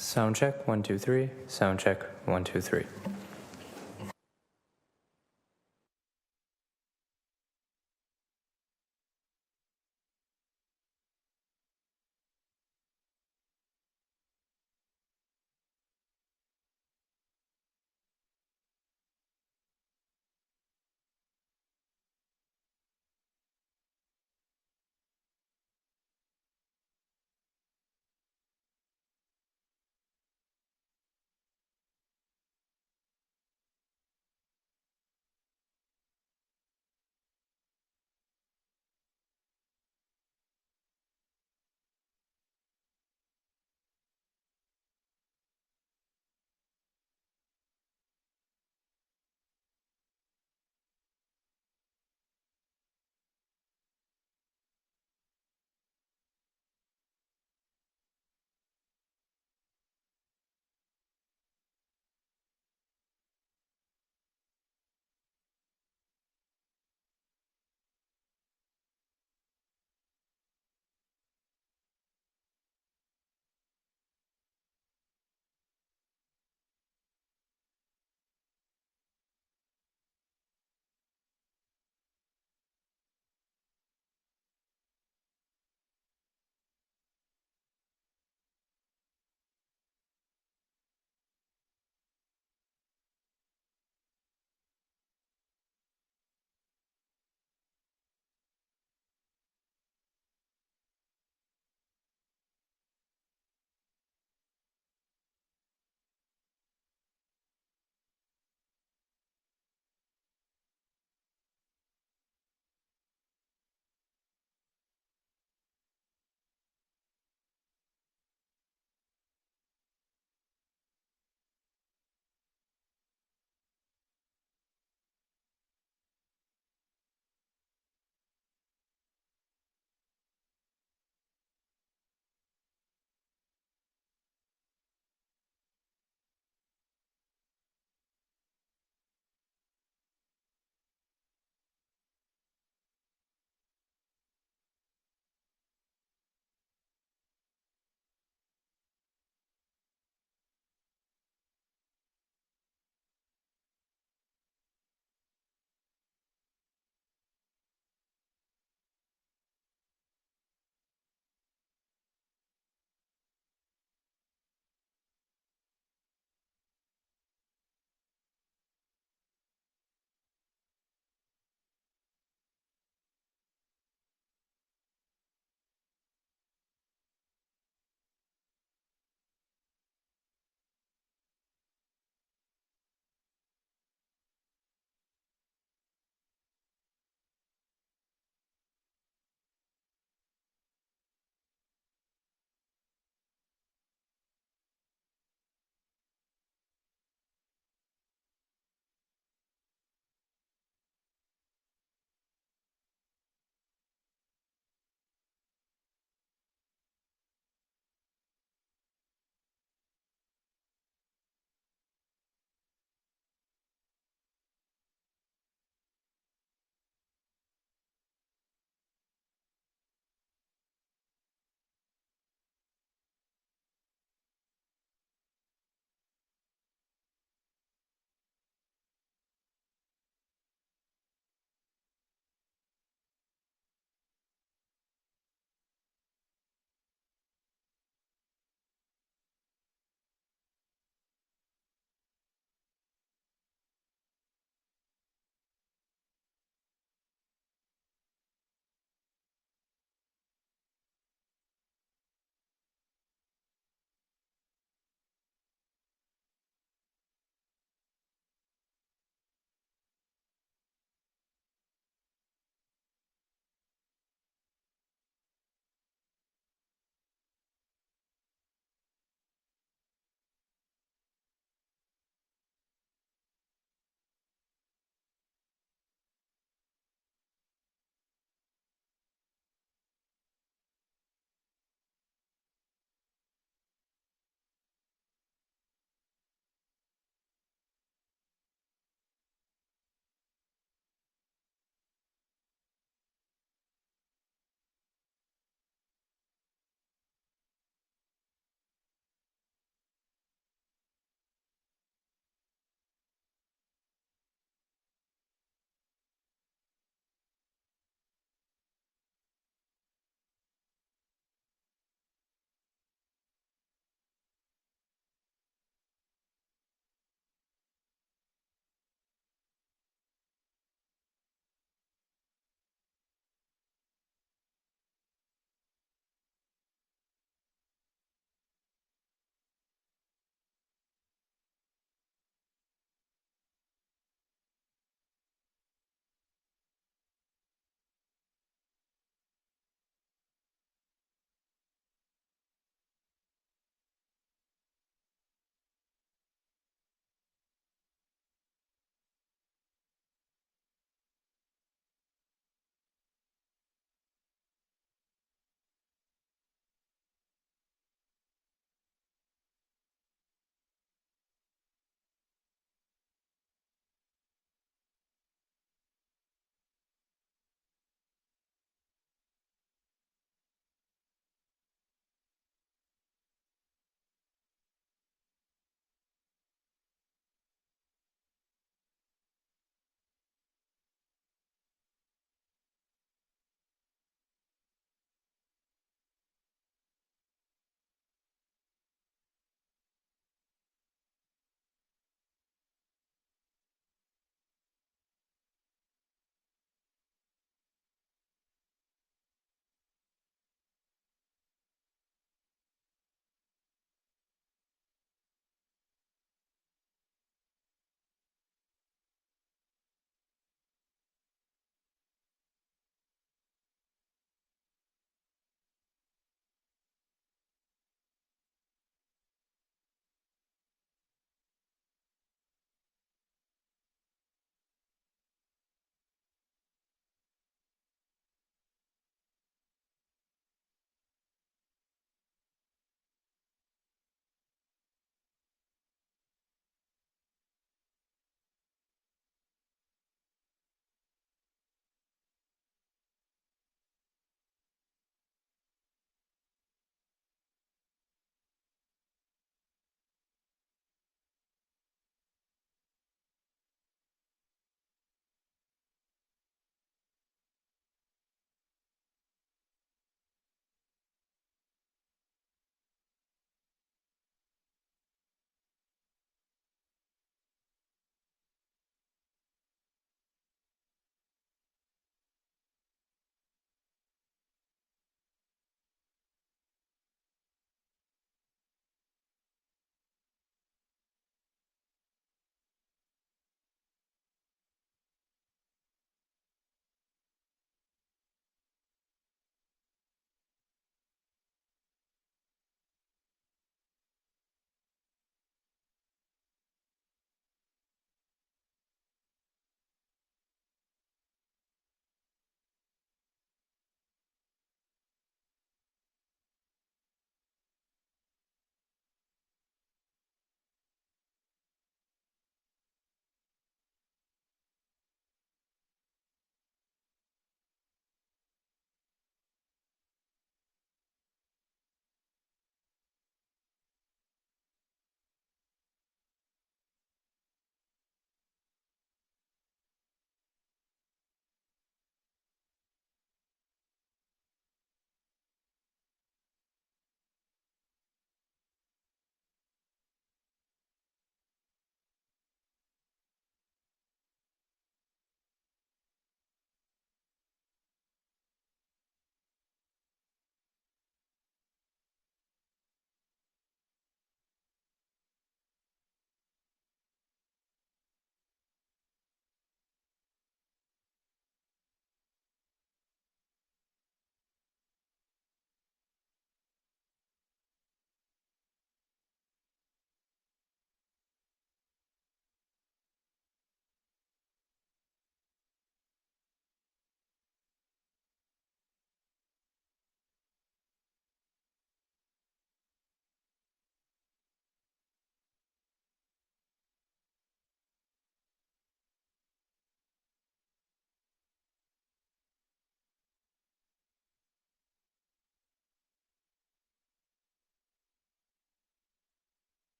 Sound check, 1, 2, 3. Sound check, 1, 2, 3.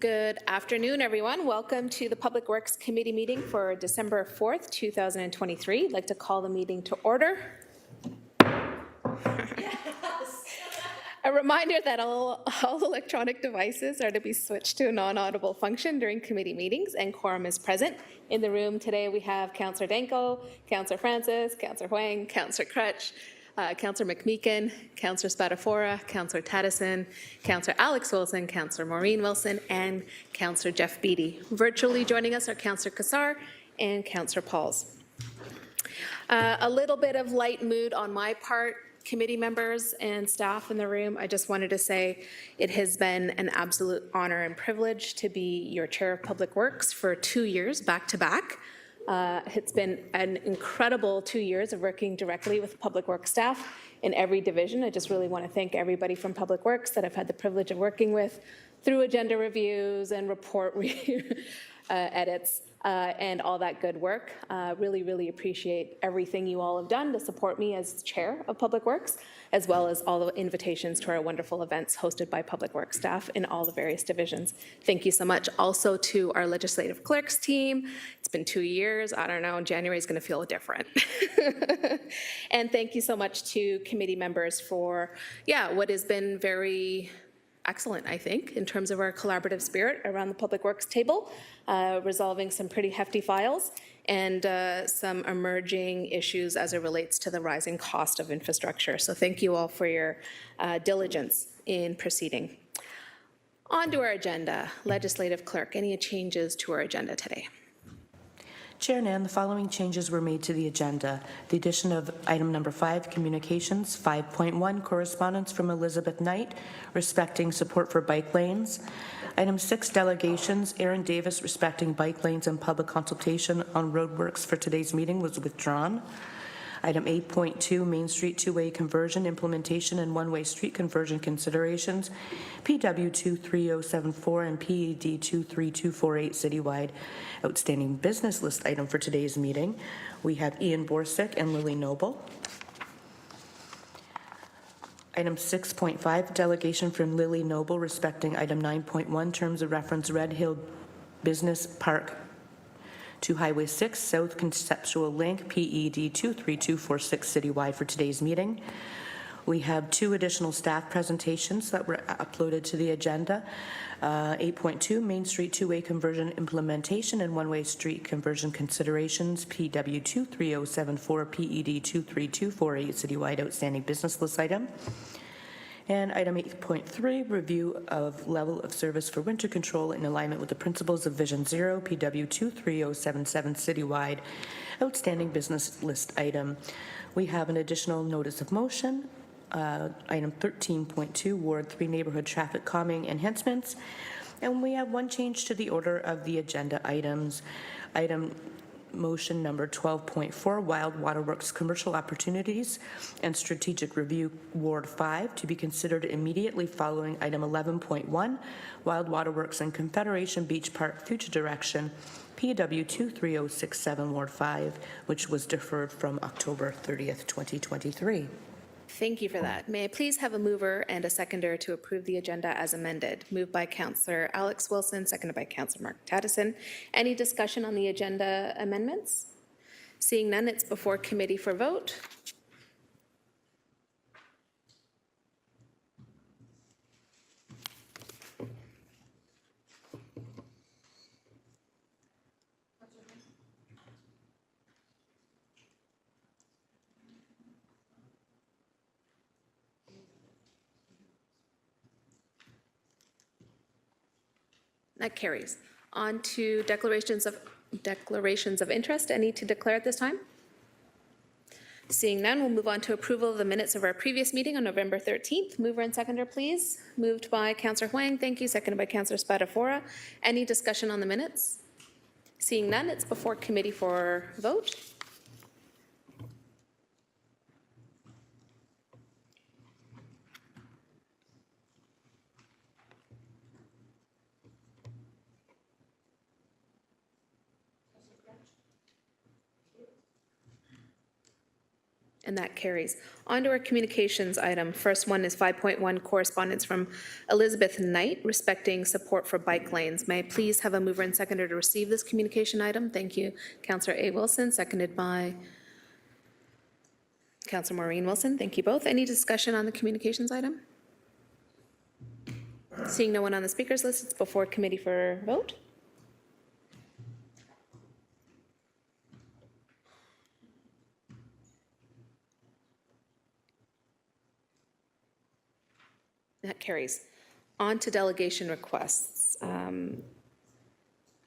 Good afternoon, everyone. Welcome to the Public Works Committee meeting for December 4th, 2023. I'd like to call the meeting to order. A reminder that all electronic devices are to be switched to a non-audible function during committee meetings, and quorum is present. In the room today, we have Councillor Danko, Councillor Francis, Councillor Huang, Councillor Crutch, Councillor McMeekin, Councillor Spadafora, Councillor Taddison, Councillor Alex Wilson, Councillor Maureen Wilson, and Councillor Jeff Beattie. Virtually joining us are Councillor Kassar and Councillor Pauls. A little bit of light mood on my part. Committee members and staff in the room, I just wanted to say it has been an absolute honor and privilege to be your Chair of Public Works for 2 years back to back. It's been an incredible 2 years of working directly with Public Works staff in every division. I just really want to thank everybody from Public Works that I've had the privilege of working with through agenda reviews and report edits and all that good work. Really appreciate everything you all have done to support me as Chair of Public Works, as well as all the invitations to our wonderful events hosted by Public Works staff in all the various divisions. Thank you so much. Also to our legislative clerks team. It's been 2 years. I don't know, January is going to feel different. And thank you so much to committee members for, what has been very excellent, I think, in terms of our collaborative spirit around the Public Works table, resolving some pretty hefty files and some emerging issues as it relates to the rising cost of infrastructure. So thank you all for your diligence in proceeding. On to our agenda. Legislative Clerk, any changes to our agenda today? Chair Nan, the following changes were made to the agenda. The addition of item number 5, communications, 5.1, correspondence from Elizabeth Knight respecting support for bike lanes. Item 6, delegations, Aaron Davis respecting bike lanes and public consultation on roadworks for today's meeting was withdrawn. Item 8.2, Main Street two-way conversion implementation and one-way street conversion considerations, PW 23074 and PED 23248 citywide. Outstanding business list item for today's meeting. We have Ian Borsick and Lily Noble. Item 6.5, delegation from Lily Noble respecting item 9.1, terms of reference Red Hill Business Park to Highway 6 South Conceptual Link, PED 23246 citywide for today's meeting. We have 2 additional staff presentations that were uploaded to the agenda. 8.2, Main Street two-way conversion implementation and one-way street conversion considerations, PW 23074, PED 23248 citywide outstanding business list item. And item 8.3, review of level of service for winter control in alignment with the principles of Vision Zero, PW 23077 citywide outstanding business list item. We have an additional notice of motion, item 13.2, Ward 3 neighborhood traffic calming enhancements. And we have 1 change to the order of the agenda items. Item motion number 12.4, Wild Waterworks Commercial Opportunities and Strategic Review, Ward 5, to be considered immediately following item 11.1, Wild Waterworks and Confederation Beach Park Future Direction, PW 23067, Ward 5, which was deferred from October 30th, 2023. Thank you for that. May I please have a mover and a seconder to approve the agenda as amended? Moved by Councillor Alex Wilson, seconded by Councillor Mark Taddison. Any discussion on the agenda amendments? Seeing none, it's before committee for vote. That carries. On to declarations of interest. Any to declare at this time? Seeing none, we'll move on to approval of the minutes of our previous meeting on November 13th. Mover and seconder, please. Moved by Councillor Huang, thank you. Seconded by Councillor Spadafora. Any discussion on the minutes? Seeing none, it's before committee for vote. And that carries. On to our communications item. First one is 5.1, correspondence from Elizabeth Knight respecting support for bike lanes. May I please have a mover and seconder to receive this communication item? Thank you, Councillor A. Wilson, seconded by Councillor Maureen Wilson. Thank you both. Any discussion on the communications item? Seeing no one on the speakers list, it's before committee for vote. That carries. On to delegation requests.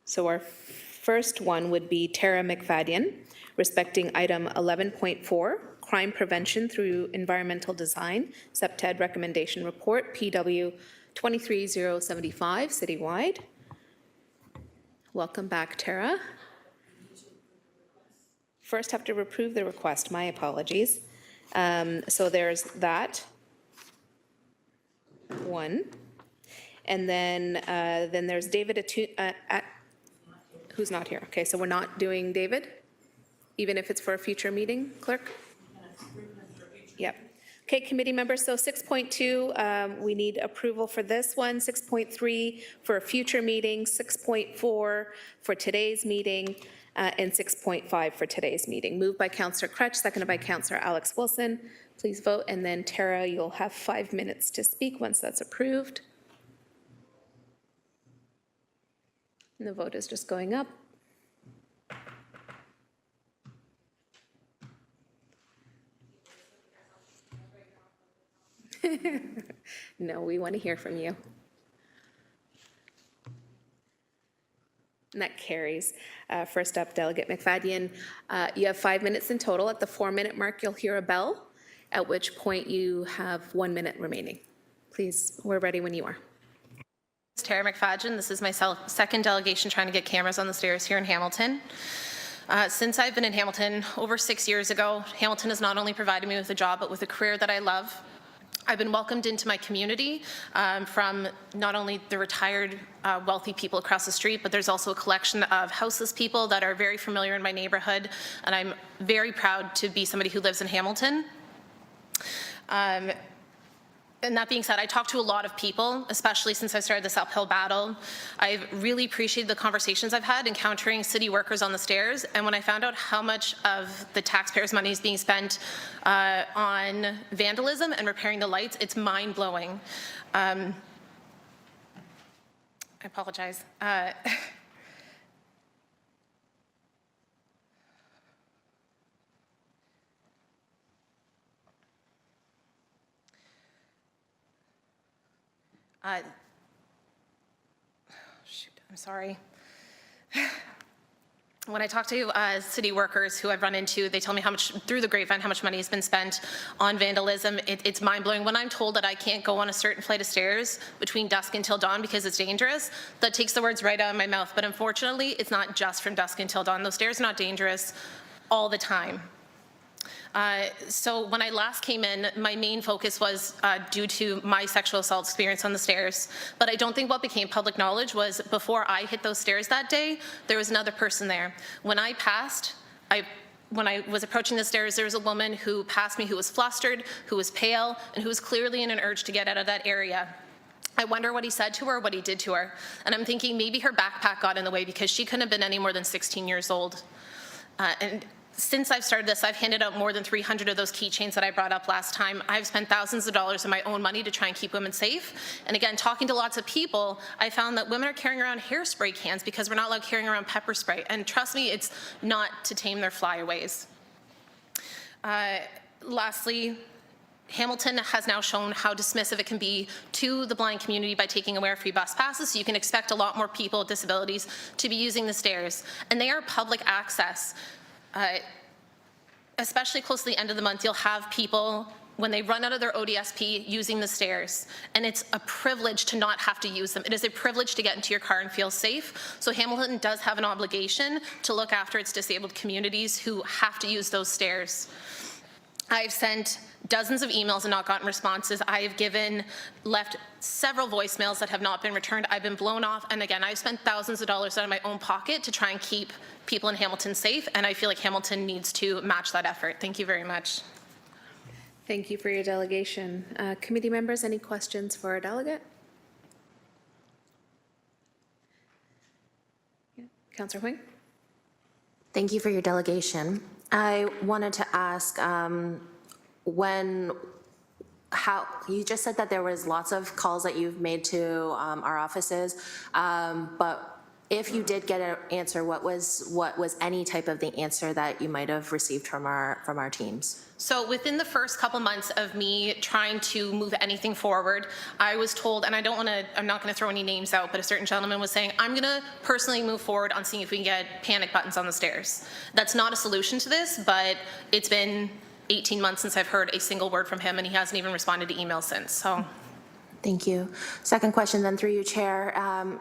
So our first one would be Tara McFadden, respecting item 11.4, crime prevention through environmental design, CPTED recommendation report, PW 23075, citywide. Welcome back, Tara. First have to approve the request, my apologies. So there's that. One. And then there's David who's not here. Okay, so we're not doing David, even if it's for a future meeting, clerk? Yep. Okay, committee members, so 6.2, we need approval for this one, 6.3 for a future meeting, 6.4 for today's meeting, and 6.5 for today's meeting. Moved by Councillor Crutch, seconded by Councillor Alex Wilson. Please vote, and then Tara, you'll have 5 minutes to speak once that's approved. And the vote is just going up. No, we want to hear from you. And that carries. First up, Delegate McFadden. You have 5 minutes in total. At the 4-minute mark, you'll hear a bell, at which point you have 1 minute remaining. Please, we're ready when you are. Tara McFadden. This is my second delegation trying to get cameras on the stairs here in Hamilton. Since I've been in Hamilton over 6 years ago, Hamilton has not only provided me with a job, but with a career that I love. I've been welcomed into my community from not only the retired wealthy people across the street, but there's also a collection of houseless people that are very familiar in my neighborhood, and I'm very proud to be somebody who lives in Hamilton. And that being said, I talk to a lot of people, especially since I started this uphill battle. I've really appreciated the conversations I've had encountering city workers on the stairs, and when I found out how much of the taxpayers' money is being spent on vandalism and repairing the lights, it's mind-blowing. I apologize. Shoot, I'm sorry. When I talk to city workers who I've run into, they tell me how much, through the grapevine, how much money has been spent on vandalism. It's mind-blowing. When I'm told that I can't go on a certain flight of stairs between dusk until dawn because it's dangerous, that takes the words right out of my mouth. But unfortunately, it's not just from dusk until dawn. Those stairs are not dangerous all the time. So when I last came in, my main focus was due to my sexual assault experience on the stairs. But I don't think what became public knowledge was before I hit those stairs that day, there was another person there. When I passed, when I was approaching the stairs, there was a woman who passed me who was flustered, who was pale, and who was clearly in an urge to get out of that area. I wonder what he said to her, what he did to her. And I'm thinking maybe her backpack got in the way because she couldn't have been any more than 16 years old. And since I've started this, I've handed out more than 300 of those keychains that I brought up last time. I've spent thousands of dollars of my own money to try and keep women safe. And again, talking to lots of people, I found that women are carrying around hairspray cans because we're not allowed carrying around pepper spray. And trust me, it's not to tame their flyaways. Lastly, Hamilton has now shown how dismissive it can be to the blind community by taking away our free bus passes, so you can expect a lot more people with disabilities to be using the stairs. And they are public access. Especially close to the end of the month, you'll have people, when they run out of their ODSP, using the stairs. And it's a privilege to not have to use them. It is a privilege to get into your car and feel safe. So Hamilton does have an obligation to look after its disabled communities who have to use those stairs. I've sent dozens of emails and not gotten responses. I have left several voicemails that have not been returned. I've been blown off, and again, I've spent thousands of dollars out of my own pocket to try and keep people in Hamilton safe, and I feel like Hamilton needs to match that effort. Thank you very much. Thank you for your delegation. Committee members, any questions for our delegate? Yeah. Councillor Huang? Thank you for your delegation. I wanted to ask, how you just said that there was lots of calls that you've made to our offices, but if you did get an answer, what was any type of the answer that you might have received from our teams? So within the first couple months of me trying to move anything forward, I was told, and I'm not going to throw any names out, but a certain gentleman was saying, I'm going to personally move forward on seeing if we can get panic buttons on the stairs. That's not a solution to this, but it's been 18 months since I've heard a single word from him, and he hasn't even responded to emails since. So. Thank you. Second question then through you, Chair.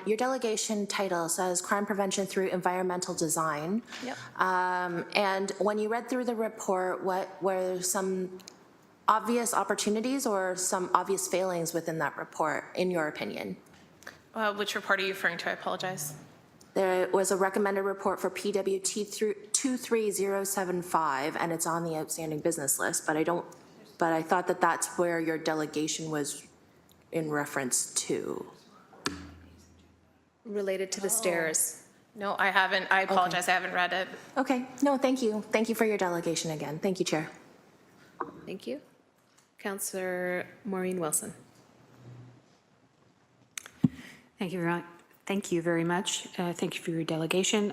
Your delegation title says crime prevention through environmental design. Yep. And when you read through the report, what were some obvious opportunities or some obvious failings within that report, in your opinion? Which report are you referring to? I apologize. There was a recommended report for PWT 23075, and it's on the outstanding business list, but I thought that that's where your delegation was in reference to. Related to the stairs. No, I haven't. I apologize. I haven't read it. Okay, no, thank you. Thank you for your delegation again. Thank you, Chair. Thank you. Councillor Maureen Wilson. Thank you very much. Thank you for your delegation.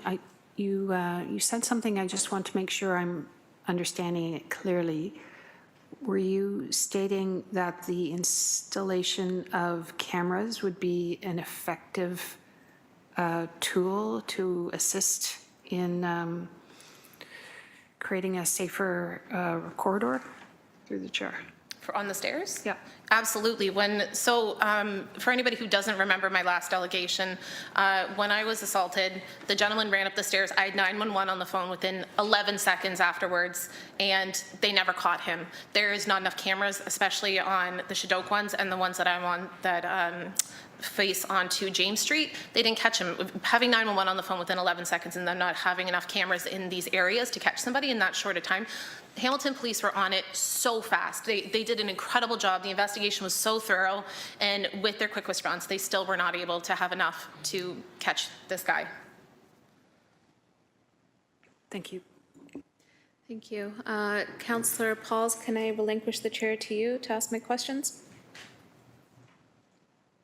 You said something, I just want to make sure I'm understanding it clearly. Were you stating that the installation of cameras would be an effective tool to assist in creating a safer corridor? Through the chair. On the stairs? Yeah. Absolutely. For anybody who doesn't remember my last delegation, when I was assaulted, the gentleman ran up the stairs. I had 911 on the phone within 11 seconds afterwards, and they never caught him. There is not enough cameras, especially on the Shadok ones and the ones that I'm on that face onto James Street. They didn't catch him. Having 911 on the phone within 11 seconds and then not having enough cameras in these areas to catch somebody in that short a time, Hamilton Police were on it so fast. They did an incredible job. The investigation was so thorough, and with their quick response, they still were not able to have enough to catch this guy. Thank you. Thank you. Councillor Pauls, can I relinquish the chair to you to ask my questions?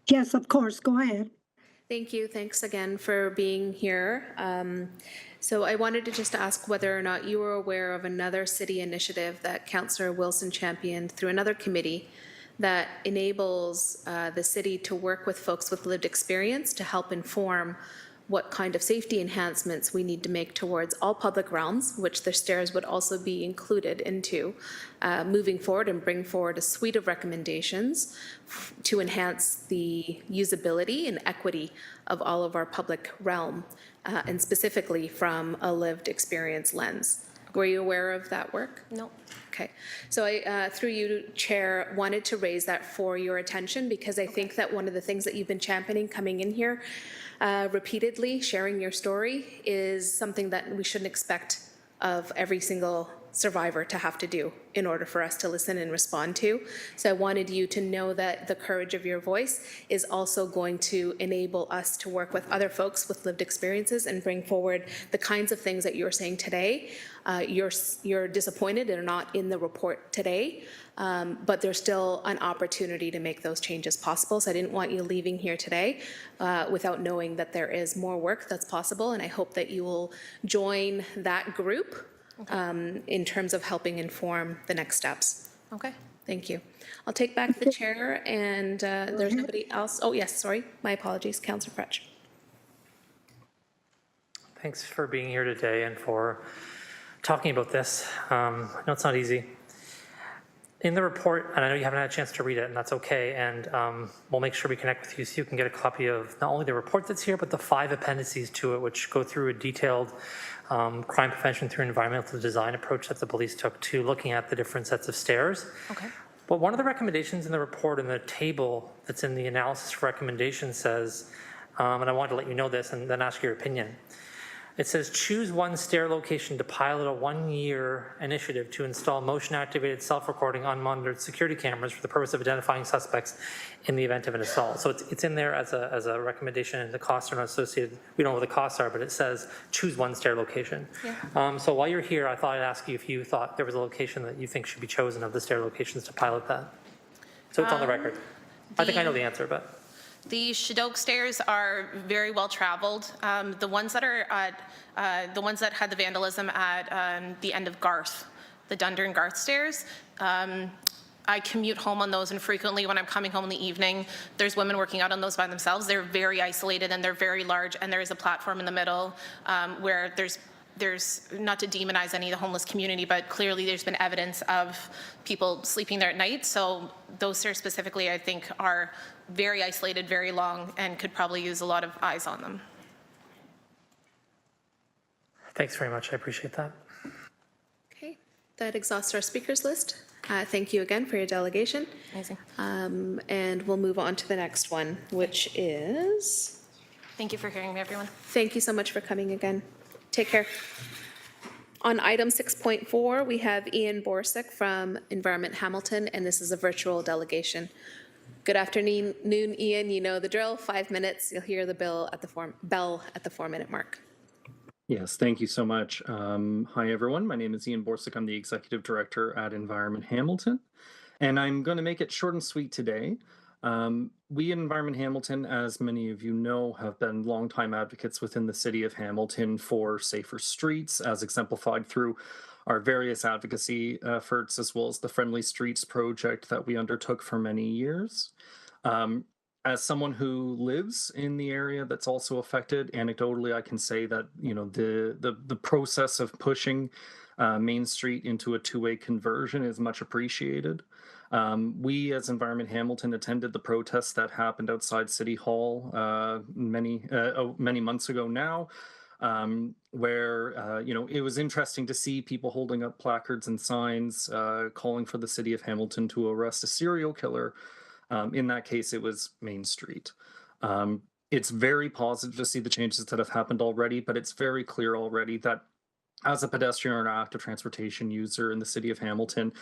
Yes, of course. Go ahead. Thank you. Thanks again for being here. So I wanted to just ask whether or not you were aware of another city initiative that Councillor Wilson championed through another committee that enables the city to work with folks with lived experience to help inform what kind of safety enhancements we need to make towards all public realms, which the stairs would also be included into, moving forward and bring forward a suite of recommendations to enhance the usability and equity of all of our public realm, and specifically from a lived experience lens. Were you aware of that work? No. Okay, so I, through you, Chair, wanted to raise that for your attention because I think that one of the things that you've been championing coming in here repeatedly, sharing your story, is something that we shouldn't expect of every single survivor to have to do in order for us to listen and respond to. So I wanted you to know that the courage of your voice is also going to enable us to work with other folks with lived experiences and bring forward the kinds of things that you're saying today. You're disappointed they're not in the report today, but there's still an opportunity to make those changes possible. So I didn't want you leaving here today without knowing that there is more work that's possible, and I hope that you will join that group in terms of helping inform the next steps. Okay. Thank you. I'll take back the chair, and there's nobody else. Oh, yes, sorry. My apologies. Councillor Fretch. Thanks for being here today and for talking about this. I know it's not easy. In the report, and I know you haven't had a chance to read it, and that's okay, and we'll make sure we connect with you so you can get a copy of not only the report that's here, but the 5 appendices to it, which go through a detailed crime prevention through environmental design approach that the police took to looking at the different sets of stairs. Okay. But one of the recommendations in the report, in the table that's in the analysis recommendation, says, and I wanted to let you know this and then ask your opinion, It says choose one stair location to pilot a 1-year initiative to install motion-activated self-recording unmonitored security cameras for the purpose of identifying suspects in the event of an assault. So it's in there as a recommendation, and the costs are not associated. We don't know what the costs are, but it says choose one stair location. So while you're here, I thought I'd ask you if you thought there was a location that you think should be chosen of the stair locations to pilot that. So it's on the record. I think I know the answer, but. The Shadok stairs are very well traveled. The ones that are the ones that had the vandalism at the end of Garth, the Dunder and Garth stairs. I commute home on those, and frequently when I'm coming home in the evening, there's women working out on those by themselves. They're very isolated and they're very large, and there is a platform in the middle where there's not to demonize any of the homeless community, but clearly there's been evidence of people sleeping there at night. So those stairs specifically, I think, are very isolated, very long, and could probably use a lot of eyes on them. Thanks very much. I appreciate that. Okay, that exhausts our speakers list. Thank you again for your delegation. Amazing. And we'll move on to the next one, which is, Thank you for hearing me, everyone. thank you so much for coming again. Take care. On item 6.4, we have Ian Borsick from Environment Hamilton, and this is a virtual delegation. Good afternoon, Ian. You know the drill. 5 minutes. You'll hear the bell at the 4-minute mark. Yes, thank you so much. Hi, everyone. My name is Ian Borsick. I'm the Executive Director at Environment Hamilton, and I'm going to make it short and sweet today. We at Environment Hamilton, as many of you know, have been longtime advocates within the city of Hamilton for safer streets, as exemplified through our various advocacy efforts, as well as the Friendly Streets project that we undertook for many years. As someone who lives in the area that's also affected, anecdotally, I can say that, you know, the process of pushing Main Street into a two-way conversion is much appreciated. We, as Environment Hamilton, attended the protests that happened outside City Hall many months ago now, where you know, it was interesting to see people holding up placards and signs calling for the city of Hamilton to arrest a serial killer. In that case, it was Main Street. It's very positive to see the changes that have happened already, but it's very clear already that as a pedestrian or active transportation user in the city of Hamilton,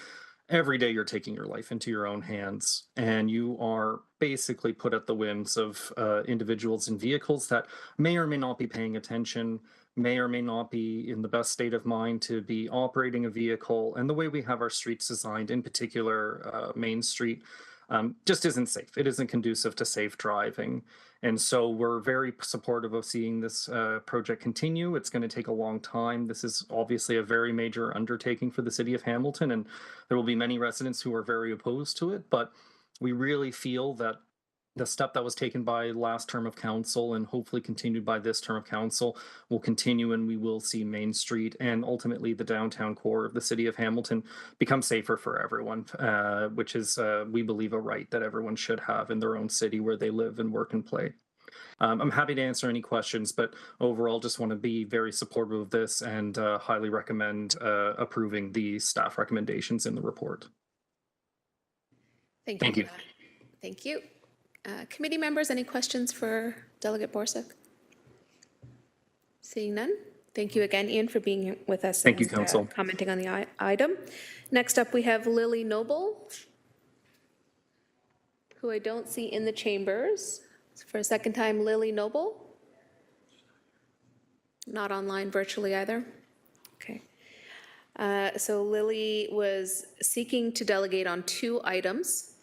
every day you're taking your life into your own hands, and you are basically put at the whims of individuals in vehicles that may or may not be paying attention, may or may not be in the best state of mind to be operating a vehicle. And the way we have our streets designed, in particular Main Street, just isn't safe. It isn't conducive to safe driving. And so we're very supportive of seeing this project continue. It's going to take a long time. This is obviously a very major undertaking for the city of Hamilton, and there will be many residents who are very opposed to it. But we really feel that the step that was taken by last term of council and hopefully continued by this term of council will continue, and we will see Main Street and ultimately the downtown core of the city of Hamilton become safer for everyone, which is, we believe, a right that everyone should have in their own city where they live and work and play. I'm happy to answer any questions, but overall just want to be very supportive of this and highly recommend approving the staff recommendations in the report. Thank you. Thank you. Committee members, any questions for Delegate Borsick? Seeing none. Thank you again, Ian, for being with us. Thank you, and, Council. commenting on the item. Next up, we have Lily Noble, who I don't see in the chambers. For a second time, Lily Noble. Not online virtually either. Okay. So Lily was seeking to delegate on two items.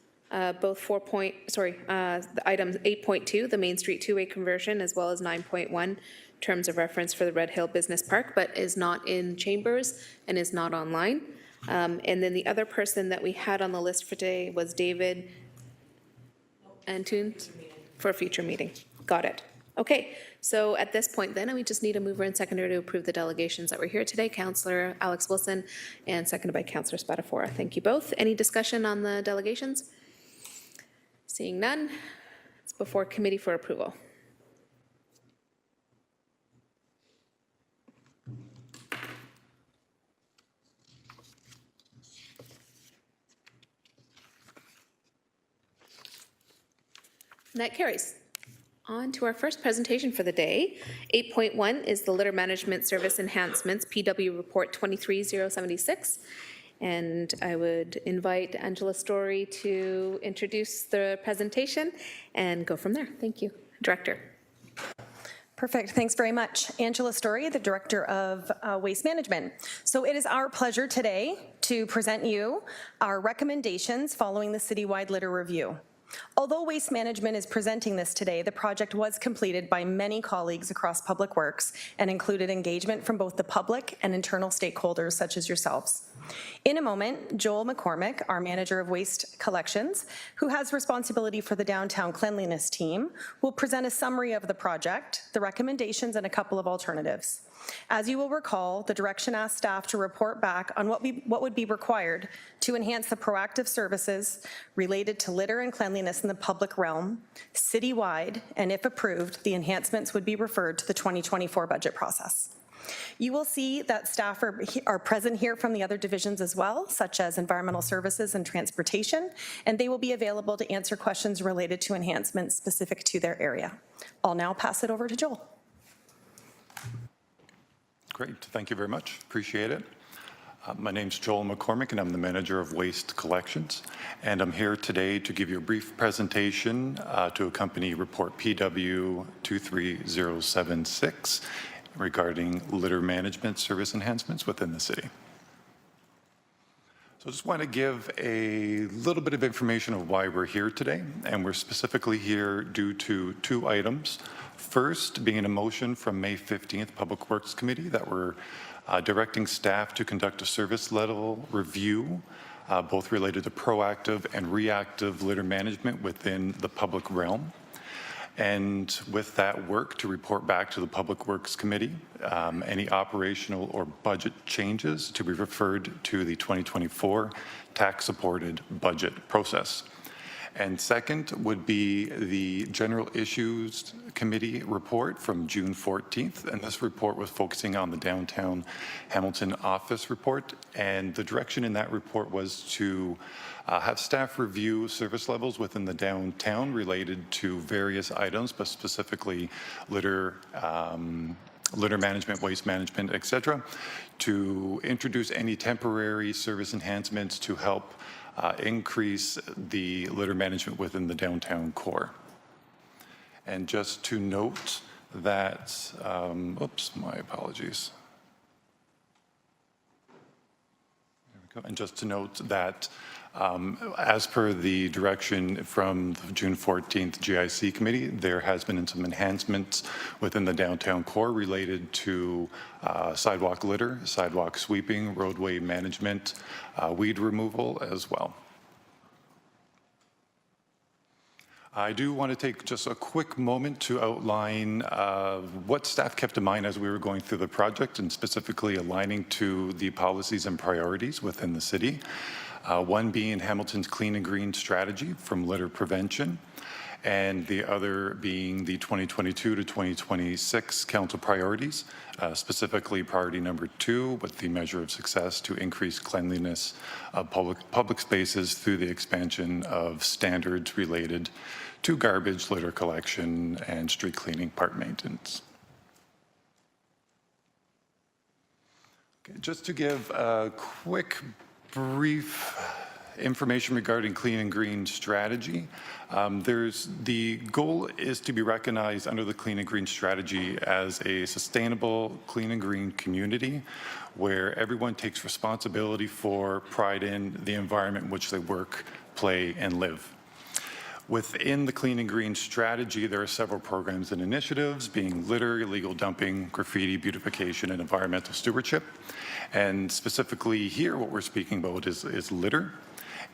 Both the items 8.2, the Main Street two-way conversion, as well as 9.1, terms of reference for the Red Hill Business Park, but is not in chambers and is not online. And then the other person that we had on the list for today was David Antunes for a future meeting. Got it. Okay, so at this point then, we just need a mover and seconder to approve the delegations that were here today. Councillor Alex Wilson and seconded by Councillor Spadafora. Thank you both. Any discussion on the delegations? Seeing none, it's before committee for approval. And that carries. On to our first presentation for the day. 8.1 is the Litter Management Service Enhancements, PW Report 23076. And I would invite Angela Story to introduce the presentation and go from there. Thank you. Director. Perfect. Thanks very much. Angela Story, the Director of Waste Management. So it is our pleasure today to present you our recommendations following the citywide litter review. Although Waste Management is presenting this today, the project was completed by many colleagues across Public Works and included engagement from both the public and internal stakeholders such as yourselves. In a moment, Joel McCormick, our Manager of Waste Collections, who has responsibility for the downtown cleanliness team, will present a summary of the project, the recommendations, and a couple of alternatives. As you will recall, the direction asked staff to report back on what would be required to enhance the proactive services related to litter and cleanliness in the public realm, citywide, and if approved, the enhancements would be referred to the 2024 budget process. You will see that staff are present here from the other divisions as well, such as Environmental Services and Transportation, and they will be available to answer questions related to enhancements specific to their area. I'll now pass it over to Joel. Great, thank you very much, appreciate it. My name's Joel McCormick and I'm the Manager of Waste Collections, and I'm here today to give you a brief presentation to accompany report PW 23076 regarding litter management service enhancements within the city. So I just want to give a little bit of information of why we're here today, and we're specifically here due to two items. First, being a motion from May 15th Public Works Committee that we're directing staff to conduct a service level review, both related to proactive and reactive litter management within the public realm. And with that work, to report back to the Public Works Committee, any operational or budget changes to be referred to the 2024 tax-supported budget process. And second would be the General Issues Committee report from June 14th. And this report was focusing on the downtown Hamilton office report. And the direction in that report was to have staff review service levels within the downtown related to various items, but specifically litter management, waste management, et cetera, to introduce any temporary service enhancements to help increase the litter management within the downtown core. And just to note that, oops, my apologies. There we go. And just to note that as per the direction from the June 14th GIC committee, there has been some enhancements within the downtown core related to sidewalk litter, sidewalk sweeping, roadway management, weed removal as well. I do want to take just a quick moment to outline what staff kept in mind as we were going through the project, and specifically aligning to the policies and priorities within the city. One being Hamilton's Clean and Green strategy from litter prevention, and the other being the 2022 to 2026 council priorities, specifically priority number 2 with the measure of success to increase cleanliness of public spaces through the expansion of standards related to garbage, litter collection, and street cleaning, park maintenance. Okay, just to give a quick brief information regarding Clean and Green strategy. The goal is to be recognized under the Clean and Green strategy as a sustainable, clean and green community where everyone takes responsibility for, pride in the environment in which they work, play, and live. Within the Clean and Green strategy, there are several programs and initiatives, being litter, illegal dumping, graffiti, beautification, and environmental stewardship. And specifically here, what we're speaking about is litter.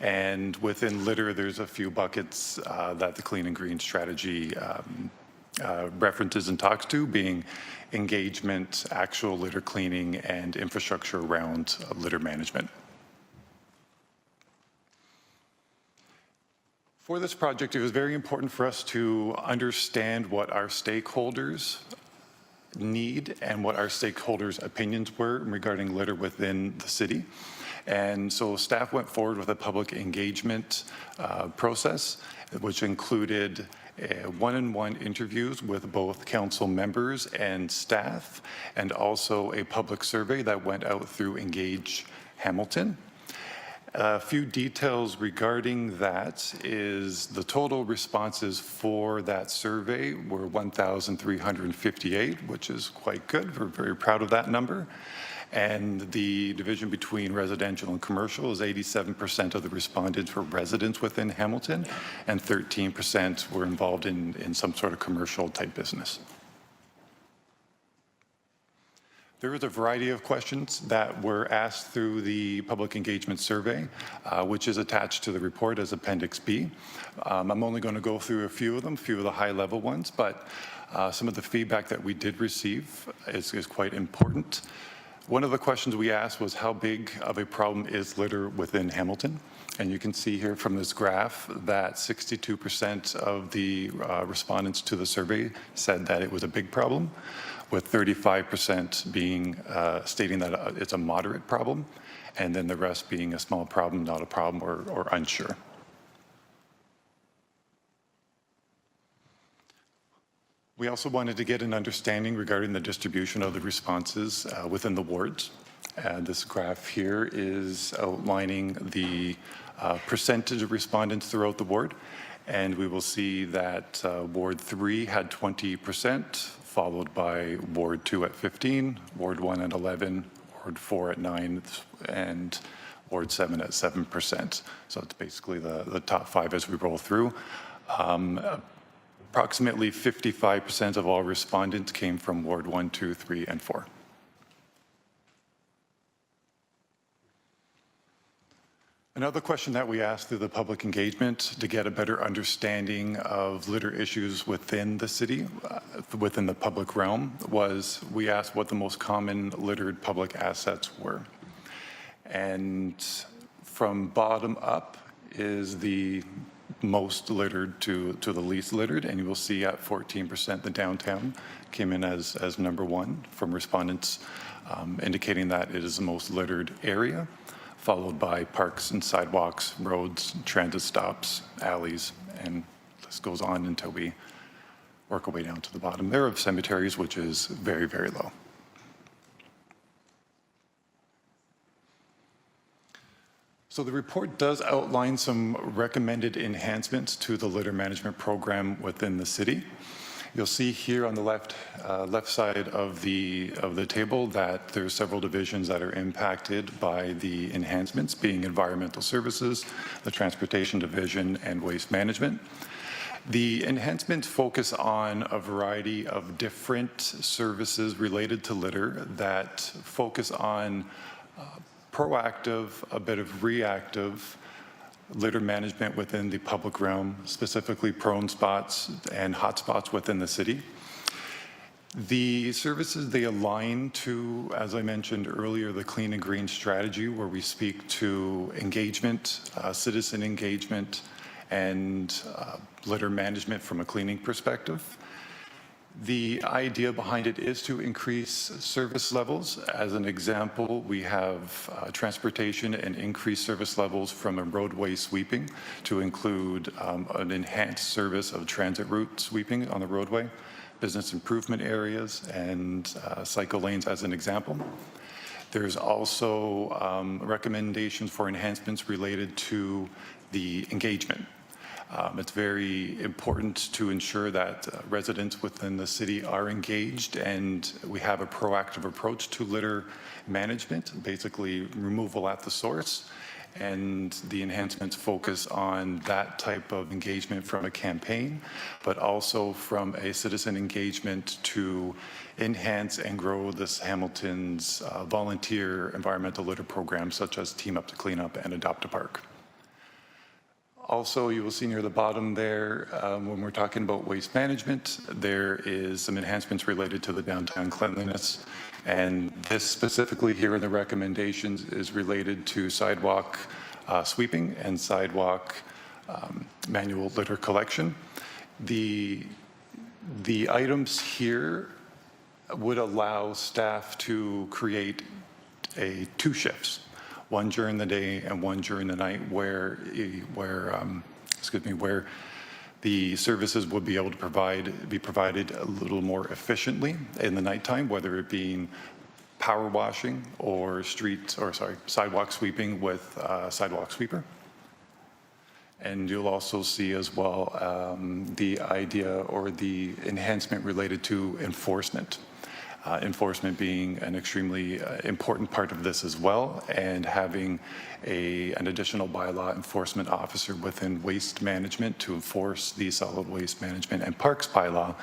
And within litter, there's a few buckets that the Clean and Green strategy references and talks to, being engagement, actual litter cleaning, and infrastructure around litter management. For this project, it was very important for us to understand what our stakeholders need and what our stakeholders' opinions were regarding litter within the city. And so staff went forward with a public engagement process, which included one-on-one interviews with both council members and staff, and also a public survey that went out through Engage Hamilton. A few details regarding that is the total responses for that survey were 1,358, which is quite good. We're very proud of that number. And the division between residential and commercial is 87% of the respondents were residents within Hamilton, and 13% were involved in some sort of commercial type business. There was a variety of questions that were asked through the public engagement survey, which is attached to the report as Appendix B. I'm only going to go through a few of them, a few of the high-level ones, but some of the feedback that we did receive is quite important. One of the questions we asked was how big of a problem is litter within Hamilton? And you can see here from this graph that 62% of the respondents to the survey said that it was a big problem, with 35% being stating that it's a moderate problem, and then the rest being a small problem, not a problem, or unsure. We also wanted to get an understanding regarding the distribution of the responses within the wards. And this graph here is outlining the percentage of respondents throughout the ward. And we will see that Ward 3 had 20%, followed by Ward 2 at 15, Ward 1 at 11, Ward 4 at 9, and Ward 7 at 7%. So it's basically the top 5 as we roll through. Approximately 55% of all respondents came from Ward 1, 2, 3, and 4. Another question that we asked through the public engagement to get a better understanding of litter issues within the city, within the public realm, was we asked what the most common littered public assets were. And from bottom up is the most littered to the least littered, and you will see at 14% the downtown came in as number 1 from respondents, indicating that it is the most littered area, followed by parks and sidewalks, roads, transit stops, alleys, and this goes on until we work our way down to the bottom there of cemeteries, which is very, very low. So the report does outline some recommended enhancements to the litter management program within the city. You'll see here on the left side of the table that there's several divisions that are impacted by the enhancements, being environmental services, the transportation division, and waste management. The enhancements focus on a variety of different services related to litter that focus on proactive, a bit of reactive litter management within the public realm, specifically prone spots and hot spots within the city. The services, they align to, as I mentioned earlier, the Clean and Green strategy, where we speak to engagement, citizen engagement, and litter management from a cleaning perspective. The idea behind it is to increase service levels. As an example, we have transportation and increased service levels from a roadway sweeping to include an enhanced service of transit route sweeping on the roadway, business improvement areas, and cycle lanes as an example. There's also recommendations for enhancements related to the engagement. It's very important to ensure that residents within the city are engaged, and we have a proactive approach to litter management, basically removal at the source. And the enhancements focus on that type of engagement from a campaign, but also from a citizen engagement to enhance and grow this Hamilton's volunteer environmental litter programs, such as Team Up to Clean Up and Adopt a Park. Also, you will see near the bottom there, when we're talking about waste management, there is some enhancements related to the downtown cleanliness. And this specifically here in the recommendations is related to sidewalk sweeping and sidewalk manual litter collection. The items here would allow staff to create 2 shifts. one during the day and one during the night, where the services would be able to be provided a little more efficiently in the nighttime, whether it being power washing or sidewalk sweeping with sidewalk sweeper. And you'll also see as well the idea or the enhancement related to enforcement. Enforcement being an extremely important part of this as well, and having an additional bylaw enforcement officer within waste management to enforce the solid waste management and parks bylaw,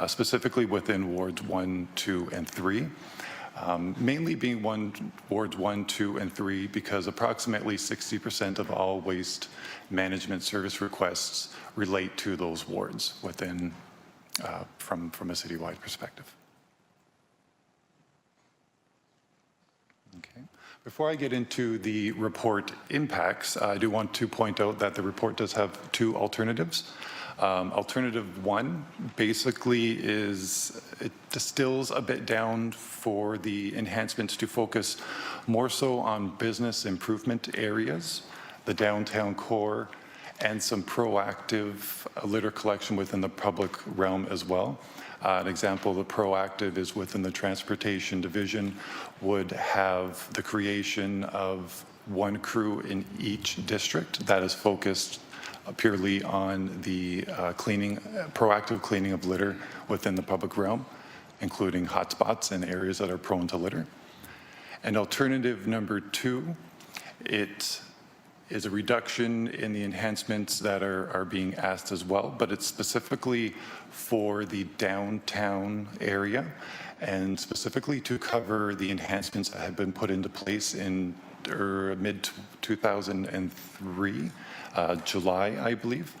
specifically within wards 1, 2, and 3. Mainly being wards 1, 2, and 3, because approximately 60% of all waste management service requests relate to those wards within, from a citywide perspective. Okay. Before I get into the report impacts, I do want to point out that the report does have two alternatives. Alternative 1 basically it distills a bit down for the enhancements to focus more so on business improvement areas, the downtown core, and some proactive litter collection within the public realm as well. An example of the proactive is within the transportation division would have the creation of one crew in each district that is focused purely on the proactive cleaning of litter within the public realm, including hotspots and areas that are prone to litter. And alternative number 2, it is a reduction in the enhancements that are being asked as well, but it's specifically for the downtown area, and specifically to cover the enhancements that had been put into place in mid-2003, July, I believe,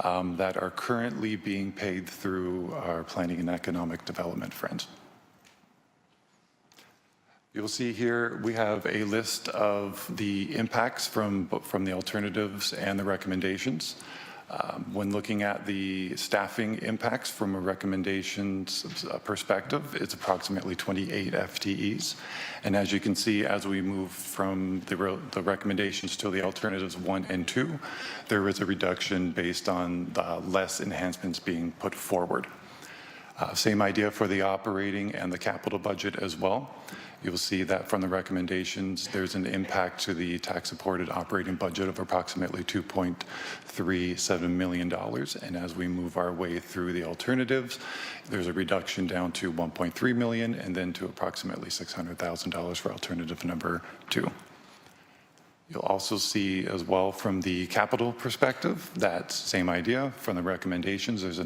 that are currently being paid through our Planning and Economic Development friends. You'll see here we have a list of the impacts from the alternatives and the recommendations. When looking at the staffing impacts from a recommendations perspective, it's approximately 28 FTEs. And as you can see, as we move from the recommendations to the alternatives 1 and 2, there is a reduction based on less enhancements being put forward. Same idea for the operating and the capital budget as well. You'll see that from the recommendations, there's an impact to the tax-supported operating budget of approximately $2.37 million. And as we move our way through the alternatives, there's a reduction down to $1.3 million and then to approximately $600,000 for alternative number 2. You'll also see as well from the capital perspective, that same idea. From the recommendations, there's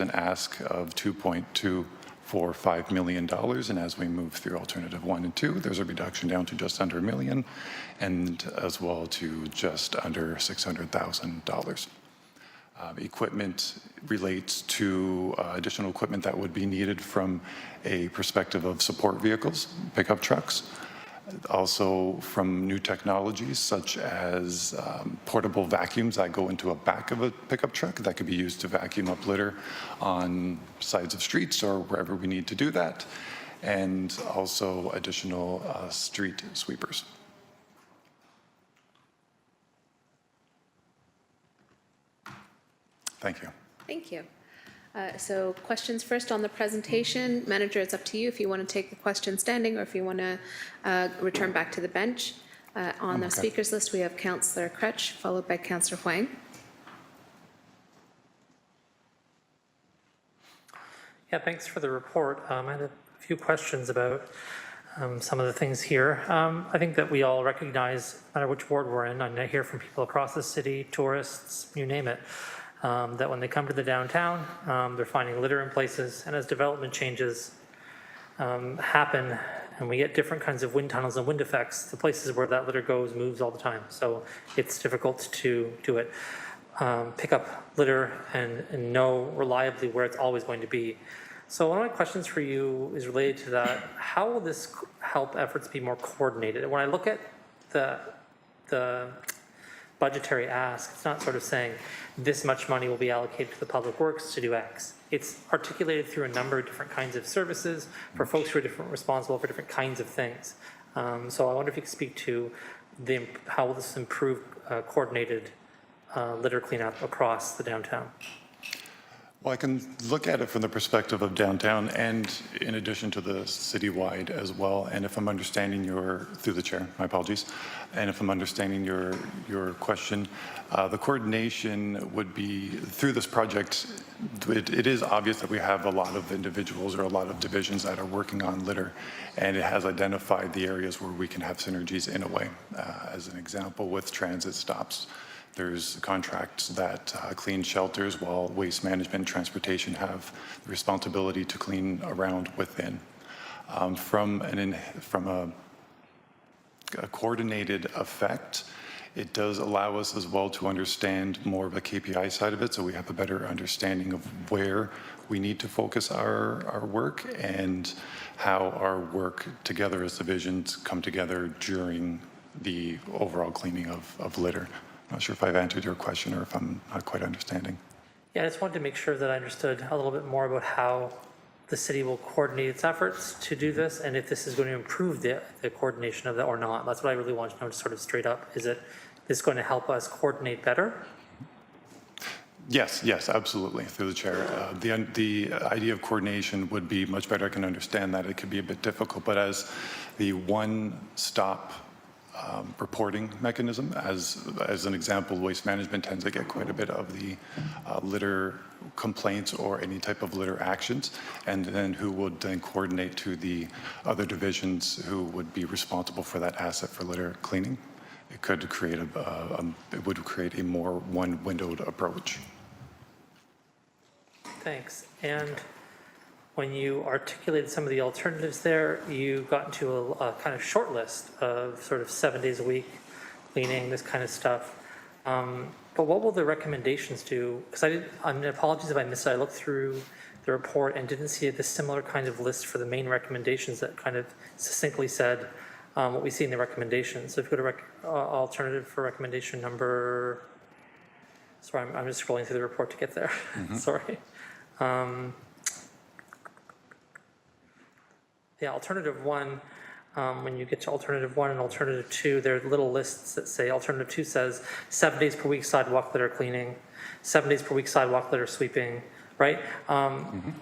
an ask of $2.245 million, and as we move through alternative 1 and 2, there's a reduction down to just under $1 million, and as well to just under $600,000. Equipment relates to additional equipment that would be needed from a perspective of support vehicles, pickup trucks. Also from new technologies such as portable vacuums that go into a back of a pickup truck that could be used to vacuum up litter on sides of streets or wherever we need to do that, and also additional street sweepers. Thank you. Thank you. So questions first on the presentation. Manager, it's up to you if you want to take the question standing or if you want to return back to the bench. On the speakers list, we have Councillor Crutch, followed by Councillor Huang. Yeah, thanks for the report. I had a few questions about some of the things here. I think that we all recognize, no matter which ward we're in, and I hear from people across the city, tourists, you name it, that when they come to the downtown, they're finding litter in places, and as development changes happen, and we get different kinds of wind tunnels and wind effects, the places where that litter goes moves all the time. So it's difficult to do it. Pick up litter and know reliably where it's always going to be. So one of my questions for you is related to that. How will this help efforts be more coordinated? When I look at the budgetary ask, it's not sort of saying this much money will be allocated to the public works to do X. It's articulated through a number of different kinds of services for folks who are responsible for different kinds of things. So I wonder if you could speak to how will this improve coordinated litter cleanup across the downtown? Well, I can look at it from the perspective of downtown and in addition to the citywide as well. And if I'm understanding through the chair, my apologies. And if I'm understanding your question, the coordination would be through this project. It is obvious that we have a lot of individuals or a lot of divisions that are working on litter, and it has identified the areas where we can have synergies in a way. As an example, with transit stops. There's contracts that clean shelters, while waste management and transportation have the responsibility to clean around within. From a coordinated effect, it does allow us as well to understand more of the KPI side of it, so we have a better understanding of where we need to focus our work and how our work together as divisions come together during the overall cleaning of litter. I'm not sure if I've answered your question or if I'm not quite understanding. Yeah, I just wanted to make sure that I understood a little bit more about how the city will coordinate its efforts to do this, and if this is going to improve the coordination of that or not. That's what I really want to know, sort of straight up. Is this going to help us coordinate better? Yes, absolutely, through the chair. The idea of coordination would be much better. I can understand that it could be a bit difficult, but as the one-stop reporting mechanism, as an example, waste management tends to get quite a bit of the litter complaints or any type of litter actions, and then who would then coordinate to the other divisions who would be responsible for that asset for litter cleaning. It could create it would create a more one-windowed approach. Thanks. And when you articulated some of the alternatives there, you got into a kind of short list of sort of 7 days a week cleaning, this kind of stuff. But what will the recommendations do? Because apologies if I missed it. I looked through the report and didn't see the similar kind of list for the main recommendations that kind of succinctly said what we see in the recommendations. So if you go to alternative for recommendation number, sorry, I'm just scrolling through the report to get there. Sorry. Yeah, alternative 1, when you get to alternative 1 and alternative 2, there are little lists that say, alternative 2 says 7 days per week sidewalk litter cleaning, 7 days per week sidewalk litter sweeping, right?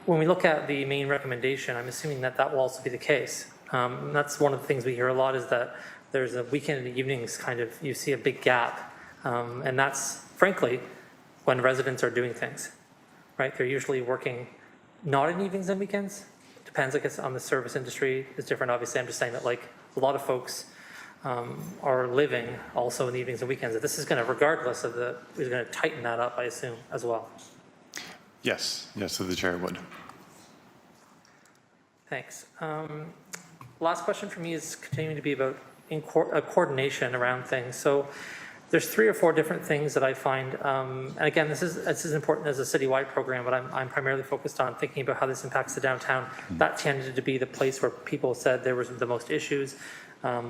When we look at the main recommendation, I'm assuming that will also be the case. That's one of the things we hear a lot, is that there's a weekend and evenings kind of, you see a big gap. And that's, frankly, when residents are doing things, right? They're usually working not in evenings and weekends. Depends, I guess, on the service industry. It's different, obviously. I'm just saying that, like, a lot of folks are living also in the evenings and weekends. This is going to, regardless of is going to tighten that up, I assume, as well. Yes, so the chair would. Thanks. Last question for me is continuing to be about coordination around things. So there's 3 or 4 different things that I find, and again, this is important as a citywide program, but I'm primarily focused on thinking about how this impacts the downtown. That tended to be the place where people said there was the most issues. A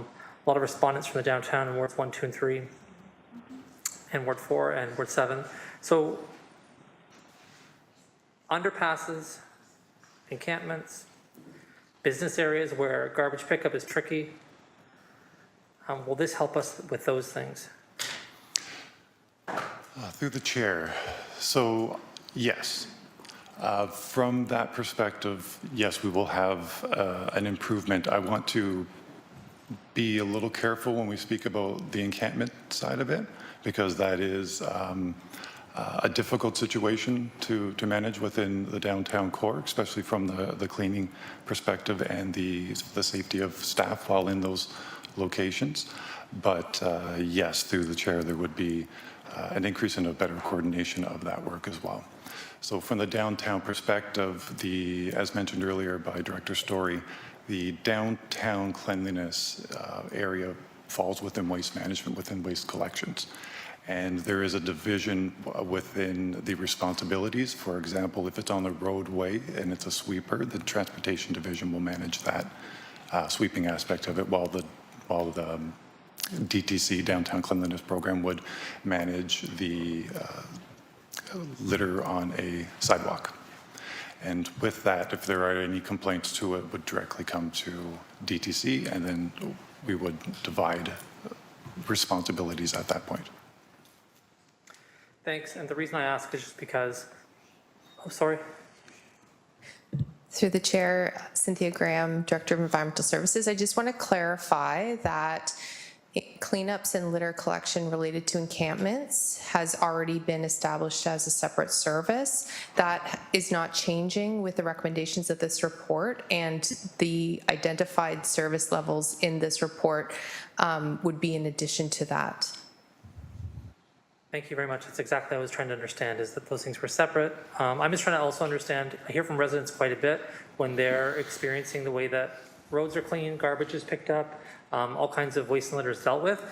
lot of respondents from the downtown in Wards 1, 2, and 3, and Ward 4 and Ward 7. So underpasses, encampments, business areas where garbage pickup is tricky. Will this help us with those things? Through the chair. So, yes. From that perspective, yes, we will have an improvement. I want to be a little careful when we speak about the encampment side of it, because that is a difficult situation to manage within the downtown core, especially from the cleaning perspective and the safety of staff while in those locations. But yes, through the chair, there would be an increase in a better coordination of that work as well. So from the downtown perspective, as mentioned earlier by Director Story, the downtown cleanliness area falls within waste management, within waste collections. And there is a division within the responsibilities. For example, if it's on the roadway and it's a sweeper, the transportation division will manage that sweeping aspect of it, while the DTC, Downtown Cleanliness Program, would manage the litter on a sidewalk. And with that, if there are any complaints to it, would directly come to DTC, and then we would divide responsibilities at that point. Thanks, and the reason I ask is just because, oh, sorry. Through the chair, Cynthia Graham, Director of Environmental Services. I just want to clarify that cleanups and litter collection related to encampments has already been established as a separate service. That is not changing with the recommendations of this report, and the identified service levels in this report would be in addition to that. Thank you very much. That's exactly what I was trying to understand, is that those things were separate. I'm just trying to also understand, I hear from residents quite a bit when they're experiencing the way that roads are cleaned, garbage is picked up, all kinds of waste and litter is dealt with.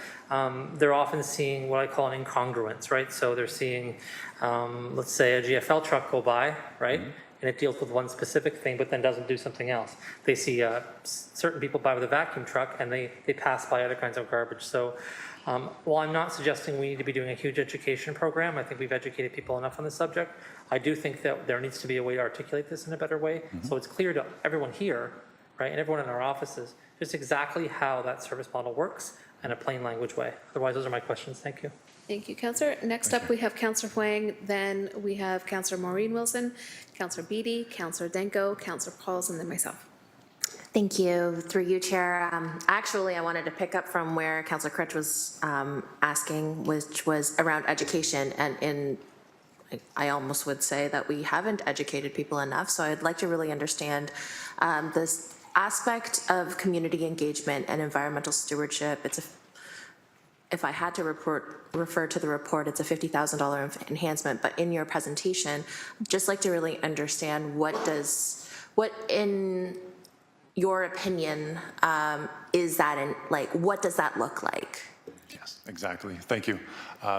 They're often seeing what I call an incongruence, right? So they're seeing, let's say, a GFL truck go by, right? And it deals with one specific thing, but then doesn't do something else. They see certain people by with a vacuum truck, and they pass by other kinds of garbage. So while I'm not suggesting we need to be doing a huge education program, I think we've educated people enough on the subject. I do think that there needs to be a way to articulate this in a better way, so it's clear to everyone here, right, and everyone in our offices, just exactly how that service model works in a plain language way. Otherwise, those are my questions. Thank you. Thank you, Councillor. Next up, we have Councillor Huang, then we have Councillor Maureen Wilson, Councillor Beattie, Councillor Danko, Councillor Pauls, and then myself. Thank you. Through you, Chair. Actually, I wanted to pick up from where Councillor Critch was asking, which was around education. And I almost would say that we haven't educated people enough. So I'd like to really understand this aspect of community engagement and environmental stewardship. If I had to refer to the report, it's a $50,000 enhancement. But in your presentation, I'd just like to really understand what in your opinion, is that what does that look like? Yes, exactly. Thank you.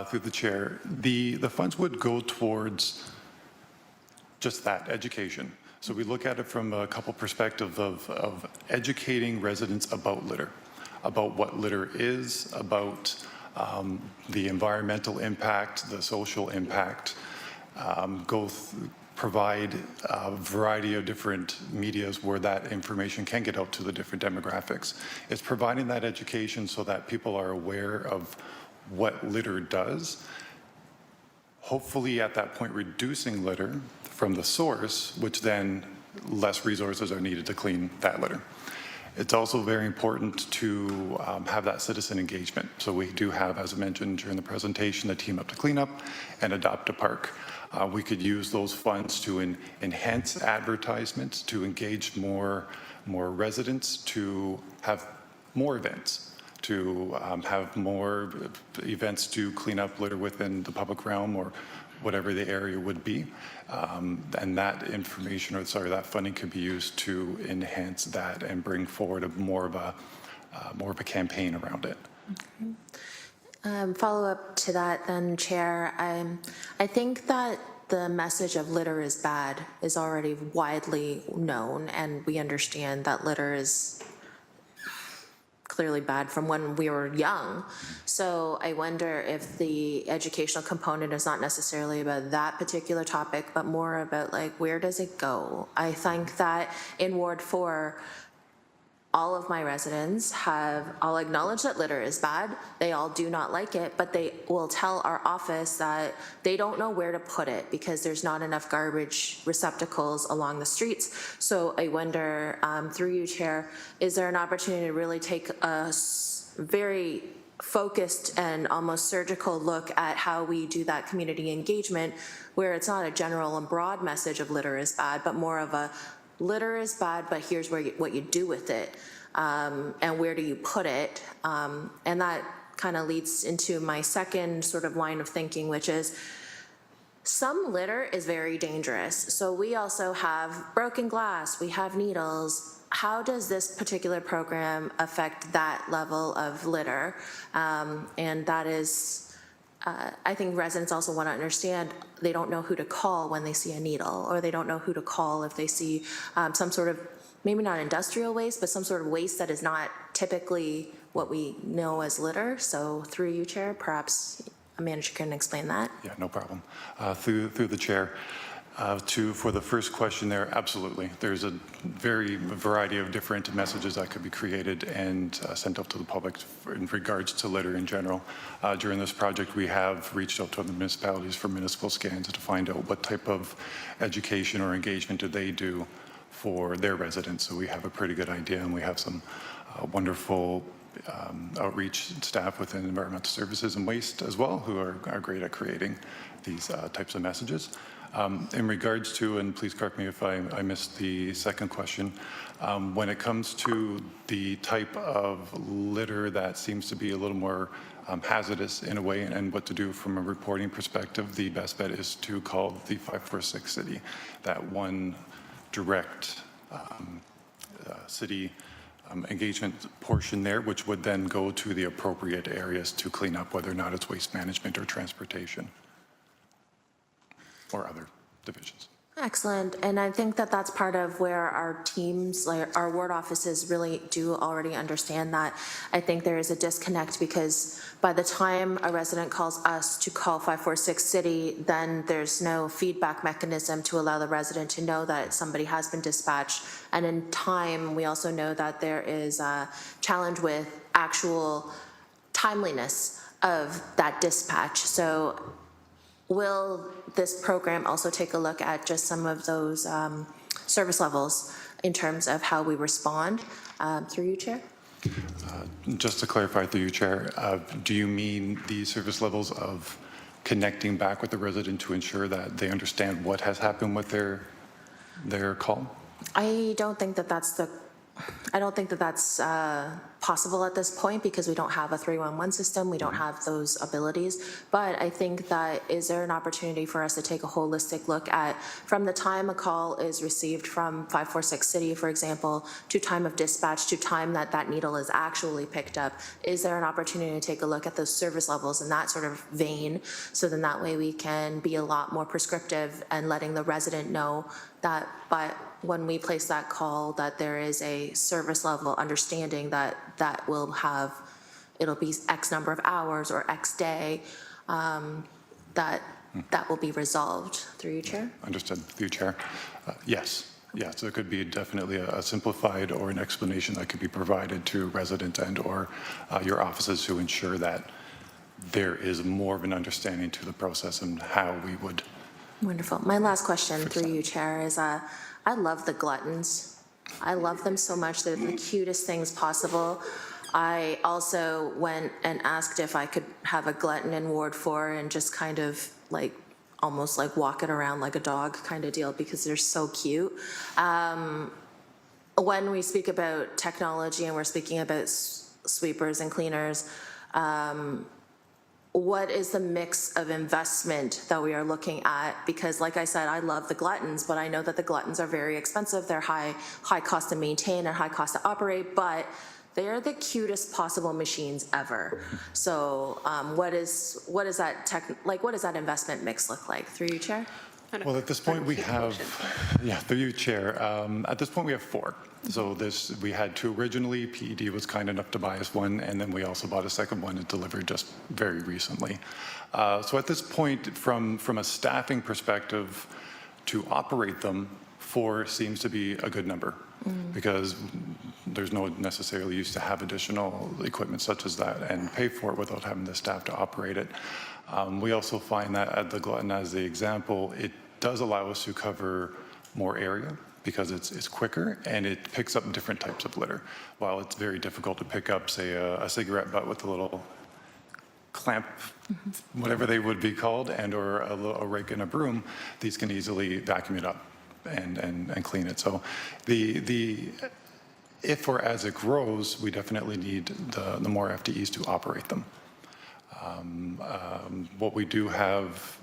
Through the chair, the funds would go towards just that, education. So we look at it from a couple perspectives of educating residents about litter, about what litter is, about the environmental impact, the social impact, provide a variety of different medias where that information can get out to the different demographics. It's providing that education so that people are aware of what litter does. Hopefully at that point reducing litter from the source, which then less resources are needed to clean that litter. It's also very important to have that citizen engagement. So we do have, as I mentioned during the presentation, a Team Up to Clean Up and Adopt a Park. We could use those funds to enhance advertisements, to engage more residents, to have more events, to have more events to clean up litter within the public realm or whatever the area would be. And that information, or sorry, that funding could be used to enhance that and bring forward more of a campaign around it. Okay. Follow up to that then, Chair. I think that the message of litter is bad is already widely known, and we understand that litter is clearly bad from when we were young. So I wonder if the educational component is not necessarily about that particular topic, but more about where does it go? I think that in Ward 4, all of my residents all acknowledge that litter is bad. They all do not like it, but they will tell our office that they don't know where to put it because there's not enough garbage receptacles along the streets. So I wonder, through you, Chair, is there an opportunity to really take a very focused and almost surgical look at how we do that community engagement, where it's not a general and broad message of litter is bad, but more of a litter is bad, but here's what you do with it, and where do you put it? And that kind of leads into my second sort of line of thinking, which is some litter is very dangerous. So we also have broken glass, we have needles. How does this particular program affect that level of litter? And that is, I think residents also want to understand they don't know who to call when they see a needle, or they don't know who to call if they see some sort of, maybe not industrial waste, but some sort of waste that is not typically what we know as litter. So through you, Chair, perhaps a manager can explain that. Yeah, no problem. Through the chair, For the first question there, absolutely. There's a variety of different messages that could be created and sent out to the public in regards to litter in general. During this project, we have reached out to other municipalities for municipal scans to find out what type of education or engagement do they do for their residents. So we have a pretty good idea, and we have some wonderful outreach staff within environmental services and waste as well, who are great at creating these types of messages. In regards to, and please correct me if I missed the second question, when it comes to the type of litter that seems to be a little more hazardous in a way, and what to do from a reporting perspective, the best bet is to call the 546 city. That one direct city engagement portion there, which would then go to the appropriate areas to clean up, whether or not it's waste management or transportation or other divisions. Excellent. And I think that that's part of where our teams, like our ward offices, really do already understand that. I think there is a disconnect because by the time a resident calls us to call 546 City, then there's no feedback mechanism to allow the resident to know that somebody has been dispatched. And in time, we also know that there is a challenge with actual timeliness of that dispatch. So will this program also take a look at just some of those service levels in terms of how we respond? Through you, Chair? Just to clarify through you, Chair, do you mean the service levels of connecting back with the resident to ensure that they understand what has happened with their call? I don't think that that's possible at this point because we don't have a 311 system. We don't have those abilities. But I think that is there an opportunity for us to take a holistic look at from the time a call is received from 546 City, for example, to time of dispatch, to time that that needle is actually picked up. Is there an opportunity to take a look at those service levels in that sort of vein? So then that way we can be a lot more prescriptive and letting the resident know that when we place that call, that there is a service level understanding that it'll be X number of hours or X day, that will be resolved. Through you, Chair? Understood. Through you, Chair. Yes. Yes, there could be definitely a simplified or an explanation that could be provided to residents and or your offices to ensure that there is more of an understanding to the process and how we would. Wonderful. My last question through you, Chair, is I love the gluttons. I love them so much. They're the cutest things possible. I also went and asked if I could have a glutton in Ward 4 and just kind of like almost like walk it around like a dog kind of deal because they're so cute. When we speak about technology and we're speaking about sweepers and cleaners, what is the mix of investment that we are looking at? Because like I said, I love the gluttons, but I know that the gluttons are very expensive. They're high cost to maintain and high cost to operate, but they are the cutest possible machines ever. So what is that investment mix look like? Through you, Chair? Well, at this point we have, through you, Chair. At this point we have 4. So we had 2 originally. PED was kind enough to buy us one, and then we also bought a second one and delivered just very recently. So at this point, from a staffing perspective, to operate them, 4 seems to be a good number because there's no necessarily use to have additional equipment such as that and pay for it without having the staff to operate it. We also find that at the Glutton as the example, it does allow us to cover more area because it's quicker and it picks up different types of litter. While it's very difficult to pick up, say, a cigarette butt with a little clamp, whatever they would be called, and or a rake and a broom, these can easily vacuum it up and clean it. So if or as it grows, we definitely need the more FTEs to operate them. What we do have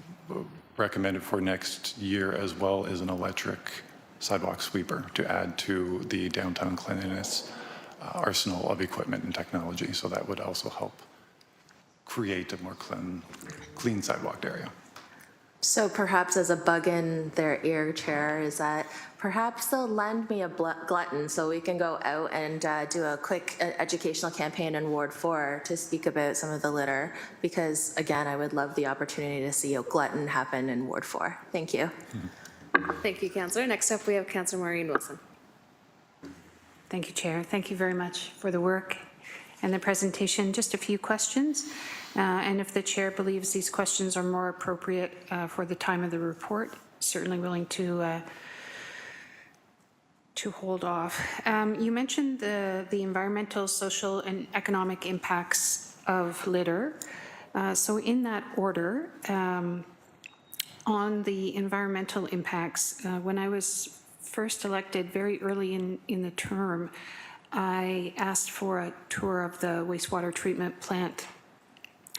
recommended for next year as well is an electric sidewalk sweeper to add to the downtown cleanliness arsenal of equipment and technology. So that would also help create a more clean sidewalked area. So perhaps as a bug in their ear, Chair, is that perhaps they'll lend me a glutton so we can go out and do a quick educational campaign in Ward 4 to speak about some of the litter, because again, I would love the opportunity to see a glutton happen in Ward 4. Thank you. Thank you, Councillor. Next up, we have Councillor Maureen Wilson. Thank you, Chair. Thank you very much for the work and the presentation. Just a few questions. And if the Chair believes these questions are more appropriate for the time of the report, certainly willing to hold off. You mentioned the environmental, social, and economic impacts of litter. So in that order, on the environmental impacts, when I was first elected very early in the term, I asked for a tour of the wastewater treatment plant.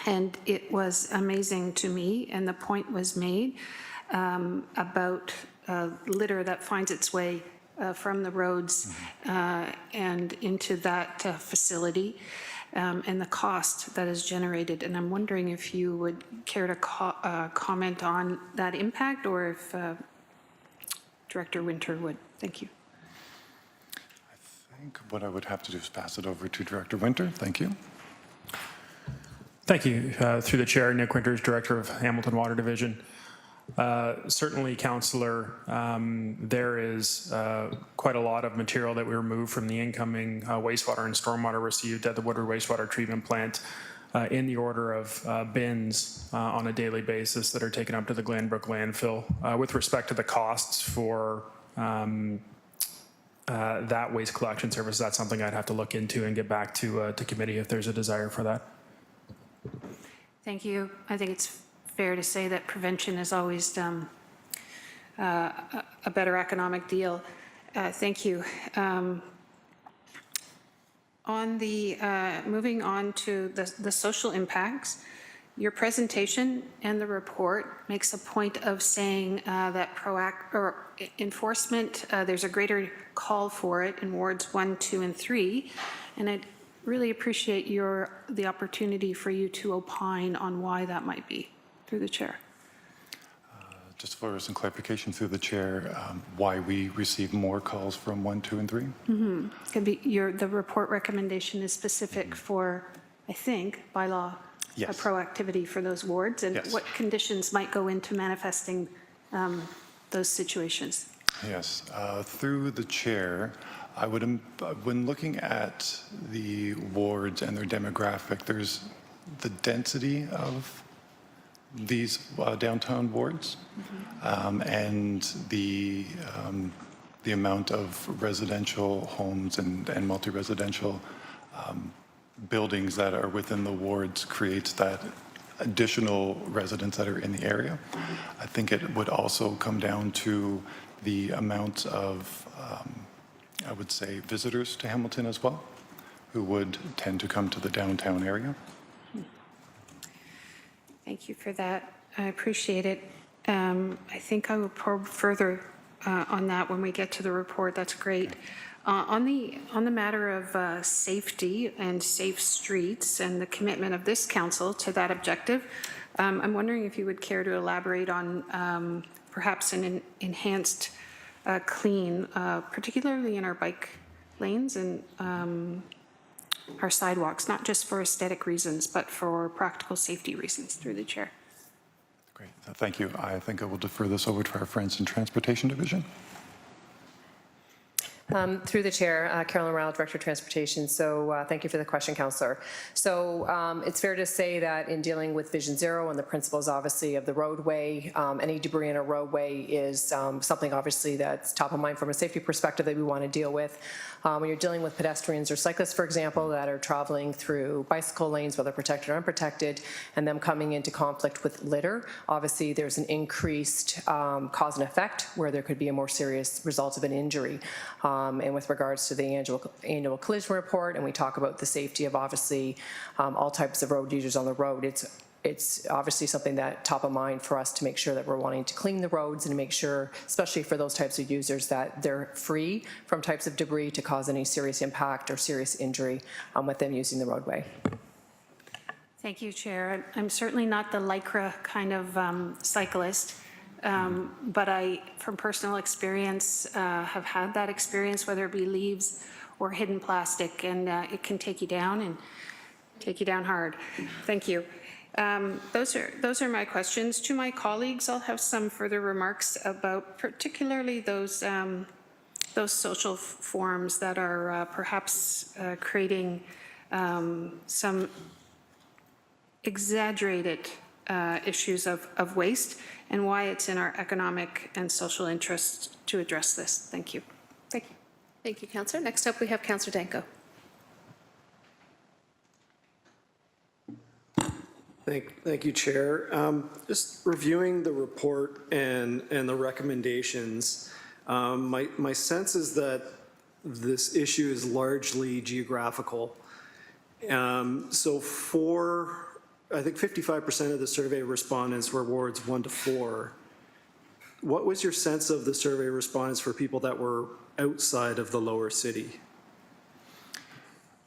And it was amazing to me, and the point was made about litter that finds its way from the roads and into that facility, and the cost that is generated. And I'm wondering if you would care to comment on that impact, or if Director Winter would. Thank you. I think what I would have to do is pass it over to Director Winter. Thank you. Thank you. Through the chair, Nick Winters, Director of Hamilton Water Division. Certainly, Councillor, there is quite a lot of material that we removed from the incoming wastewater and stormwater received at the Woodward Wastewater Treatment Plant in the order of bins on a daily basis that are taken up to the Glenbrook landfill. With respect to the costs for that waste collection service, that's something I'd have to look into and get back to committee if there's a desire for that. Thank you. I think it's fair to say that prevention is always a better economic deal. Thank you. On the moving on to the social impacts, your presentation and the report makes a point of saying that enforcement, there's a greater call for it in wards 1, 2, and 3, and I'd really appreciate the opportunity for you to opine on why that might be, through the chair. Just for some clarification through the chair, why we receive more calls from 1, 2, and 3? Could be the report recommendation is specific for, I think, by law, Yes. proactivity for those wards, and Yes. what conditions might go into manifesting those situations. Yes, through the chair, I would, when looking at the wards and their demographic, there's the density of these downtown wards and the amount of residential homes and multi-residential buildings that are within the wards creates that additional residents that are in the area. I think it would also come down to the amount of, I would say, visitors to Hamilton as well, who would tend to come to the downtown area. Thank you for that. I appreciate it. I think I will probe further on that when we get to the report. That's great. On the matter of safety and safe streets and the commitment of this council to that objective, I'm wondering if you would care to elaborate on perhaps an enhanced clean, particularly in our bike lanes and our sidewalks, not just for aesthetic reasons, but for practical safety reasons, through the chair. Great, thank you. I think I will defer this over to our friends in Transportation Division. Through the chair, Carolyn Ryle, Director of Transportation. So thank you for the question, Councillor. So it's fair to say that in dealing with Vision Zero and the principles, obviously, of the roadway, any debris in a roadway is something, obviously, that's top of mind from a safety perspective that we want to deal with. When you're dealing with pedestrians or cyclists, for example, that are traveling through bicycle lanes, whether protected or unprotected, and them coming into conflict with litter, obviously there's an increased cause and effect where there could be a more serious result of an injury. And with regards to the annual collision report, and we talk about the safety of, obviously, all types of road users on the road, it's obviously something that top of mind for us to make sure that we're wanting to clean the roads and make sure, especially for those types of users, that they're free from types of debris to cause any serious impact or serious injury with them using the roadway. Thank you, Chair. I'm certainly not the Lycra kind of cyclist, but I, from personal experience, have had that experience, whether it be leaves or hidden plastic, and it can take you down and take you down hard. Thank you. Those are my questions. To my colleagues, I'll have some further remarks about particularly those social forums that are perhaps creating some exaggerated issues of waste, and why it's in our economic and social interest to address this. Thank you. Thank you. Thank you, Councillor. Next up, we have Councillor Danko. Thank you, Chair. Just reviewing the report and the recommendations, my sense is that this issue is largely geographical. So I think 55% of the survey respondents were wards 1 to 4. What was your sense of the survey respondents for people that were outside of the lower city?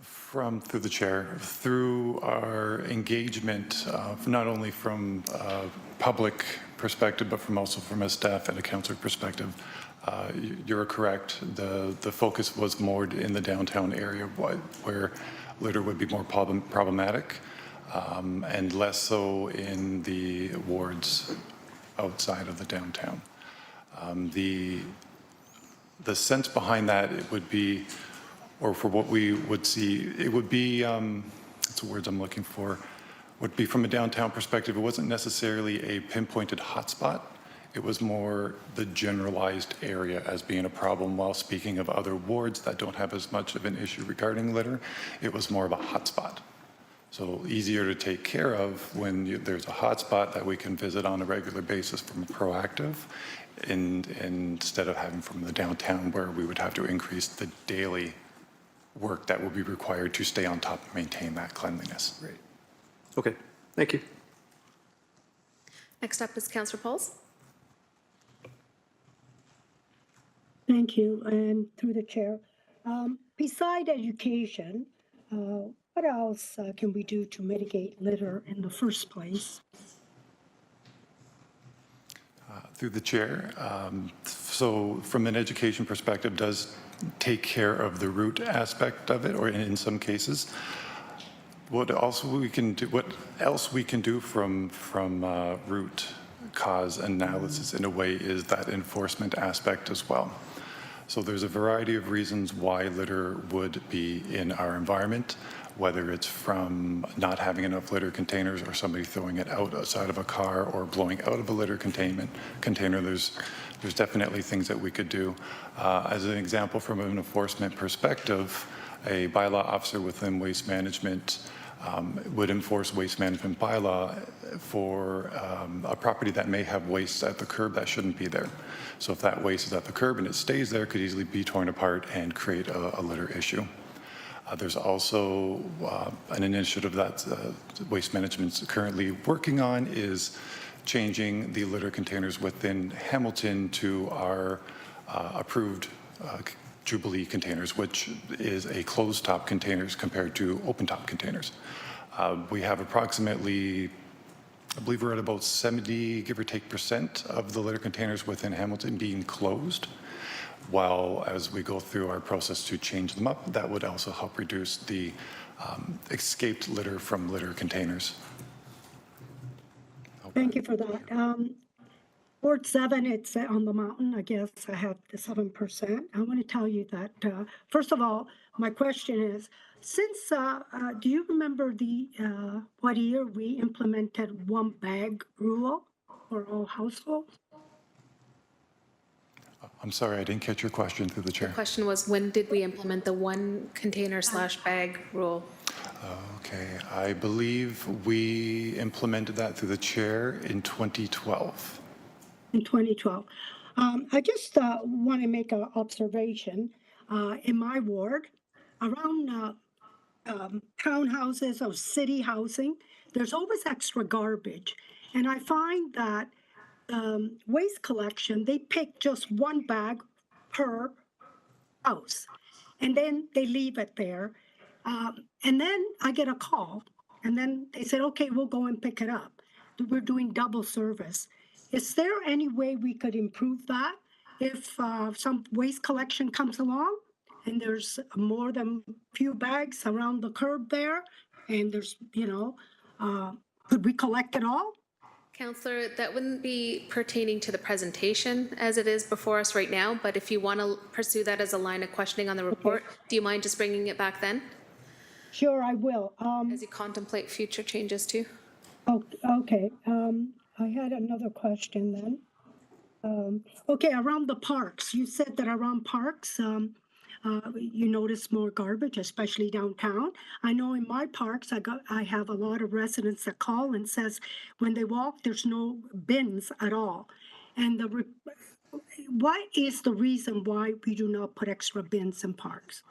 Through the chair, through our engagement, not only from a public perspective, but also from a staff and a councillor perspective, you're correct. The focus was more in the downtown area where litter would be more problematic, and less so in the wards outside of the downtown. The sense behind that, it would be, or for what we would see, it would be, that's the words I'm looking for, would be from a downtown perspective, it wasn't necessarily a pinpointed hotspot. It was more the generalized area as being a problem, while speaking of other wards that don't have as much of an issue regarding litter, it was more of a hotspot. So easier to take care of when there's a hotspot that we can visit on a regular basis from a proactive, instead of having from the downtown where we would have to increase the daily work that will be required to stay on top and maintain that cleanliness. Great. Okay, thank you. Next up is Councillor Pauls. Thank you, and through the chair. Beside education, what else can we do to mitigate litter in the first place? Through the chair, so from an education perspective, does take care of the root aspect of it, or in some cases. What else we can do from root cause analysis in a way is that enforcement aspect as well. So there's a variety of reasons why litter would be in our environment, whether it's from not having enough litter containers or somebody throwing it outside of a car or blowing out of a litter container. There's definitely things that we could do. As an example, from an enforcement perspective, a bylaw officer within waste management would enforce waste management bylaw for a property that may have waste at the curb that shouldn't be there. So if that waste is at the curb and it stays there, it could easily be torn apart and create a litter issue. There's also an initiative that Waste Management's currently working on, is changing the litter containers within Hamilton to our approved Jubilee containers, which is a closed top containers compared to open top containers. We have approximately, I believe we're at about 70, give or take, % of the litter containers within Hamilton being closed. While as we go through our process to change them up, that would also help reduce the escaped litter from litter containers. Thank you for that. Ward 7, it's on the mountain. I guess I have the 7%. I want to tell you that, first of all, my question is, since, do you remember what year we implemented one bag rule for all households? I'm sorry, I didn't catch your question through the chair. The question was, when did we implement the one container/bag rule? Okay, I believe we implemented that through the chair in 2012. In 2012. I just want to make an observation. In my ward, around townhouses or city housing, there's always extra garbage. And I find that waste collection, they pick just one bag per house, and then they leave it there. And then I get a call, and then they said, okay, we'll go and pick it up. We're doing double service. Is there any way we could improve that if some waste collection comes along and there's more than a few bags around the curb there, and there's, Could we collect it all? Counselor, that wouldn't be pertaining to the presentation as it is before us right now, but if you want to pursue that as a line of questioning on the report, do you mind just bringing it back then? Sure, I will. As you contemplate future changes too? Okay, I had another question then. Okay, around the parks, you said that around parks, you notice more garbage, especially downtown. I know in my parks, I have a lot of residents that call and says when they walk, there's no bins at all. And what is the reason why we do not put extra bins in parks?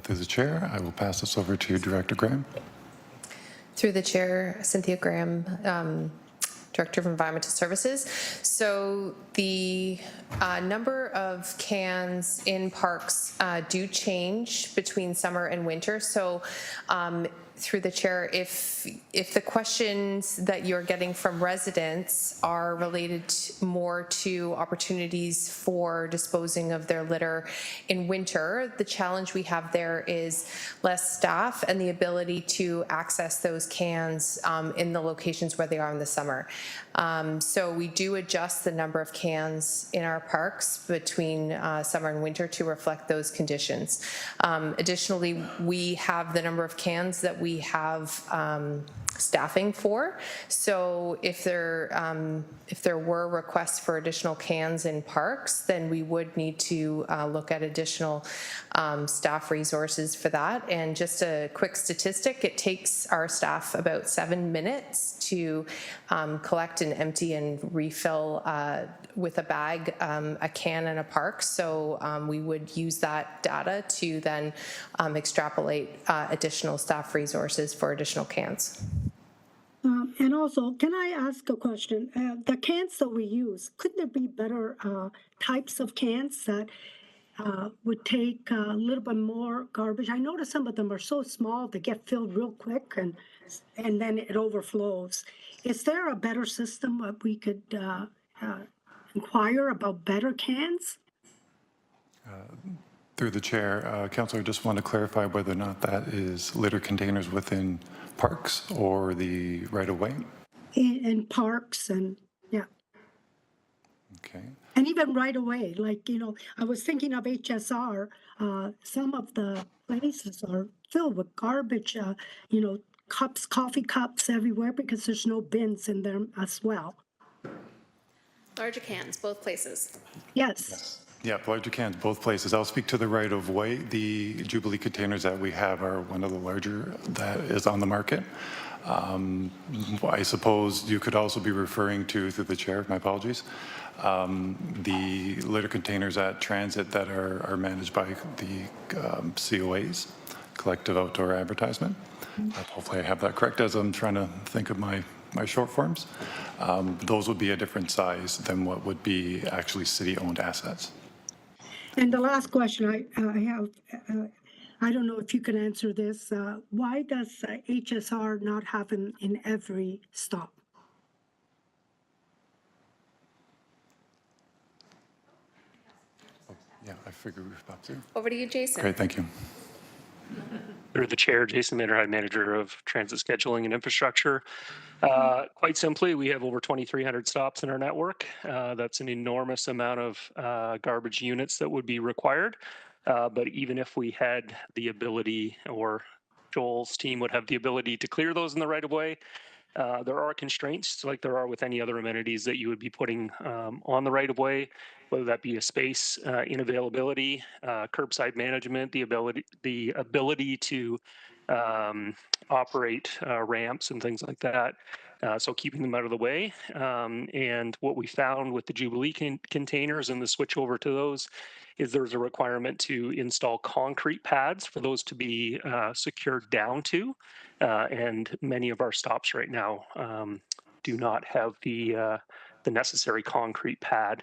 Through the chair, I will pass this over to Director Graham. Through the chair, Cynthia Graham, Director of Environmental Services. So the number of cans in parks do change between summer and winter. So through the chair, if the questions that you're getting from residents are related more to opportunities for disposing of their litter in winter, the challenge we have there is less staff and the ability to access those cans in the locations where they are in the summer. So we do adjust the number of cans in our parks between summer and winter to reflect those conditions. Additionally, we have the number of cans that we have staffing for. So if there were requests for additional cans in parks, then we would need to look at additional staff resources for that. And just a quick statistic, it takes our staff about 7 minutes to collect and empty and refill with a bag a can in a park. So we would use that data to then extrapolate additional staff resources for additional cans. And also, can I ask a question? The cans that we use, could there be better types of cans that would take a little bit more garbage? I notice some of them are so small, they get filled real quick and then it overflows. Is there a better system that we could inquire about better cans? Through the chair, Councillor, I just want to clarify whether or not that is litter containers within parks or the right-of-way? In parks and, yeah. Okay. And even right away, like, I was thinking of HSR, some of the places are filled with garbage, cups, coffee cups everywhere because there's no bins in them as well. Larger cans, both places. Yes. Yeah, larger cans, both places. I'll speak to the right-of-way. The Jubilee containers that we have are one of the larger that is on the market. I suppose you could also be referring to, through the chair, my apologies, the litter containers at transit that are managed by the COAs, Collective Outdoor Advertisement. Hopefully I have that correct as I'm trying to think of my short forms. Those would be a different size than what would be actually city-owned assets. And the last question I have, I don't know if you can answer this. Why does HSR not have them in every stop? Yeah, I figured we were about to. Over to you, Jason. Great, thank you. Through the chair, Jason Manderheim, Manager of Transit Scheduling and Infrastructure. Quite simply, we have over 2,300 stops in our network. That's an enormous amount of garbage units that would be required. But even if we had the ability, or Joel's team would have the ability to clear those in the right of way, there are constraints like there are with any other amenities that you would be putting on the right of way, whether that be a space inavailability, curbside management, the ability to operate ramps and things like that. So keeping them out of the way. And what we found with the Jubilee containers and the switch over to those is there's a requirement to install concrete pads for those to be secured down to. And many of our stops right now do not have the necessary concrete pad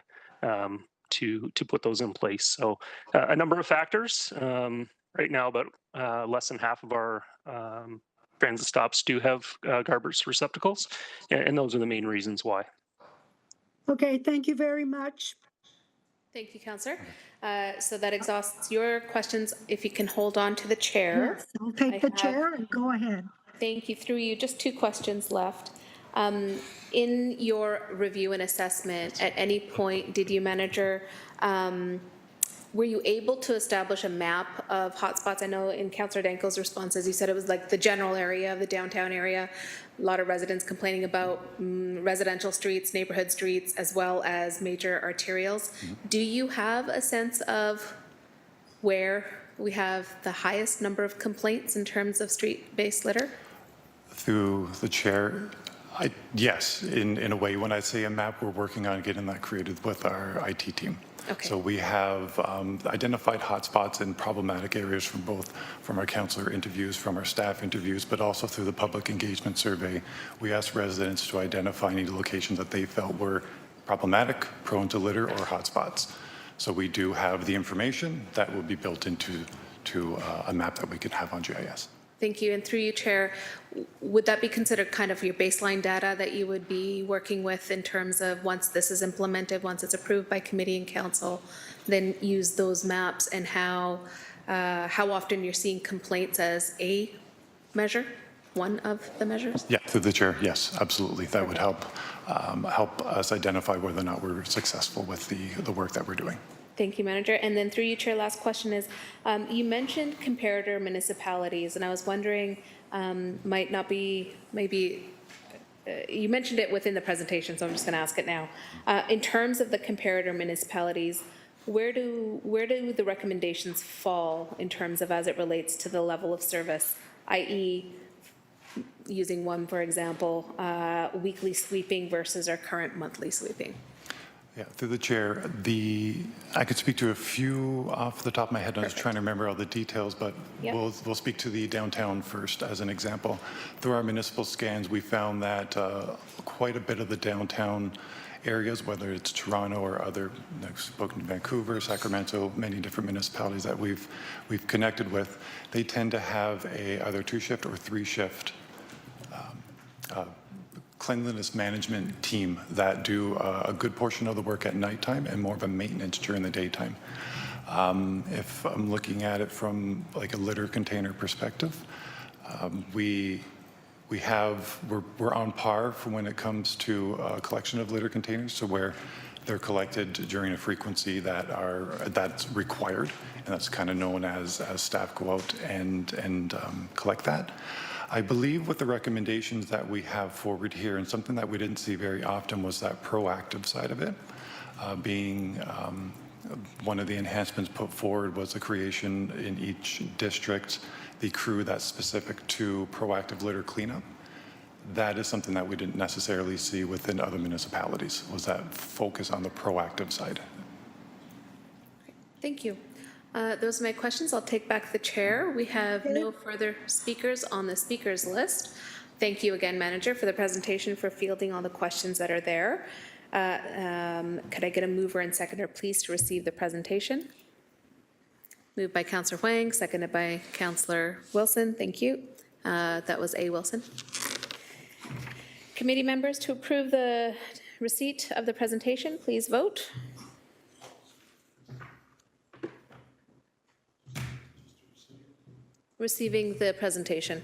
to put those in place. So a number of factors. Right now, about less than half of our transit stops do have garbage receptacles, and those are the main reasons why. Okay, thank you very much. Thank you, Councillor. So that exhausts your questions. If you can hold on to the chair. Yes, I'll take the chair and go ahead. Thank you. Through you, just 2 questions left. In your review and assessment, at any point did you, manager, were you able to establish a map of hotspots? I know in Councillor Danko's responses, you said it was like the general area of the downtown area. A lot of residents complaining about residential streets, neighborhood streets, as well as major arterials. Do you have a sense of where we have the highest number of complaints in terms of street-based litter? Through the chair, yes, in a way. When I say a map, we're working on getting that created with our IT team. Okay. So we have identified hotspots and problematic areas from our councillor interviews, from our staff interviews, but also through the public engagement survey. We asked residents to identify any locations that they felt were problematic, prone to litter, or hotspots. So we do have the information that will be built into a map that we can have on GIS. Thank you. And through you, Chair, would that be considered kind of your baseline data that you would be working with in terms of once this is implemented, once it's approved by committee and council, then use those maps and how often you're seeing complaints as a measure, one of the measures? Yeah, through the chair, yes, absolutely. That would help us identify whether or not we're successful with the work that we're doing. Thank you, Manager. And then through you, Chair, last question is, you mentioned comparator municipalities, and I was wondering, might not be, maybe, you mentioned it within the presentation, so I'm just going to ask it now. In terms of the comparator municipalities, where do the recommendations fall in terms of as it relates to the level of service, i.e., using one, for example, weekly sweeping versus our current monthly sweeping? Yeah, through the chair, I could speak to a few off the top of my head. I was trying to remember all the details, but we'll speak to the downtown first as an example. Through our municipal scans, we found that quite a bit of the downtown areas, whether it's Toronto or other, I've spoken to Vancouver, Sacramento, many different municipalities that we've connected with, they tend to have either 2-shift or 3-shift cleanliness management team that do a good portion of the work at nighttime and more of a maintenance during the daytime. If I'm looking at it from like a litter container perspective, we're on par for when it comes to collection of litter containers, so where they're collected during a frequency that's required, and that's kind of known as staff go out and collect that. I believe with the recommendations that we have forward here, and something that we didn't see very often was that proactive side of it, being one of the enhancements put forward was the creation in each district, the crew that's specific to proactive litter cleanup. That is something that we didn't necessarily see within other municipalities, was that focus on the proactive side. Thank you. Those are my questions. I'll take back the chair. We have no further speakers on the speakers list. Thank you again, Manager, for the presentation, for fielding all the questions that are there. Could I get a mover and seconder, please, to receive the presentation? Moved by Councillor Huang, seconded by Councillor Wilson. Thank you. That was A. Wilson. Committee members, to approve the receipt of the presentation, please vote. Receiving the presentation.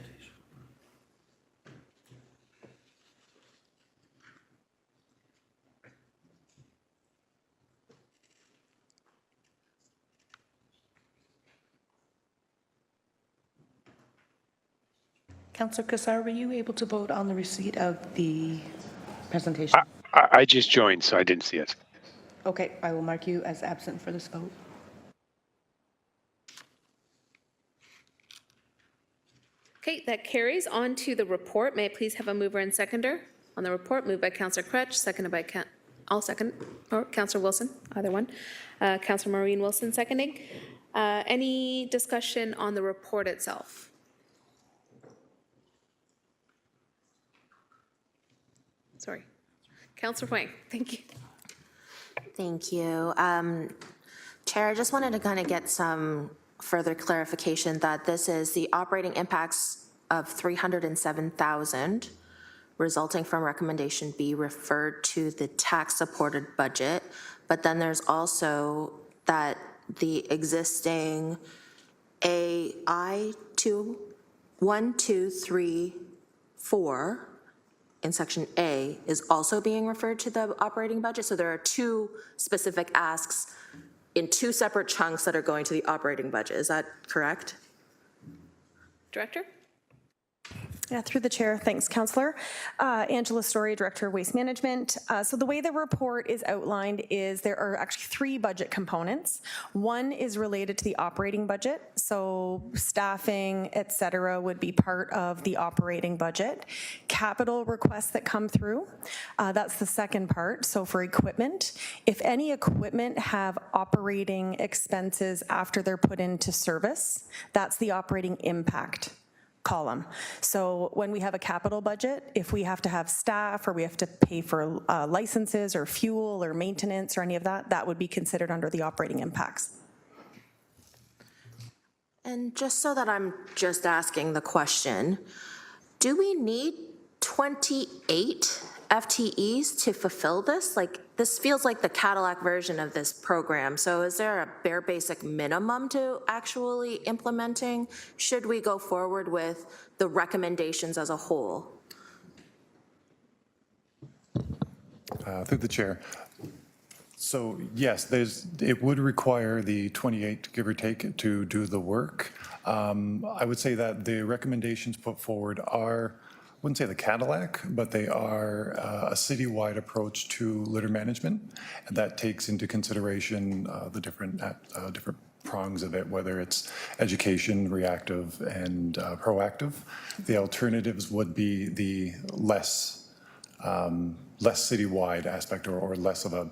Councillor Kassar, were you able to vote on the receipt of the presentation? I just joined, so I didn't see it. Okay, I will mark you as absent for this vote. Okay, that carries on to the report. May I please have a mover and seconder on the report? Moved by Councillor Crutch, seconded by Councillor Wilson, either one. Councillor Maureen Wilson seconding. Any discussion on the report itself? Sorry. Councillor Huang, thank you. Thank you. Chair, I just wanted to kind of get some further clarification that this is the operating impacts of $307,000 resulting from recommendation B referred to the tax supported budget, but then there's also that the existing AI 1, 2, 3, 4 in section A is also being referred to the operating budget. So there are two specific asks in two separate chunks that are going to the operating budget. Is that correct? Director? Yeah, through the chair. Thanks, Councillor. Angela Story, Director of Waste Management. So the way the report is outlined is there are actually three budget components. One is related to the operating budget. So staffing, et cetera, would be part of the operating budget. Capital requests that come through, that's the second part. So for equipment, if any equipment have operating expenses after they're put into service, that's the operating impact column. So when we have a capital budget, if we have to have staff or we have to pay for licenses or fuel or maintenance or any of that, that would be considered under the operating impacts. And just so that I'm just asking the question, do we need 28 FTEs to fulfill this? Like, this feels like the Cadillac version of this program. So is there a bare basic minimum to actually implementing? Should we go forward with the recommendations as a whole? Through the chair. So yes, it would require the 28, give or take, to do the work. I would say that the recommendations put forward are, I wouldn't say the Cadillac, but they are a citywide approach to litter management, and that takes into consideration the different prongs of it, whether it's education, reactive, and proactive. The alternatives would be the less citywide aspect, or less of a,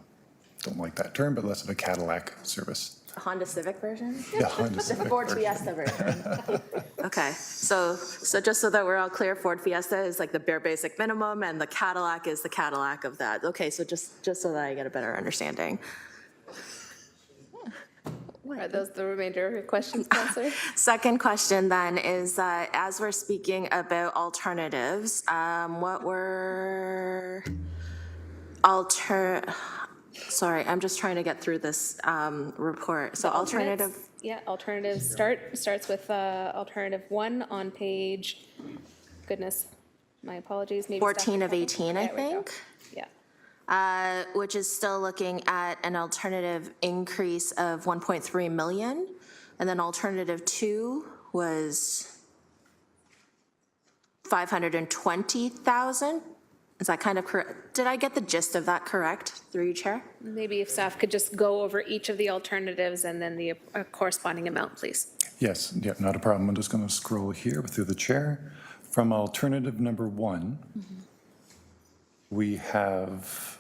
don't like that term, but less of a Cadillac service. Honda Civic version? Yeah, Honda The Civic Ford version. Fiesta version. Okay, so just so that we're all clear, Ford Fiesta is like the bare basic minimum, and the Cadillac is the Cadillac of that. Okay, so just so that I get a better understanding. Are those the remainder of your questions, Councillor? Second question then is that as we're speaking about alternatives, what were sorry, I'm just trying to get through this report. So alternative. Yeah, alternatives starts with alternative 1 on page, goodness, my apologies. Maybe 14 of 18, I think. Yeah. Which is still looking at an alternative increase of 1.3 million. And then alternative 2 was 520,000. Is that kind of correct? Did I get the gist of that correct through you, Chair? Maybe if staff could just go over each of the alternatives and then the corresponding amount, please. Yes, yeah, not a problem. I'm just going to scroll here through the chair. From alternative number 1, we have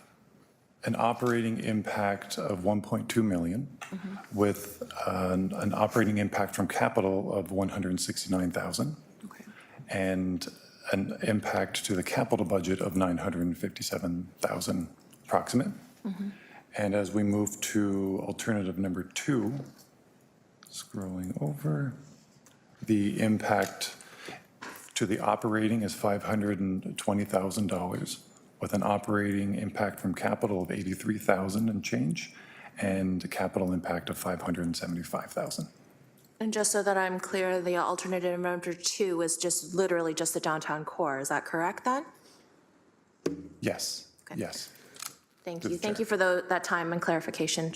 an operating impact of 1.2 million with an operating impact from capital of 169,000 and an impact to the capital budget of 957,000 approximate. And as we move to alternative number 2, scrolling over, the impact to the operating is $520,000 with an operating impact from capital of 83,000 and change, and a capital impact of 575,000. And just so that I'm clear, the alternative number 2 is just literally just the downtown core. Is that correct then? Yes, yes. Thank you. Thank you for that time and clarification.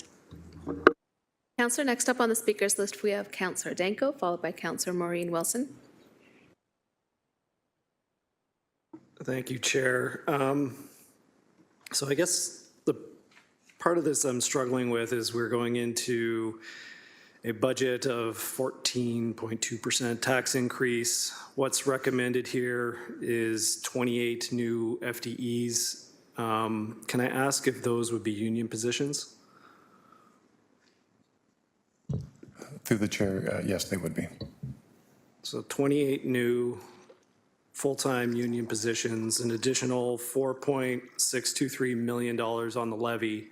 Councillor, next up on the speakers list, we have Councillor Danko, followed by Councillor Maureen Wilson. Thank you, Chair. So I guess the part of this I'm struggling with is we're going into a budget of 14.2% tax increase. What's recommended here is 28 new FTEs. Can I ask if those would be union positions? Through the chair, yes, they would be. So 28 new full-time union positions, an additional $4.623 million on the levy.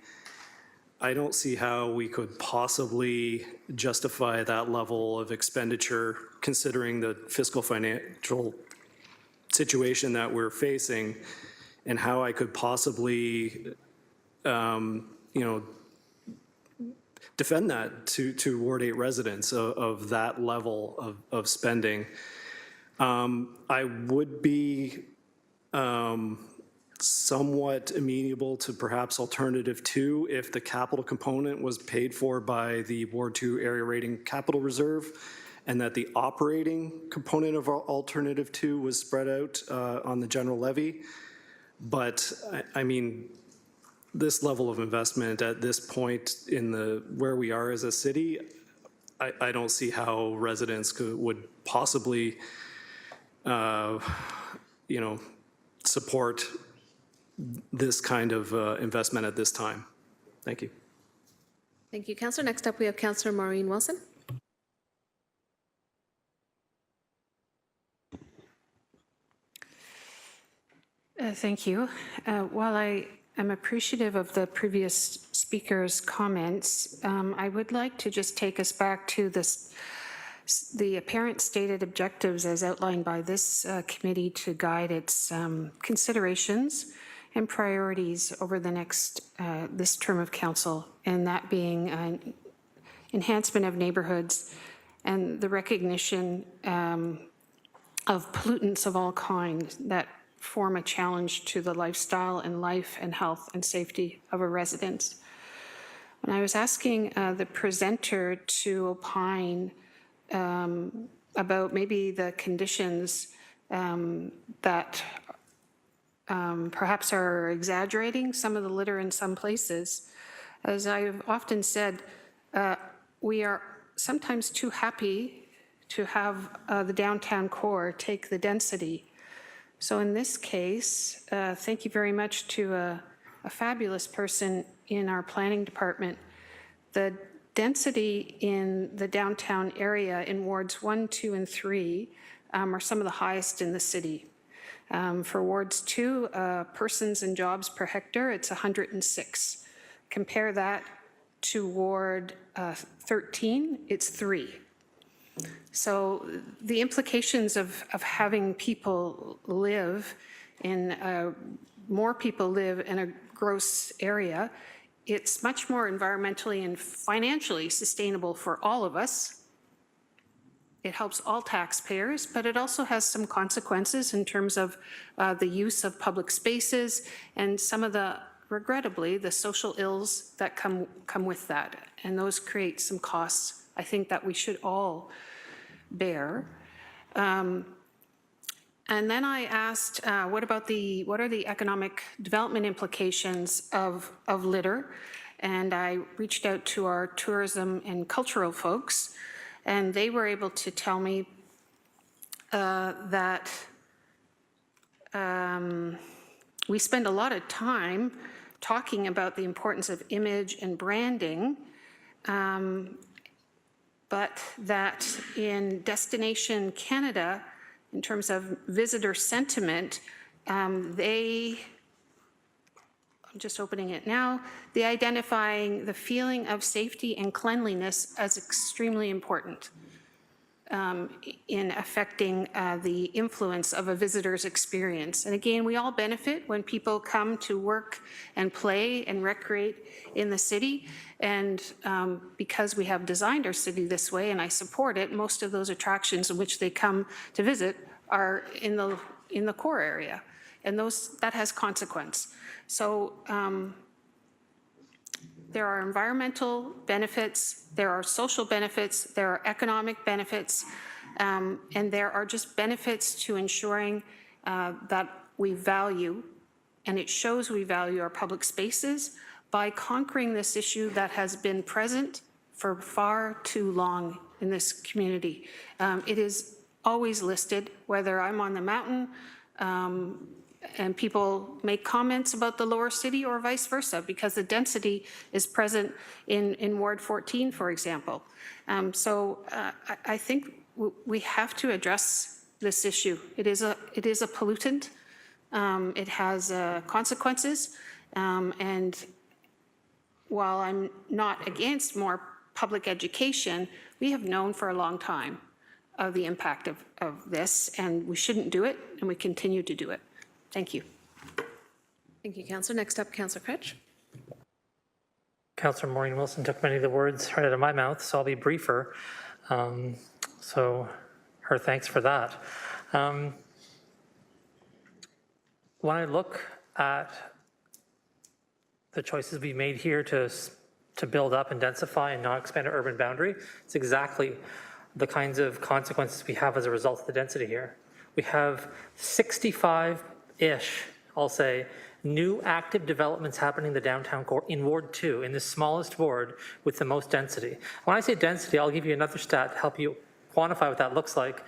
I don't see how we could possibly justify that level of expenditure considering the fiscal financial situation that we're facing, and how I could possibly, defend that to Ward 8 residents of that level of spending. I would be somewhat amenable to perhaps alternative 2 if the capital component was paid for by the Ward 2 area rating capital reserve, and that the operating component of alternative 2 was spread out on the general levy. But I mean, this level of investment at this point in where we are as a city, I don't see how residents would possibly, support this kind of investment at this time. Thank you. Thank you, Councillor. Next up, we have Councillor Maureen Wilson. Thank you. While I am appreciative of the previous speaker's comments, I would like to just take us back to the apparent stated objectives as outlined by this committee to guide its considerations and priorities over the next, this term of council, and that being enhancement of neighborhoods and the recognition of pollutants of all kinds that form a challenge to the lifestyle and life and health and safety of a resident. When I was asking the presenter to opine about maybe the conditions that perhaps are exaggerating some of the litter in some places, as I've often said, we are sometimes too happy to have the downtown core take the density. So in this case, thank you very much to a fabulous person in our planning department. The density in the downtown area in wards 1, 2, and 3 are some of the highest in the city. For wards 2, persons and jobs per hectare, it's 106. Compare that to ward 13, it's 3. So the implications of having people live in, more people live in a gross area, it's much more environmentally and financially sustainable for all of us. It helps all taxpayers, but it also has some consequences in terms of the use of public spaces and some of the, regrettably, the social ills that come with that. And those create some costs, I think, that we should all bear. And then I asked, what are the economic development implications of litter? And I reached out to our tourism and cultural folks, and they were able to tell me that we spend a lot of time talking about the importance of image and branding, but that in Destination Canada, in terms of visitor sentiment, I'm just opening it now, they identifying the feeling of safety and cleanliness as extremely important in affecting the influence of a visitor's experience. And again, we all benefit when people come to work and play and recreate in the city. And because we have designed our city this way, and I support it, most of those attractions in which they come to visit are in the core area. And that has consequence. So there are environmental benefits, there are social benefits, there are economic benefits, and there are just benefits to ensuring that we value, and it shows we value our public spaces by conquering this issue that has been present for far too long in this community. It is always listed, whether I'm on the mountain, and people make comments about the lower city or vice versa, because the density is present in Ward 14, for example. So I think we have to address this issue. It is a pollutant. It has consequences. And while I'm not against more public education, we have known for a long time of the impact of this, and we shouldn't do it, and we continue to do it. Thank you. Thank you, Councillor. Next up, Councillor Cretch. Councillor Maureen Wilson took many of the words right out of my mouth, so I'll be briefer. So her thanks for that. When I look at the choices we made here to build up and densify and not expand our urban boundary, it's exactly the kinds of consequences we have as a result of the density here. We have 65-ish, I'll say, new active developments happening in the downtown core in Ward 2, in the smallest ward with the most density. When I say density, I'll give you another stat to help you quantify what that looks like.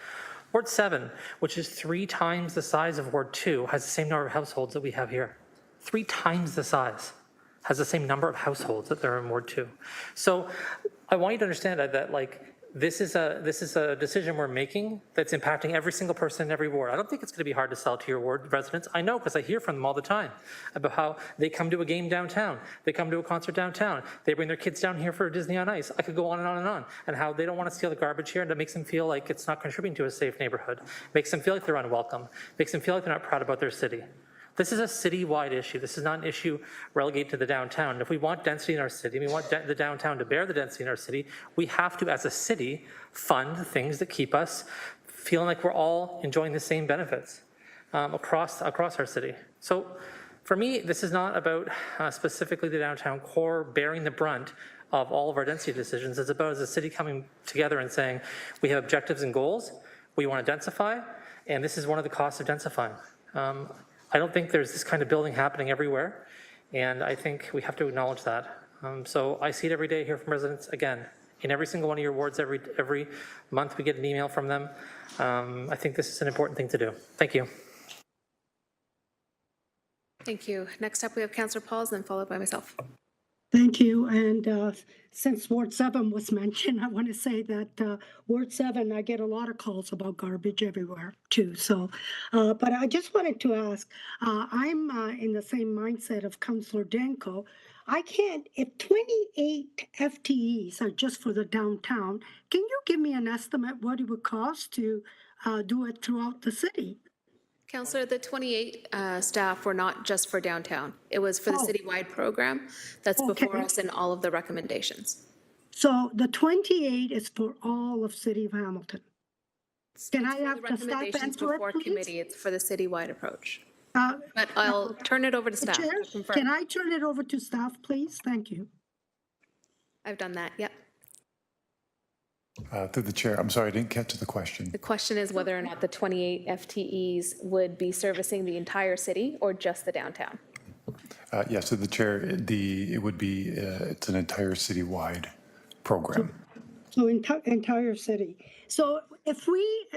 Ward 7, which is 3 times the size of Ward 2, has the same number of households that we have here. 3 times the size, has the same number of households that there are in Ward 2. So I want you to understand that like, this is a decision we're making that's impacting every single person in every ward. I don't think it's going to be hard to sell to your ward residents. I know, because I hear from them all the time about how they come to a game downtown, they come to a concert downtown, they bring their kids down here for Disney on Ice. I could go on and on and on. And how they don't want to steal the garbage here, and that makes them feel like it's not contributing to a safe neighborhood. Makes them feel like they're unwelcome. Makes them feel like they're not proud about their city. This is a city-wide issue. This is not an issue relegated to the downtown. If we want density in our city, we want the downtown to bear the density in our city, we have to, as a city, fund the things that keep us feeling like we're all enjoying the same benefits across our city. So for me, this is not about specifically the downtown core bearing the brunt of all of our density decisions. It's about as a city coming together and saying, we have objectives and goals, we want to densify, and this is one of the costs of densifying. I don't think there's this kind of building happening everywhere, and I think we have to acknowledge that. So I see it every day here from residents. Again, in every single one of your wards, every month we get an email from them. I think this is an important thing to do. Thank you. Thank you. Next up, we have Councillor Pauls, then followed by myself. Thank you. And since Ward 7 was mentioned, I want to say that Ward 7, I get a lot of calls about garbage everywhere too. So, but I just wanted to ask, I'm in the same mindset of Councillor Danko. I can't, if 28 FTEs are just for the downtown, can you give me an estimate what it would cost to do it throughout the city? Councillor, the 28 staff were not just for downtown. It was for the citywide program that's before us and all of the recommendations. So the 28 is for all of City of Hamilton. Can I have the staff Recommendations answer it, before please? committee, it's for the citywide approach. But I'll turn it over to staff. Chair, to confirm. can I turn it over to staff, please? Thank you. I've done that, yep. Through the chair, I'm sorry, I didn't catch the question. The question is whether or not the 28 FTEs would be servicing the entire city or just the downtown. Yes, through the chair, it would be, it's an entire citywide program. So entire city. So if we,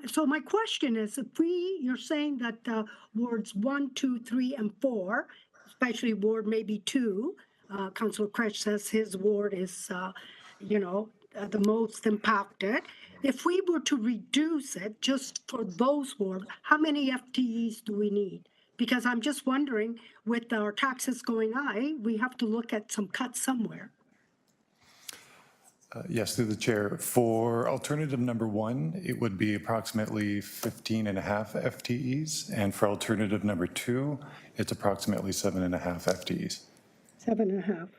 so my question is, if you're saying that wards 1, 2, 3, and 4, especially ward maybe 2, Councillor Kresch says his ward is, the most impacted. If we were to reduce it just for those wards, how many FTEs do we need? Because I'm just wondering, with our taxes going high, we have to look at some cuts somewhere. Yes, through the chair. For alternative number 1, it would be approximately 15.5 FTEs. And for alternative number 2, it's approximately 7.5 FTEs. 7.5.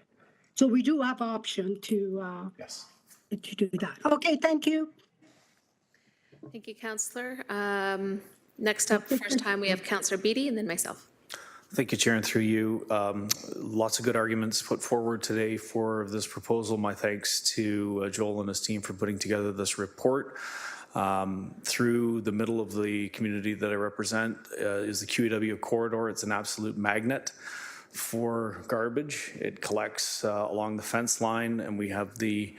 So we do have option to yes, to do that. Okay, thank you. Thank you, Councillor. Next up, first time we have Councillor Beattie and then myself. Thank you, Chair, and through you. Lots of good arguments put forward today for this proposal. My thanks to Joel and his team for putting together this report. Through the middle of the community that I represent is the QEW corridor. It's an absolute magnet for garbage. It collects along the fence line, and we have the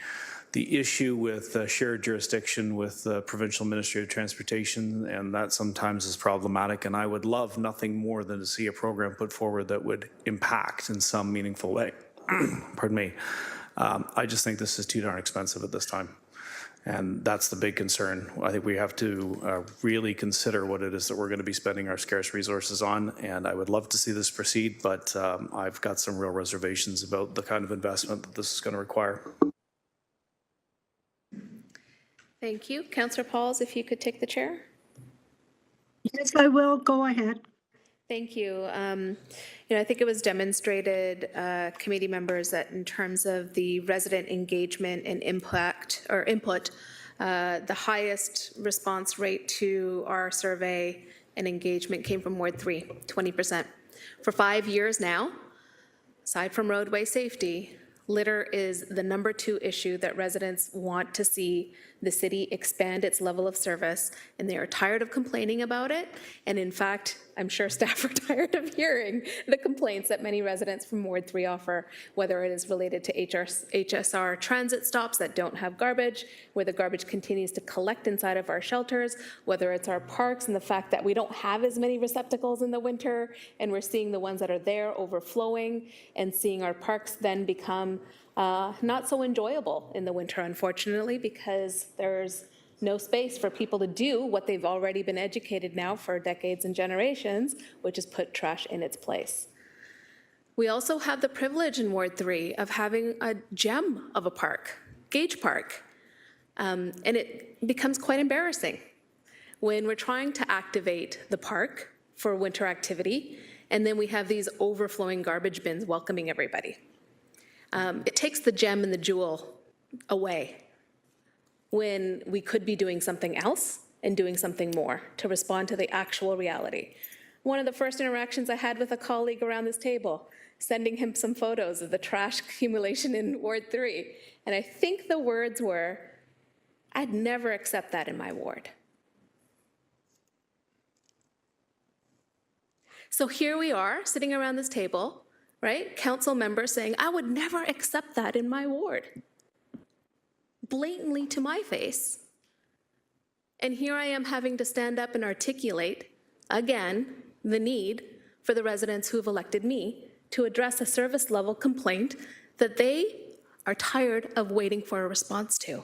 issue with shared jurisdiction with the Provincial Ministry of Transportation, and that sometimes is problematic. And I would love nothing more than to see a program put forward that would impact in some meaningful way. Pardon me. I just think this is too darn expensive at this time. And that's the big concern. I think we have to really consider what it is that we're going to be spending our scarce resources on. And I would love to see this proceed, but I've got some real reservations about the kind of investment that this is going to require. Thank you. Councillor Pauls, if you could take the chair. Yes, I will. Go ahead. Thank you. I think it was demonstrated, committee members, that in terms of the resident engagement and impact or input, the highest response rate to our survey and engagement came from Ward 3, 20%. For 5 years now, aside from roadway safety, litter is the number 2 issue that residents want to see the city expand its level of service, and they are tired of complaining about it. And in fact, I'm sure staff are tired of hearing the complaints that many residents from Ward 3 offer, whether it is related to HSR transit stops that don't have garbage, where the garbage continues to collect inside of our shelters, whether it's our parks and the fact that we don't have as many receptacles in the winter, and we're seeing the ones that are there overflowing, and seeing our parks then become not so enjoyable in the winter, unfortunately, because there's no space for people to do what they've already been educated now for decades and generations, which is put trash in its place. We also have the privilege in Ward 3 of having a gem of a park, Gage Park, and it becomes quite embarrassing when we're trying to activate the park for winter activity, and then we have these overflowing garbage bins welcoming everybody. It takes the gem and the jewel away when we could be doing something else and doing something more to respond to the actual reality. One of the first interactions I had with a colleague around this table, sending him some photos of the trash accumulation in Ward 3, and I think the words were, "I'd never accept that in my ward." So here we are, sitting around this table, right? Council members saying, "I would never accept that in my ward." Blatantly to my face. And here I am having to stand up and articulate, again, the need for the residents who have elected me to address a service level complaint that they are tired of waiting for a response to.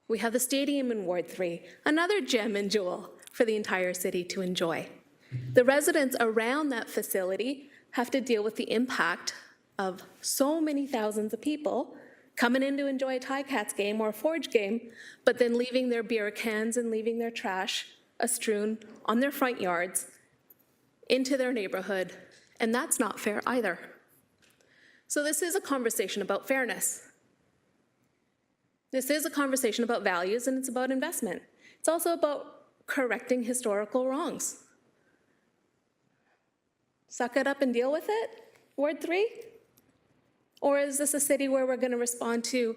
We have the stadium in Ward 3, another gem and jewel for the entire city to enjoy. The residents around that facility have to deal with the impact of so many thousands of people coming in to enjoy a Ticats game or a Forge game, but then leaving their beer cans and leaving their trash strewn on their front yards into their neighborhood, and that's not fair either. So this is a conversation about fairness. This is a conversation about values, and it's about investment. It's also about correcting historical wrongs. Suck it up and deal with it, Ward 3? Or is this a city where we're going to respond to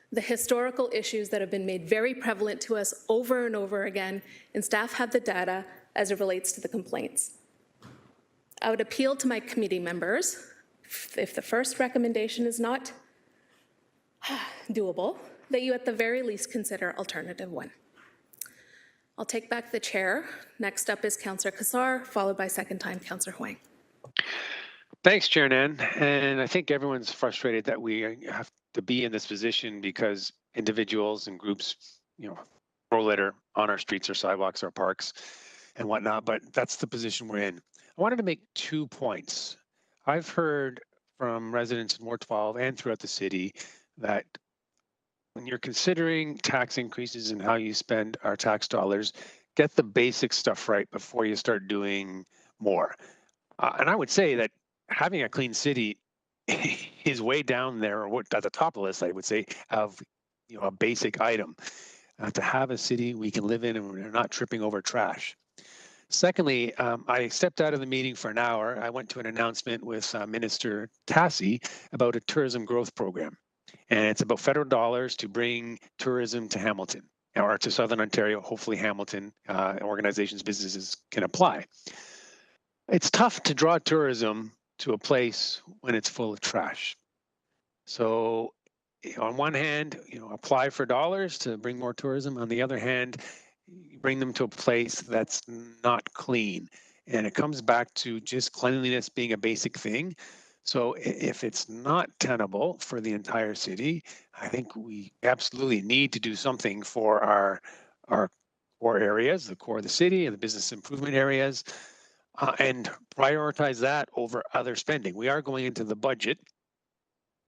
the historical issues that have been made very prevalent to us over and over again, and staff have the data as it relates to the complaints? I would appeal to my committee members, if the first recommendation is not doable, that you at the very least consider alternative 1. I'll take back the chair. Next up is Councillor Kassar, followed by second time Councillor Huang. Thanks, Chair Nan. And I think everyone's frustrated that we have to be in this position because individuals and groups, throw litter on our streets or sidewalks or parks and whatnot, but that's the position we're in. I wanted to make 2 points. I've heard from residents in Ward 12 and throughout the city that when you're considering tax increases and how you spend our tax dollars, get the basic stuff right before you start doing more. And I would say that having a clean city is way down there, or at the top of the list, I would say, of a basic item. To have a city we can live in and we're not tripping over trash. Secondly, I stepped out of the meeting for an hour. I went to an announcement with Minister Tassi about a tourism growth program. And it's about federal dollars to bring tourism to Hamilton or to Southern Ontario. Hopefully Hamilton organizations, businesses can apply. It's tough to draw tourism to a place when it's full of trash. So on one hand, apply for dollars to bring more tourism. On the other hand, bring them to a place that's not clean. And it comes back to just cleanliness being a basic thing. So if it's not tenable for the entire city, I think we absolutely need to do something for our core areas, the core of the city and the business improvement areas, and prioritize that over other spending. We are going into the budget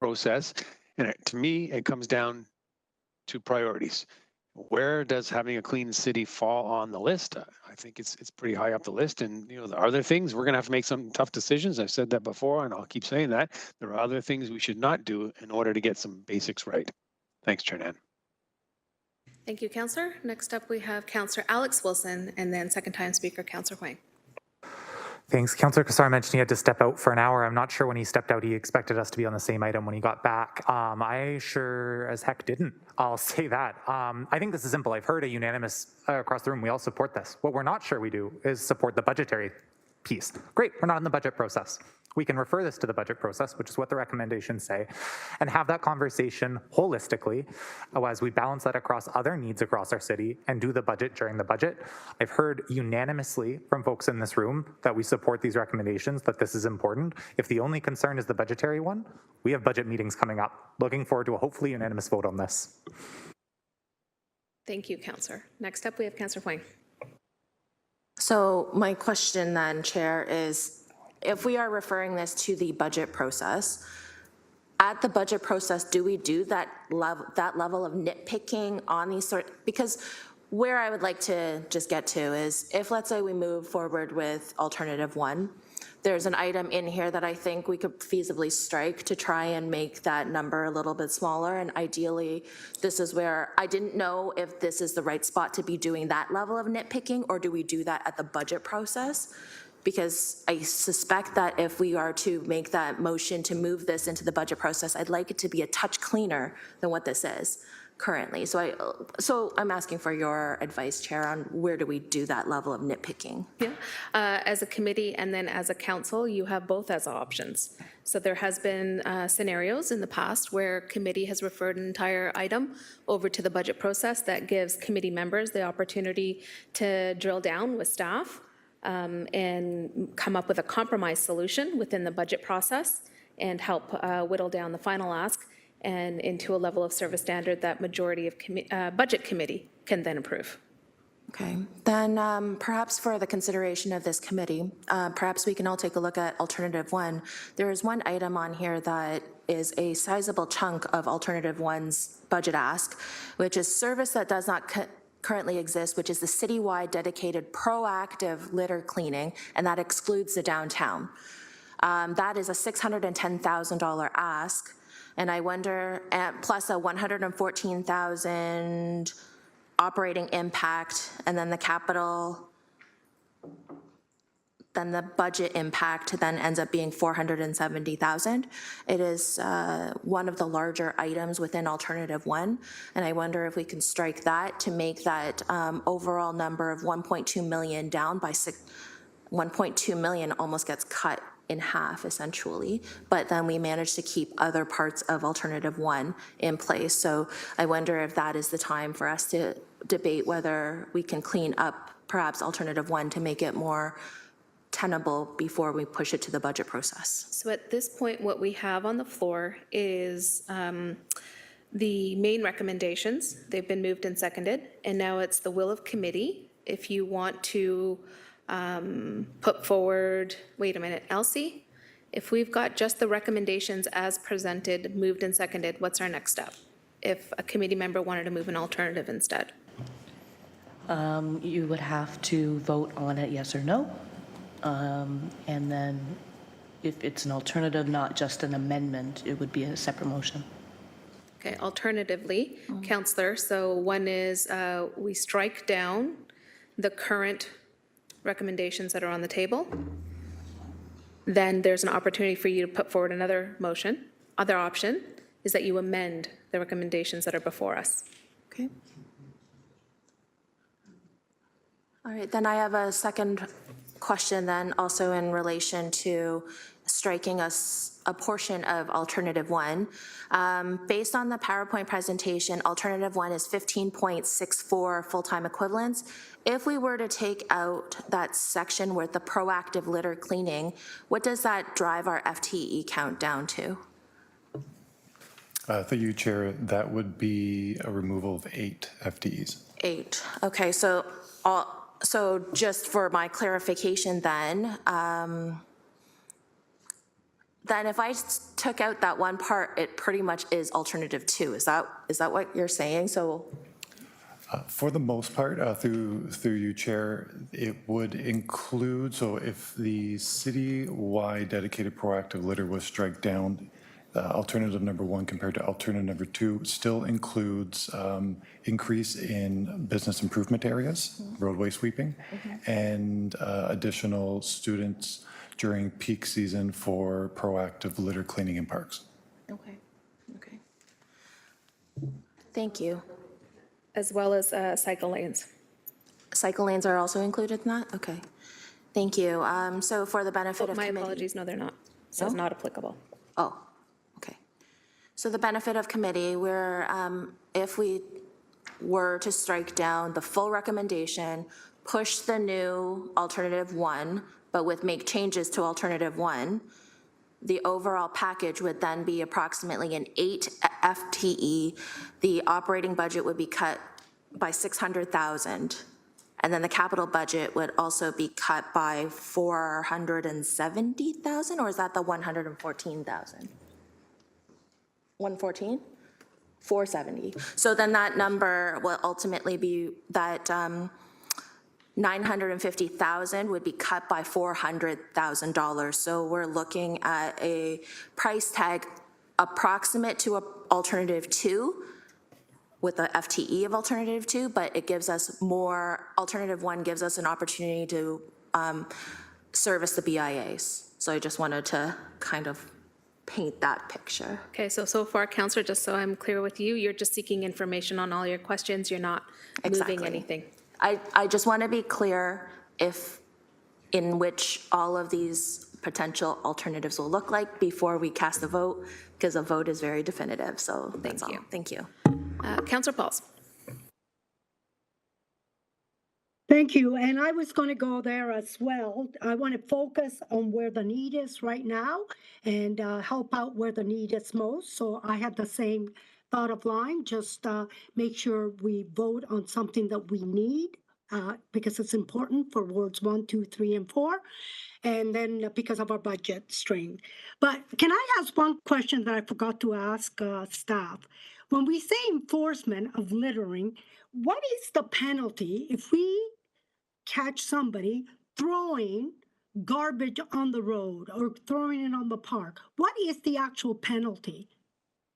process, and to me, it comes down to priorities. where does having a clean city fall on the list? I think it's pretty high up the list. And, you know, there are other things we're going to have to make some tough decisions. I've said that before, and I'll keep saying that. There are other things we should not do in order to get some basics right. Thanks, Chair Nan. Thank you, Councillor. Next up, we have Councillor Alex Wilson, and then second-time speaker, Councillor Huang. Thanks. Councillor Cassar mentioned he had to step out for an hour. I'm not sure when he stepped out he expected us to be on the same item when he got back. I sure as heck didn't. I'll say that. I think this is simple. I've heard a unanimous across the room. We all support this. What we're not sure we do is support the budgetary piece. Great. We're not in the budget process. We can refer this to the budget process, which is what the recommendations say, and have that conversation holistically as we balance that across other needs across our city and do the budget during the budget. I've heard unanimously from folks in this room that we support these recommendations, that this is important. If the only concern is the budgetary one, we have budget meetings coming up. Looking forward to a hopefully unanimous vote on this. Thank you, Councillor. Next up, we have Councillor Huang. So my question then, Chair, is if we are referring this to the budget process, at the budget process, do we do that level of nitpicking on these because where I would like to just get to is if, let's say, we move forward with alternative one, there's an item in here that I think we could feasibly strike to try and make that number a little bit smaller. And ideally, this is where I didn't know if this is the right spot to be doing that level of nitpicking, or do we do that at the budget process? Because I suspect that if we are to make that motion to move this into the budget process, I'd like it to be a touch cleaner than what this is currently. So I'm asking for your advice, Chair, on where do we do that level of nitpicking? Yeah, as a committee and then as a council, you have both as options. So there has been scenarios in the past where committee has referred an entire item over to the budget process that gives committee members the opportunity to drill down with staff and come up with a compromise solution within the budget process and help whittle down the final ask and into a level of service standard that majority of budget committee can then approve. Okay, then perhaps for the consideration of this committee, perhaps we can all take a look at alternative one. There is one item on here that is a sizable chunk of alternative one's budget ask, which is service that does not currently exist, which is the citywide dedicated proactive litter cleaning, and that excludes the downtown. That is a $610,000 ask. And I wonder, plus a $114,000 operating impact, and then the capital, then the budget impact then ends up being $470,000. It is one of the larger items within alternative one, and I wonder if we can strike that to make that overall number of 1.2 million down by 1.2 million almost gets cut in half, essentially, but then we managed to keep other parts of alternative one in place. So I wonder if that is the time for us to debate whether we can clean up perhaps alternative one to make it more tenable before we push it to the budget process. So at this point, what we have on the floor is the main recommendations. They've been moved and seconded, and now it's the will of committee. If you want to put forward, wait a minute, Elsie, if we've got just the recommendations as presented, moved and seconded, what's our next step? If a committee member wanted to move an alternative instead? You would have to vote on it, yes or no. And then if it's an alternative, not just an amendment, it would be a separate motion. Okay, alternatively, Councillor, so one is we strike down the current recommendations that are on the table. Then there's an opportunity for you to put forward another motion. Other option is that you amend the recommendations that are before us. Okay. All right, then I have a second question then also in relation to striking a portion of alternative one. Based on the PowerPoint presentation, alternative one is 15.64 full-time equivalents. If we were to take out that section with the proactive litter cleaning, what does that drive our FTE count down to? Through you, Chair, that would be a removal of 8 FTEs. 8, okay, so just for my clarification then if I took out that one part, it pretty much is alternative 2. Is that what you're saying? So For the most part, through you, Chair, it would include, so if the city-wide dedicated proactive litter was struck down, alternative number 1 compared to alternative number 2 still includes increase in business improvement areas, roadway sweeping, and additional students during peak season for proactive litter cleaning in parks. Okay. Thank you. As well as cycle lanes. Cycle lanes are also included in that? Okay. Thank you. So for the benefit of My committee. apologies, no, they're not. So it's not applicable. Oh, okay. So the benefit of committee, if we were to strike down the full recommendation, push the new alternative 1, but make changes to alternative 1, the overall package would then be approximately an 8 FTE. The operating budget would be cut by $600,000. And then the capital budget would also be cut by $470,000, or is that the $114,000? 114? 470. So then that number will ultimately be that $950,000 would be cut by $400,000. So we're looking at a price tag approximate to alternative 2 with the FTE of alternative 2, but it gives us more, alternative 1 gives us an opportunity to service the BIAs. So I just wanted to kind of paint that picture. Okay, so far, Counselor, just so I'm clear with you, you're just seeking information on all your questions. You're not moving anything. I just want to be clear in which all of these potential alternatives will look like before we cast a vote, because a vote is very definitive. So that's all. Thank you. Counselor Pauls. Thank you. And I was going to go there as well. I want to focus on where the need is right now and help out where the need is most. So I had the same thought of line, just make sure we vote on something that we need because it's important for wards 1, 2, 3, and 4. And then because of our budget strain. But can I ask one question that I forgot to ask staff? When we say enforcement of littering, what is the penalty if we catch somebody throwing garbage on the road or throwing it on the park? What is the actual penalty?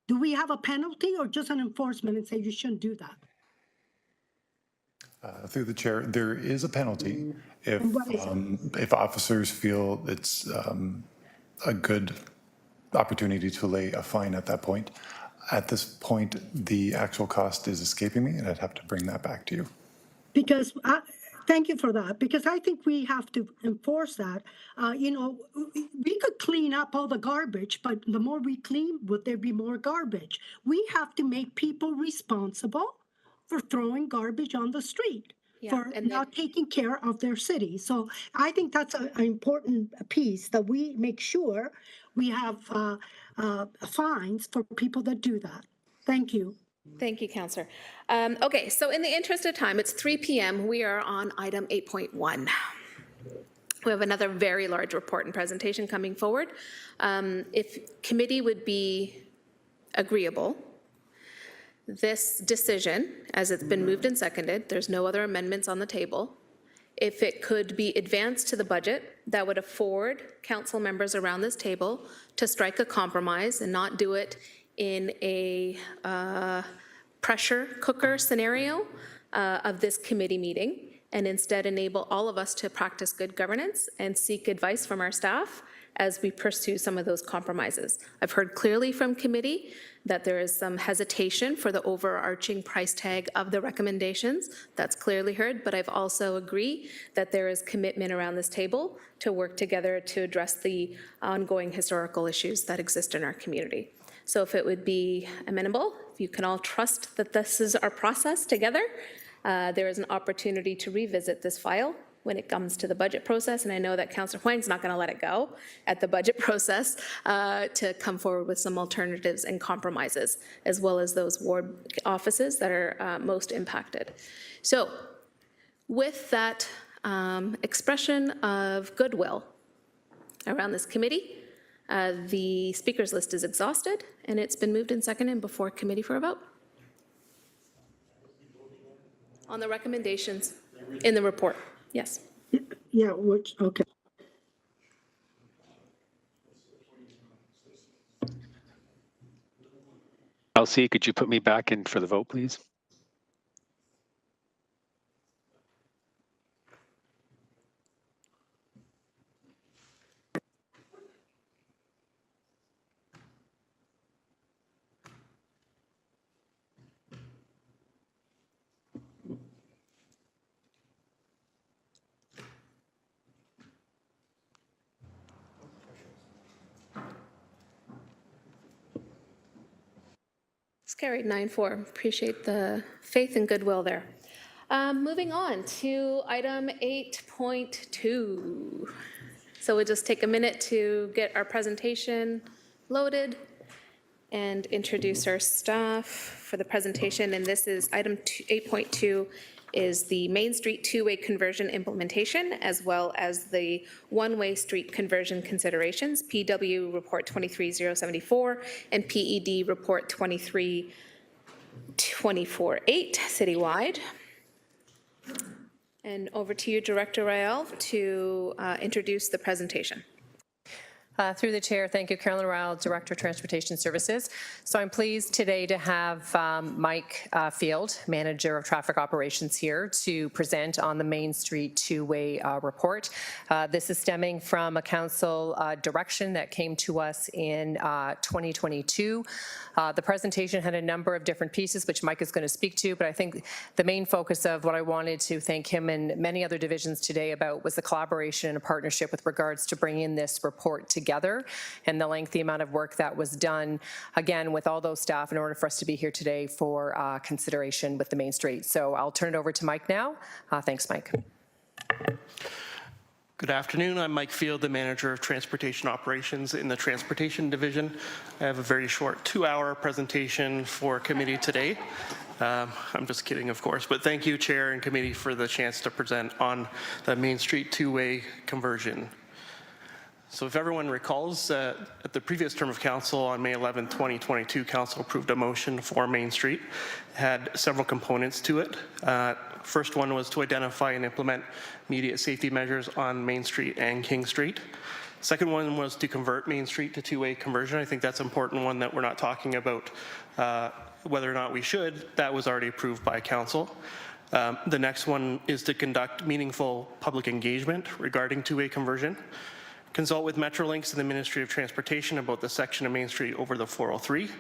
Do we have a penalty or just an enforcement and say you shouldn't do that? Through the chair, there is a penalty if officers feel it's a good opportunity to lay a fine at that point. At this point, the actual cost is escaping me, and I'd have to bring that back to you. Because thank you for that, because I think we have to enforce that. We could clean up all the garbage, but the more we clean, would there be more garbage? We have to make people responsible for throwing garbage on the street, for not taking care of their city. So I think that's an important piece, that we make sure we have fines for people that do that. Thank you. Thank you, Counselor. Okay, so in the interest of time, it's 3 p.m. We are on item 8.1. We have another very large report and presentation coming forward. If committee would be agreeable, this decision, as it's been moved and seconded, there's no other amendments on the table. If it could be advanced to the budget, that would afford council members around this table to strike a compromise and not do it in a pressure cooker scenario of this committee meeting, and instead enable all of us to practice good governance and seek advice from our staff as we pursue some of those compromises. I've heard clearly from committee that there is some hesitation for the overarching price tag of the recommendations. That's clearly heard, but I've also agreed that there is commitment around this table to work together to address the ongoing historical issues that exist in our community. So if it would be amenable, if you can all trust that this is our process together, there is an opportunity to revisit this file when it comes to the budget process, and I know that Councillor Huang's not going to let it go at the budget process to come forward with some alternatives and compromises, as well as those ward offices that are most impacted. So with that expression of goodwill around this committee, the speakers list is exhausted, and it's been moved and seconded before committee for a vote. on the recommendations in the report. Yes. Yeah, which, okay. Elsie, could you put me back in for the vote, please? It's carried 9-4. Appreciate the faith and goodwill there. Moving on to item 8.2. So we'll just take a minute to get our presentation loaded and introduce our staff for the presentation. And this is item 8.2 is the Main Street two-way conversion implementation, as well as the one-way street conversion considerations, PW Report 23074 and PED Report 23248 citywide. And over to you, Director Rael, to introduce the presentation. Through the chair, thank you, Carolyn Ryle, Director of Transportation Services. So I'm pleased today to have Mike Field, Manager of Traffic Operations, here to present on the Main Street two-way report. This is stemming from a council direction that came to us in 2022. The presentation had a number of different pieces, which Mike is going to speak to, but I think the main focus of what I wanted to thank him and many other divisions today about was the collaboration and a partnership with regards to bringing this report together and the lengthy amount of work that was done, again, with all those staff in order for us to be here today for consideration with the Main Street. So I'll turn it over to Mike now. Thanks, Mike. Good afternoon. I'm Mike Field, the Manager of Transportation Operations in the Transportation Division. I have a very short 2-hour presentation for committee today. I'm just kidding, of course, but thank you, Chair and committee, for the chance to present on the Main Street two-way conversion. So if everyone recalls, at the previous term of council on May 11, 2022, council approved a motion for Main Street. It had several components to it. First one was to identify and implement immediate safety measures on Main Street and King Street. Second one was to convert Main Street to two-way conversion. I think that's an important one that we're not talking about whether or not we should. That was already approved by council. The next one is to conduct meaningful public engagement regarding two-way conversion. Consult with Metrolinx and the Ministry of Transportation about the section of Main Street over the 403.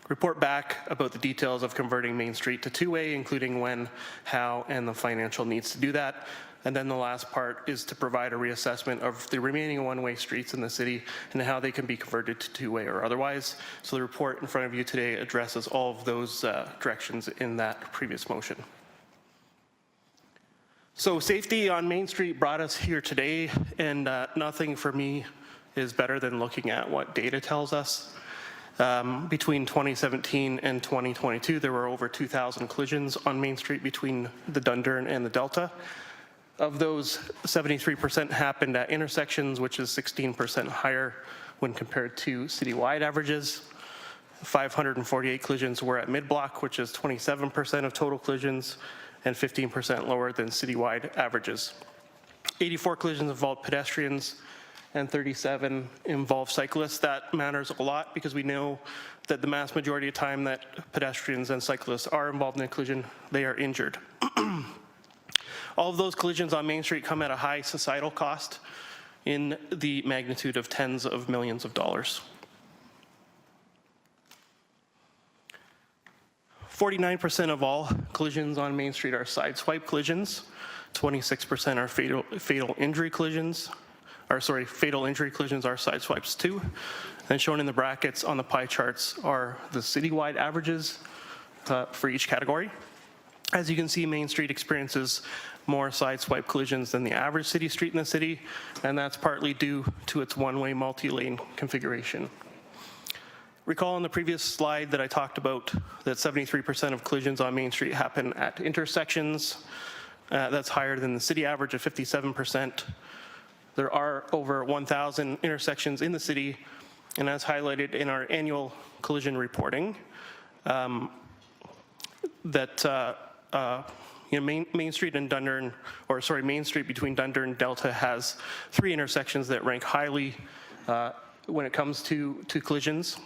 Report back about the details of converting Main Street to two-way, including when, how, and the financial needs to do that. And then the last part is to provide a reassessment of the remaining one-way streets in the city and how they can be converted to two-way or otherwise. So the report in front of you today addresses all of those directions in that previous motion. So safety on Main Street brought us here today, and nothing for me is better than looking at what data tells us. Between 2017 and 2022, there were over 2,000 collisions on Main Street between the Dundurn and the Delta. Of those, 73% happened at intersections, which is 16% higher when compared to citywide averages. 548 collisions were at mid-block, which is 27% of total collisions, and 15% lower than citywide averages. 84 collisions involved pedestrians and 37 involved cyclists. That matters a lot because we know that the mass majority of time that pedestrians and cyclists are involved in a collision, they are injured. All of those collisions on Main Street come at a high societal cost in the magnitude of tens of millions of dollars. 49% of all collisions on Main Street are sideswipe collisions. 26% are fatal injury collisions. Fatal injury collisions are sideswipes too. And shown in the brackets on the pie charts are the citywide averages for each category. As you can see, Main Street experiences more sideswipe collisions than the average city street in the city, and that's partly due to its one-way multi-lane configuration. Recall on the previous slide that I talked about that 73% of collisions on Main Street happen at intersections. That's higher than the city average of 57%. There are over 1,000 intersections in the city, and as highlighted in our annual collision reporting, that Main Street and Dundurn, or sorry, Main Street between Dundurn and Delta has 3 intersections that rank highly when it comes to collisions.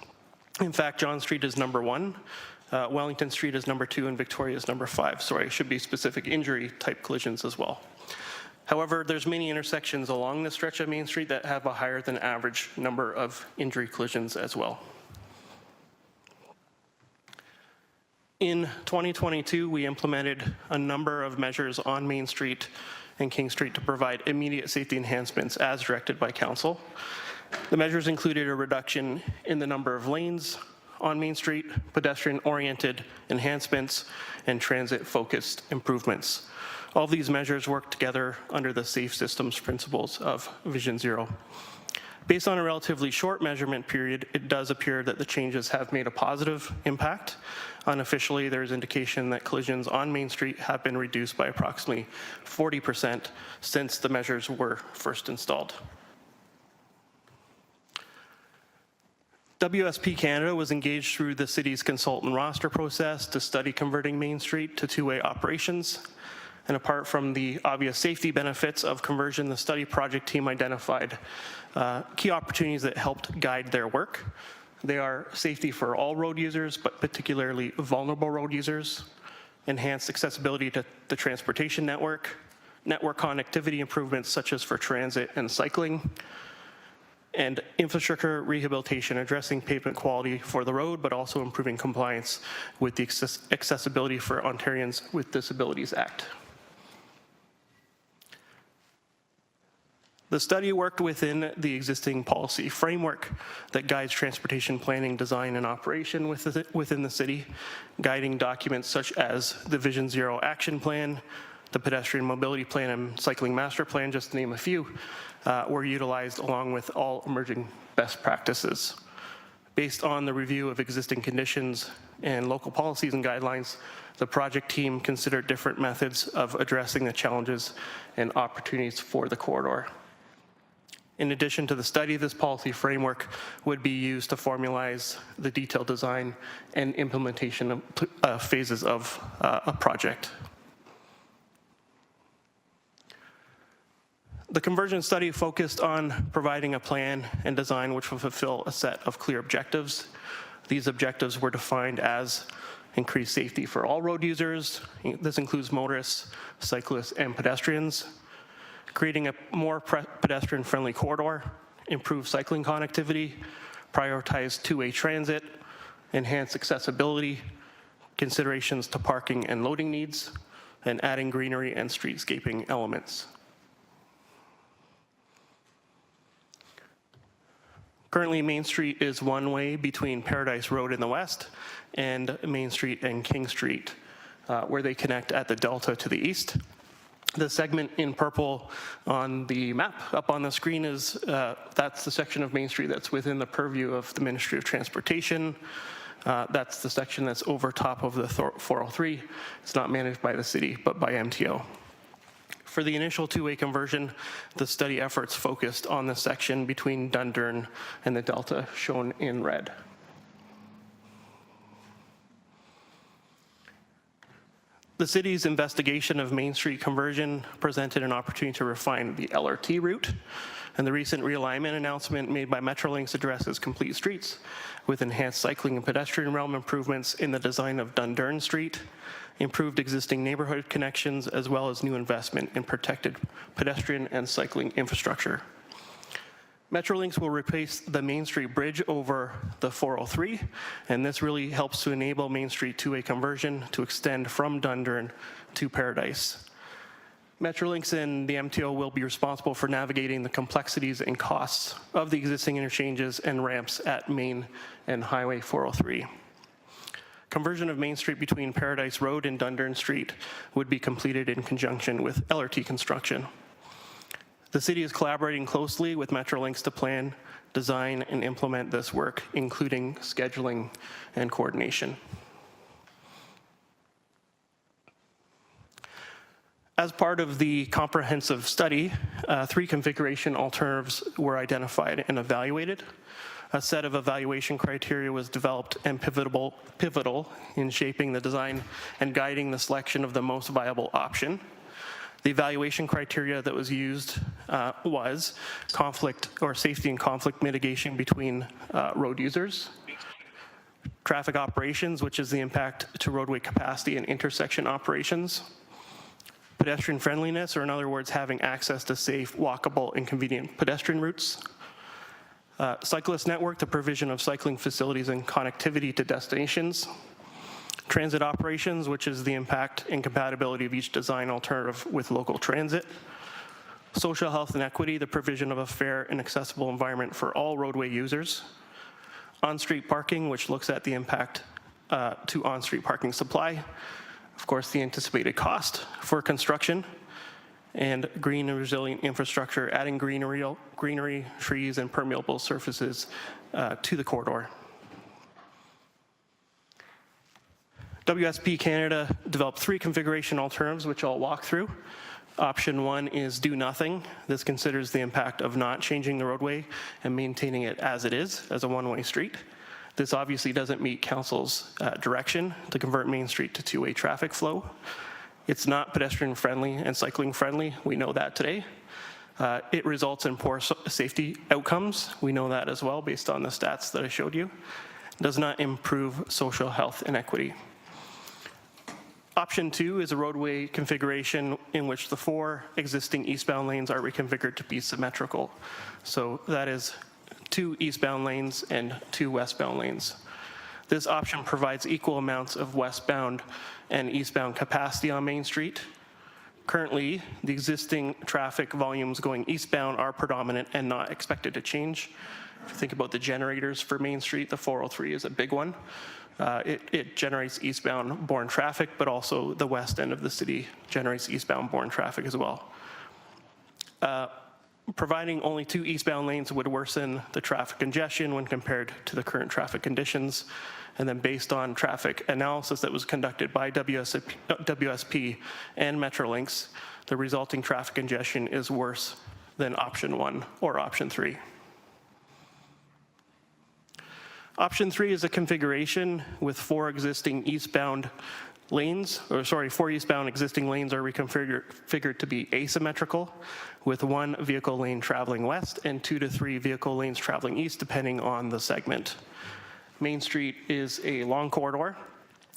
In fact, John Street is number 1, Wellington Street is number 2, and Victoria is number 5. Sorry, it should be specific injury type collisions as well. However, there's many intersections along this stretch of Main Street that have a higher than average number of injury collisions as well. In 2022, we implemented a number of measures on Main Street and King Street to provide immediate safety enhancements as directed by Council. The measures included a reduction in the number of lanes on Main Street, pedestrian-oriented enhancements, and transit-focused improvements. All these measures work together under the safe systems principles of Vision Zero. Based on a relatively short measurement period, it does appear that the changes have made a positive impact. Unofficially, there is indication that collisions on Main Street have been reduced by approximately 40% since the measures were first installed. WSP Canada was engaged through the city's consultant roster process to study converting Main Street to two-way operations. And apart from the obvious safety benefits of conversion, the study project team identified key opportunities that helped guide their work. They are safety for all road users, but particularly vulnerable road users, enhanced accessibility to the transportation network connectivity improvements such as for transit and cycling, and infrastructure rehabilitation addressing pavement quality for the road, but also improving compliance with the Accessibility for Ontarians with Disabilities Act. The study worked within the existing policy framework that guides transportation planning, design, and operation within the city. Guiding documents such as the Vision Zero Action Plan, the Pedestrian Mobility Plan, and Cycling Master Plan, just to name a few, were utilized along with all emerging best practices. Based on the review of existing conditions and local policies and guidelines, the project team considered different methods of addressing the challenges and opportunities for the corridor. In addition to the study, this policy framework would be used to formalize the detailed design and implementation of phases of a project. The conversion study focused on providing a plan and design which will fulfill a set of clear objectives. These objectives were defined as increased safety for all road users. This includes motorists, cyclists, and pedestrians. Creating a more pedestrian-friendly corridor, improve cycling connectivity, prioritize two-way transit, enhance accessibility, considerations to parking and loading needs, and adding greenery and streetscaping elements. Currently, Main Street is one way between Paradise Road in the west and Main Street and King Street, where they connect at the Delta to the east. The segment in purple on the map up on the screen is, that's the section of Main Street that's within the purview of the Ministry of Transportation. That's the section that's over top of the 403. It's not managed by the city, but by MTO. For the initial two-way conversion, the study efforts focused on the section between Dundurn and the Delta, shown in red. The city's investigation of Main Street conversion presented an opportunity to refine the LRT route, and the recent realignment announcement made by Metrolinx addresses complete streets with enhanced cycling and pedestrian realm improvements in the design of Dundurn Street, improved existing neighborhood connections, as well as new investment in protected pedestrian and cycling infrastructure. Metrolinx will replace the Main Street bridge over the 403, and this really helps to enable Main Street two-way conversion to extend from Dundurn to Paradise. Metrolinx and the MTO will be responsible for navigating the complexities and costs of the existing interchanges and ramps at Main and Highway 403. Conversion of Main Street between Paradise Road and Dundurn Street would be completed in conjunction with LRT construction. The city is collaborating closely with Metrolinx to plan, design, and implement this work, including scheduling and coordination. As part of the comprehensive study, 3 configuration alternatives were identified and evaluated. A set of evaluation criteria was developed and pivotal in shaping the design and guiding the selection of the most viable option. The evaluation criteria that was used was conflict or safety and conflict mitigation between road users, traffic operations, which is the impact to roadway capacity and intersection operations, pedestrian friendliness, or in other words, having access to safe, walkable, and convenient pedestrian routes, cyclist network, the provision of cycling facilities and connectivity to destinations, transit operations, which is the impact and compatibility of each design alternative with local transit, social health and equity, the provision of a fair and accessible environment for all roadway users, on-street parking, which looks at the impact to on-street parking supply, of course, the anticipated cost for construction, and green and resilient infrastructure, adding greenery, trees, and permeable surfaces to the corridor. WSP Canada developed 3 configuration alternatives, which I'll walk through. Option 1 is do nothing. This considers the impact of not changing the roadway and maintaining it as it is, as a one-way street. This obviously doesn't meet Council's direction to convert Main Street to 2-way traffic flow. It's not pedestrian friendly and cycling friendly. We know that today. It results in poor safety outcomes. We know that as well based on the stats that I showed you. It does not improve social health and equity. Option 2 is a roadway configuration in which the 4 existing eastbound lanes are reconfigured to be symmetrical. So that is 2 eastbound lanes and 2 westbound lanes. This option provides equal amounts of westbound and eastbound capacity on Main Street. Currently, the existing traffic volumes going eastbound are predominant and not expected to change. If you think about the generators for Main Street, the 403 is a big one. It generates eastbound borne traffic, but also the west end of the city generates eastbound borne traffic as well. Providing only 2 eastbound lanes would worsen the traffic congestion when compared to the current traffic conditions. And then based on traffic analysis that was conducted by WSP and Metrolinx, the resulting traffic congestion is worse than option 1 or option 3. Option 3 is a configuration with 4 existing eastbound lanes, or sorry, 4 eastbound existing lanes are reconfigured to be asymmetrical, with 1 vehicle lane traveling west and 2 to 3 vehicle lanes traveling east, depending on the segment. Main Street is a long corridor,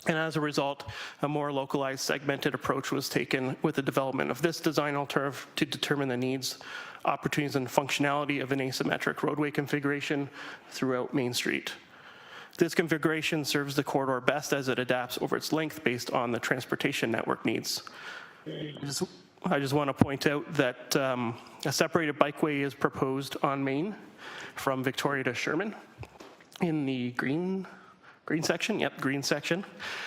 and as a result, a more localized segmented approach was taken with the development of this design alternative to determine the needs, opportunities, and functionality of an asymmetric roadway configuration throughout Main Street. This configuration serves the corridor best as it adapts over its length based on the transportation network needs. I just want to point out that a separated bikeway is proposed on Main from Victoria to Sherman in the green section. Yep, green section.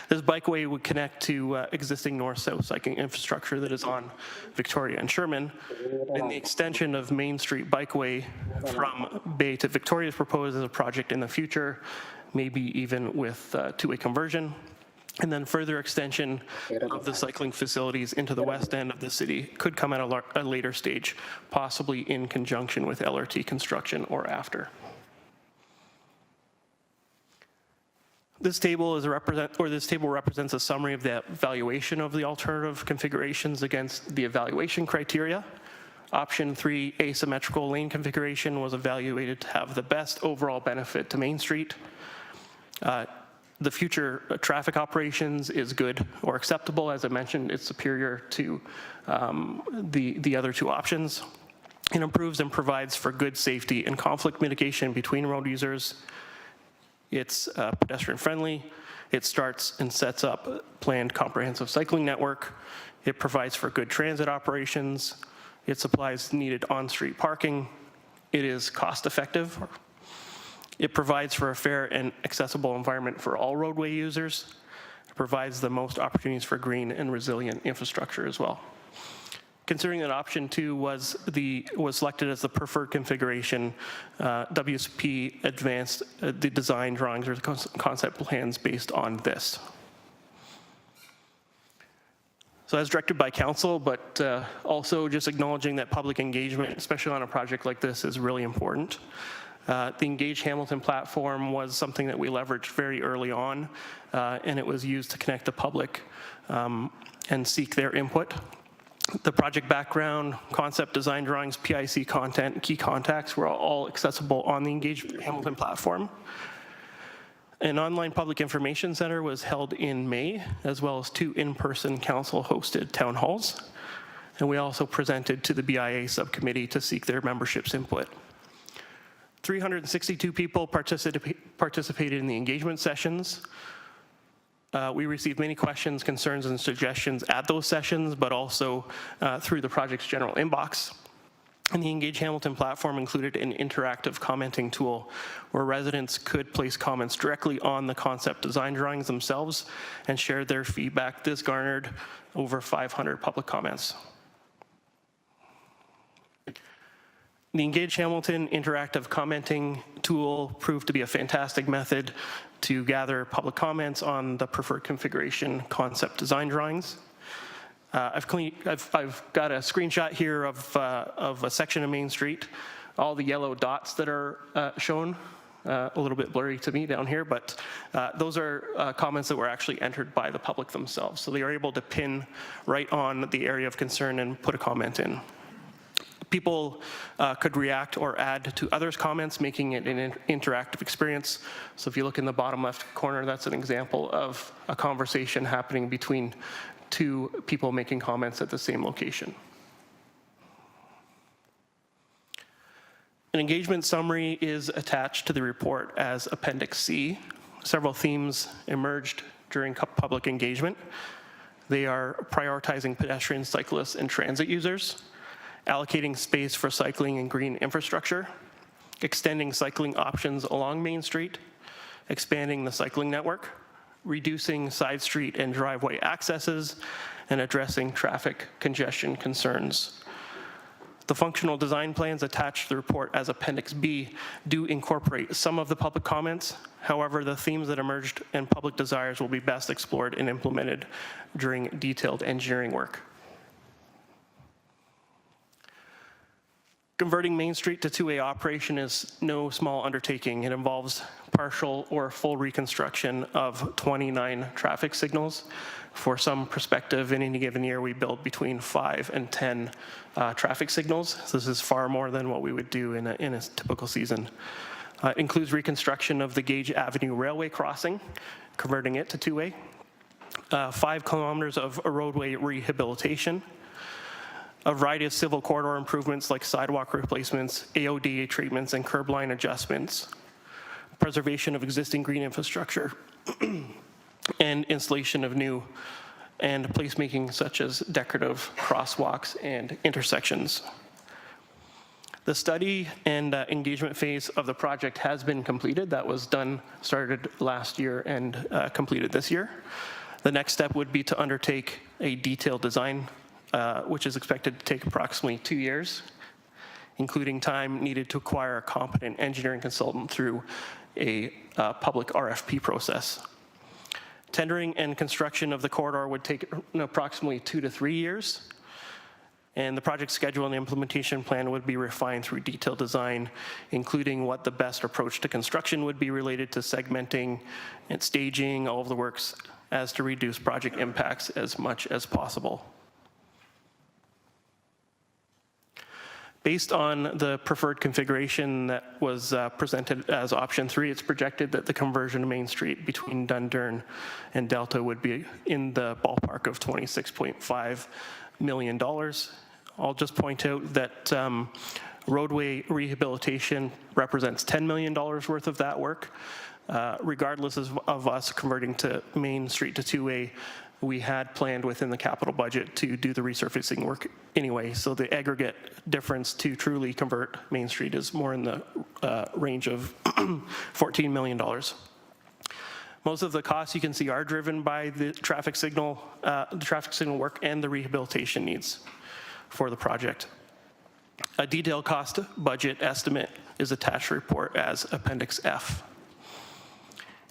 This bikeway would connect to existing north-south cycling infrastructure that is on Victoria and Sherman. And the extension of Main Street bikeway from Bay to Victoria is proposed as a project in the future, maybe even with 2-way conversion. And then further extension of the cycling facilities into the west end of the city could come at a later stage, possibly in conjunction with LRT construction or after. This table represents a summary of the evaluation of the alternative configurations against the evaluation criteria. Option 3, asymmetrical lane configuration, was evaluated to have the best overall benefit to Main Street. The future traffic operations is good or acceptable. As I mentioned, it's superior to the other 2 options. It improves and provides for good safety and conflict mitigation between road users. It's pedestrian friendly. It starts and sets up a planned comprehensive cycling network. It provides for good transit operations. It supplies needed on-street parking. It is cost effective. It provides for a fair and accessible environment for all roadway users. It provides the most opportunities for green and resilient infrastructure as well. Considering that option 2 was selected as the preferred configuration, WSP advanced the design drawings or the concept plans based on this. So as directed by council, but also just acknowledging that public engagement, especially on a project like this, is really important. The Engage Hamilton platform was something that we leveraged very early on, and it was used to connect the public and seek their input. The project background, concept design drawings, PIC content, and key contacts were all accessible on the Engage Hamilton platform. An online public information center was held in May, as well as 2 in-person council-hosted town halls. And we also presented to the BIA subcommittee to seek their membership's input. 362 people participated in the engagement sessions. We received many questions, concerns, and suggestions at those sessions, but also through the project's general inbox. And the Engage Hamilton platform included an interactive commenting tool where residents could place comments directly on the concept design drawings themselves and share their feedback. This garnered over 500 public comments. The Engage Hamilton interactive commenting tool proved to be a fantastic method to gather public comments on the preferred configuration concept design drawings. I've got a screenshot here of a section of Main Street. All the yellow dots that are shown, a little bit blurry to me down here, but those are comments that were actually entered by the public themselves. So they are able to pin right on the area of concern and put a comment in. People could react or add to others' comments, making it an interactive experience. So if you look in the bottom left corner, that's an example of a conversation happening between 2 people making comments at the same location. An engagement summary is attached to the report as Appendix C. Several themes emerged during public engagement. They are prioritizing pedestrians, cyclists, and transit users, allocating space for cycling and green infrastructure, extending cycling options along Main Street, expanding the cycling network, reducing side street and driveway accesses, and addressing traffic congestion concerns. The functional design plans attached to the report as Appendix B do incorporate some of the public comments. However, the themes that emerged and public desires will be best explored and implemented during detailed engineering work. Converting Main Street to two-way operation is no small undertaking. It involves partial or full reconstruction of 29 traffic signals. For some perspective, in any given year, we build between 5 and 10 traffic signals. So this is far more than what we would do in a typical season. It includes reconstruction of the Gage Avenue Railway crossing, converting it to two-way, 5 kilometers of roadway rehabilitation, a variety of civil corridor improvements like sidewalk replacements, AODA treatments, and curb line adjustments, preservation of existing green infrastructure, and installation of new and placemaking such as decorative crosswalks and intersections. The study and engagement phase of the project has been completed. That was started last year and completed this year. The next step would be to undertake a detailed design which is expected to take approximately 2 years, including time needed to acquire a competent engineering consultant through a public RFP process. Tendering and construction of the corridor would take approximately 2 to 3 years, and the project schedule and implementation plan would be refined through detailed design, including what the best approach to construction would be related to segmenting and staging all of the works as to reduce project impacts as much as possible. Based on the preferred configuration that was presented as option 3, it's projected that the conversion of Main Street between Dundurn and Delta would be in the ballpark of $26.5 million. I'll just point out that roadway rehabilitation represents $10 million worth of that work. Regardless of us converting to Main Street to two-way, we had planned within the capital budget to do the resurfacing work anyway, so the aggregate difference to truly convert Main Street is more in the range of $14 million. Most of the costs you can see are driven by the traffic signal work and the rehabilitation needs for the project. A detailed cost budget estimate is attached to the report as Appendix F.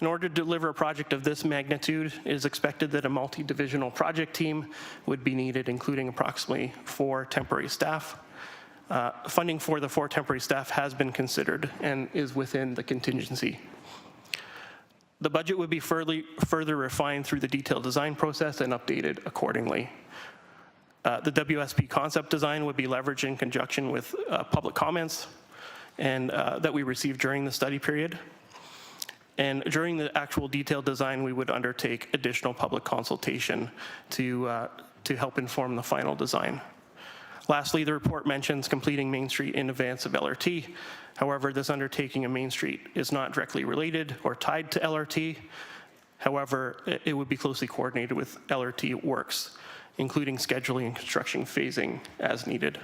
In order to deliver a project of this magnitude, it is expected that a multi-divisional project team would be needed, including approximately 4 temporary staff. Funding for the 4 temporary staff has been considered and is within the contingency. The budget would be further refined through the detailed design process and updated accordingly. The WSP concept design would be leveraged in conjunction with public comments and that we received during the study period. And during the actual detailed design, we would undertake additional public consultation to help inform the final design. Lastly, the report mentions completing Main Street in advance of LRT. However, this undertaking of Main Street is not directly related or tied to LRT. However, it would be closely coordinated with LRT works, including scheduling and construction phasing as needed.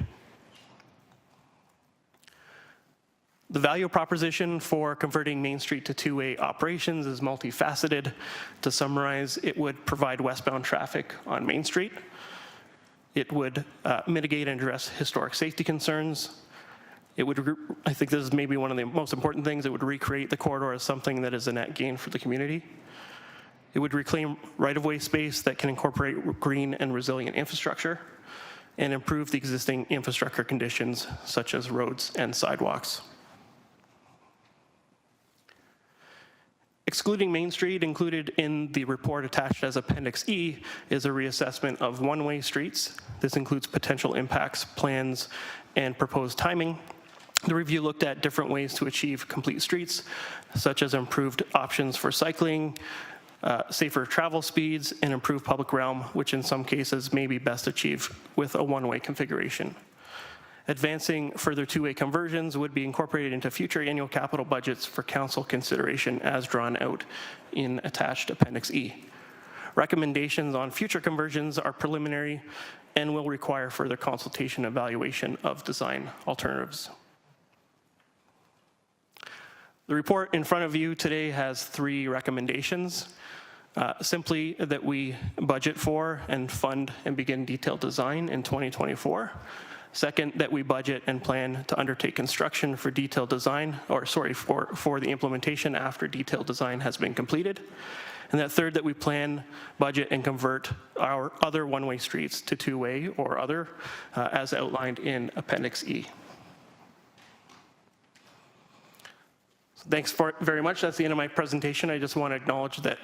The value proposition for converting Main Street to two-way operations is multifaceted. To summarize, it would provide westbound traffic on Main Street. It would mitigate and address historic safety concerns. It would, I think this is maybe one of the most important things, it would recreate the corridor as something that is a net gain for the community. It would reclaim right-of-way space that can incorporate green and resilient infrastructure and improve the existing infrastructure conditions such as roads and sidewalks. Excluding Main Street, included in the report attached as Appendix E, is a reassessment of one-way streets. This includes potential impacts, plans, and proposed timing. The review looked at different ways to achieve complete streets, such as improved options for cycling, safer travel speeds, and improved public realm, which in some cases may be best achieved with a one-way configuration. Advancing further two-way conversions would be incorporated into future annual capital budgets for council consideration as drawn out in attached Appendix E. Recommendations on future conversions are preliminary and will require further consultation and evaluation of design alternatives. The report in front of you today has 3 recommendations. Simply that we budget for and fund and begin detailed design in 2024. Second, that we budget and plan to undertake construction for detailed design, or sorry, for the implementation after detailed design has been completed. And that third, that we plan, budget, and convert our other one-way streets to two-way or other, as outlined in Appendix E. Thanks very much. That's the end of my presentation. I just want to acknowledge that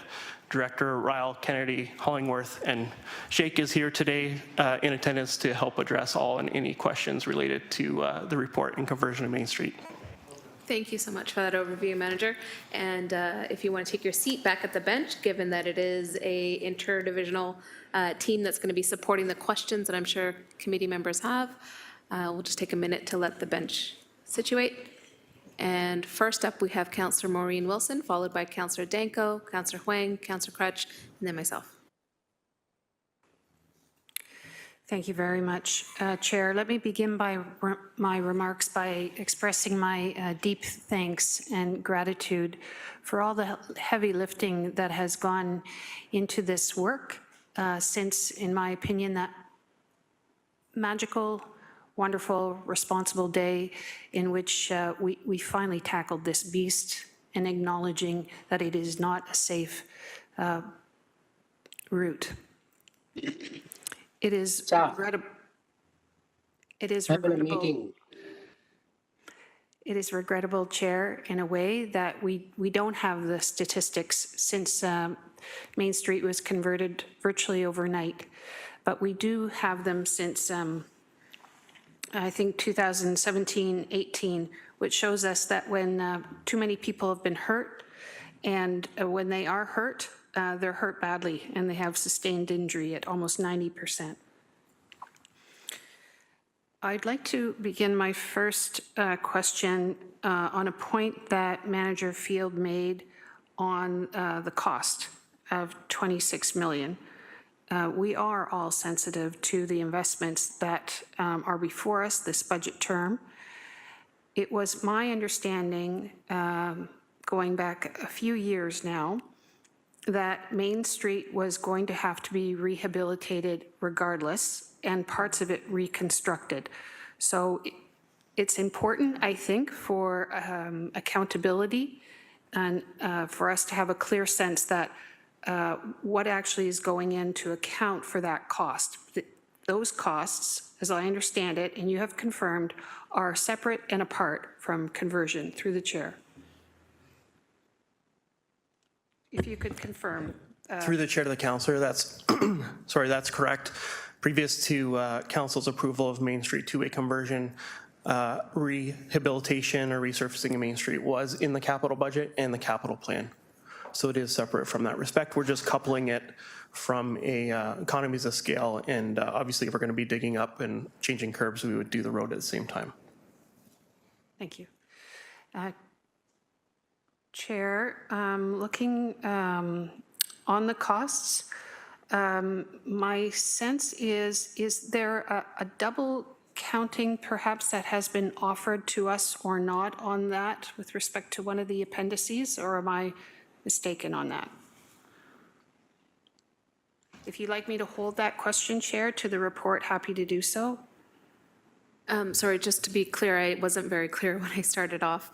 Director Ryle, Kennedy, Hollingworth, and Shake is here today in attendance to help address all and any questions related to the report and conversion of Main Street. Thank you so much for that overview, Manager. And if you want to take your seat back at the bench, given that it is a interdivisional team that's going to be supporting the questions that I'm sure committee members have, we'll just take a minute to let the bench situate. And first up, we have Councillor Maureen Wilson, followed by Councillor Danko, Councillor Huang, Councillor Crutch, and then myself. Thank you very much, Chair. Let me begin by my remarks by expressing my deep thanks and gratitude for all the heavy lifting that has gone into this work since, in my opinion, that magical, wonderful, responsible day in which we finally tackled this beast and acknowledging that it is not a safe route. It is regrettable. It is regrettable. It is regrettable, Chair, in a way that we don't have the statistics since Main Street was converted virtually overnight, but we do have them since I think 2017-18, which shows us that when too many people have been hurt, and when they are hurt, they're hurt badly, and they have sustained injury at almost 90%. I'd like to begin my first question on a point that Manager Field made on the cost of $26 million. We are all sensitive to the investments that are before us this budget term. It was my understanding, going back a few years now, that Main Street was going to have to be rehabilitated regardless, and parts of it reconstructed. So it's important, I think, for accountability and for us to have a clear sense that what actually is going in to account for that cost. Those costs, as I understand it, and you have confirmed, are separate and apart from conversion, through the chair. If you could confirm. Through the chair to the councillor, that's, sorry, that's correct. Previous to council's approval of Main Street two-way conversion, rehabilitation or resurfacing of Main Street was in the capital budget and the capital plan. So it is separate from that respect. We're just coupling it from a economies of scale, and obviously if we're going to be digging up and changing curbs, we would do the road at the same time. Thank you. Chair, looking on the costs, my sense is there a double counting perhaps that has been offered to us or not on that with respect to one of the appendices, or am I mistaken on that? If you'd like me to hold that question, Chair, to the report, happy to do so. Sorry, just to be clear, I wasn't very clear when I started off.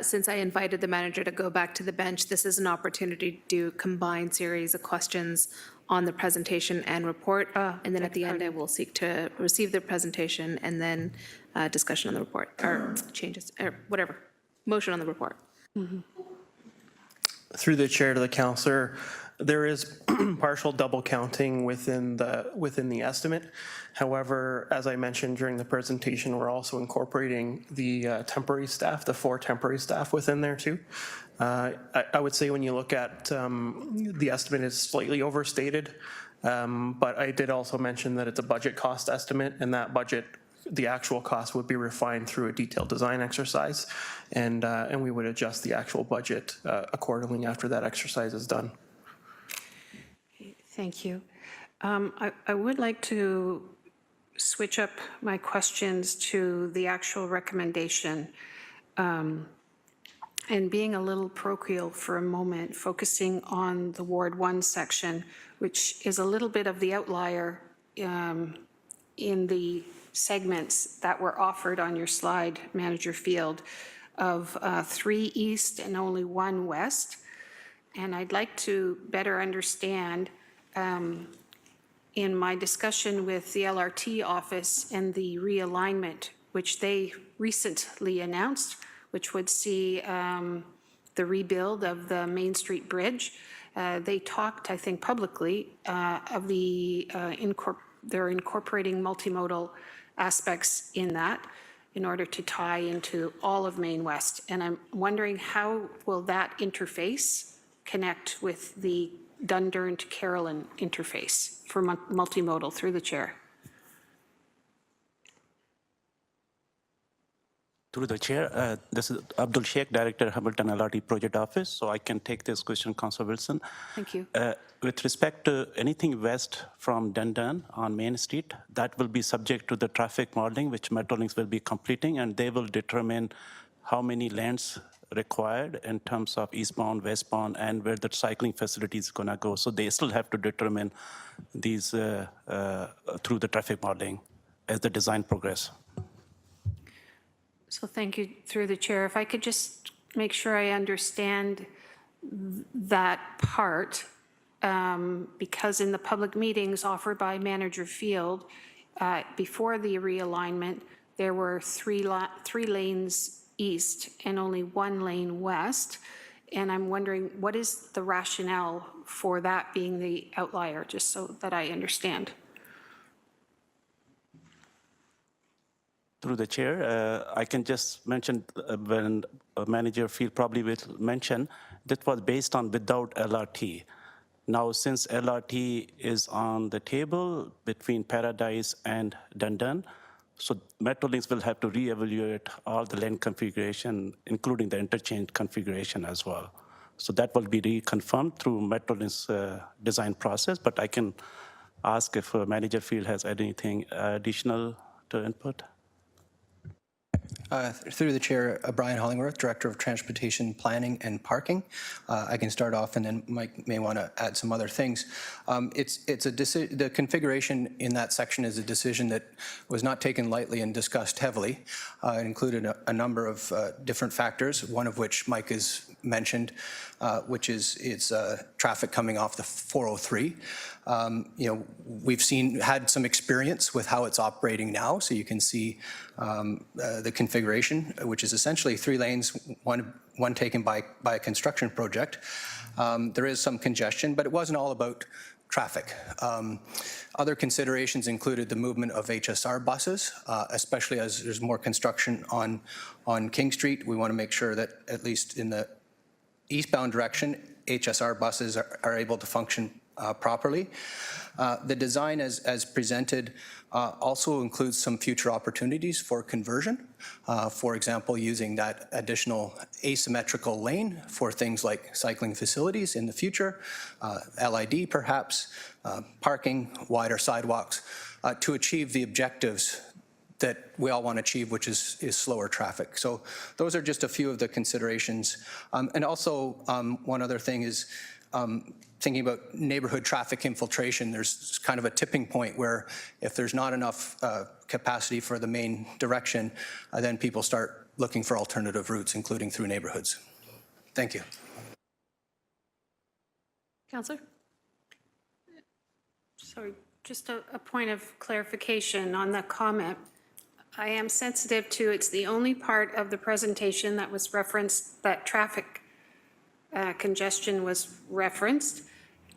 Since I invited the manager to go back to the bench, this is an opportunity to do a combined series of questions on the presentation and report. And then at the end, I will seek to receive the presentation and then discussion on the report, or changes, or whatever, motion on the report. Through the chair to the councillor, there is partial double counting within the estimate. However, as I mentioned during the presentation, we're also incorporating the temporary staff, the 4 temporary staff within there too. I would say when you look at the estimate is slightly overstated, but I did also mention that it's a budget cost estimate, and that budget, the actual cost would be refined through a detailed design exercise, and we would adjust the actual budget accordingly after that exercise is done. Thank you. I would like to switch up my questions to the actual recommendation, and being a little parochial for a moment, focusing on the Ward 1 section, which is a little bit of the outlier in the segments that were offered on your slide, Manager Field, of 3 east and only 1 west. And I'd like to better understand, in my discussion with the LRT office and the realignment, which they recently announced, which would see the rebuild of the Main Street Bridge. They talked, I think, publicly of the they're incorporating multimodal aspects in that in order to tie into all of Main West. And I'm wondering, how will that interface connect with the Dundurn to Carolyn interface for multimodal, through the chair? Through the chair, this is Abdul Sheikh, Director, Hamilton LRT Project Office. So I can take this question, Councillor Wilson. Thank you. With respect to anything west from Dundurn on Main Street, that will be subject to the traffic modeling, which Metrolinx will be completing, and they will determine how many lanes required in terms of eastbound, westbound, and where the cycling facility is going to go. So they still have to determine these through the traffic modeling as the design progress. So thank you, through the chair. If I could just make sure I understand that part, because in the public meetings offered by Manager Field, before the realignment, there were three lanes east and only 1 lane west. And I'm wondering, what is the rationale for that being the outlier, just so that I understand? Through the chair, I can just mention when Manager Field probably will mention, that was based on without LRT. Now, since LRT is on the table between Paradise and Dundurn, so Metrolinx will have to reevaluate all the lane configuration, including the interchange configuration as well. So that will be reconfirmed through Metrolinx design process, but I can ask if Manager Field has anything additional to input. Through the chair, Brian Hollingworth, Director of Transportation Planning and Parking. I can start off, and then Mike may want to add some other things. The configuration in that section is a decision that was not taken lightly and discussed heavily. It included a number of different factors, one of which Mike has mentioned, which is traffic coming off the 403. We've had some experience with how it's operating now, so you can see the configuration, which is essentially 3 lanes, one taken by a construction project. There is some congestion, but it wasn't all about traffic. Other considerations included the movement of HSR buses, especially as there's more construction on King Street. We want to make sure that at least in the eastbound direction, HSR buses are able to function properly. The design as presented also includes some future opportunities for conversion. For example, using that additional asymmetrical lane for things like cycling facilities in the future, LID perhaps, parking, wider sidewalks, to achieve the objectives that we all want to achieve, which is slower traffic. So those are just a few of the considerations. And also one other thing is thinking about neighborhood traffic infiltration. There's kind of a tipping point where if there's not enough capacity for the main direction, then people start looking for alternative routes, including through neighborhoods. Thank you. Councillor? Sorry, just a point of clarification on the comment. I am sensitive to it's the only part of the presentation that was referenced, that traffic congestion was referenced.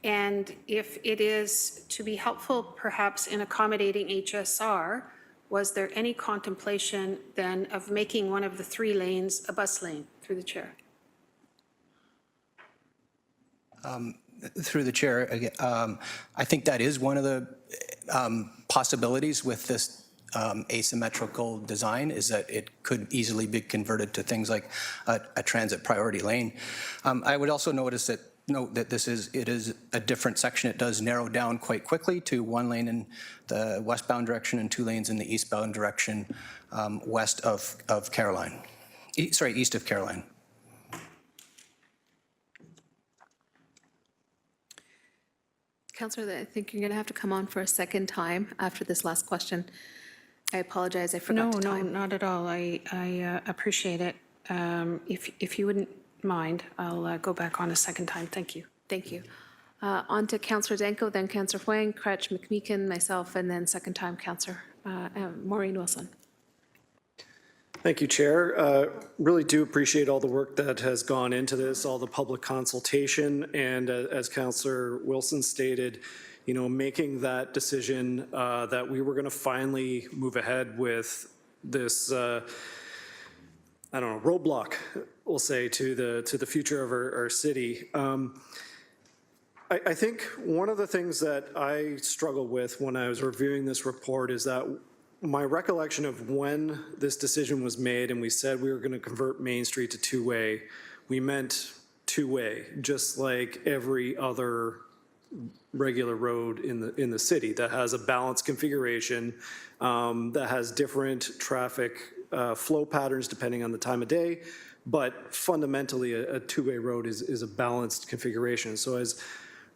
And if it is to be helpful perhaps in accommodating HSR, was there any contemplation then of making one of the 3 lanes a bus lane? Through the chair. Through the chair, I think that is one of the possibilities with this asymmetrical design, is that it could easily be converted to things like a transit priority lane. I would also note that this is a different section. It does narrow down quite quickly to 1 lane in the westbound direction and 2 lanes in the eastbound direction east of Caroline. Councillor, I think you're going to have to come on for a second time after this last question. I apologize, I forgot to time. No, not at all. I appreciate it. If you wouldn't mind, I'll go back on a second time. Thank you. Thank you. On to Councillor Danko, then Councillor Huang, Crutch, McMeekin, myself, and then second time Councillor Maureen Wilson. Thank you, Chair. Really do appreciate all the work that has gone into this, all the public consultation, and as Councillor Wilson stated, making that decision that we were going to finally move ahead with this, roadblock, we'll say, to the future of our city. I think one of the things that I struggled with when I was reviewing this report is that my recollection of when this decision was made and we said we were going to convert Main Street to 2-way, we meant 2-way, just like every other regular road in the city that has a balanced configuration, that has different traffic flow patterns depending on the time of day, but fundamentally a 2-way road is a balanced configuration. So I was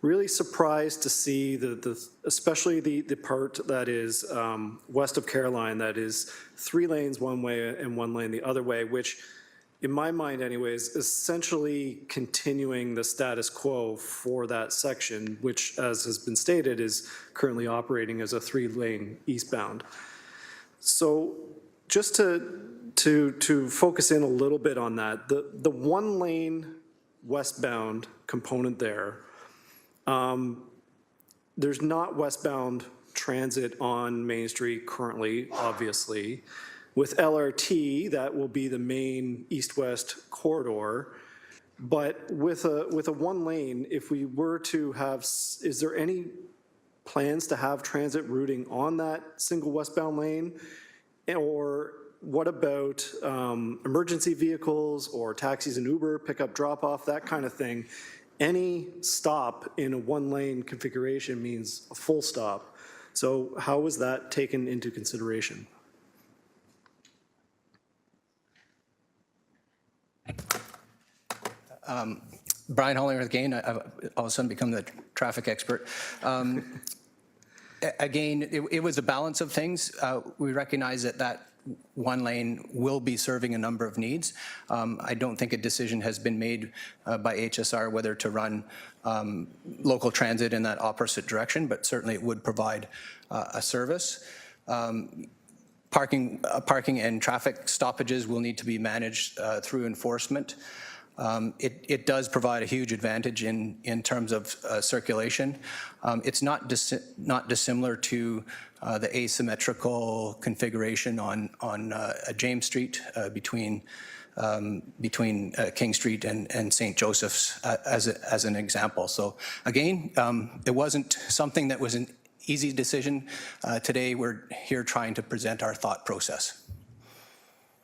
really surprised to see especially the part that is west of Caroline, that is 3 lanes one way and 1 lane the other way, which in my mind anyways, essentially continuing the status quo for that section, which as has been stated is currently operating as a 3-lane eastbound. So just to focus in a little bit on that, the 1 lane westbound component there, there's not westbound transit on Main Street currently, obviously. With LRT, that will be the main east-west corridor. But with a 1 lane, if we were to have, is there any plans to have transit routing on that single westbound lane? Or what about emergency vehicles or taxis and Uber, pickup, drop-off, that kind of thing? Any stop in a 1-lane configuration means a full stop. So how was that taken into consideration? Brian Hollingworth again. I've all of a sudden become the traffic expert. Again, it was a balance of things. We recognize that one lane will be serving a number of needs. I don't think a decision has been made by HSR whether to run local transit in that opposite direction, but certainly it would provide a service. Parking and traffic stoppages will need to be managed through enforcement. It does provide a huge advantage in terms of circulation. It's not dissimilar to the asymmetrical configuration on James Street between King Street and St. Joseph's as an example. So again, it wasn't something that was an easy decision. Today we're here trying to present our thought process.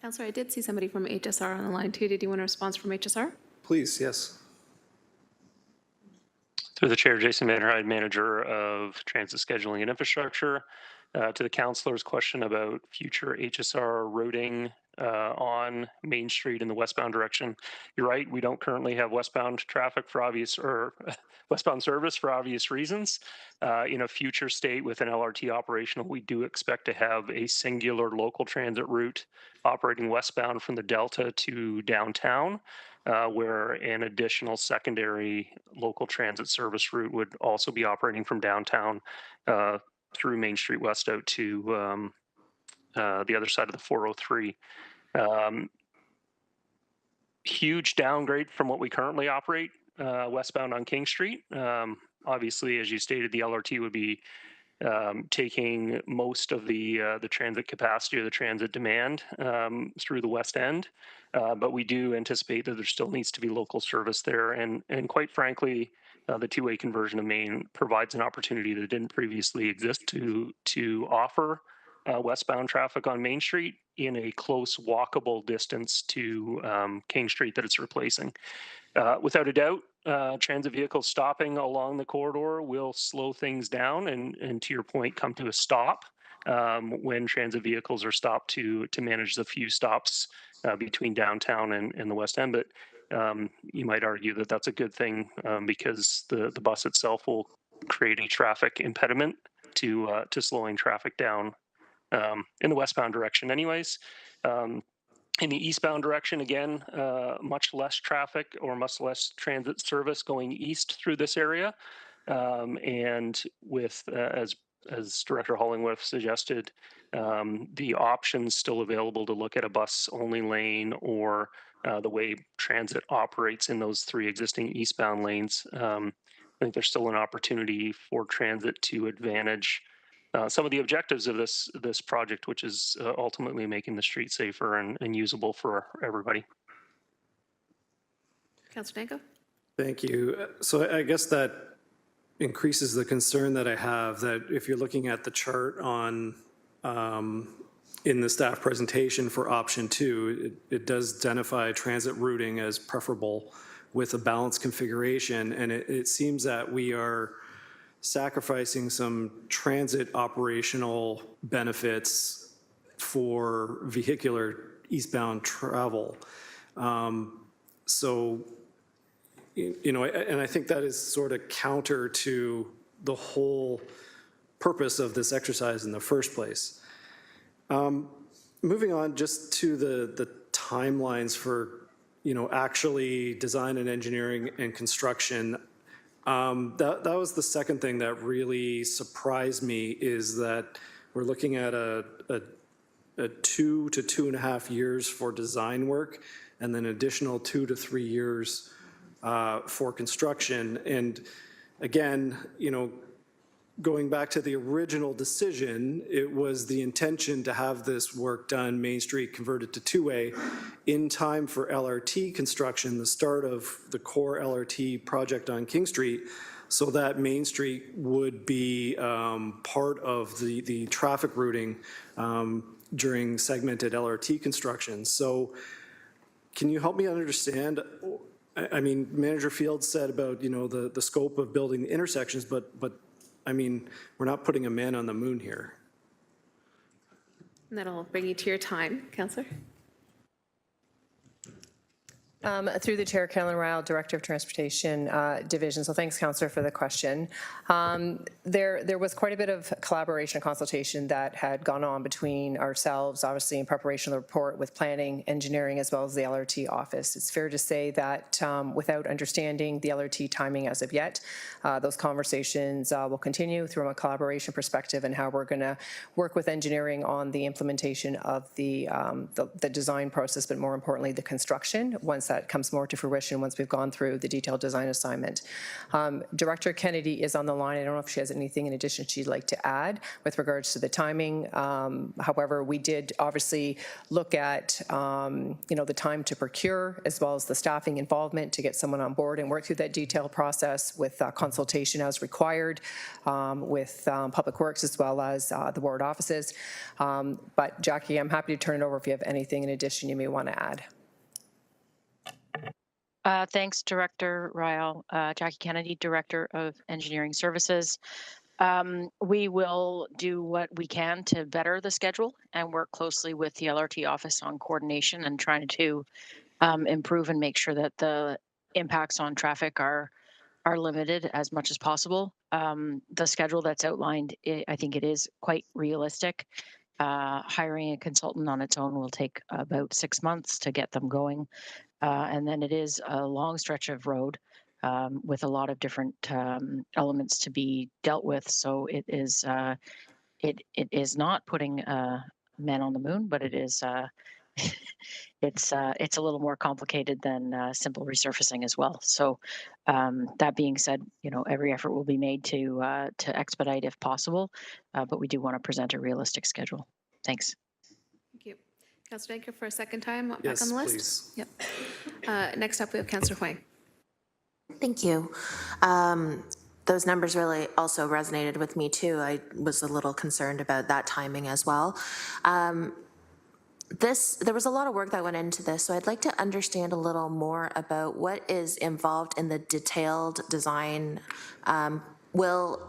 Councillor, I did see somebody from HSR on the line too. Did you want a response from HSR? Please, yes. Through the chair, Jason Vanderhyde, manager of transit scheduling and infrastructure. To the councillor's question about future HSR routing on Main Street in the westbound direction, you're right. We don't currently have westbound traffic for obvious, or westbound service for obvious reasons. In a future state with an LRT operational, we do expect to have a singular local transit route operating westbound from the Delta to downtown, where an additional secondary local transit service route would also be operating from downtown through Main Street West out to the other side of the 403. Huge downgrade from what we currently operate westbound on King Street. Obviously, as you stated, the LRT would be taking most of the transit capacity or the transit demand through the west end. But we do anticipate that there still needs to be local service there. And quite frankly, the two-way conversion of Main provides an opportunity that didn't previously exist to offer westbound traffic on Main Street in a close walkable distance to King Street that it's replacing. Without a doubt, transit vehicles stopping along the corridor will slow things down and to your point, come to a stop when transit vehicles are stopped to manage the few stops between downtown and the West End. But you might argue that that's a good thing because the bus itself will create a traffic impediment to slowing traffic down in the westbound direction anyways. In the eastbound direction, again, much less traffic or much less transit service going east through this area. And with, as Director Hollingworth suggested, the options still available to look at a bus-only lane or the way transit operates in those three existing eastbound lanes. I think there's still an opportunity for transit to advantage some of the objectives of this project, which is ultimately making the street safer and usable for everybody. Councillor Danko? Thank you. So I guess that increases the concern that I have that if you're looking at the chart on in the staff presentation for option 2, it does identify transit routing as preferable with a balanced configuration, and it seems that we are sacrificing some transit operational benefits for vehicular eastbound travel. So, you know, and I think that is sort of counter to the whole purpose of this exercise in the first place. Moving on just to the timelines for, you know, actually design and engineering and construction. That was the second thing that really surprised me, is that we're looking at a 2 to 2.5 years for design work and then additional 2 to 3 years for construction. And again, you know, going back to the original decision, it was the intention to have this work done, Main Street converted to two-way, in time for LRT construction, the start of the core LRT project on King Street, so that Main Street would be part of the traffic routing during segmented LRT construction. So can you help me understand? I mean, Manager Fields said about, you know, the scope of building the intersections, but I mean, we're not putting a man on the moon here. And that'll bring you to your time, Councillor. Through the chair, Carolyn Ryle, Director of Transportation Division. So thanks, Councillor, for the question. There was quite a bit of collaboration and consultation that had gone on between ourselves, obviously in preparation of the report, with planning, engineering, as well as the LRT office. It's fair to say that without understanding the LRT timing as of yet, those conversations will continue through a collaboration perspective and how we're going to work with engineering on the implementation of the design process, but more importantly, the construction, once that comes more to fruition, once we've gone through the detailed design assignment. Director Kennedy is on the line. I don't know if she has anything in addition she'd like to add with regards to the timing. However, we did obviously look at the time to procure as well as the staffing involvement to get someone on board and work through that detailed process with consultation as required with Public Works as well as the ward offices. But Jackie, I'm happy to turn it over if you have anything in addition you may want to add. Thanks, Director Ryle. Jackie Kennedy, Director of Engineering Services. We will do what we can to better the schedule and work closely with the LRT office on coordination and trying to improve and make sure that the impacts on traffic are limited as much as possible. The schedule that's outlined, I think it is quite realistic. Hiring a consultant on its own will take about 6 months to get them going. And then it is a long stretch of road with a lot of different elements to be dealt with. So it is not putting men on the moon, but it is it's a little more complicated than simple resurfacing as well. So that being said, every effort will be made to expedite if possible, but we do want to present a realistic schedule. Thanks. Thank you. Councillor Danker for a second time back Yes, on the list. please. Yep. Next up, we have Councillor Huang. Thank you. Those numbers really also resonated with me too. I was a little concerned about that timing as well. There was a lot of work that went into this, so I'd like to understand a little more about what is involved in the detailed design. Will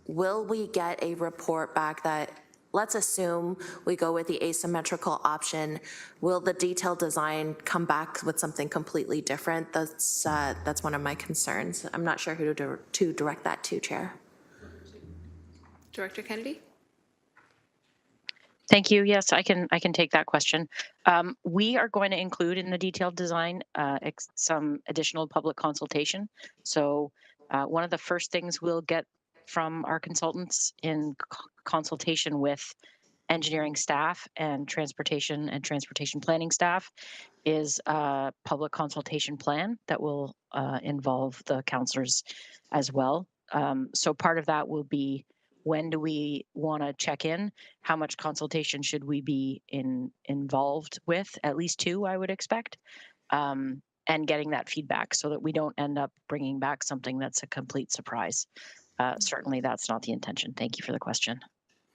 we get a report back that, let's assume we go with the asymmetrical option, will the detailed design come back with something completely different? That's one of my concerns. I'm not sure who to direct that to, Chair. Director Kennedy? Thank you. Yes, I can take that question. We are going to include in the detailed design some additional public consultation. So one of the first things we'll get from our consultants in consultation with engineering staff and transportation planning staff is a public consultation plan that will involve the councillors as well. So part of that will be, when do we want to check in? How much consultation should we be involved with? At least 2, I would expect. And getting that feedback so that we don't end up bringing back something that's a complete surprise. Certainly that's not the intention. Thank you for the question.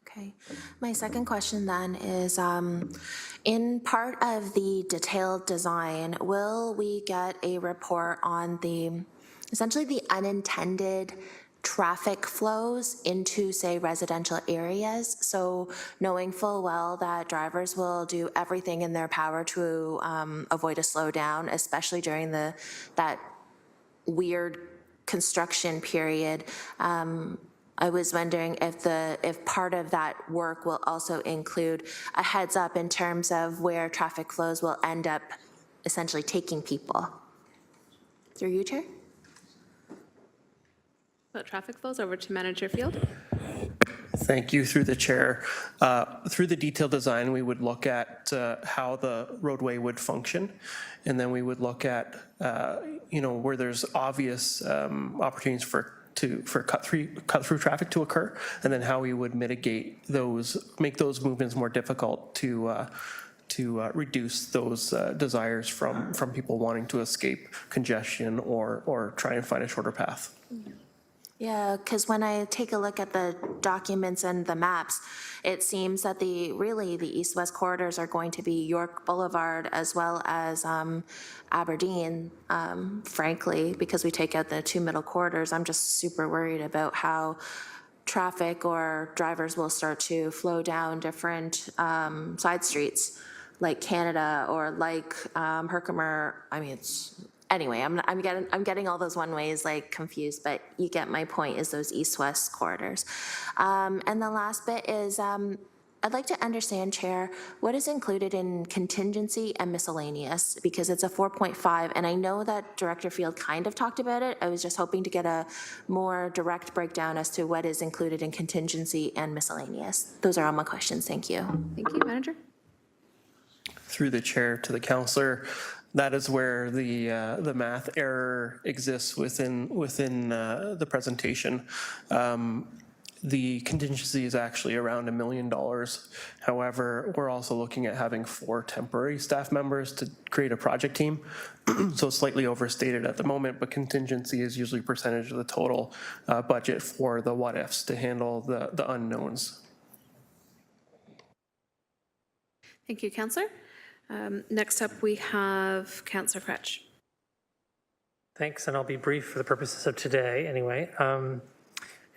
Okay. My second question then is, in part of the detailed design, will we get a report on essentially the unintended traffic flows into, say, residential areas? So knowing full well that drivers will do everything in their power to avoid a slowdown, especially during that weird construction period. I was wondering if part of that work will also include a heads up in terms of where traffic flows will end up essentially taking people. Through you, Chair. About traffic flows, over to Manager Field. Thank you. Through the chair. Through the detailed design, we would look at how the roadway would function, and then we would look at where there's obvious opportunities for cut through traffic to occur, and then how we would mitigate those, make those movements more difficult to reduce those desires from people wanting to escape congestion or try and find a shorter path. Yeah, because when I take a look at the documents and the maps, it seems that the east-west corridors are going to be York Boulevard as well as Aberdeen, frankly, because we take out the 2 middle corridors. I'm just super worried about how traffic or drivers will start to flow down different side streets like Canada or like Herkimer. I mean, it's anyway. I'm getting all those one ways like confused, but you get my point. Is those east-west corridors, and the last bit is. I'd like to understand, Chair, what is included in contingency and miscellaneous, because it's a 4.5, and I know that Director Field kind of talked about it. I was just hoping to get a more direct breakdown as to what is included in contingency and miscellaneous. Those are all my questions. Thank you. Thank you, Manager. Through the chair to the councillor, that is where the math error exists within the presentation. The contingency is actually around $1 million. However, we're also looking at having 4 temporary staff members to create a project team. So it's slightly overstated at the moment, but contingency is usually a percentage of the total budget for the what ifs to handle the unknowns. Thank you, Councillor. Next up, we have Councillor Fretch. Thanks, and I'll be brief for the purposes of today anyway.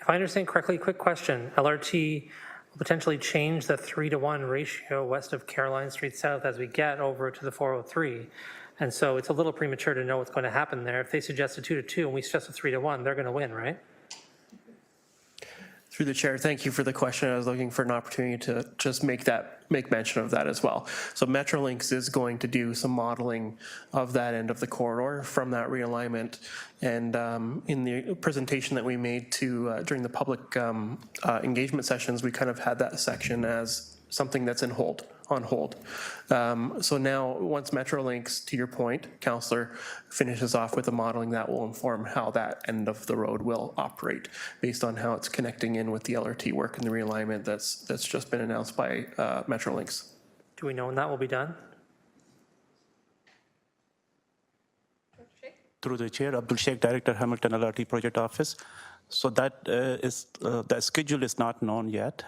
If I understand correctly, quick question. LRT will potentially change the 3-to-1 ratio west of Caroline Street South as we get over to the 403. And so it's a little premature to know what's going to happen there. If they suggest a 2-to-2 and we suggest a 3-to-1, they're going to win, right? Through the chair, thank you for the question. I was looking for an opportunity to just make mention of that as well. So Metrolinx is going to do some modeling of that end of the corridor from that realignment. And in the presentation that we made to during the public engagement sessions, we kind of had that section as something that's on hold. So now, once Metrolinx, to your point, Councillor, finishes off with the modeling, that will inform how that end of the road will operate based on how it's connecting in with the LRT work and the realignment that's just been announced by Metrolinx. Do we know when that will be done? Through the chair, Abdul Sheikh, Director, Hamilton LRT Project Office. So that the schedule is not known yet.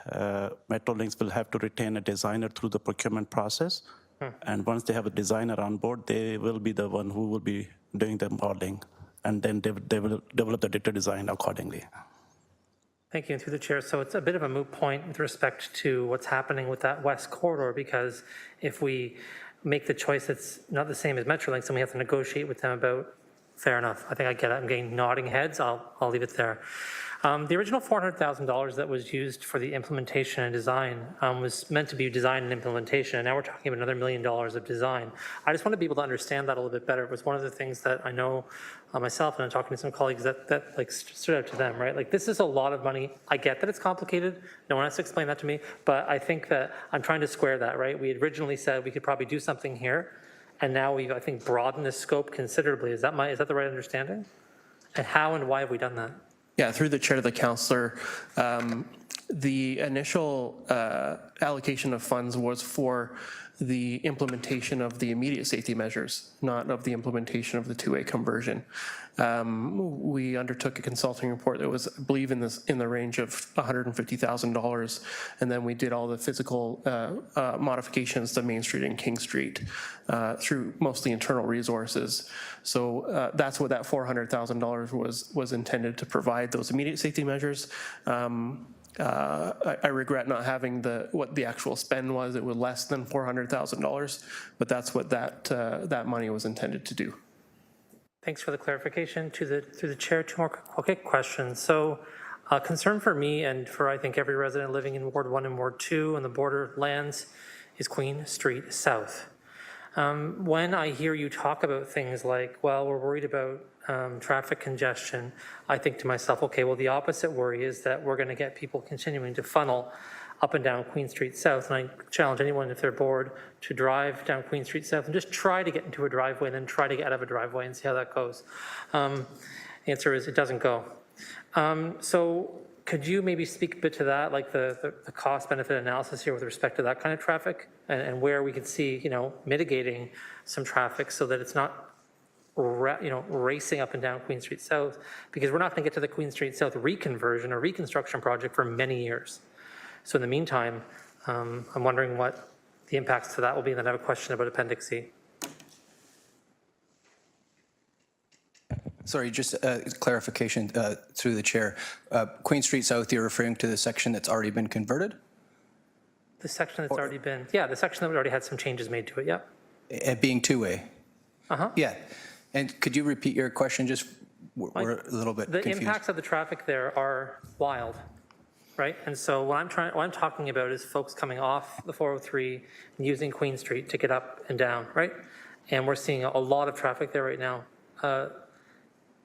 Metrolinx will have to retain a designer through the procurement process. And once they have a designer on board, they will be the one who will be doing the modeling. And then they will develop the data design accordingly. Thank you. And through the chair, so it's a bit of a moot point with respect to what's happening with that west corridor, because if we make the choice that's not the same as Metrolinx, then we have to negotiate with them about. Fair enough. I think I get it. I'm getting nodding heads. I'll leave it there. The original $400,000 that was used for the implementation and design was meant to be design and implementation, and now we're talking about another $1 million of design. I just want to be able to understand that a little bit better. It was one of the things that I know myself, and I'm talking to some colleagues that like stood out to them, right? Like, this is a lot of money. I get that it's complicated. No one has to explain that to me, but I think that I'm trying to square that, right? We had originally said we could probably do something here, and now we've, I think, broadened the scope considerably. Is that the right understanding? And how and why have we done that? Yeah, through the chair to the councillor, the initial allocation of funds was for the implementation of the immediate safety measures, not of the implementation of the two-way conversion. We undertook a consulting report that was, I believe, in the range of $150,000, and then we did all the physical modifications to Main Street and King Street through mostly internal resources. So that's what that $400,000 was intended to provide, those immediate safety measures. I regret not having what the actual spend was. It was less than $400,000, but that's what that money was intended to do. Thanks for the clarification. Through the chair, 2 more quick questions. So a concern for me and for I think every resident living in Ward 1 and Ward 2 and the borderlands is Queen Street South. When I hear you talk about things like, well, we're worried about traffic congestion, I think to myself, okay, well, the opposite worry is that we're going to get people continuing to funnel up and down Queen Street South. And I challenge anyone, if they're bored, to drive down Queen Street South and just try to get into a driveway and then try to get out of a driveway and see how that goes. The answer is it doesn't go. So could you maybe speak a bit to that, like the cost-benefit analysis here with respect to that kind of traffic and where we could see, mitigating some traffic so that it's not racing up and down Queen Street South, because we're not going to get to the Queen Street South reconversion or reconstruction project for many years. So in the meantime, I'm wondering what the impacts to that will be, and then I have a question about Appendix C. Sorry, just clarification through the chair. Queen Street South, you're referring to the section that's already been converted? The section that's already been, yeah, the section that already had some changes made to it, yep. Being two-way. Uh-huh. Yeah. And could you repeat your question? Just, we're a little bit The confused. impacts of the traffic there are wild, right? And so what I'm talking about is folks coming off the 403 and using Queen Street to get up and down, right? And we're seeing a lot of traffic there right now. I'll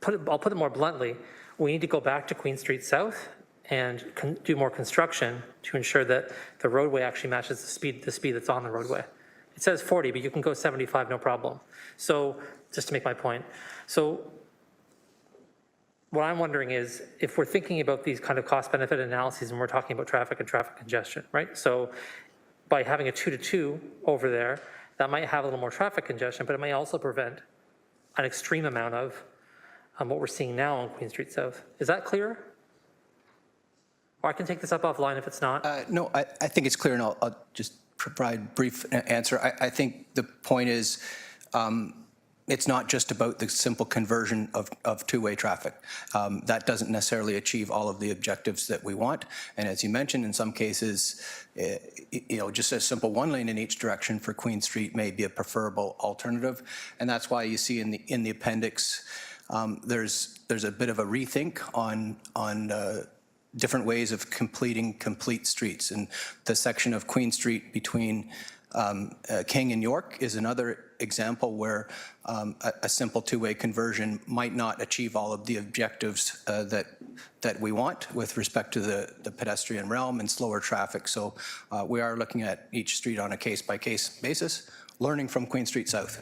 put it more bluntly. We need to go back to Queen Street South and do more construction to ensure that the roadway actually matches the speed that's on the roadway. It says 40, but you can go 75, no problem. So just to make my point. So what I'm wondering is, if we're thinking about these kind of cost-benefit analyses and we're talking about traffic and traffic congestion, right? So by having a 2-to-2 over there, that might have a little more traffic congestion, but it may also prevent an extreme amount of what we're seeing now on Queen Street South. Is that clear? Or I can take this up offline if it's not. No, I think it's clear, and I'll just provide a brief answer. I think the point is, it's not just about the simple conversion of two-way traffic. That doesn't necessarily achieve all of the objectives that we want. And as you mentioned, in some cases, just a simple one lane in each direction for Queen Street may be a preferable alternative. And that's why you see in the appendix, there's a bit of a rethink on different ways of completing complete streets. And the section of Queen Street between King and York is another example where a simple two-way conversion might not achieve all of the objectives that we want with respect to the pedestrian realm and slower traffic. So we are looking at each street on a case-by-case basis, learning from Queen Street South.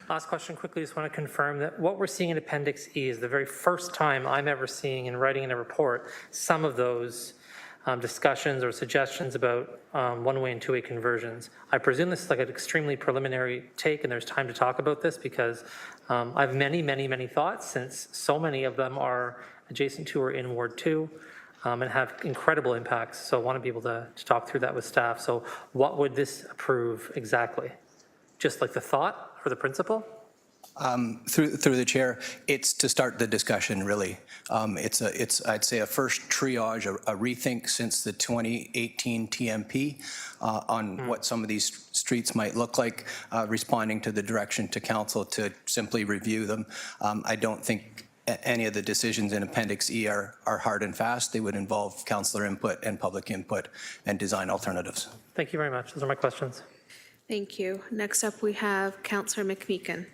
Last question quickly, just want to confirm that what we're seeing in Appendix E is the very first time I'm ever seeing in writing in a report some of those discussions or suggestions about one-way and two-way conversions. I presume this is like an extremely preliminary take and there's time to talk about this because I have many, many, many thoughts since so many of them are adjacent to or in Ward 2 and have incredible impacts. So I want to be able to talk through that with staff. So what would this approve exactly? Just like the thought or the principle? Through the chair, it's to start the discussion, really. It's I'd say a first triage, a rethink since the 2018 TMP on what some of these streets might look like, responding to the direction to council to simply review them. I don't think any of the decisions in Appendix E are hard and fast. They would involve councillor input and public input and design alternatives. Thank you very much. Those are my questions. Thank you. Next up, we have Councillor McMeekin.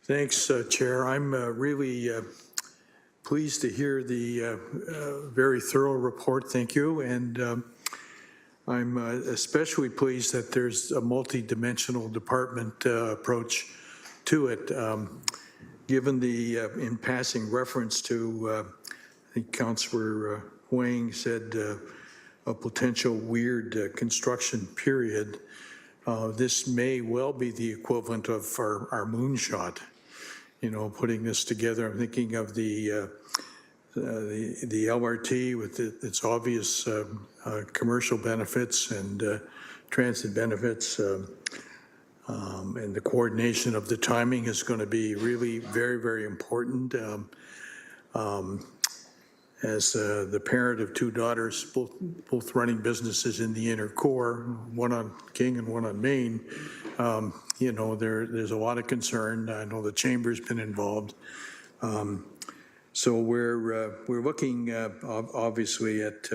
Thanks, Chair. I'm really pleased to hear the very thorough report. Thank you. And I'm especially pleased that there's a multi-dimensional department approach to it. Given the, in passing reference to, I think Councillor Wang said, a potential weird construction period, this may well be the equivalent of our moonshot. You know, putting this together, I'm thinking of the LRT with its obvious commercial benefits and transit benefits, and the coordination of the timing is going to be really very, very important. As the parent of two daughters, both running businesses in the inner core, one on King and one on Main, you know, there's a lot of concern. I know the chamber's been involved. So we're looking obviously at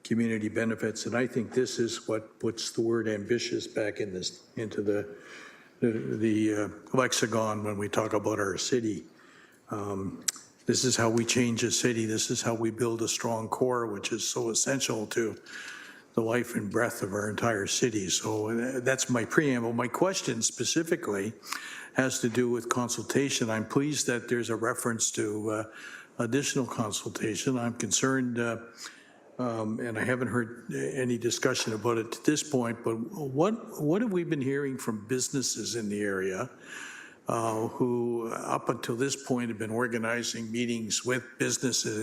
community benefits, and I think this is what puts the word ambitious back in this into the lexicon when we talk about our city. This is how we change a city. This is how we build a strong core, which is so essential to the life and breath of our entire city. So that's my preamble. My question specifically has to do with consultation. I'm pleased that there's a reference to additional consultation. I'm concerned, and I haven't heard any discussion about it at this point, but what have we been hearing from businesses in the area who up until this point have been organizing meetings with businesses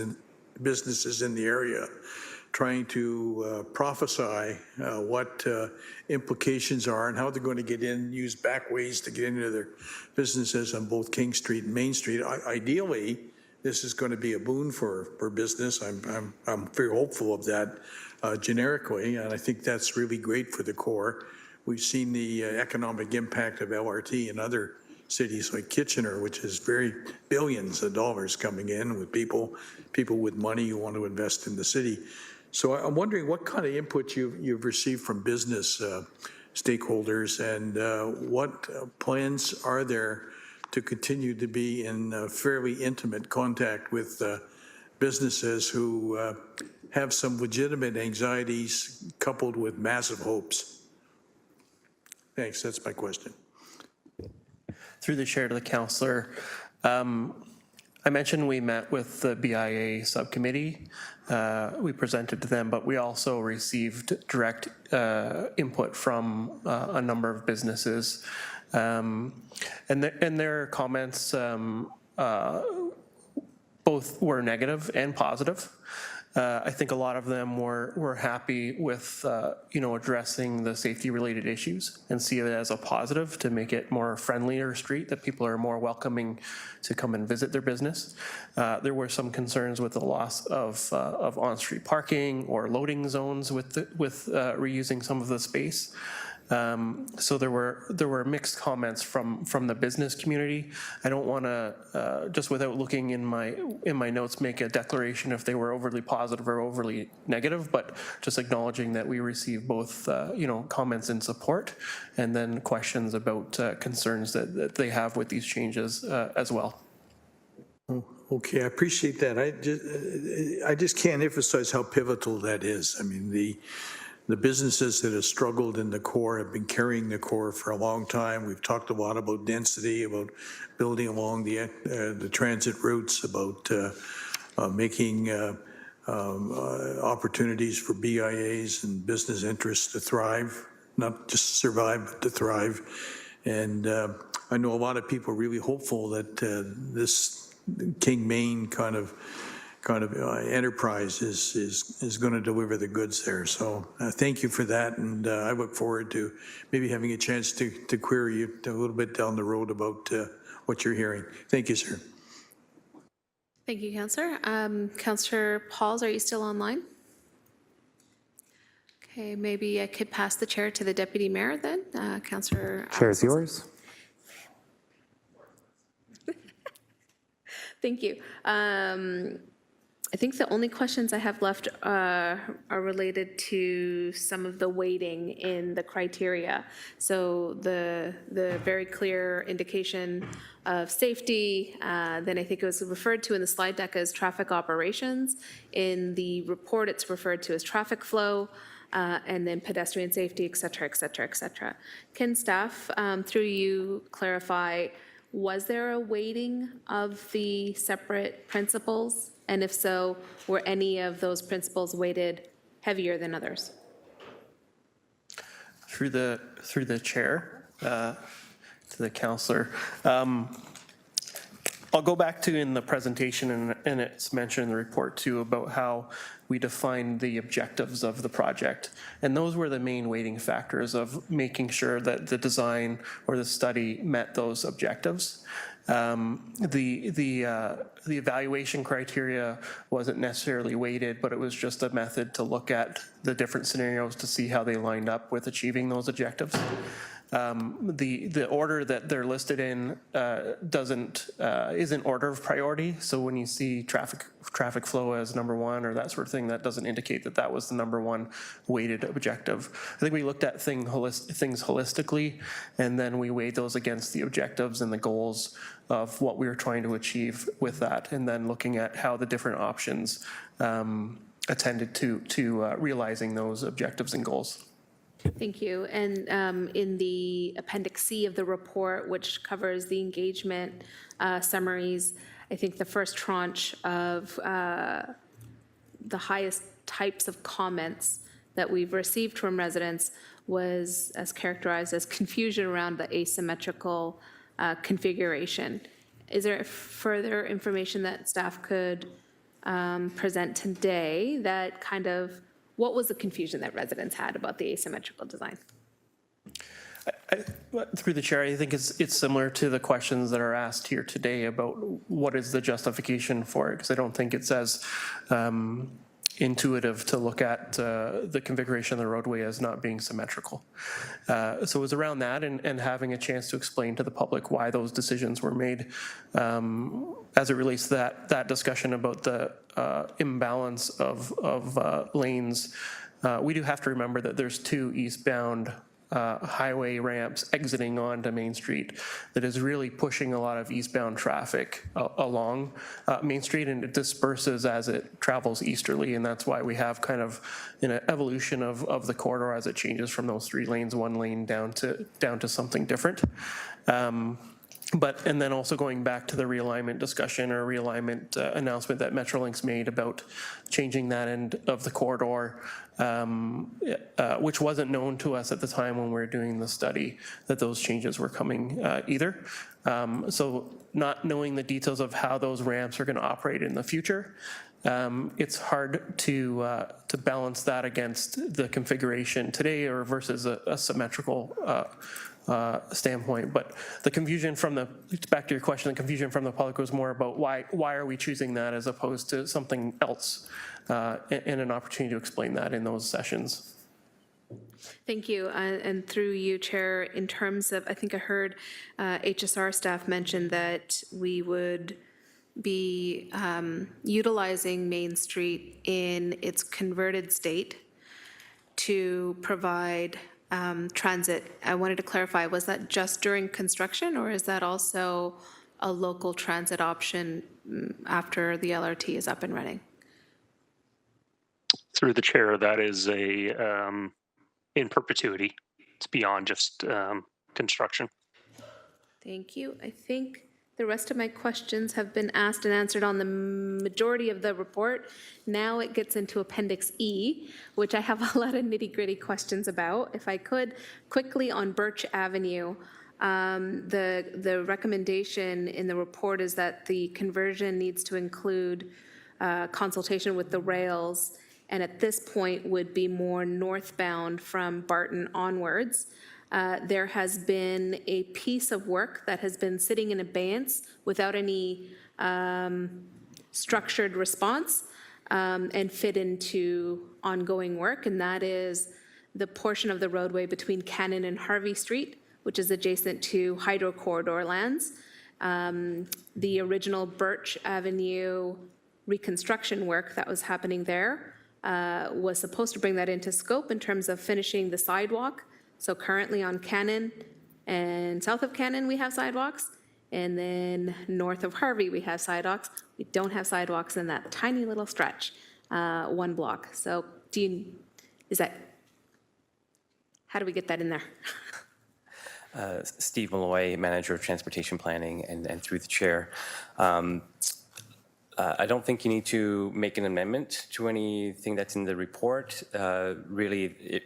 in the area, trying to prophesy what implications are and how they're going to get in, use back ways to get into their businesses on both King Street and Main Street. Ideally, this is going to be a boon for business. I'm very hopeful of that generically, and I think that's really great for the core. We've seen the economic impact of LRT in other cities like Kitchener, which is very billions of dollars coming in with people with money who want to invest in the city. So I'm wondering what kind of input you've received from business stakeholders, and what plans are there to continue to be in fairly intimate contact with businesses who have some legitimate anxieties coupled with massive hopes. Thanks, that's my question. Through the chair to the councillor, I mentioned we met with the BIA subcommittee. We presented to them, but we also received direct input from a number of businesses. And their comments both were negative and positive. I think a lot of them were happy with addressing the safety-related issues and see it as a positive to make it more friendlier street, that people are more welcoming to come and visit their business. There were some concerns with the loss of on-street parking or loading zones with reusing some of the space. So there were mixed comments from the business community. I don't want to just without looking in my notes make a declaration if they were overly positive or overly negative, but just acknowledging that we received both comments in support and then questions about concerns that they have with these changes as well. Okay, I appreciate that. I just can't emphasize how pivotal that is. I mean, the businesses that have struggled in the core have been carrying the core for a long time. We've talked a lot about density, about building along the transit routes, about making opportunities for BIAs and business interests to thrive, not just survive, but to thrive. And I know a lot of people are really hopeful that this King Main kind of enterprise is going to deliver the goods there. So thank you for that, and I look forward to maybe having a chance to query you a little bit down the road about what you're hearing. Thank you, sir. Thank you, Councillor. Councillor Pauls, are you still online? Okay, maybe I could pass the chair to the Deputy Mayor then. Councillor. Chair is yours. Thank you. I think the only questions I have left are related to some of the weighting in the criteria. So the very clear indication of safety, then I think it was referred to in the slide deck as traffic operations. In the report, it's referred to as traffic flow, and then pedestrian safety, et cetera, et cetera, et cetera. Can staff, through you, clarify, was there a weighting of the separate principles? And if so, were any of those principles weighted heavier than others? Through the chair to the councillor. I'll go back to in the presentation, and it's mentioned in the report too, about how we defined the objectives of the project. And those were the main weighting factors of making sure that the design or the study met those objectives. The evaluation criteria wasn't necessarily weighted, but it was just a method to look at the different scenarios to see how they lined up with achieving those objectives. The order that they're listed in isn't order of priority. So when you see traffic flow as number one or that sort of thing, that doesn't indicate that that was the number one weighted objective. I think we looked at things holistically, and then we weighed those against the objectives and the goals of what we were trying to achieve with that, and then looking at how the different options attended to realizing those objectives and goals. Thank you. And in the Appendix C of the report, which covers the engagement summaries, I think the first tranche of the highest types of comments that we've received from residents was as characterized as confusion around the asymmetrical configuration. Is there further information that staff could present today that kind of, what was the confusion that residents had about the asymmetrical design? Through the chair, I think it's similar to the questions that are asked here today about what is the justification for it, because I don't think it's as intuitive to look at the configuration of the roadway as not being symmetrical. So it was around that and having a chance to explain to the public why those decisions were made as it relates to that discussion about the imbalance of lanes. We do have to remember that there's 2 eastbound highway ramps exiting onto Main Street that is really pushing a lot of eastbound traffic along Main Street, and it disperses as it travels easterly, and that's why we have kind of an evolution of the corridor as it changes from those 3 lanes, 1 lane down to something different. And then also going back to the realignment discussion or realignment announcement that Metrolinx made about changing that end of the corridor, which wasn't known to us at the time when we were doing the study that those changes were coming either. So not knowing the details of how those ramps are going to operate in the future, it's hard to balance that against the configuration today or versus a symmetrical standpoint. But the confusion back to your question, the confusion from the public was more about why are we choosing that as opposed to something else, and an opportunity to explain that in those sessions. Thank you. And through you, Chair, in terms of, I think I heard HSR staff mention that we would be utilizing Main Street in its converted state to provide transit. I wanted to clarify, was that just during construction, or is that also a local transit option after the LRT is up and running? Through the chair, that is in perpetuity. It's beyond just construction. Thank you. I think the rest of my questions have been asked and answered on the majority of the report. Now it gets into Appendix E, which I have a lot of nitty-gritty questions about. If I could, quickly on Birch Avenue, the recommendation in the report is that the conversion needs to include consultation with the rails, and at this point would be more northbound from Barton onwards. There has been a piece of work that has been sitting in abeyance without any structured response and fit into ongoing work, and that is the portion of the roadway between Cannon and Harvey Street, which is adjacent to Hydro Corridor lands. The original Birch Avenue reconstruction work that was happening there was supposed to bring that into scope in terms of finishing the sidewalk. So currently on Cannon and south of Cannon, we have sidewalks. And then north of Harvey, we have sidewalks. We don't have sidewalks in that tiny little stretch, 1 block. So how do we get that in there? Steve Malloy, Manager of Transportation Planning, and through the chair. I don't think you need to make an amendment to anything that's in the report. Really,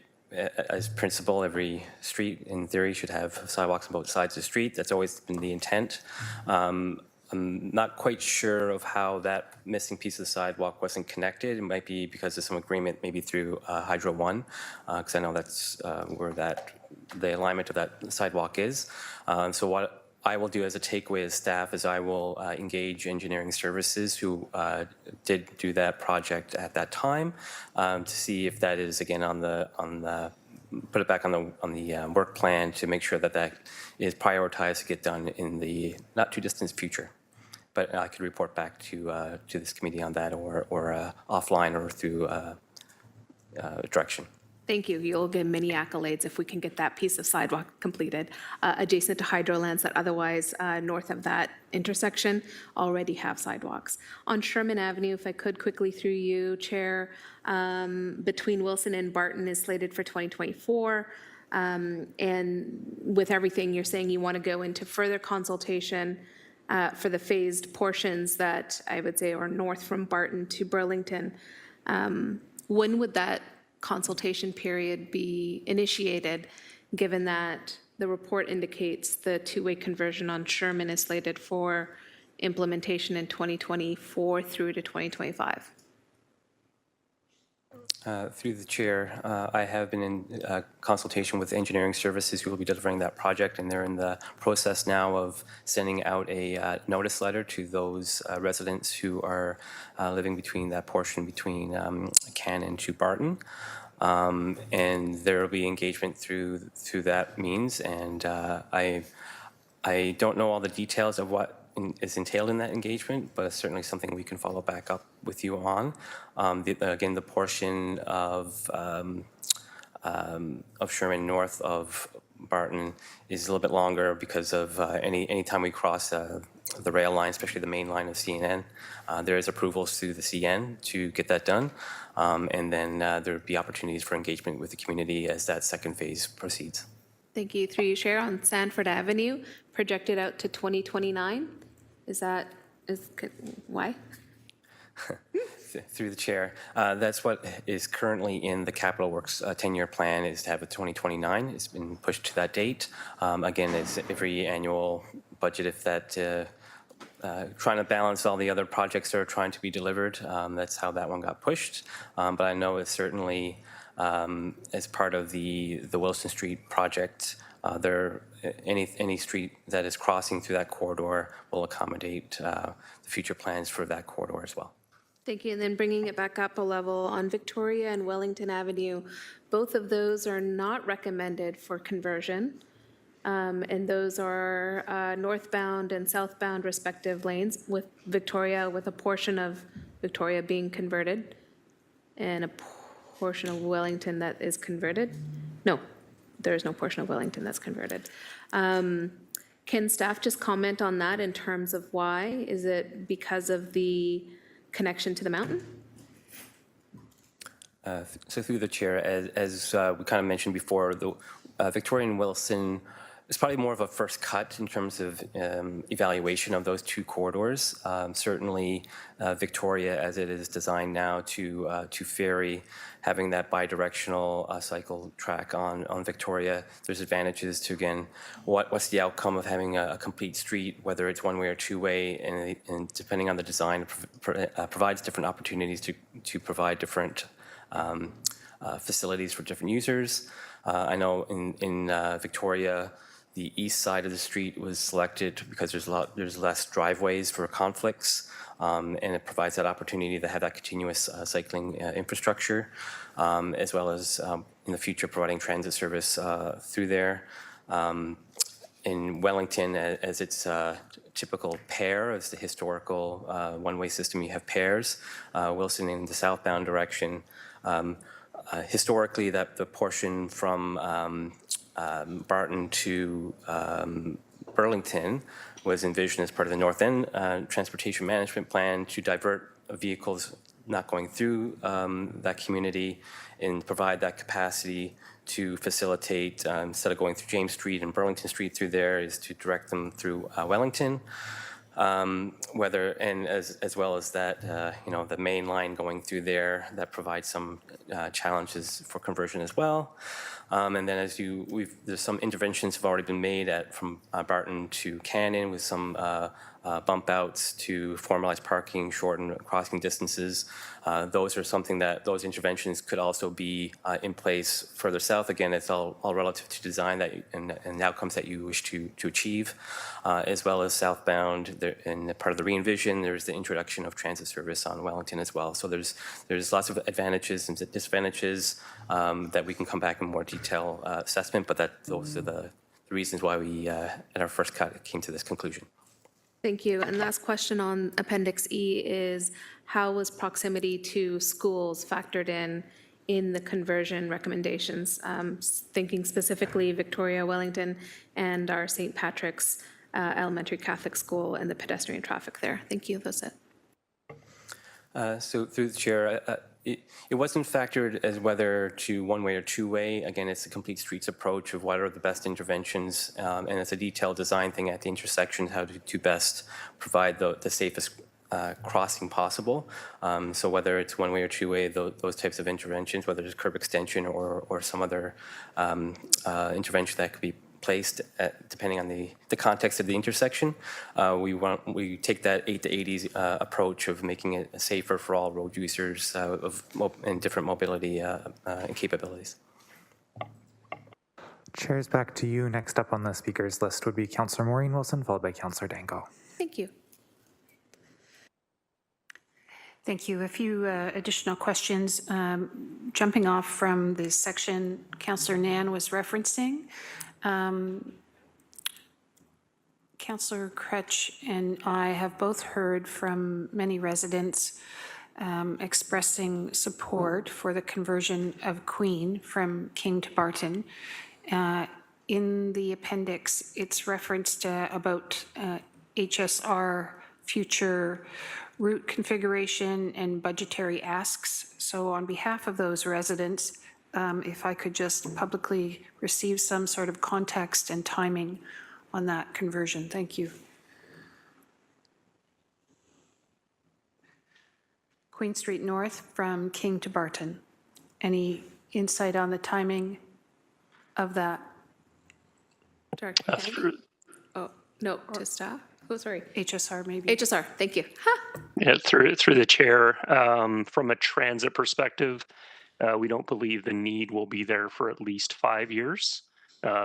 as principle, every street in theory should have sidewalks on both sides of the street. That's always been the intent. I'm not quite sure of how that missing piece of the sidewalk wasn't connected. It might be because of some agreement, maybe through Hydro One, because I know that's where the alignment of that sidewalk is. So what I will do as a takeaway as staff is I will engage engineering services who did do that project at that time to see if that is again put it back on the work plan to make sure that that is prioritized to get done in the not too distant future. But I could report back to this committee on that or offline or through direction. Thank you. You'll get many accolades if we can get that piece of sidewalk completed adjacent to hydrolands that otherwise north of that intersection already have sidewalks. On Sherman Avenue, if I could quickly through you, Chair, between Wilson and Barton is slated for 2024. And with everything you're saying, you want to go into further consultation for the phased portions that I would say are north from Barton to Burlington. When would that consultation period be initiated, given that the report indicates the two-way conversion on Sherman is slated for implementation in 2024 through to 2025? Through the chair, I have been in consultation with engineering services who will be delivering that project, and they're in the process now of sending out a notice letter to those residents who are living between that portion between Cannon to Barton. And there will be engagement through that means, and I don't know all the details of what is entailed in that engagement, but it's certainly something we can follow back up with you on. Again, the portion of Sherman north of Barton is a little bit longer because of any time we cross the rail line, especially the main line of CNN. There is approvals through the CN to get that done, and then there would be opportunities for engagement with the community as that second phase proceeds. Thank you. Through you, Chair, on Sanford Avenue, projected out to 2029. Why? Through the chair, that's what is currently in the Capital Works 10-year plan, is to have a 2029. It's been pushed to that date. Again, it's every annual budget, if that trying to balance all the other projects that are trying to be delivered. That's how that one got pushed. But I know it's certainly as part of the Wilson Street project, any street that is crossing through that corridor will accommodate the future plans for that corridor as well. Thank you. And then bringing it back up a level on Victoria and Wellington Avenue, both of those are not recommended for conversion. And those are northbound and southbound respective lanes, with Victoria, with a portion of Victoria being converted and a portion of Wellington that is converted. No, there is no portion of Wellington that's converted. Can staff just comment on that in terms of why? Is it because of the connection to the mountain? So through the chair, as we kind of mentioned before, the Victoria and Wilson is probably more of a first cut in terms of evaluation of those two corridors. Certainly Victoria, as it is designed now to ferry, having that bidirectional cycle track on Victoria, there's advantages to, again, what's the outcome of having a complete street, whether it's one way or two way, and depending on the design, provides different opportunities to provide different facilities for different users. I know in Victoria, the east side of the street was selected because there's less driveways for conflicts, and it provides that opportunity to have that continuous cycling infrastructure, as well as in the future providing transit service through there. In Wellington, as its typical pair, as the historical one-way system, you have pairs. Wilson in the southbound direction. Historically, the portion from Barton to Burlington was envisioned as part of the North End Transportation Management Plan to divert vehicles not going through that community and provide that capacity to facilitate, instead of going through James Street and Burlington Street through there, is to direct them through Wellington. And as well as that, the main line going through there, that provides some challenges for conversion as well. And then there's some interventions have already been made from Barton to Cannon with some bump outs to formalize parking, shorten crossing distances. Those are something that those interventions could also be in place further south. Again, it's all relative to design and the outcomes that you wish to achieve, as well as southbound. And part of the re-envision, there's the introduction of transit service on Wellington as well. So there's lots of advantages and disadvantages that we can come back in more detail assessment, but those are the reasons why we, at our first cut, came to this conclusion. Thank you. And last question on Appendix E is, how was proximity to schools factored in the conversion recommendations? Thinking specifically Victoria, Wellington, and our St. Patrick's Elementary Catholic School and the pedestrian traffic there. Thank you. That's it. So through the chair, it wasn't factored as whether to one-way or two-way. Again, it's a complete streets approach of what are the best interventions, and it's a detailed design thing at the intersection, how to best provide the safest crossing possible. So whether it's one-way or two-way, those types of interventions, whether it's curb extension or some other intervention that could be placed depending on the context of the intersection. We take that 8 to 80s approach of making it safer for all road users and different mobility and capabilities. Chairs, back to you. Next up on the speakers list would be Councillor Maureen Wilson, followed by Councillor Danko. Thank you. Thank you. A few additional questions. Jumping off from the section Councillor Nan was referencing, Councillor Kretsch and I have both heard from many residents expressing support for the conversion of Queen from King to Barton. In the appendix, it's referenced about HSR future route configuration and budgetary asks. So on behalf of those residents, if I could just publicly receive some sort of context and timing on that conversion. Thank you. Queen Street North from King to Barton. Any insight on the timing of that? Director Oh, no, to staff. Oh, sorry. HSR maybe. HSR, thank you. Yeah, through the chair, from a transit perspective, we don't believe the need will be there for at least 5 years,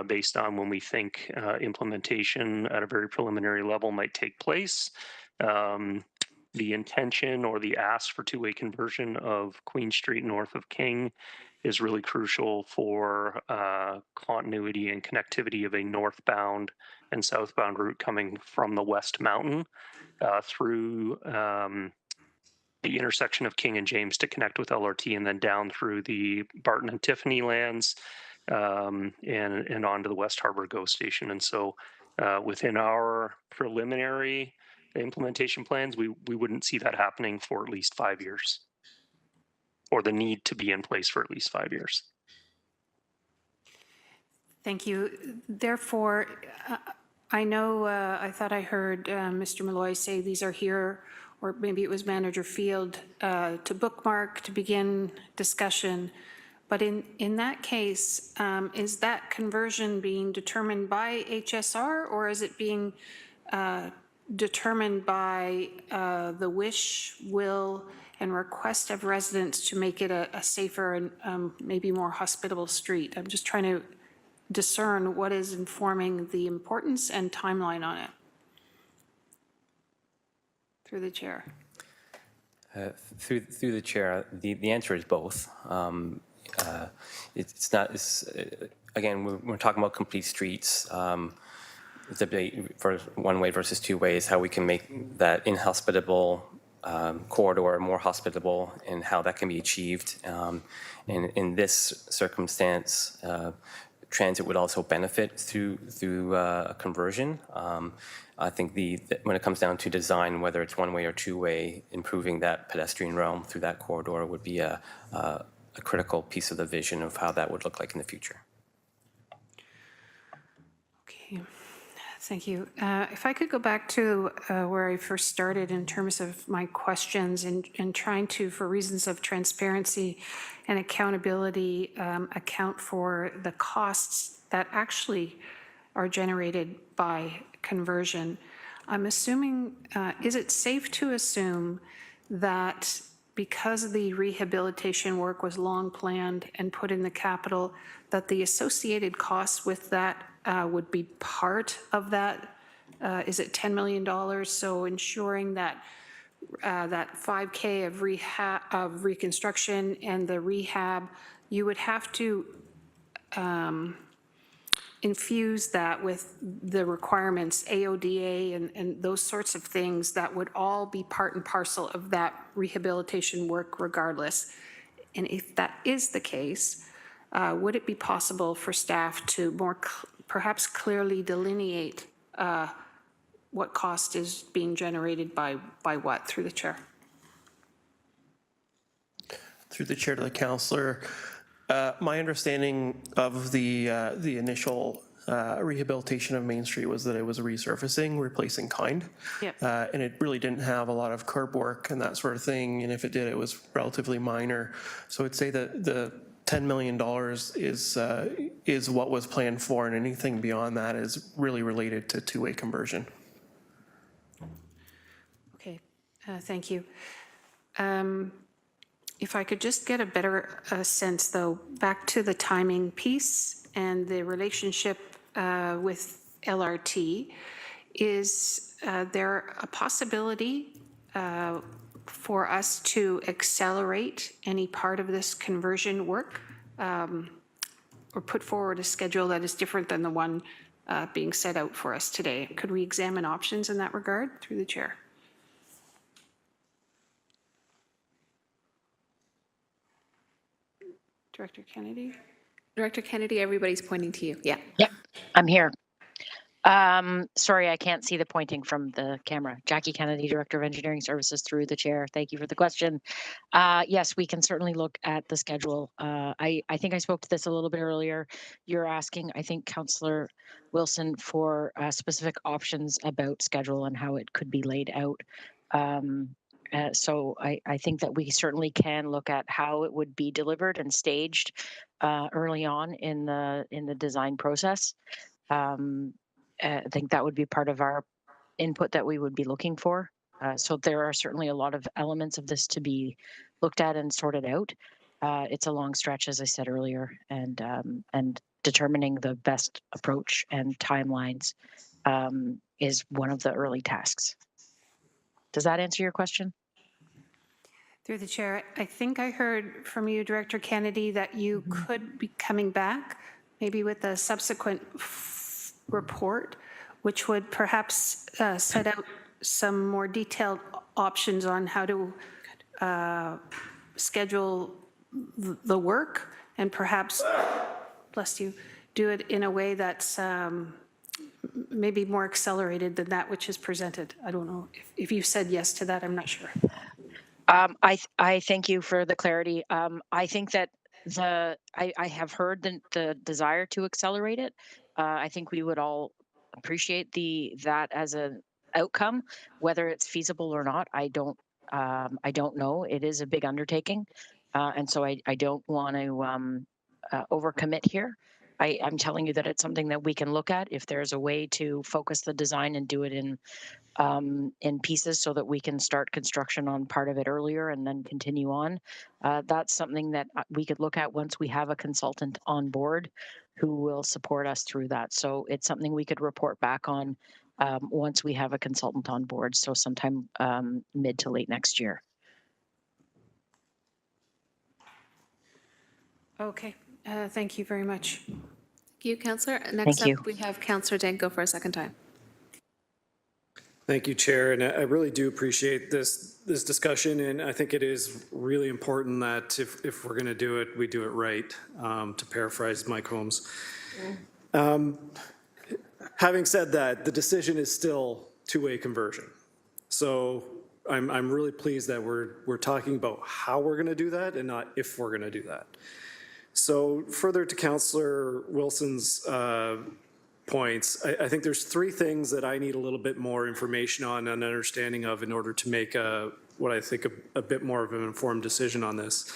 based on when we think implementation at a very preliminary level might take place. The intention or the ask for two-way conversion of Queen Street north of King is really crucial for continuity and connectivity of a northbound and southbound route coming from the West Mountain through the intersection of King and James to connect with LRT, and then down through the Barton and Tiffany lands and on to the West Harbor GO station. And so within our preliminary implementation plans, we wouldn't see that happening for at least 5 years, or the need to be in place for at least 5 years. Thank you. Therefore, I know, I thought I heard Mr. Malloy say these are here, or maybe it was Manager Field, to bookmark, to begin discussion. But in that case, is that conversion being determined by HSR, or is it being determined by the wish, will, and request of residents to make it a safer and maybe more hospitable street? I'm just trying to discern what is informing the importance and timeline on it. Through the chair. Through the chair, the answer is both. It's not. Again, we're talking about complete streets. The debate for one way versus two ways, how we can make that inhospitable corridor more hospitable, and how that can be achieved. And in this circumstance, transit would also benefit through a conversion. I think when it comes down to design, whether it's one way or two way, improving that pedestrian realm through that corridor would be a critical piece of the vision of how that would look like in the future. Okay, thank you. If I could go back to where I first started in terms of my questions and trying to, for reasons of transparency and accountability, account for the costs that actually are generated by conversion. I'm assuming, is it safe to assume that because the rehabilitation work was long planned and put in the capital, that the associated costs with that would be part of that? Is it $10 million? So ensuring that that 5K of rehab, of reconstruction and the rehab, you would have to infuse that with the requirements, AODA and those sorts of things that would all be part and parcel of that rehabilitation work regardless. And if that is the case, would it be possible for staff to more perhaps clearly delineate what cost is being generated by what, through the chair? Through the chair to the councillor, my understanding of the initial rehabilitation of Main Street was that it was a resurfacing, replacing kind. Yep. And it really didn't have a lot of curb work and that sort of thing. And if it did, it was relatively minor. So I'd say that the $10 million is what was planned for, and anything beyond that is really related to two-way conversion. Okay, thank you. If I could just get a better sense, though, back to the timing piece and the relationship with LRT, is there a possibility for us to accelerate any part of this conversion work or put forward a schedule that is different than the one being set out for us today? Could we examine options in that regard through the chair? Director Kennedy? Director Kennedy, everybody's pointing to you. Yeah. Yep, I'm here. Sorry, I can't see the pointing from the camera. Jackie Kennedy, Director of Engineering Services, through the chair. Thank you for the question. Yes, we can certainly look at the schedule. I think I spoke to this a little bit earlier. You're asking, I think, Councillor Wilson, for specific options about schedule and how it could be laid out. So I think that we certainly can look at how it would be delivered and staged early on in the design process. I think that would be part of our input that we would be looking for. So there are certainly a lot of elements of this to be looked at and sorted out. It's a long stretch, as I said earlier, and determining the best approach and timelines is one of the early tasks. Does that answer your question? Through the chair, I think I heard from you, Director Kennedy, that you could be coming back maybe with a subsequent report, which would perhaps set out some more detailed options on how to schedule the work and perhaps, bless you, do it in a way that's maybe more accelerated than that which is presented. I don't know if you said yes to that. I'm not sure. I thank you for the clarity. I think that I have heard the desire to accelerate it. I think we would all appreciate that as an outcome. Whether it's feasible or not, I don't know. It is a big undertaking, and so I don't want to overcommit here. I'm telling you that it's something that we can look at if there's a way to focus the design and do it in pieces so that we can start construction on part of it earlier and then continue on. That's something that we could look at once we have a consultant on board who will support us through that. So it's something we could report back on once we have a consultant on board, so sometime mid to late next year. Okay, thank you very much. Thank you, Councillor. Next Thank up, we have Councillor Danko for a second time. Thank you, Chair, and I really do appreciate this discussion, and I think it is really important that if we're going to do it, we do it right, to paraphrase Mike Holmes. Having said that, the decision is still two-way conversion. So I'm really pleased that we're talking about how we're going to do that and not if we're going to do that. So further to Councillor Wilson's points, I think there's three things that I need a little bit more information on and understanding of in order to make what I think a bit more of an informed decision on this.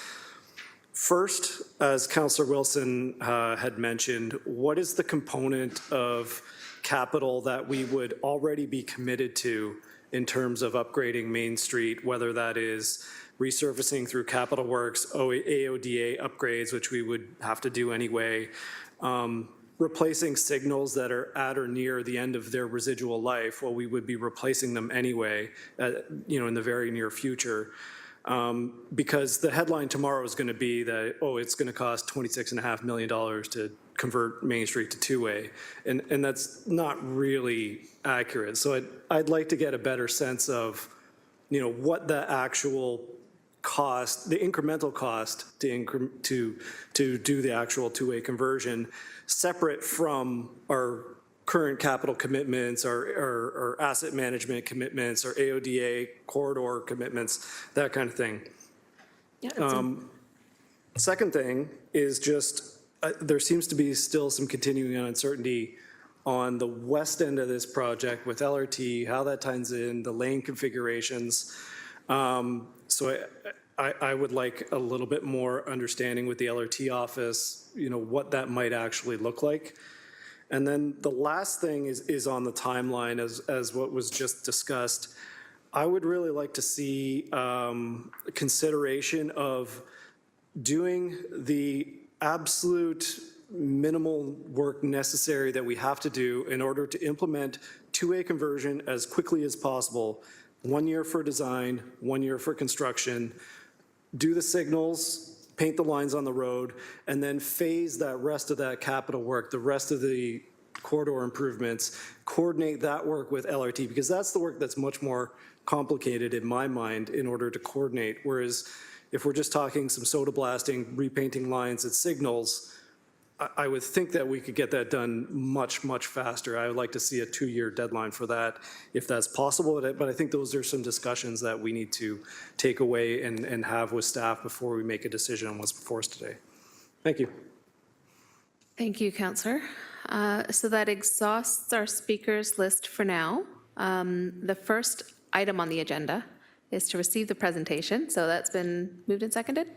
First, as Councillor Wilson had mentioned, what is the component of capital that we would already be committed to in terms of upgrading Main Street, whether that is resurfacing through Capital Works, AODA upgrades, which we would have to do anyway, replacing signals that are at or near the end of their residual life. Well, we would be replacing them anyway, in the very near future. Because the headline tomorrow is going to be that, it's going to cost $26.5 million to convert Main Street to two-way. And that's not really accurate. So I'd like to get a better sense of, what the actual cost, the incremental cost to do the actual two-way conversion, separate from our current capital commitments, our asset management commitments, our AODA corridor commitments, that kind of thing. Yeah, second thing is just, there seems to be still some continuing uncertainty on the west end of this project with LRT, how that ties in, the lane configurations. So I would like a little bit more understanding with the LRT office, what that might actually look like. And then the last thing is on the timeline as what was just discussed. I would really like to see consideration of doing the absolute minimal work necessary that we have to do in order to implement two-way conversion as quickly as possible. 1 year for design, 1 year for construction, do the signals, paint the lines on the road, and then phase that rest of that capital work, the rest of the corridor improvements, coordinate that work with LRT, because that's the work that's much more complicated in my mind in order to coordinate. Whereas if we're just talking some soda blasting, repainting lines and signals, I would think that we could get that done much, much faster. I would like to see a 2-year deadline for that if that's possible. But I think those are some discussions that we need to take away and have with staff before we make a decision on what's before us today. Thank you. Thank you, Councillor. So that exhausts our speakers list for now. The first item on the agenda is to receive the presentation. So that's been moved and seconded?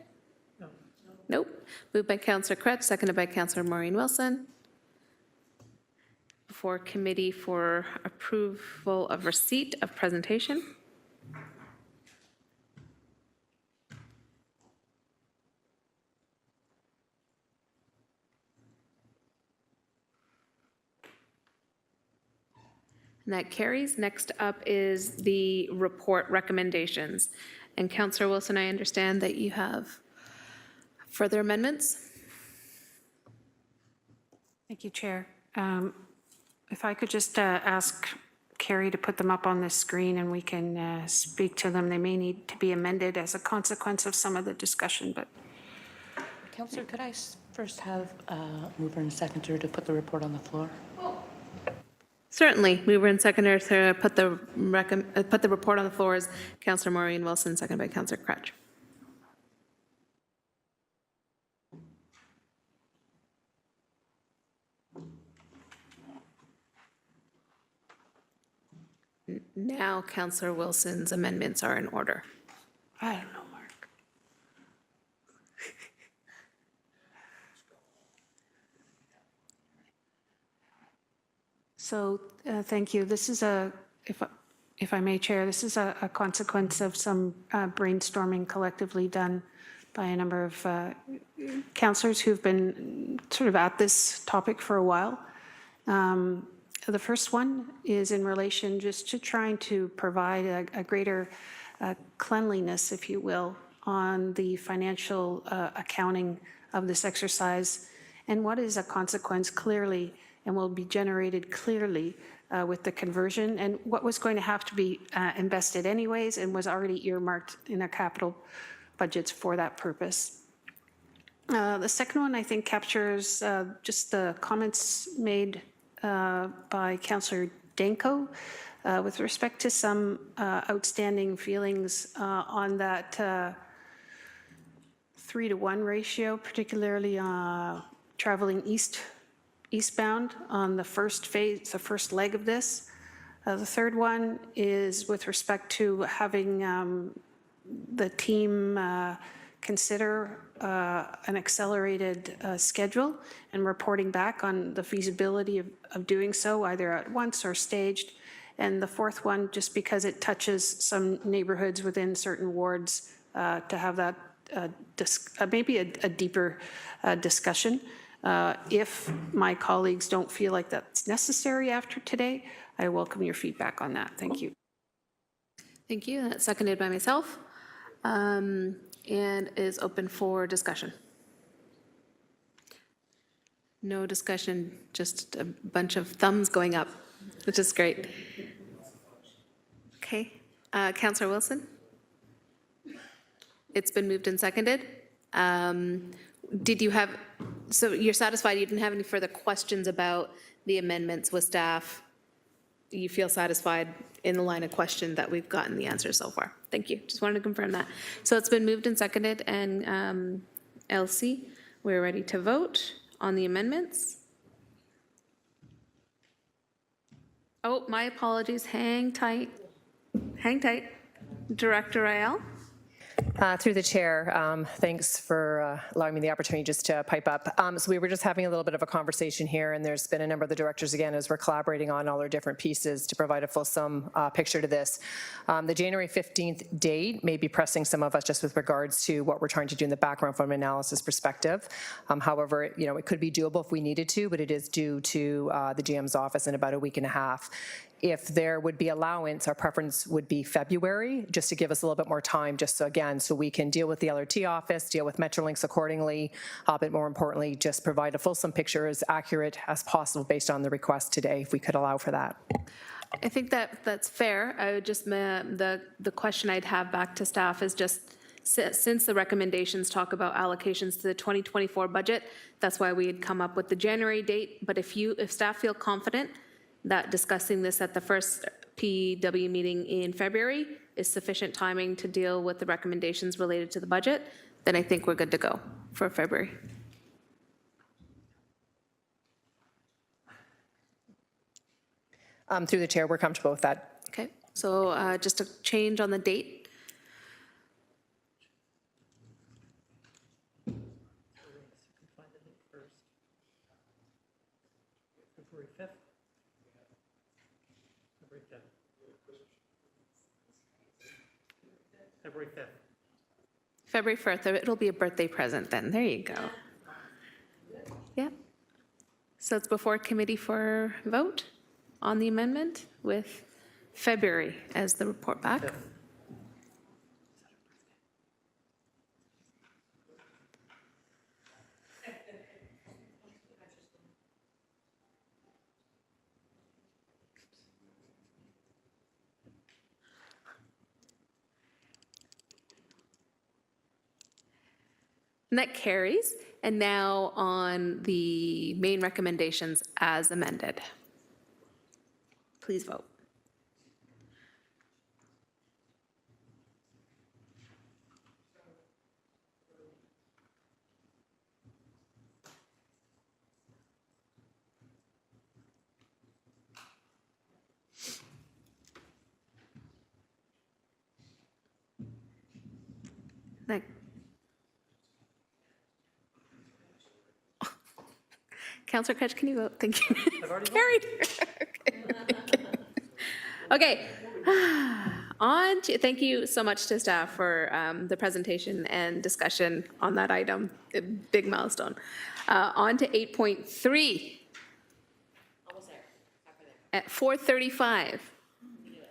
Nope. Moved by Councillor Cretch, seconded by Councillor Maureen Wilson. For committee for approval of receipt of presentation. And that carries. Next up is the report recommendations. And Councillor Wilson, I understand that you have further amendments? Thank you, Chair. If I could just ask Carrie to put them up on the screen and we can speak to them. They may need to be amended as a consequence of some of the discussion, but. Councillor, could I first have mover and seconder to put the report on the floor? Certainly. Mover and seconder to put the report on the floor is Councillor Maureen Wilson, seconded by Councillor Cretch. Now Councillor Wilson's amendments are in order. I don't know, Mark. So, thank you. This is if I may, Chair, this is a consequence of some brainstorming collectively done by a number of councillors who've been sort of at this topic for a while. The first one is in relation just to trying to provide a greater cleanliness, if you will, on the financial accounting of this exercise, and what is a consequence clearly and will be generated clearly with the conversion, and what was going to have to be invested anyways and was already earmarked in our capital budgets for that purpose. The second one, I think, captures just the comments made by Councillor Danko with respect to some outstanding feelings on that 3-to-1 ratio, particularly traveling eastbound on the first phase, the first leg of this. The third one is with respect to having the team consider an accelerated schedule and reporting back on the feasibility of doing so either at once or staged. And the fourth one, just because it touches some neighborhoods within certain wards, to have that maybe a deeper discussion. If my colleagues don't feel like that's necessary after today, I welcome your feedback on that. Thank you. Thank you. That's seconded by myself. And is open for discussion. No discussion, just a bunch of thumbs going up, which is great. Okay, Councillor Wilson? It's been moved and seconded. Did you have, so you're satisfied you didn't have any further questions about the amendments with staff? You feel satisfied in the line of question that we've gotten the answer so far? Thank you. Just wanted to confirm that. So it's been moved and seconded, and Elsie, we're ready to vote on the amendments. Oh, my apologies. Hang tight. Hang tight. Director Rael? Through the chair, thanks for allowing me the opportunity just to pipe up. So we were just having a little bit of a conversation here, and there's been a number of the directors, again, as we're collaborating on all our different pieces to provide a fulsome picture to this. The January 15th date may be pressing some of us just with regards to what we're trying to do in the background from an analysis perspective. However, it could be doable if we needed to, but it is due to the GM's office in about a week and a half. If there would be allowance, our preference would be February, just to give us a little bit more time, just so we can deal with the LRT office, deal with Metrolinx accordingly, but more importantly, just provide a fulsome picture as accurate as possible based on the request today, if we could allow for that. I think that's fair. I would just, the question I'd have back to staff is just, since the recommendations talk about allocations to the 2024 budget, that's why we had come up with the January date. But if staff feel confident that discussing this at the first PW meeting in February is sufficient timing to deal with the recommendations related to the budget, then I think we're good to go for February. Through the chair, we're comfortable with that. Okay, so just a change on the date. February 5th. February 5th. February 4th, it'll be a birthday present then. There you go. Yeah. So it's before committee for vote on the amendment with February as the report back. And that carries. And now on the main recommendations as amended. Please vote. That Councillor Kretsch, can you vote? Thank you. Carried. Okay. On to, thank you so much to staff for the presentation and discussion on that item. A big milestone. On to 8.3. Almost there. At 4:35.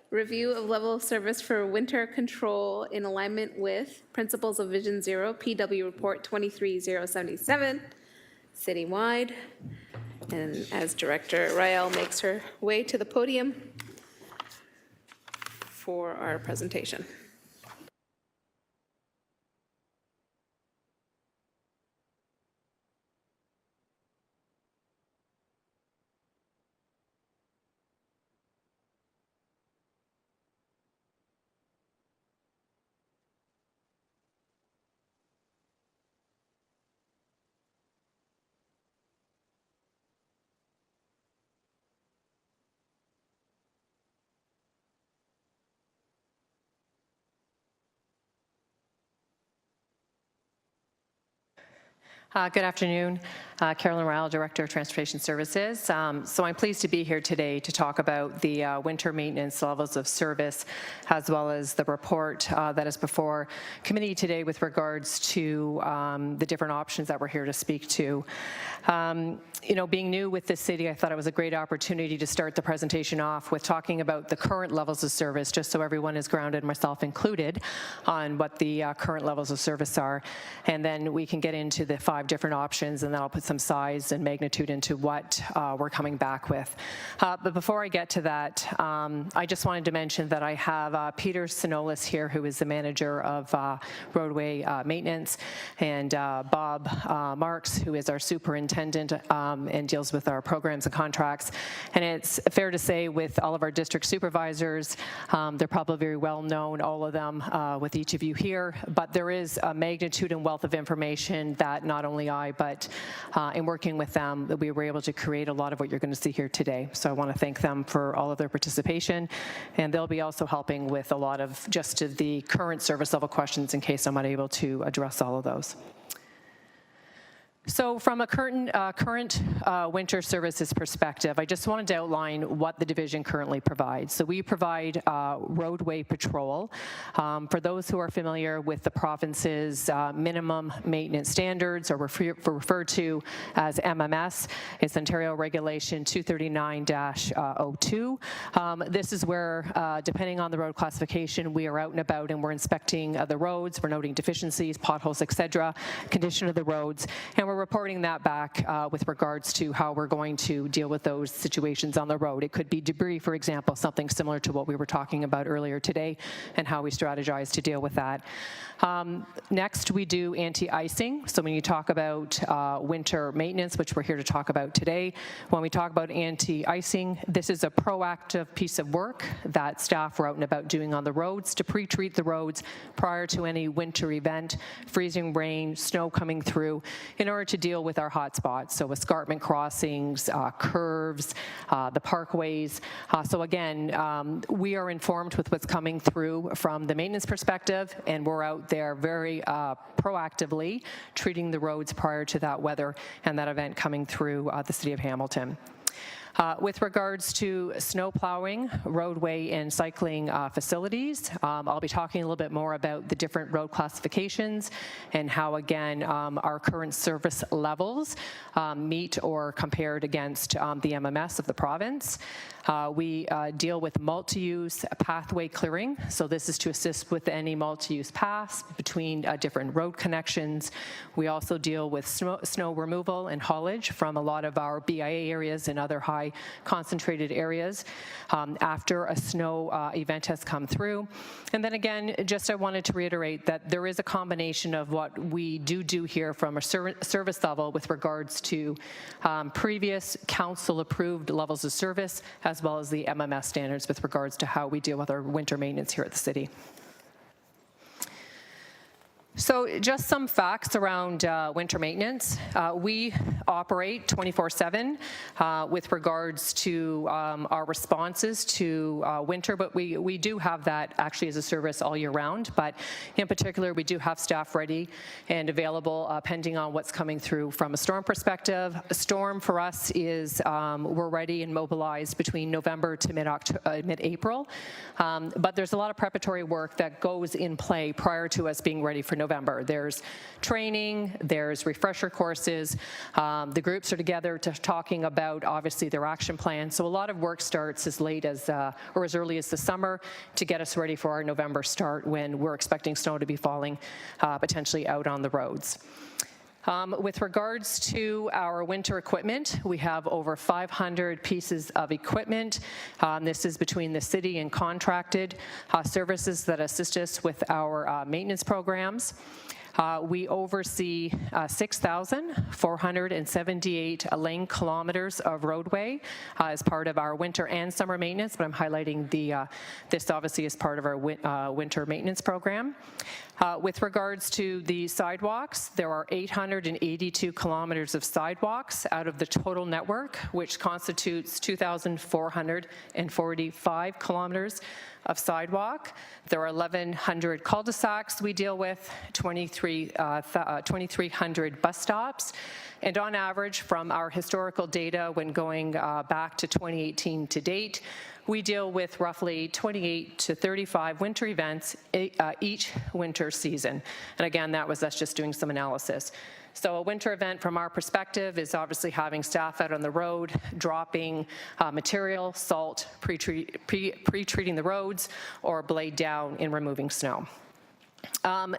Review of level of service for winter control in alignment with principles of Vision Zero, PW Report 23077. Citywide. And as Director Rael makes her way to the podium for our presentation. Good afternoon. Carolyn Ryle, Director of Transportation Services. So I'm pleased to be here today to talk about the winter maintenance levels of service, as well as the report that is before committee today with regards to the different options that we're here to speak to. Being new with the city, I thought it was a great opportunity to start the presentation off with talking about the current levels of service, just so everyone is grounded, myself included, on what the current levels of service are. And then we can get into the 5 different options, and then I'll put some size and magnitude into what we're coming back with. But before I get to that, I just wanted to mention that I have Peter Sinolis here, who is the manager of roadway maintenance, and Bob Marks, who is our superintendent and deals with our programs and contracts. And it's fair to say with all of our district supervisors, they're probably very well known, all of them, with each of you here, but there is a magnitude and wealth of information that not only only I, but in working with them, that we were able to create a lot of what you're going to see here today. So I want to thank them for all of their participation, and they'll be also helping with a lot of just of the current service level questions in case I'm not able to address all of those. So from a current winter services perspective, I just wanted to outline what the division currently provides. So we provide roadway patrol. For those who are familiar with the province's minimum maintenance standards, or referred to as MMS, it's Ontario Regulation 239-02. This is where, depending on the road classification, we are out and about and we're inspecting the roads, we're noting deficiencies, potholes, etc., condition of the roads, and we're reporting that back with regards to how we're going to deal with those situations on the road. It could be debris, for example, something similar to what we were talking about earlier today, and how we strategize to deal with that. Next, we do anti-icing. So when you talk about winter maintenance, which we're here to talk about today, when we talk about anti-icing, this is a proactive piece of work that staff are out and about doing on the roads to pre-treat the roads prior to any winter event, freezing rain, snow coming through, in order to deal with our hot spots, so escarpment crossings, curves, the parkways. So again, we are informed with what's coming through from the maintenance perspective, and we're out there very proactively treating the roads prior to that weather and that event coming through the city of Hamilton. With regards to snow plowing, roadway and cycling facilities, I'll be talking a little bit more about the different road classifications and how, again, our current service levels meet or compared against the MMS of the province. We deal with multi-use pathway clearing, so this is to assist with any multi-use paths between different road connections. We also deal with snow removal and haulage from a lot of our BIA areas and other high concentrated areas after a snow event has come through. And then again, just I wanted to reiterate that there is a combination of what we do here from a service level with regards to previous council-approved levels of service, as well as the MMS standards with regards to how we deal with our winter maintenance here at the city. So just some facts around winter maintenance. We operate 24/7 with regards to our responses to winter, but we do have that actually as a service all year round. But in particular, we do have staff ready and available pending on what's coming through from a storm perspective. A storm for us is we're ready and mobilized between November to mid-April. But there's a lot of preparatory work that goes in play prior to us being ready for November. There's training, there's refresher courses, the groups are together talking about obviously their action plan. So a lot of work starts as late as or as early as the summer to get us ready for our November start, when we're expecting snow to be falling potentially out on the roads. With regards to our winter equipment, we have over 500 pieces of equipment. This is between the city and contracted services that assist us with our maintenance programs. We oversee 6,478 lane kilometers of roadway as part of our winter and summer maintenance, but I'm highlighting this obviously as part of our winter maintenance program. With regards to the sidewalks, there are 882 kilometers of sidewalks out of the total network, which constitutes 2,445 kilometers of sidewalk. There are 1,100 cul-de-sacs we deal with, 2,300 bus stops, and on average, from our historical data when going back to 2018 to date, we deal with roughly 28 to 35 winter events each winter season. And again, that was us just doing some analysis. So a winter event from our perspective is obviously having staff out on the road, dropping material, salt, pre-treating the roads, or blade down in removing snow.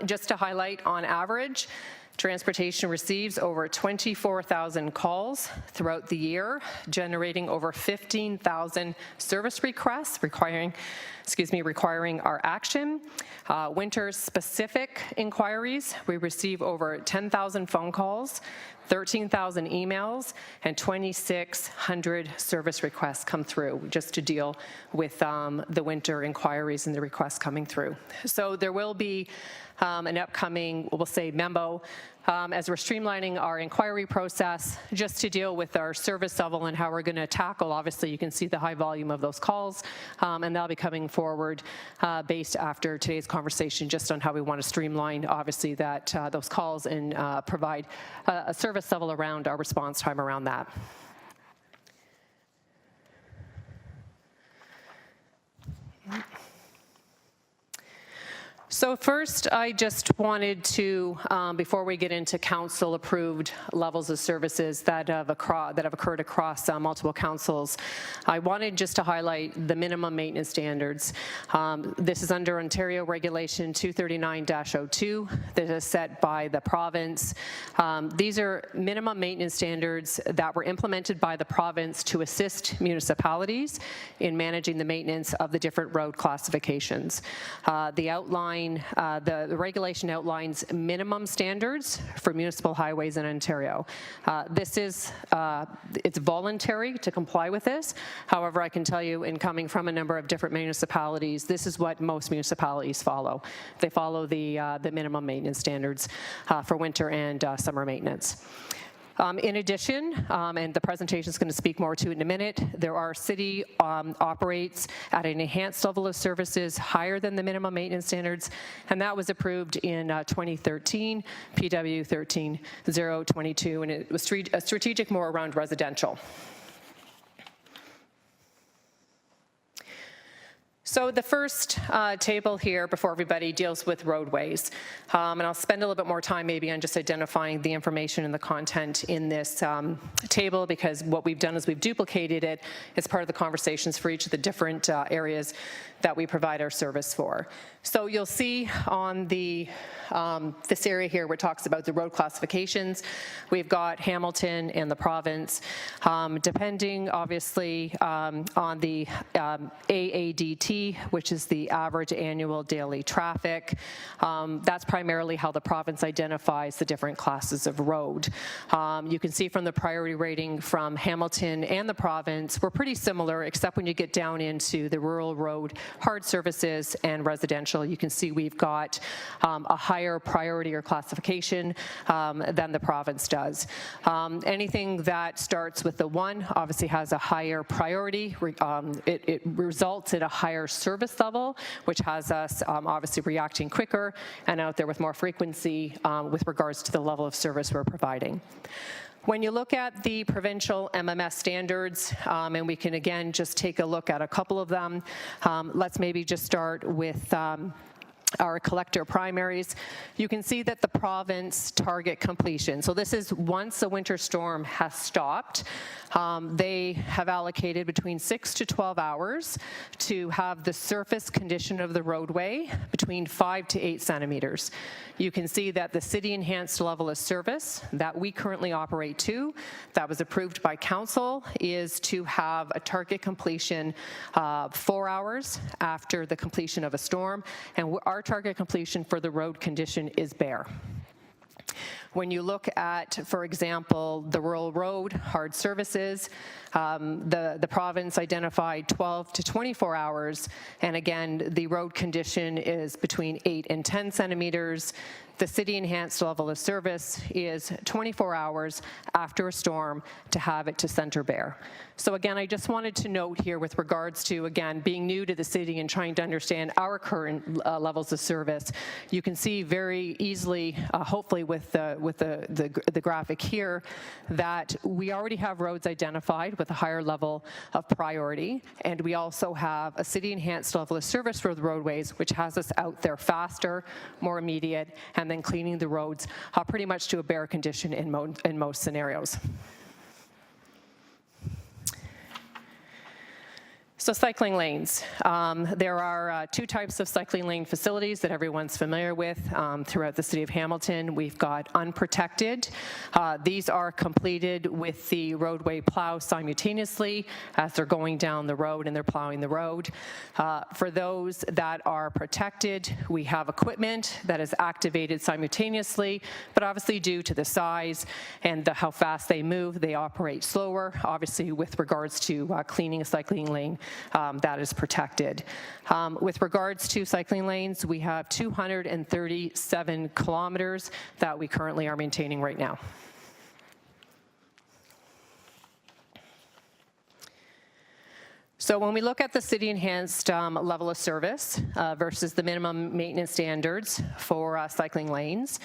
Just to highlight, on average, transportation receives over 24,000 calls throughout the year, generating over 15,000 service requests requiring our action. Winter-specific inquiries, we receive over 10,000 phone calls, 13,000 emails, and 2,600 service requests come through just to deal with the winter inquiries and the requests coming through. So there will be an upcoming, we'll say, memo as we're streamlining our inquiry process just to deal with our service level and how we're going to tackle. Obviously, you can see the high volume of those calls, and they'll be coming forward based after today's conversation just on how we want to streamline, obviously, that those calls and provide a service level around our response time around that. So first, I just wanted to, before we get into council-approved levels of services that have occurred across multiple councils, I wanted just to highlight the minimum maintenance standards. This is under Ontario Regulation 239-02 that is set by the province. These are minimum maintenance standards that were implemented by the province to assist municipalities in managing the maintenance of the different road classifications. The regulation outlines minimum standards for municipal highways in Ontario. It's voluntary to comply with this. However, I can tell you, in coming from a number of different municipalities, this is what most municipalities follow. They follow the minimum maintenance standards for winter and summer maintenance. In addition, and the presentation is going to speak more to it in a minute, our city operates at an enhanced level of services higher than the minimum maintenance standards, and that was approved in 2013, PW 13022, and it was strategic more around residential. So the first table here before everybody deals with roadways. And I'll spend a little bit more time maybe on just identifying the information and the content in this table, because what we've done is we've duplicated it as part of the conversations for each of the different areas that we provide our service for. So you'll see on this area here where it talks about the road classifications, we've got Hamilton and the province. Depending obviously on the AADT, which is the average annual daily traffic, that's primarily how the province identifies the different classes of road. You can see from the priority rating from Hamilton and the province, we're pretty similar, except when you get down into the rural road, hard services and residential. You can see we've got a higher priority or classification than the province does. Anything that starts with the 1 obviously has a higher priority. It results in a higher service level, which has us obviously reacting quicker and out there with more frequency with regards to the level of service we're providing. When you look at the provincial MMS standards, and we can again just take a look at a couple of them, let's maybe just start with our collector primaries. You can see that the province target completion. So this is once a winter storm has stopped, they have allocated between 6 to 12 hours to have the surface condition of the roadway between 5 to 8 centimeters. You can see that the city enhanced level of service that we currently operate to, that was approved by council, is to have a target completion 4 hours after the completion of a storm, and our target completion for the road condition is bare. When you look at, for example, the rural road, hard services, the province identified 12 to 24 hours, and again, the road condition is between 8 and 10 centimeters. The city enhanced level of service is 24 hours after a storm to have it to center bare. So again, I just wanted to note here with regards to, again, being new to the city and trying to understand our current levels of service, you can see very easily, hopefully with the graphic here, that we already have roads identified with a higher level of priority, and we also have a city enhanced level of service for the roadways, which has us out there faster, more immediate, and then cleaning the roads pretty much to a bare condition in most scenarios. So cycling lanes. There are 2 types of cycling lane facilities that everyone's familiar with throughout the city of Hamilton. We've got unprotected. These are completed with the roadway plow simultaneously as they're going down the road and they're plowing the road. For those that are protected, we have equipment that is activated simultaneously, but obviously due to the size and how fast they move, they operate slower, obviously with regards to cleaning a cycling lane that is protected. With regards to cycling lanes, we have 237 kilometers that we currently are maintaining right now. So when we look at the city enhanced level of service versus the minimum maintenance standards for cycling lanes,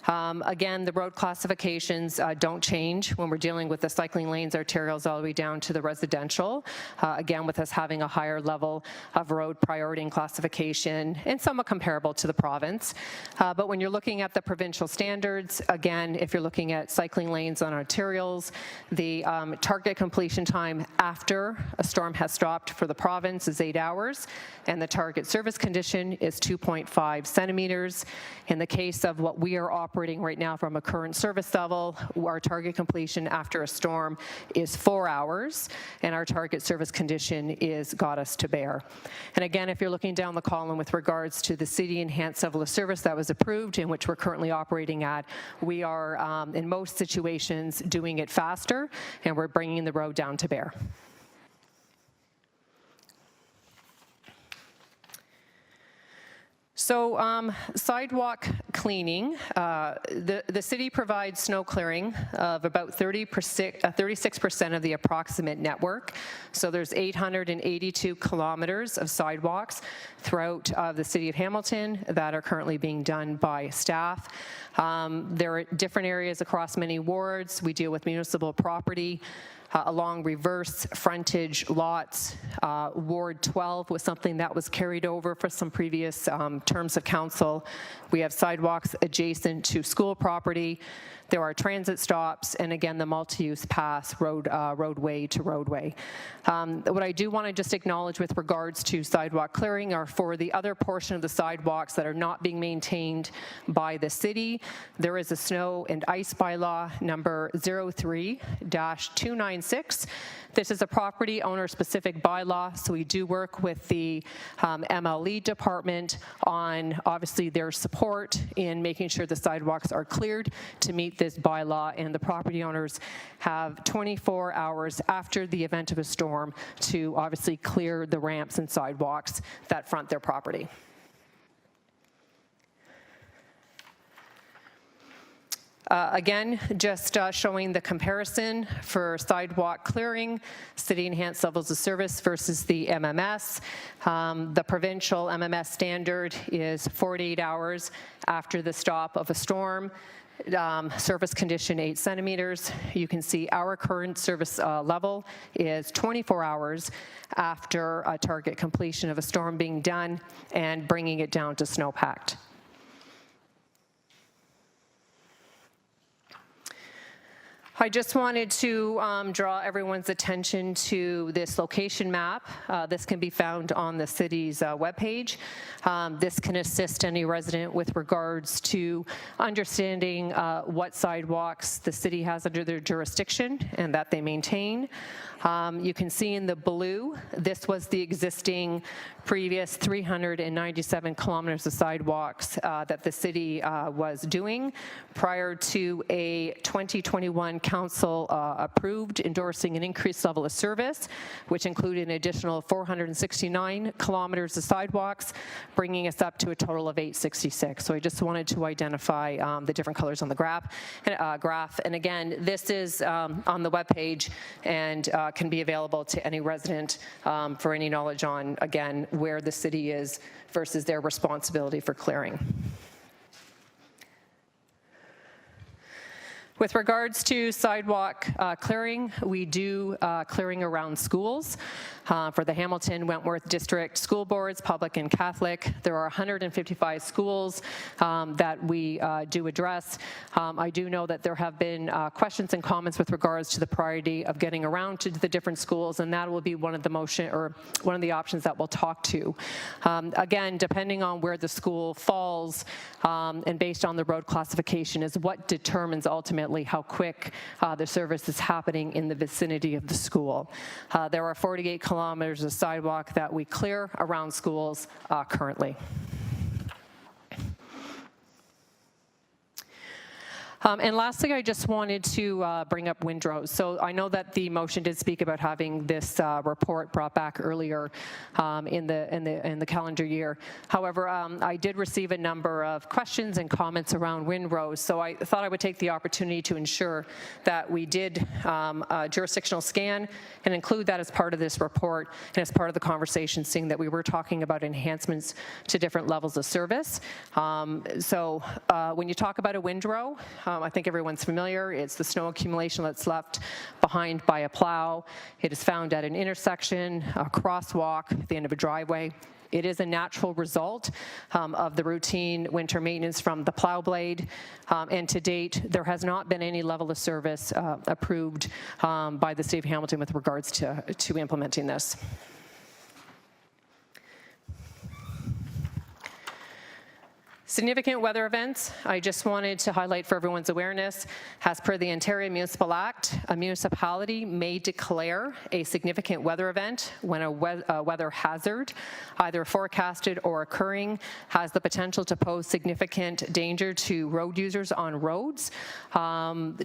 again, the road classifications don't change when we're dealing with the cycling lanes, arterials all the way down to the residential. Again, with us having a higher level of road priority and classification and somewhat comparable to the province. But when you're looking at the provincial standards, again, if you're looking at cycling lanes on arterials, the target completion time after a storm has stopped for the province is 8 hours, and the target service condition is 2.5 centimeters. In the case of what we are operating right now from a current service level, our target completion after a storm is 4 hours, and our target service condition is Goddess to Bear. And again, if you're looking down the column with regards to the city enhanced level of service that was approved, in which we're currently operating at, we are in most situations doing it faster, and we're bringing the road down to Bear. So sidewalk cleaning, the city provides snow clearing of about 36% of the approximate network. So there's 882 kilometers of sidewalks throughout the city of Hamilton that are currently being done by staff. There are different areas across many wards. We deal with municipal property. Along reverse frontage lots. Ward 12 was something that was carried over for some previous terms of council. We have sidewalks adjacent to school property. There are transit stops, and again, the multi-use pass roadway to roadway. What I do want to just acknowledge with regards to sidewalk clearing are for the other portion of the sidewalks that are not being maintained by the city. There is a snow and ice bylaw number 03-296. This is a property owner specific bylaw, so we do work with the MLE department on obviously their support in making sure the sidewalks are cleared to meet this bylaw, and the property owners have 24 hours after the event of a storm to obviously clear the ramps and sidewalks that front their property. Again, just showing the comparison for sidewalk clearing, city enhanced levels of service versus the MMS. The provincial MMS standard is 48 hours after the stop of a storm. Surface condition 8 centimeters. You can see our current service level is 24 hours after a target completion of a storm being done and bringing it down to snowpacked. I just wanted to draw everyone's attention to this location map. This can be found on the city's webpage. This can assist any resident with regards to understanding what sidewalks the city has under their jurisdiction and that they maintain. You can see in the blue, this was the existing previous 397 kilometers of sidewalks that the city was doing prior to a 2021 council approved endorsing an increased level of service, which included an additional 469 kilometers of sidewalks, bringing us up to a total of 866. So I just wanted to identify the different colors on the graph. And again, this is on the webpage and can be available to any resident for any knowledge on, again, where the city is versus their responsibility for clearing. With regards to sidewalk clearing, we do clearing around schools. For the Hamilton Wentworth District School Boards, public and Catholic, there are 155 schools that we do address. I do know that there have been questions and comments with regards to the priority of getting around to the different schools, and that will be one of the one of the options that we'll talk to. Again, depending on where the school falls and based on the road classification is what determines ultimately how quick the service is happening in the vicinity of the school. There are 48 kilometers of sidewalk that we clear around schools currently. And lastly, I just wanted to bring up windrows. So I know that the motion did speak about having this report brought back earlier in the calendar year. However, I did receive a number of questions and comments around windrows, so I thought I would take the opportunity to ensure that we did a jurisdictional scan and include that as part of this report and as part of the conversation, seeing that we were talking about enhancements to different levels of service. So when you talk about a windrow, I think everyone's familiar. It's the snow accumulation that's left behind by a plow. It is found at an intersection, a crosswalk, at the end of a driveway. It is a natural result of the routine winter maintenance from the plow blade. And to date, there has not been any level of service approved by the City of Hamilton with regards to implementing this. Significant weather events, I just wanted to highlight for everyone's awareness, as per the Ontario Municipal Act, a municipality may declare a significant weather event when a weather hazard, either forecasted or occurring, has the potential to pose significant danger to road users on roads.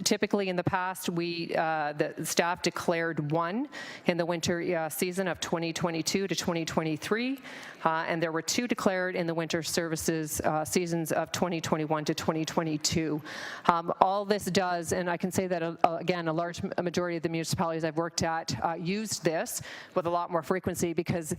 Typically in the past, the staff declared one in the winter season of 2022 to 2023, and there were two declared in the winter services seasons of 2021 to 2022. All this does, and I can say that, again, a large majority of the municipalities I've worked at used this with a lot more frequency, because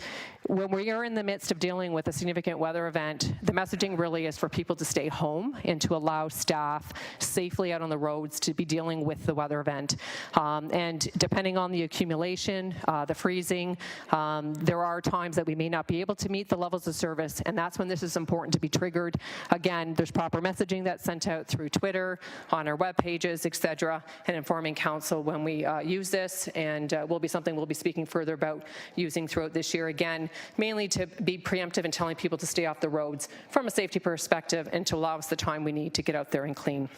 when we are in the midst of dealing with a significant weather event, the messaging really is for people to stay home and to allow staff safely out on the roads to be dealing with the weather event. And depending on the accumulation, the freezing, there are times that we may not be able to meet the levels of service, and that's when this is important to be triggered. Again, there's proper messaging that's sent out through Twitter, on our web pages, et cetera, and informing council when we use this, and will be something we'll be speaking further about using throughout this year, again, mainly to be preemptive and telling people to stay off the roads from a safety perspective and to allow us the time we need to get out there and clean.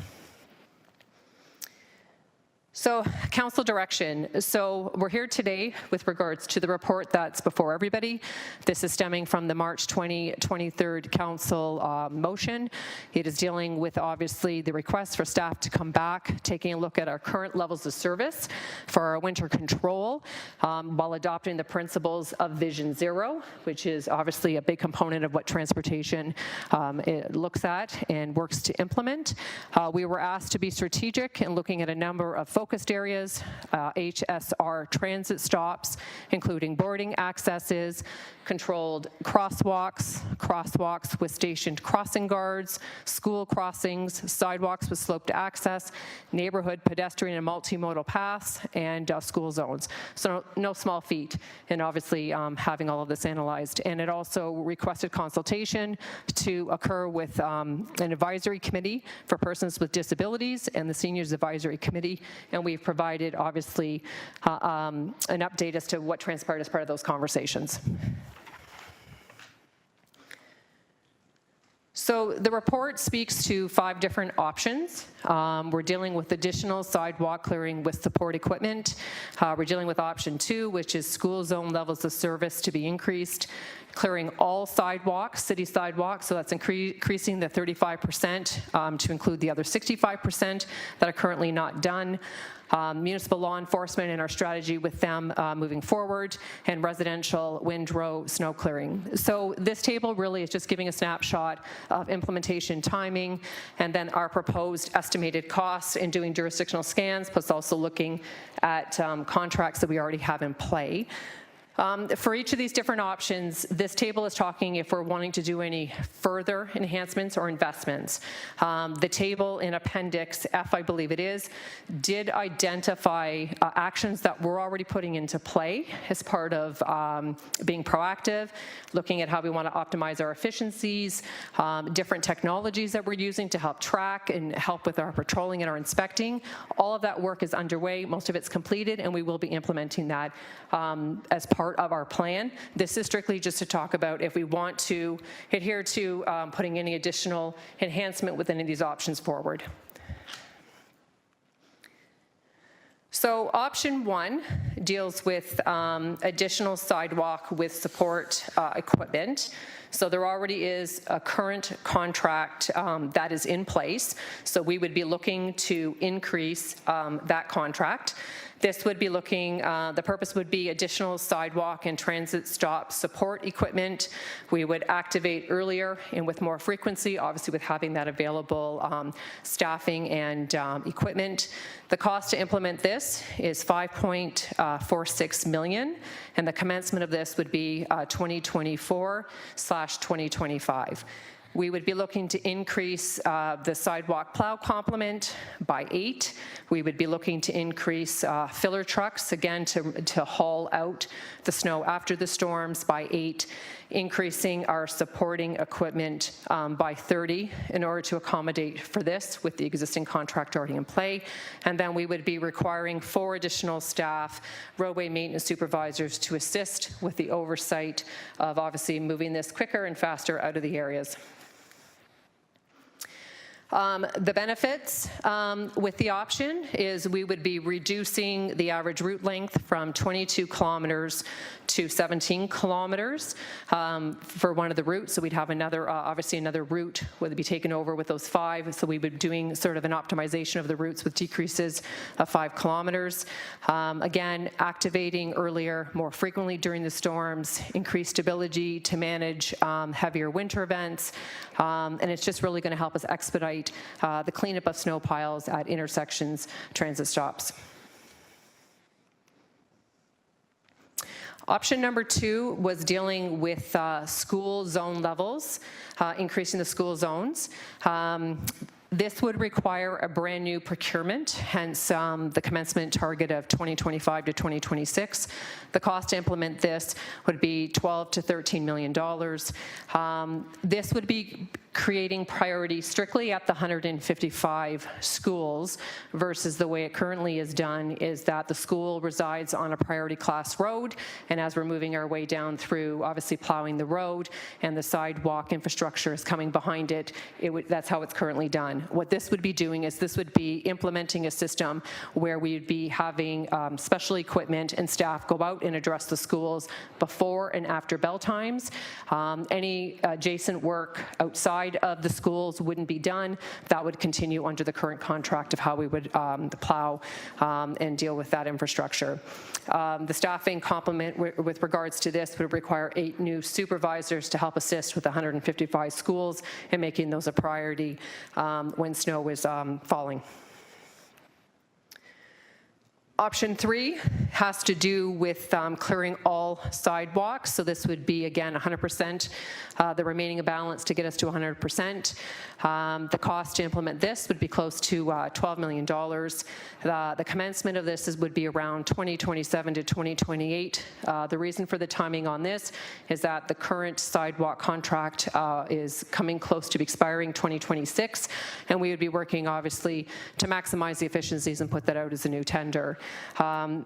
So, council direction. So we're here today with regards to the report that's before everybody. This is stemming from the March 23rd council motion. It is dealing with, obviously, the request for staff to come back, taking a look at our current levels of service for our winter control, while adopting the principles of Vision Zero, which is obviously a big component of what transportation it looks at and works to implement. We were asked to be strategic in looking at a number of focused areas, HSR transit stops, including boarding accesses, controlled crosswalks with stationed crossing guards, school crossings, sidewalks with sloped access, neighborhood pedestrian and multimodal paths, and school zones. So no small feat in obviously having all of this analyzed. And it also requested consultation to occur with an advisory committee for persons with disabilities and the Seniors Advisory Committee, and we've provided obviously an update as to what transpired as part of those conversations. So the report speaks to 5 different options. We're dealing with additional sidewalk clearing with support equipment. We're dealing with option 2, which is school zone levels of service to be increased, clearing all sidewalks, city sidewalks, so that's increasing the 35% to include the other 65% that are currently not done. Municipal law enforcement and our strategy with them moving forward, and residential windrow snow clearing. So this table really is just giving a snapshot of implementation timing, and then our proposed estimated costs in doing jurisdictional scans, plus also looking at contracts that we already have in play. For each of these different options, this table is talking if we're wanting to do any further enhancements or investments. The table in Appendix F, I believe it is, did identify actions that we're already putting into play as part of being proactive, looking at how we want to optimize our efficiencies, different technologies that we're using to help track and help with our patrolling and our inspecting. All of that work is underway. Most of it's completed, and we will be implementing that as part of our plan. This is strictly just to talk about if we want to adhere to putting any additional enhancement with any of these options forward. So option 1 deals with additional sidewalk with support equipment. So there already is a current contract that is in place. So we would be looking to increase that contract. This would be looking, the purpose would be additional sidewalk and transit stop support equipment. We would activate earlier and with more frequency, obviously with having that available staffing and equipment. The cost to implement this is $5.46 million, and the commencement of this would be 2024/2025. We would be looking to increase the sidewalk plow complement by 8. We would be looking to increase filler trucks, again, to haul out the snow after the storms by 8, increasing our supporting equipment by 30 in order to accommodate for this with the existing contract already in play. And then we would be requiring 4 additional staff, roadway maintenance supervisors, to assist with the oversight of obviously moving this quicker and faster out of the areas. The benefits with the option is we would be reducing the average route length from 22 kilometers to 17 kilometers for one of the routes. So we'd have another, obviously another route would be taken over with those 5. So we would be doing sort of an optimization of the routes with decreases of 5 kilometers. Again, activating earlier, more frequently during the storms, increased ability to manage heavier winter events, and it's just really going to help us expedite the cleanup of snow piles at intersections, transit stops. Option number 2 was dealing with school zone levels, increasing the school zones. This would require a brand new procurement, hence the commencement target of 2025 to 2026. The cost to implement this would be $12 to $13 million. This would be creating priority strictly at the 155 schools versus the way it currently is done is that the school resides on a priority class road, and as we're moving our way down through obviously plowing the road and the sidewalk infrastructure is coming behind it, that's how it's currently done. What this would be doing is this would be implementing a system where we would be having special equipment and staff go out and address the schools before and after bell times. Any adjacent work outside of the schools wouldn't be done. That would continue under the current contract of how we would plow and deal with that infrastructure. The staffing complement with regards to this would require 8 new supervisors to help assist with 155 schools and making those a priority when snow is falling. Option 3 has to do with clearing all sidewalks. So this would be, again, 100%, the remaining balance to get us to 100%. The cost to implement this would be close to $12 million. The commencement of this would be around 2027 to 2028. The reason for the timing on this is that the current sidewalk contract is coming close to expiring 2026, and we would be working, obviously, to maximize the efficiencies and put that out as a new tender.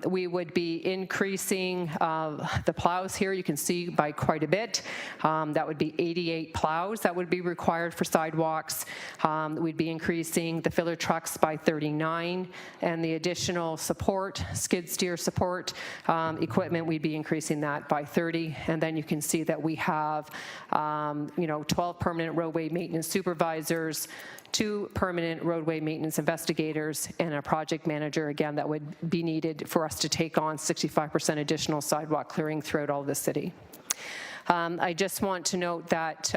We would be increasing the plows here, you can see, by quite a bit. That would be 88 plows that would be required for sidewalks. We'd be increasing the filler trucks by 39, and the additional support, skid steer support equipment, we'd be increasing that by 30. And then you can see that we have 12 permanent roadway maintenance supervisors, 2 permanent roadway maintenance investigators, and a project manager, again, that would be needed for us to take on 65% additional sidewalk clearing throughout all the city. I just want to note that,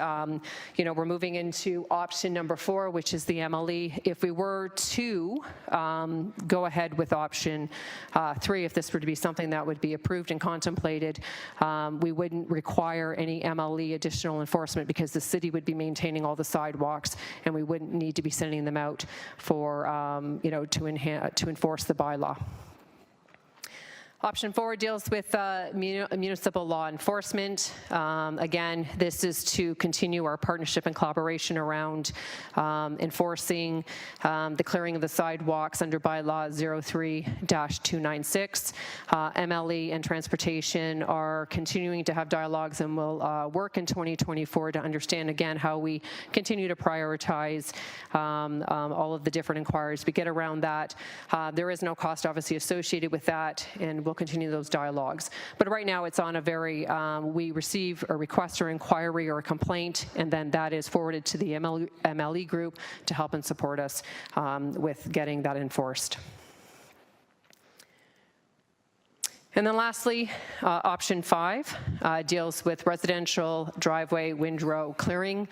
we're moving into option number 4, which is the MLE. If we were to go ahead with option 3, if this were to be something that would be approved and contemplated, we wouldn't require any MLE additional enforcement because the city would be maintaining all the sidewalks, and we wouldn't need to be sending them out for, to enforce the bylaw. Option 4 deals with municipal law enforcement. Again, this is to continue our partnership and collaboration around enforcing the clearing of the sidewalks under bylaw 03-296. MLE and transportation are continuing to have dialogues and will work in 2024 to understand, again, how we continue to prioritize all of the different inquiries we get around that. There is no cost, obviously, associated with that, and we'll continue those dialogues. But right now, it's on a very, we receive a request or inquiry or a complaint, and then that is forwarded to the MLE group to help and support us with getting that enforced. And then lastly, option 5 deals with residential driveway windrow clearing.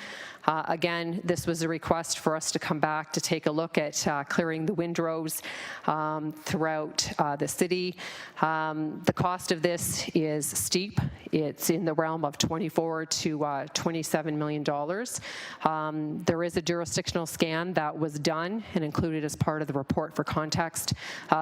Again, this was a request for us to come back to take a look at clearing the windrows throughout the city. The cost of this is steep. It's in the realm of $24 to $27 million. There is a jurisdictional scan that was done and included as part of the report for context.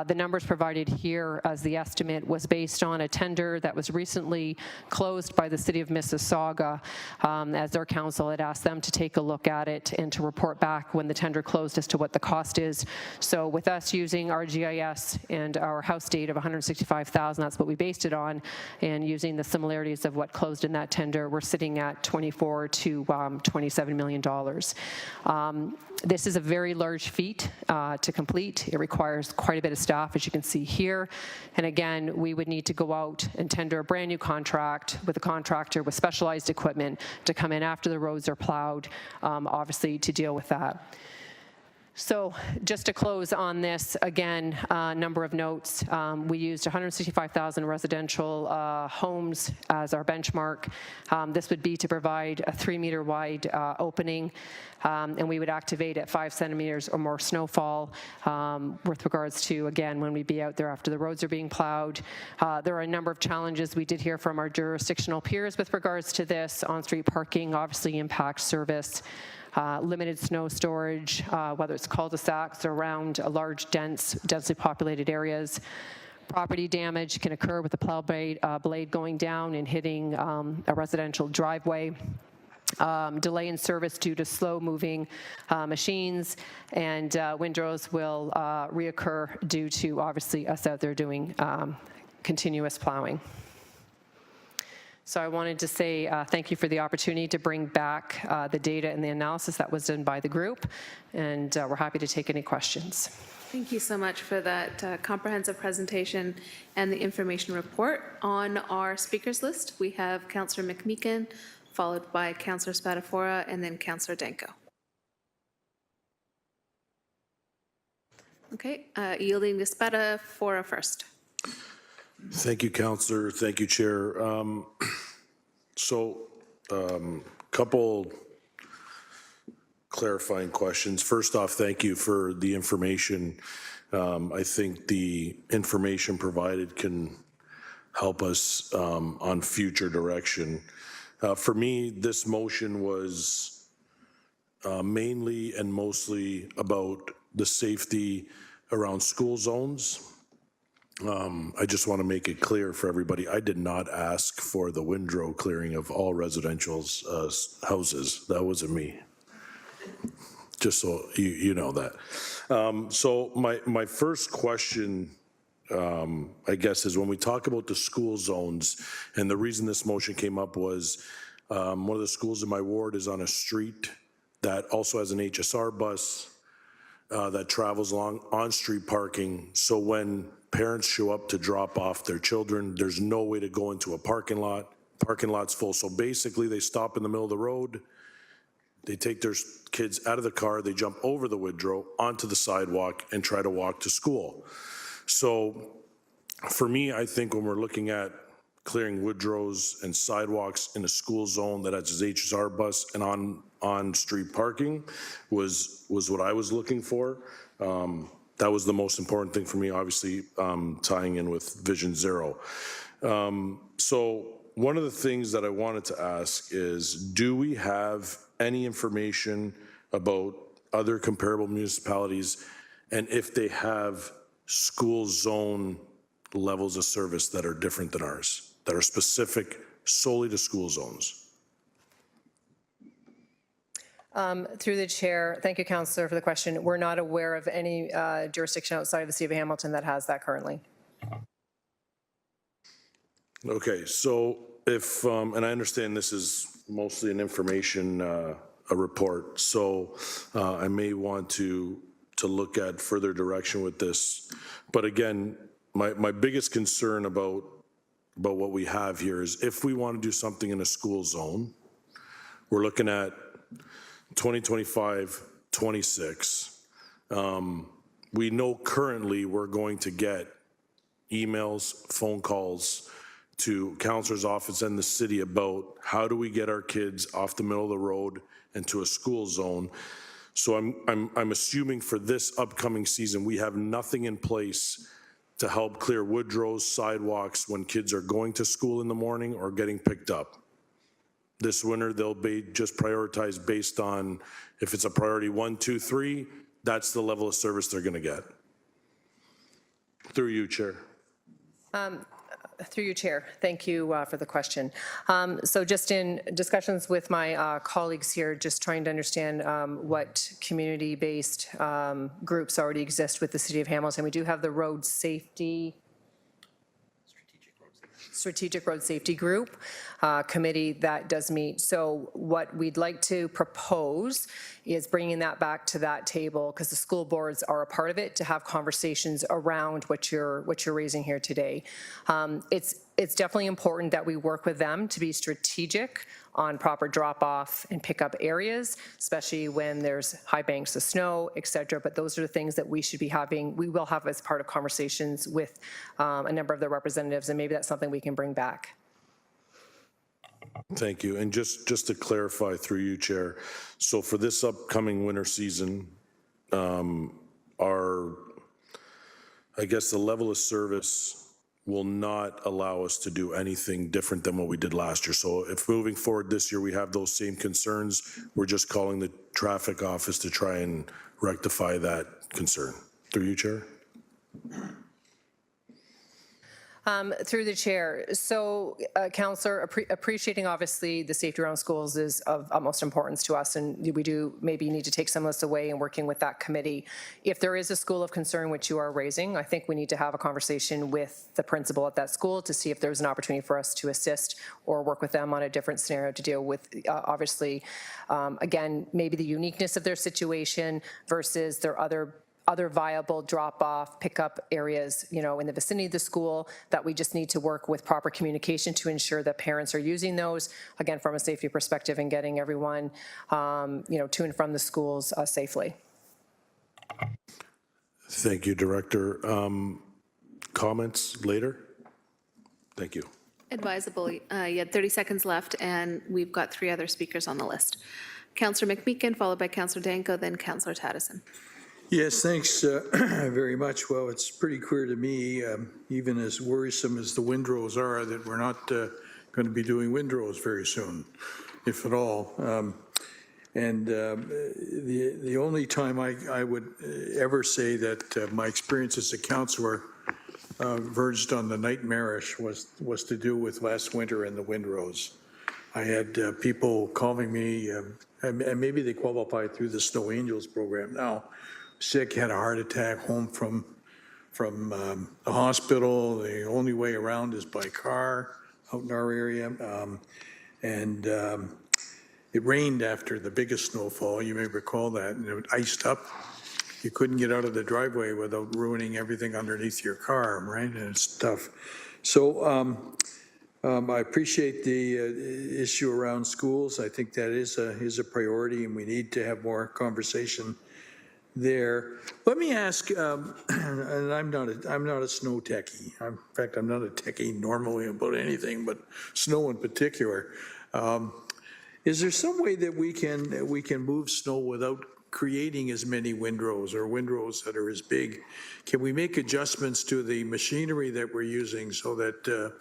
The numbers provided here as the estimate was based on a tender that was recently closed by the City of Mississauga, as their council had asked them to take a look at it and to report back when the tender closed as to what the cost is. So with us using our GIS and our house date of 165,000, that's what we based it on, and using the similarities of what closed in that tender, we're sitting at $24 to $27 million. This is a very large feat to complete. It requires quite a bit of staff, as you can see here. And again, we would need to go out and tender a brand new contract with a contractor with specialized equipment to come in after the roads are plowed, obviously to deal with that. So just to close on this, again, a number of notes. We used 165,000 residential homes as our benchmark. This would be to provide a 3-meter wide opening, and we would activate at 5 centimeters or more snowfall with regards to, again, when we'd be out there after the roads are being plowed. There are a number of challenges we did hear from our jurisdictional peers with regards to this. On-street parking obviously impacts service. Limited snow storage, whether it's cul-de-sacs or around large, densely populated areas. Property damage can occur with the plow blade going down and hitting a residential driveway. Delay in service due to slow-moving machines, and windrows will reoccur due to, obviously, us out there doing continuous plowing. So I wanted to say thank you for the opportunity to bring back the data and the analysis that was done by the group, and we're happy to take any questions. Thank you so much for that comprehensive presentation and the information report. On our speakers list, we have Councillor McMeekin, followed by Councillor Spadafora, and then Councillor Danko. Okay, yielding to Spadafora first. Thank you, Councillor. Thank you, Chair. Couple clarifying questions. First off, thank you for the information. I think the information provided can help us on future direction. For me, this motion was mainly and mostly about the safety around school zones. I just want to make it clear for everybody, I did not ask for the windrow clearing of all residential houses. That wasn't me. Just so you know that. So my first question, I guess, is when we talk about the school zones, and the reason this motion came up was one of the schools in my ward is on a street that also has an HSR bus that travels along on-street parking. So when parents show up to drop off their children, there's no way to go into a parking lot. Parking lot's full. So basically they stop in the middle of the road, they take their kids out of the car, they jump over the windrow onto the sidewalk and try to walk to school. So for me, I think when we're looking at clearing windrows and sidewalks in a school zone that has its HSR bus and on-street parking was what I was looking for. That was the most important thing for me, obviously, tying in with Vision Zero. So one of the things that I wanted to ask is, do we have any information about other comparable municipalities, and if they have school zone levels of service that are different than ours, that are specific solely to school zones? Through the chair, thank you, Councillor, for the question. We're not aware of any jurisdiction outside of the City of Hamilton that has that currently. Okay, so if, and I understand this is mostly an information, a report, so I may want to look at further direction with this. But again, my biggest concern about what we have here is if we want to do something in a school zone, we're looking at 2025, 26. We know currently we're going to get emails, phone calls to counselor's office and the city about how do we get our kids off the middle of the road into a school zone. So I'm assuming for this upcoming season, we have nothing in place to help clear Woodrow's sidewalks when kids are going to school in the morning or getting picked up. This winter, they'll be just prioritized based on if it's a priority 1, 2, 3, that's the level of service they're going to get. Through you, Chair. Through you, Chair. Thank you for the question. So just in discussions with my colleagues here, just trying to understand what community-based groups already exist with the City of Hamilton. We do have the Road Safety Strategic Road Safety Group committee that does meet. So what we'd like to propose is bringing that back to that table, because the school boards are a part of it, to have conversations around what you're raising here today. It's definitely important that we work with them to be strategic on proper drop-off and pick-up areas, especially when there's high banks of snow, et cetera. But those are the things that we should be having, we will have as part of conversations with a number of the representatives, and maybe that's something we can bring back. Thank you. And just to clarify through you, Chair, so for this upcoming winter season, I guess the level of service will not allow us to do anything different than what we did last year. So if moving forward this year, we have those same concerns, we're just calling the traffic office to try and rectify that concern. Through you, Chair. Through the chair. So, Councillor, appreciating obviously the safety around schools is of utmost importance to us, and we do maybe need to take some of this away and working with that committee. If there is a school of concern which you are raising, I think we need to have a conversation with the principal at that school to see if there's an opportunity for us to assist or work with them on a different scenario to deal with, obviously, again, maybe the uniqueness of their situation versus their other viable drop-off, pick-up areas, you know, in the vicinity of the school, that we just need to work with proper communication to ensure that parents are using those, again, from a safety perspective, and getting everyone, you know, to and from the schools safely. Thank you, Director. Comments later? Thank you. Advisable, you had 30 seconds left, and we've got 3 other speakers on the list. Councillor McMeekin, followed by Councillor Danko, then Councillor Taddison. Yes, thanks very much. Well, it's pretty clear to me, even as worrisome as the windrows are, that we're not going to be doing windrows very soon, if at all. And the only time I would ever say that my experience as a councillor verged on the nightmarish was to do with last winter and the windrows. I had people calling me, and maybe they qualify through the Snow Angels program now, sick, had a heart attack, home from the hospital. The only way around is by car out in our area. It rained after the biggest snowfall, you may recall that, and it iced up. You couldn't get out of the driveway without ruining everything underneath your car, right? And it's tough. So I appreciate the issue around schools. I think that is a priority, and we need to have more conversation there. Let me ask, and I'm not a snow techie. In fact, I'm not a techie normally about anything, but snow in particular. Is there some way that we can move snow without creating as many windrows or windrows that are as big? Can we make adjustments to the machinery that we're using so that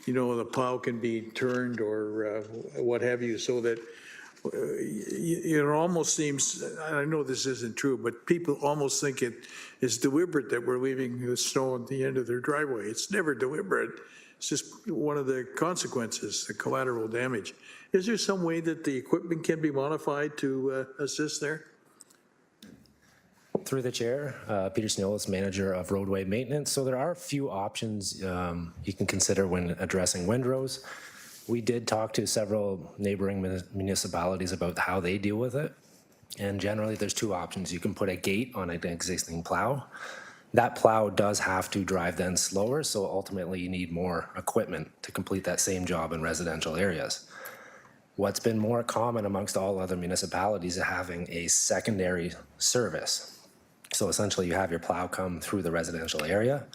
you know, the plow can be turned or what have you, so that it almost seems, I know this isn't true, but people almost think it is deliberate that we're leaving the snow at the end of their driveway. It's never deliberate. It's just one of the consequences, the collateral damage. Is there some way that the equipment can be modified to assist there? Through the chair, Peter Snillis, manager of roadway maintenance. So there are a few options you can consider when addressing windrows. We did talk to several neighboring municipalities about how they deal with it. And generally there's 2 options. You can put a gate on an existing plow, That plow does have to drive then slower, so ultimately you need more equipment to complete that same job in residential areas. What's been more common amongst all other municipalities is having a secondary service. So essentially you have your plow come through the residential area,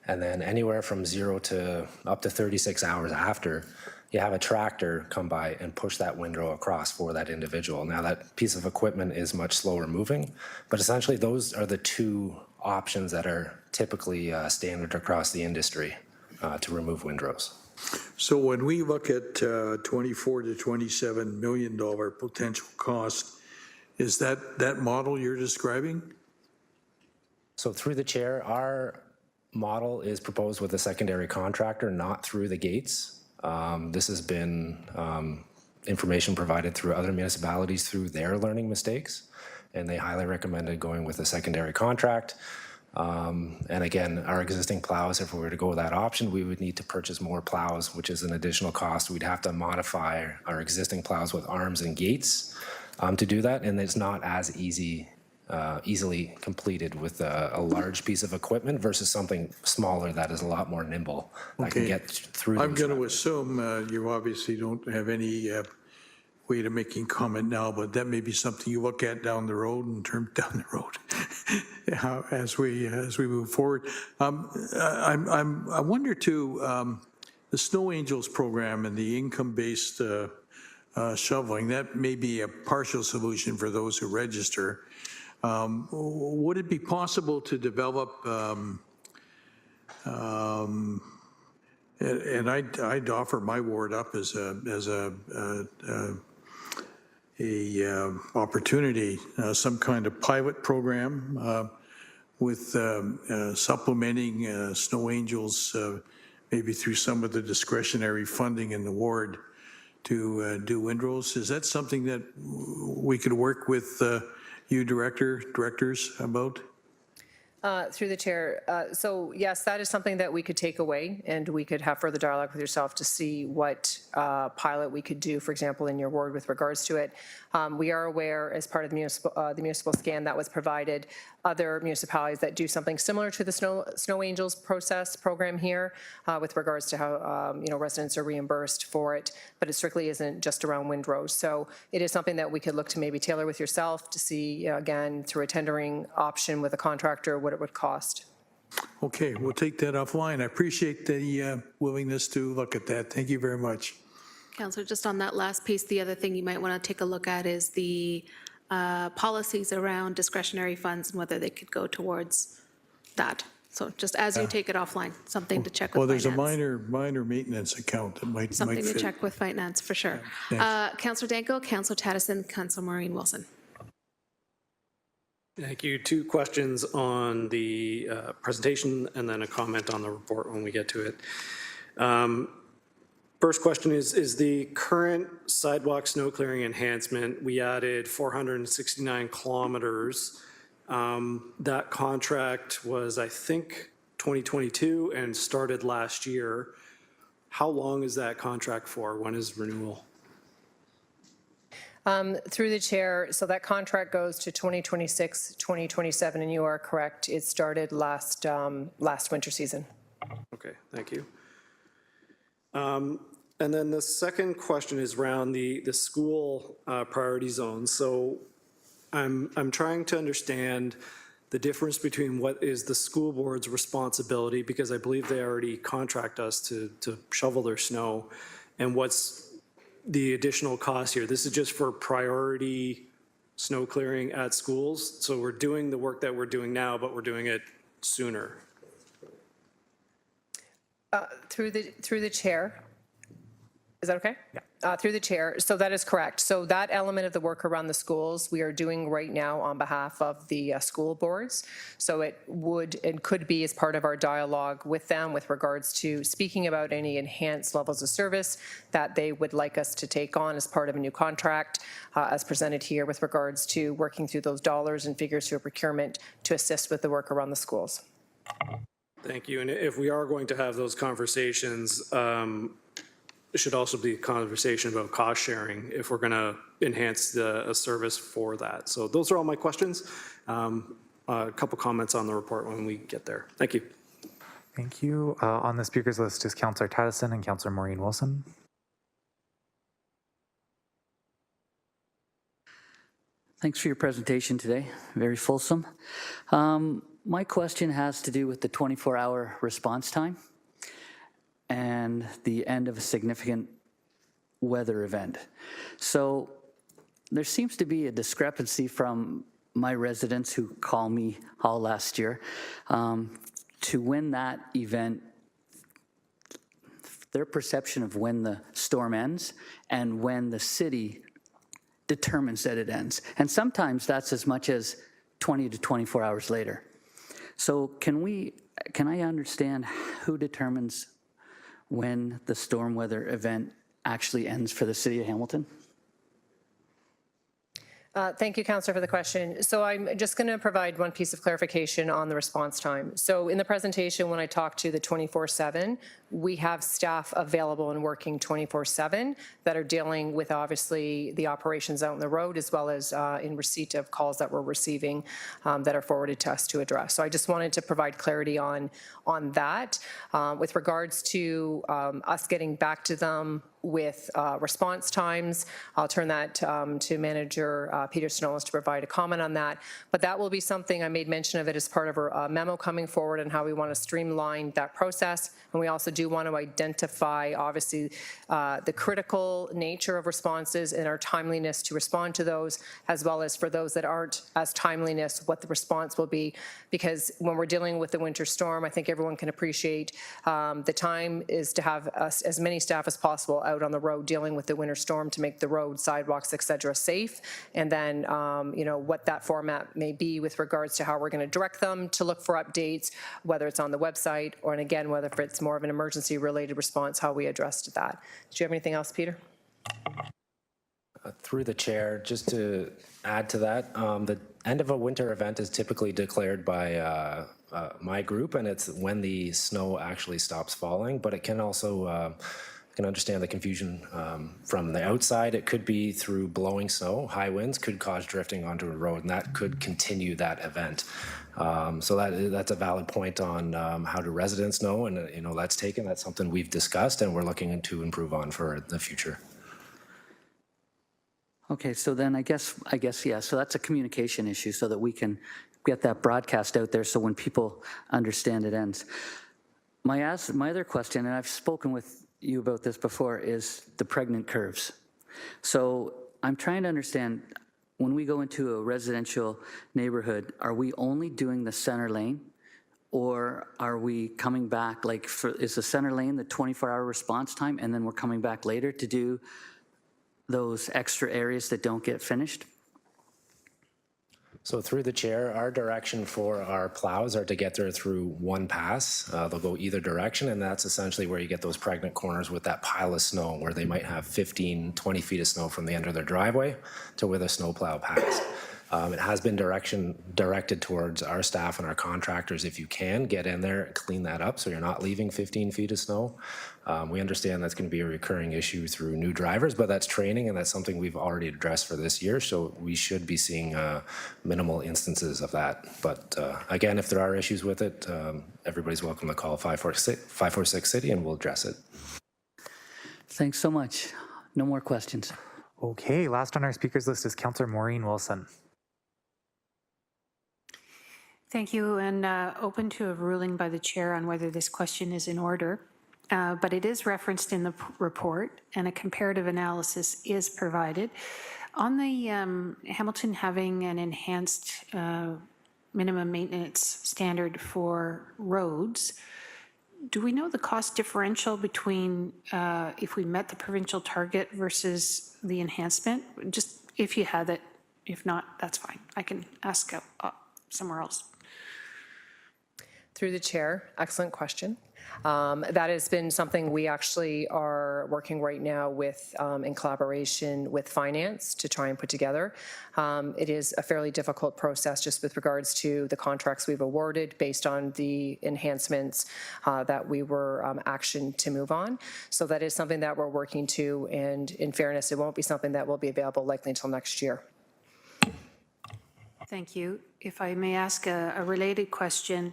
and then anywhere from 0 to up to 36 hours after, you have a tractor come by and push that windrow across for that individual. Now that piece of equipment is much slower moving, but essentially those are the two options that are typically standard across the industry to remove windrows. So when we look at $24 to $27 million potential cost, is that model you're describing? So through the chair, our model is proposed with a secondary contractor, not through the gates. This has been information provided through other municipalities through their learning mistakes, and they highly recommended going with a secondary contract. And again, our existing plows, if we were to go with that option, we would need to purchase more plows, which is an additional cost. We'd have to modify our existing plows with arms and gates to do that, and it's not as easily completed with a large piece of equipment versus something smaller that is a lot more nimble that can get through. I'm going to assume you obviously don't have any way to making comment now, but that may be something you look at down the road and turn down the road as we move forward. I wonder too, the Snow Angels program and the income-based shoveling, that may be a partial solution for those who register. Would it be possible to develop, and I'd offer my ward up as a opportunity, some kind of pilot program with supplementing Snow Angels, maybe through some of the discretionary funding in the ward to do windrows. Is that something that we could work with you directors about? Through the chair. So yes, that is something that we could take away, and we could have further dialogue with yourself to see what pilot we could do, for example, in your ward with regards to it. We are aware, as part of the municipal scan that was provided, other municipalities that do something similar to the Snow Angels program here with regards to how residents are reimbursed for it, but it strictly isn't just around windrows. So it is something that we could look to maybe tailor with yourself to see, again, through a tendering option with a contractor, what it would cost. Okay, we'll take that offline. I appreciate the willingness to look at that. Thank you very much. Councillor, just on that last piece, the other thing you might want to take a look at is the policies around discretionary funds and whether they could go towards that. So just as you take it offline, something to check with Well, there's finance. a minor maintenance account that might Something to fit. check with finance, for sure. Councillor Danko, Councillor Tattison, Councillor Maureen Wilson. Thank you. Two questions on the presentation and then a comment on the report when we get to it. First question is the current sidewalk snow clearing enhancement, we added 469 kilometers. That contract was, I think, 2022 and started last year. How long is that contract for? When is renewal? Through the chair, so that contract goes to 2026, 2027, and you are correct. It started last winter season. Okay, thank you. And then the second question is around the school priority zones. So I'm trying to understand the difference between what is the school board's responsibility, because I believe they already contract us to shovel their snow, and what's the additional cost here. This is just for priority snow clearing at schools. So we're doing the work that we're doing now, but we're doing it sooner. Through the chair. Is that okay? Yeah. Through the chair. So that is correct. So that element of the work around the schools we are doing right now on behalf of the school boards. So it would and could be as part of our dialogue with them with regards to speaking about any enhanced levels of service that they would like us to take on as part of a new contract, as presented here with regards to working through those dollars and figures through procurement to assist with the work around the schools. Thank you. And if we are going to have those conversations, it should also be a conversation about cost sharing if we're going to enhance a service for that. So those are all my questions. a couple comments on the report when we get there. Thank you. Thank you. On the speakers list is Councillor Tadison and Councillor Maureen Wilson. Thanks for your presentation today. Very fulsome. My question has to do with the 24-hour response time and the end of a significant weather event. So there seems to be a discrepancy from my residents who call me all last year to when that event, their perception of when the storm ends and when the city determines that it ends. And sometimes that's as much as 20 to 24 hours later. So can I understand who determines when the storm weather event actually ends for the city of Hamilton? Thank you, Councillor, for the question. So I'm just going to provide one piece of clarification on the response time. So in the presentation, when I talked to the 24/7, we have staff available and working 24/7 that are dealing with obviously the operations out on the road, as well as in receipt of calls that we're receiving that are forwarded to us to address. So I just wanted to provide clarity on that. With regards to us getting back to them with response times, I'll turn that to Manager Peter Snows to provide a comment on that. But that will be something, I made mention of it as part of our memo coming forward and how we want to streamline that process. And we also do want to identify, obviously, the critical nature of responses and our timeliness to respond to those, as well as for those that aren't as timeliness, what the response will be. Because when we're dealing with the winter storm, I think everyone can appreciate the time is to have as many staff as possible out on the road dealing with the winter storm to make the road, sidewalks, et cetera, safe. And then, you know, what that format may be with regards to how we're going to direct them to look for updates, whether it's on the website or, and again, whether it's more of an emergency related response, how we addressed that. Do you have anything else, Peter? Through the chair, just to add to that, the end of a winter event is typically declared by my group, and it's when the snow actually stops falling, but it can also I can understand the confusion from the outside. It could be through blowing snow. High winds could cause drifting onto a road, and that could continue that event. So that's a valid point on how do residents know, and you know that's taken. That's something we've discussed, and we're looking to improve on for the future. Okay, so then I guess, yeah, so that's a communication issue so that we can get that broadcast out there so when people understand it ends. My other question, and I've spoken with you about this before, is the pregnant curves. So I'm trying to understand, when we go into a residential neighborhood, are we only doing the center lane, or are we coming back, like, is the center lane the 24-hour response time, and then we're coming back later to do those extra areas that don't get finished? So through the chair, our direction for our plows are to get there through one pass. They'll go either direction, and that's essentially where you get those pregnant corners with that pile of snow where they might have 15, 20 feet of snow from the end of their driveway to where the snowplow passed. It has been directed towards our staff and our contractors. If you can, get in there and clean that up so you're not leaving 15 feet of snow. We understand that's going to be a recurring issue through new drivers, but that's training, and that's something we've already addressed for this year, so we should be seeing minimal instances of that. But again, if there are issues with it, everybody's welcome to call 546 City, and we'll address it. Thanks so much. No more questions. Okay, last on our speakers list is Councillor Maureen Wilson. Thank you, and open to a ruling by the chair on whether this question is in order. But it is referenced in the report, and a comparative analysis is provided. On the Hamilton having an enhanced minimum maintenance standard for roads, do we know the cost differential between if we met the provincial target versus the enhancement? Just if you had it. If not, that's fine. I can ask somewhere else. Through the chair, excellent question. That has been something we actually are working right now with in collaboration with finance to try and put together. It is a fairly difficult process just with regards to the contracts we've awarded based on the enhancements that we were actioned to move on. So that is something that we're working to, and in fairness, it won't be something that will be available likely until next year. Thank you. If I may ask a related question,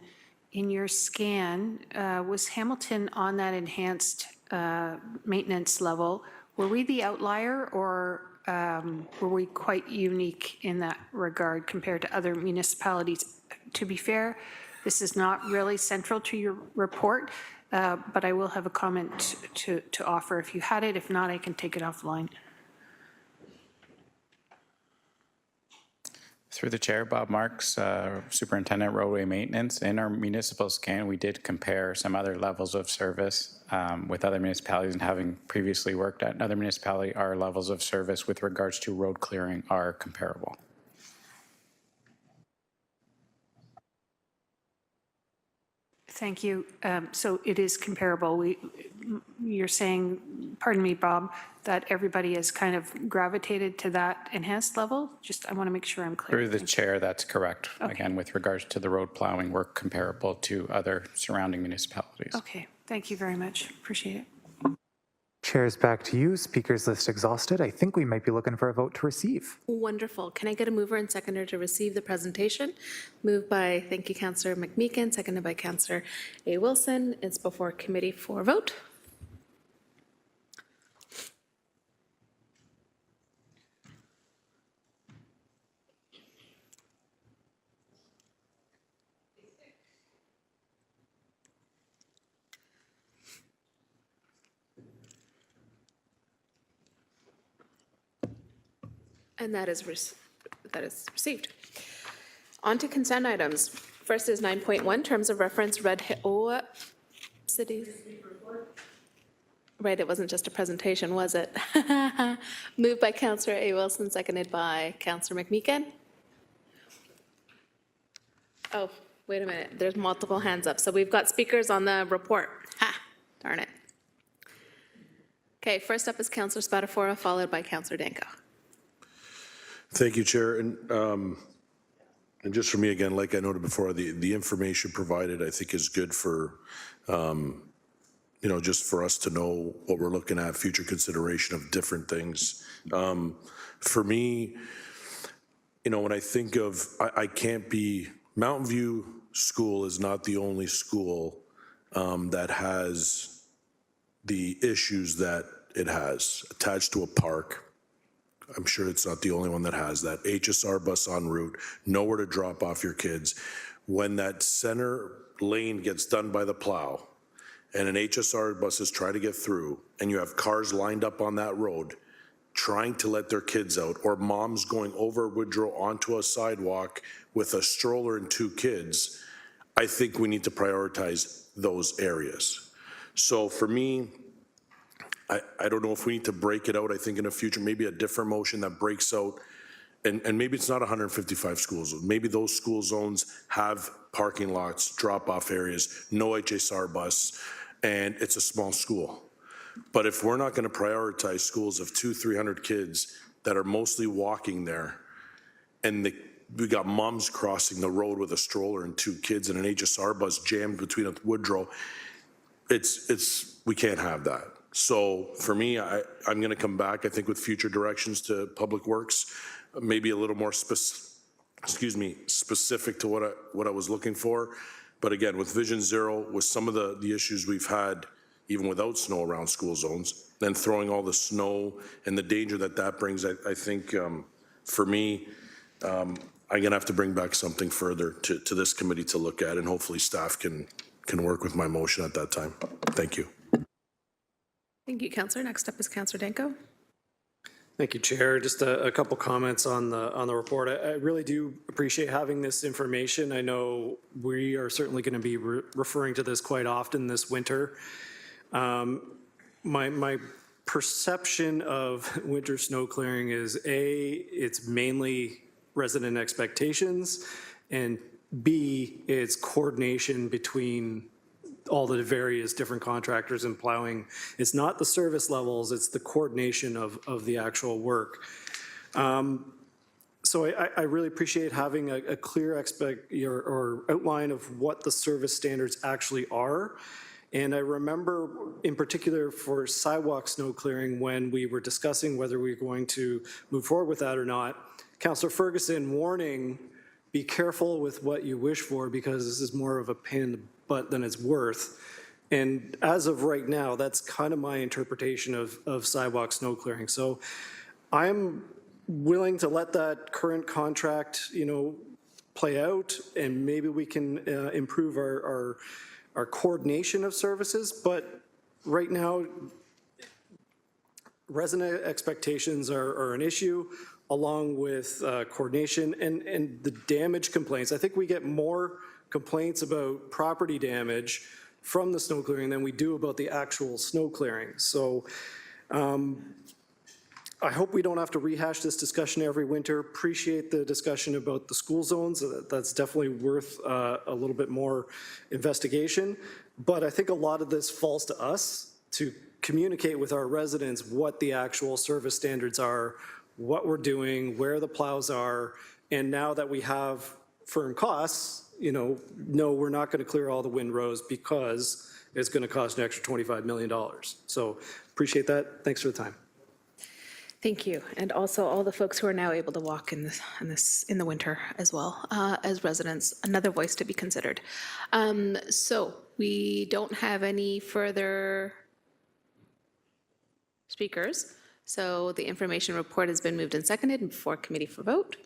in your scan, was Hamilton on that enhanced maintenance level? Were we the outlier, or were we quite unique in that regard compared to other municipalities? To be fair, this is not really central to your report, but I will have a comment to offer if you had it. If not, I can take it offline. Through the chair, Bob Marks, Superintendent Roadway Maintenance. In our municipal scan, we did compare some other levels of service with other municipalities, and having previously worked at another municipality, our levels of service with regards to road clearing are comparable. Thank you. So it is comparable. You're saying, pardon me, Bob, that everybody has kind of gravitated to that enhanced level? Just, I want to make sure I'm clear. Through the chair, that's correct. Okay. Again, with regards to the road plowing, we're comparable to other surrounding municipalities. Okay, thank you very much. Appreciate it. Chairs, back to you. Speakers list exhausted. I think we might be looking for a vote to receive. Wonderful. Can I get a mover and seconder to receive the presentation? Moved by, thank you, Councillor McMeekin, seconded by Councillor A. Wilson. It's before committee for vote. And that is received. On to consent items. First is 9.1, terms of reference, Red Hill City. Right, it wasn't just a presentation, was it? Moved by Councillor A. Wilson, seconded by Councillor McMeekin. Oh, wait a minute, there's multiple hands up. So we've got speakers on the report. Ha, darn it. Okay, first up is Councillor Spadafora, followed by Councillor Danko. Thank you, Chair. And just for me, again, like I noted before, the information provided, I think, is good for, just for us to know what we're looking at, future consideration of different things. For me, when I think of, I can't be, Mountain View School is not the only school that has the issues that it has attached to a park. I'm sure it's not the only one that has that. HSR bus en route, nowhere to drop off your kids. When that center lane gets done by the plow and an HSR buses try to get through and you have cars lined up on that road trying to let their kids out, or moms going over Woodrow onto a sidewalk with a stroller and 2 kids, I think we need to prioritize those areas. So for me, I don't know if we need to break it out. I think in the future, maybe a different motion that breaks out, and maybe it's not 155 school zones. Maybe those school zones have parking lots, drop-off areas, no HSR bus, and it's a small school. But if we're not going to prioritize schools of 200-300 kids that are mostly walking there, and we got moms crossing the road with a stroller and 2 kids and an HSR bus jammed between a Woodrow, we can't have that. So for me, I'm going to come back, I think, with future directions to Public Works, maybe a little more specific to what I was looking for. But again, with Vision Zero, with some of the issues we've had, even without snow around school zones, then throwing all the snow and the danger that brings, I think for me, I'm going to have to bring back something further to this committee to look at, and hopefully staff can work with my motion at that time. Thank you. Thank you, Councillor. Next up is Councillor Danko. Thank you, Chair. Just a couple comments on the report. I really do appreciate having this information. I know we are certainly going to be referring to this quite often this winter. My perception of winter snow clearing is it's mainly resident expectations, and B, it's coordination between all the various different contractors and plowing. It's not the service levels, it's the coordination of the actual work. So I really appreciate having a clear or outline of what the service standards actually are. And I remember in particular for sidewalk snow clearing, when we were discussing whether we were going to move forward with that or not, Councillor Ferguson warning be careful with what you wish for because this is more of a pain in the butt than it's worth. And as of right now, that's kind of my interpretation of sidewalk snow clearing. So I'm willing to let that current contract, play out, and maybe we can improve our coordination of services. But right now, resident expectations are an issue, along with coordination and the damage complaints. I think we get more complaints about property damage from the snow clearing than we do about the actual snow clearing. So I hope we don't have to rehash this discussion every winter. Appreciate the discussion about the school zones. That's definitely worth a little bit more investigation. But I think a lot of this falls to us to communicate with our residents what the actual service standards are, what we're doing, where the plows are, and now that we have firm costs, no, we're not going to clear all the windrows because it's going to cost an extra $25 million. So appreciate that. Thanks for the time. Thank you, and also all the folks who are now able to walk in the winter as well as residents. Another voice to be considered. So we don't have any further speakers. So the information report has been moved and seconded before committee for vote.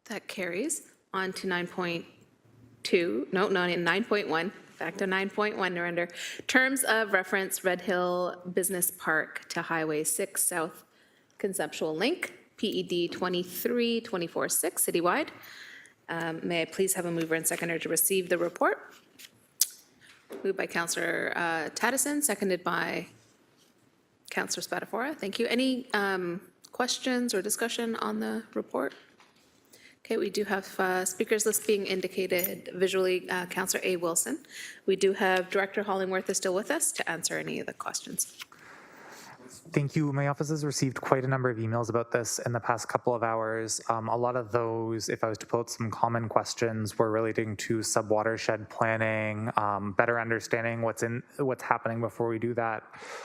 That carries on to 9.2, no, not in 9.1, back to 9.1, Narinder. Terms of reference Red Hill Business Park to Highway 6 South Conceptual Link, PED 23246 citywide. May I please have a mover and seconder to receive the report? Moved by Councillor Taddison, seconded by Councillor Spatafora. Thank you. Any questions or discussion on the report? Okay, we do have speakers list being indicated visually. Councillor A. Wilson. We do have Director Hollingworth is still with us to answer any of the questions. Thank you. My office has received quite a number of emails about this in the past couple of hours. A lot of those, if I was to pull out some common questions, were relating to sub-watershed planning, better understanding what's happening before we do that.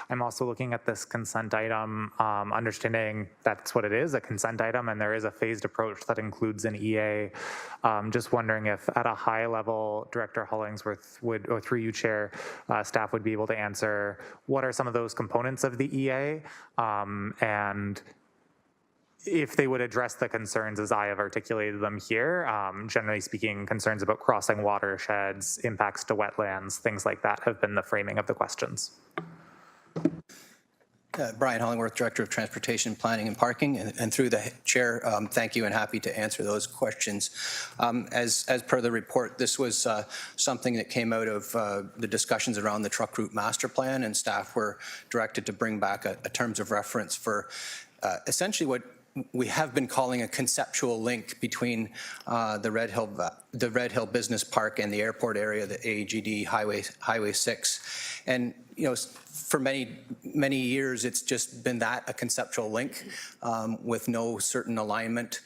I'm also looking at this consent item, understanding that's what it is, a consent item, and there is a phased approach that includes an EA. Just wondering if at a high level, Director Hollingsworth would, or through you, Chair, staff would be able to answer what are some of those components of the EA, and if they would address the concerns as I have articulated them here. Generally speaking, concerns about crossing watersheds, impacts to wetlands, things like that have been the framing of the questions. Brian Hollingworth, Director of Transportation, Planning and Parking, and through the chair, thank you and happy to answer those questions. As per the report, this was something that came out of the discussions around the truck route master plan, and staff were directed to bring back a terms of reference for essentially what we have been calling a conceptual link between the Red Hill Business Park and the airport area, the AGD Highway 6. And for many years, it's just been a conceptual link with no certain alignment.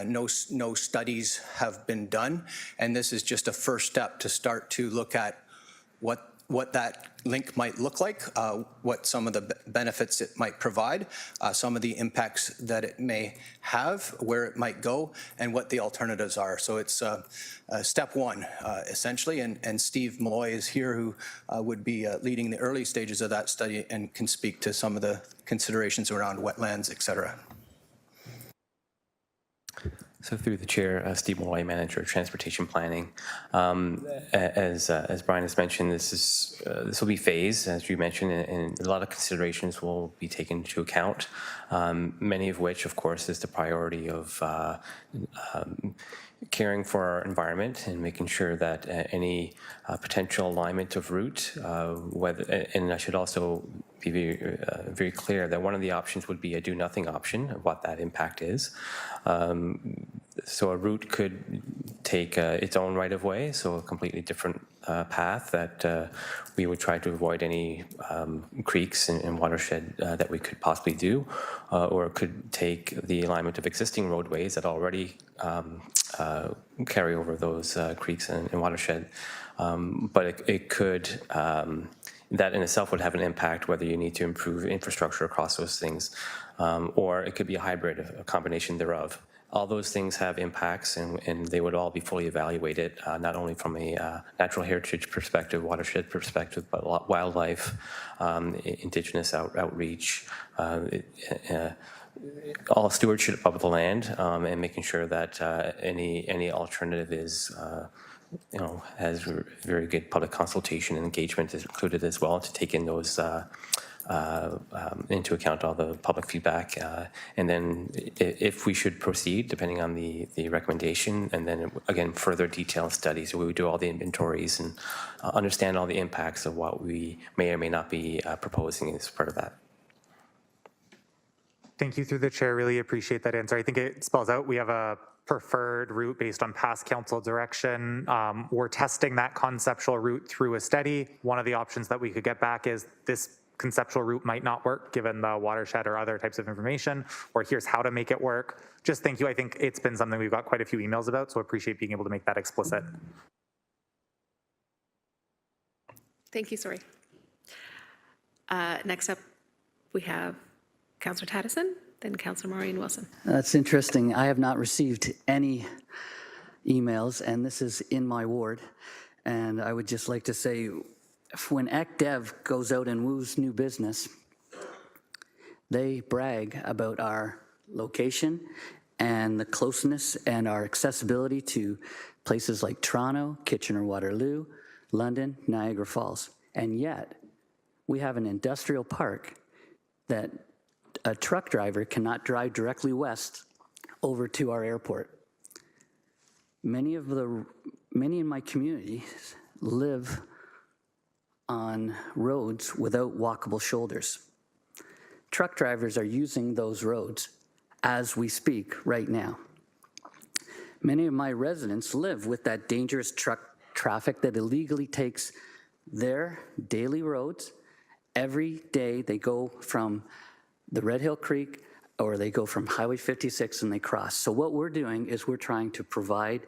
No studies have been done, and this is just a first step to start to look at what that link might look like, what some of the benefits it might provide, some of the impacts that it may have, where it might go, and what the alternatives are. So it's step one, essentially, and Steve Malloy is here, who would be leading the early stages of that study and can speak to some of the considerations around wetlands, et cetera. So through the chair, Steve Malloy, Manager of Transportation Planning. As Brian has mentioned, this will be phased, as you mentioned, and a lot of considerations will be taken into account. Many of which, of course, is the priority of caring for our environment and making sure that any potential alignment of route, and I should also be very clear that one of the options would be a do-nothing option of what that impact is. So a route could take its own right-of-way, so a completely different path that we would try to avoid any creeks and watershed that we could possibly do, or it could take the alignment of existing roadways that already carry over those creeks and watershed. But it could, that in itself would have an impact whether you need to improve infrastructure across those things, or it could be a hybrid, a combination thereof. All those things have impacts, and they would all be fully evaluated, not only from a natural heritage perspective, watershed perspective, but wildlife, indigenous outreach, all stewardship of the land, and making sure that any alternative is has very good public consultation and engagement is included as well to take in those into account all the public feedback. And then if we should proceed, depending on the recommendation, and then again, further detailed studies, we would do all the inventories and understand all the impacts of what we may or may not be proposing as part of that. Thank you through the chair. Really appreciate that answer. I think it spells out we have a preferred route based on past council direction. We're testing that conceptual route through a study. One of the options that we could get back is this conceptual route might not work given the watershed or other types of information, or here's how to make it work. Just thank you. I think it's been something we've got quite a few emails about, so appreciate being able to make that explicit. Thank you, Sori. Next up, we have Councillor Taddison, then Councillor Maureen Wilson. That's interesting. I have not received any emails, and this is in my ward. And I would just like to say, when ECDev goes out and woos new business, they brag about our location and the closeness and our accessibility to places like Toronto, Kitchener-Waterloo, London, Niagara Falls. And yet, we have an industrial park that a truck driver cannot drive directly west over to our airport. Many in my community live on roads without walkable shoulders. Truck drivers are using those roads as we speak right now. Many of my residents live with that dangerous truck traffic that illegally takes their daily roads. Every day they go from the Red Hill Creek or they go from Highway 56 and they cross. So what we're doing is we're trying to provide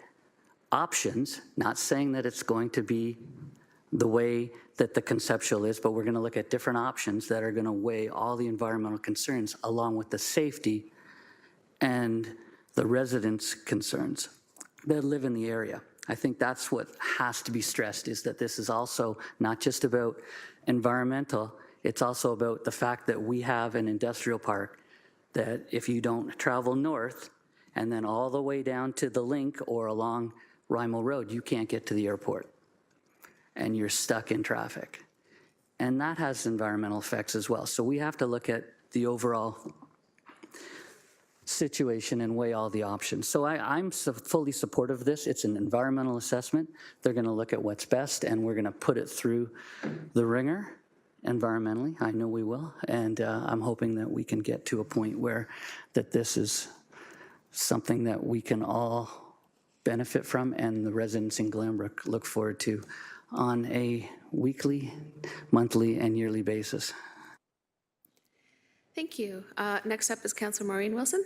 options, not saying that it's going to be the way that the conceptual is, but we're going to look at different options that are going to weigh all the environmental concerns along with the safety and the residents' concerns that live in the area. I think that's what has to be stressed, is that this is also not just about environmental, it's also about the fact that we have an industrial park that if you don't travel north and then all the way down to the Link or along Rymal Road, you can't get to the airport and you're stuck in traffic. And that has environmental effects as well. So we have to look at the overall situation and weigh all the options. So I'm fully supportive of this. It's an environmental assessment. They're going to look at what's best, and we're going to put it through the ringer environmentally. I know we will. And I'm hoping that we can get to a point where that this is something that we can all benefit from, and the residents in Glanbrook look forward to on a weekly, monthly, and yearly basis. Thank you. Next up is Councillor Maureen Wilson.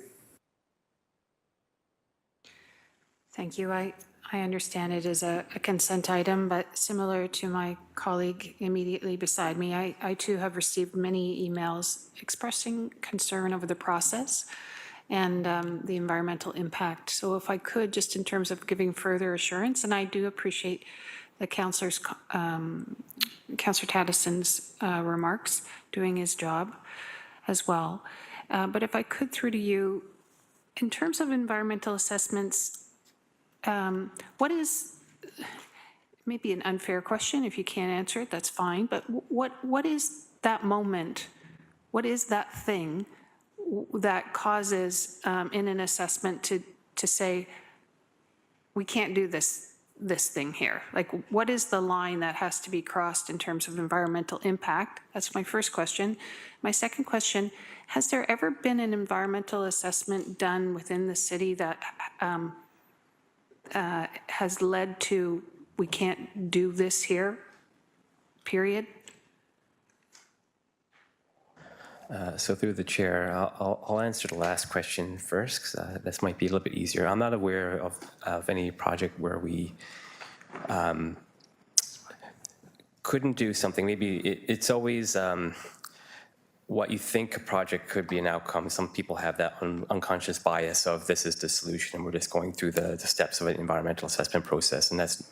Thank you. I understand it is a consent item, but similar to my colleague immediately beside me, I too have received many emails expressing concern over the process and the environmental impact. So if I could, just in terms of giving further assurance, and I do appreciate the Councillor Taddison's remarks, doing his job as well. But if I could, through to you, in terms of environmental assessments, what is, maybe an unfair question, if you can't answer it, that's fine, but what is that moment, what is that thing that causes in an assessment to say, we can't do this this thing here? Like, what is the line that has to be crossed in terms of environmental impact? That's my first question. My second question, has there ever been an environmental assessment done within the city that has led to we can't do this here, period? So through the chair, I'll answer the last question first, because this might be a little bit easier. I'm not aware of any project where we couldn't do something. Maybe it's always what you think a project could be an outcome. Some people have that unconscious bias of this is the solution, and we're just going through the steps of an environmental assessment process, and that's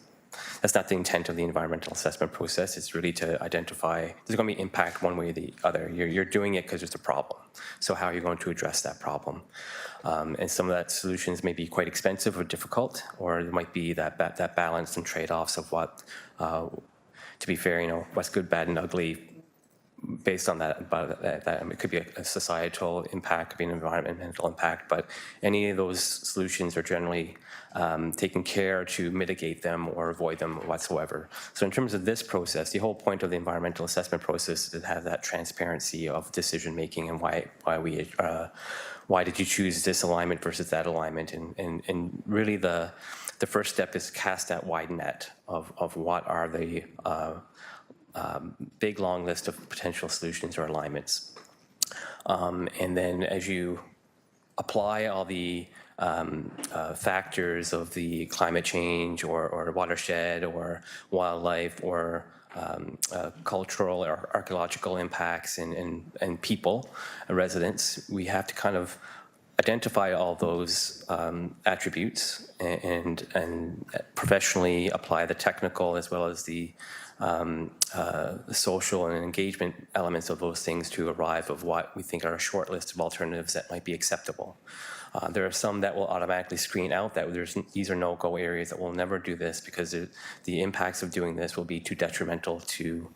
not the intent of the environmental assessment process. It's really to identify there's going to be impact one way or the other. You're doing it because there's a problem. So how are you going to address that problem? And some of that solutions may be quite expensive or difficult, or there might be that balance and trade-offs of what, to be fair, what's good, bad, and ugly. Based on that, it could be a societal impact, could be an environmental impact, but any of those solutions are generally taking care to mitigate them or avoid them whatsoever. So in terms of this process, the whole point of the environmental assessment process is to have that transparency of decision making and why did you choose this alignment versus that alignment, and really the first step is cast that wide net of what are the big long list of potential solutions or alignments. And then as you apply all the factors of the climate change or watershed or wildlife or cultural or archaeological impacts and people, residents, we have to kind of identify all those attributes and professionally apply the technical as well as the social and engagement elements of those things to arrive of what we think are a short list of alternatives that might be acceptable. There are some that will automatically screen out that these are no-go areas that will never do this because the impacts of doing this will be too detrimental to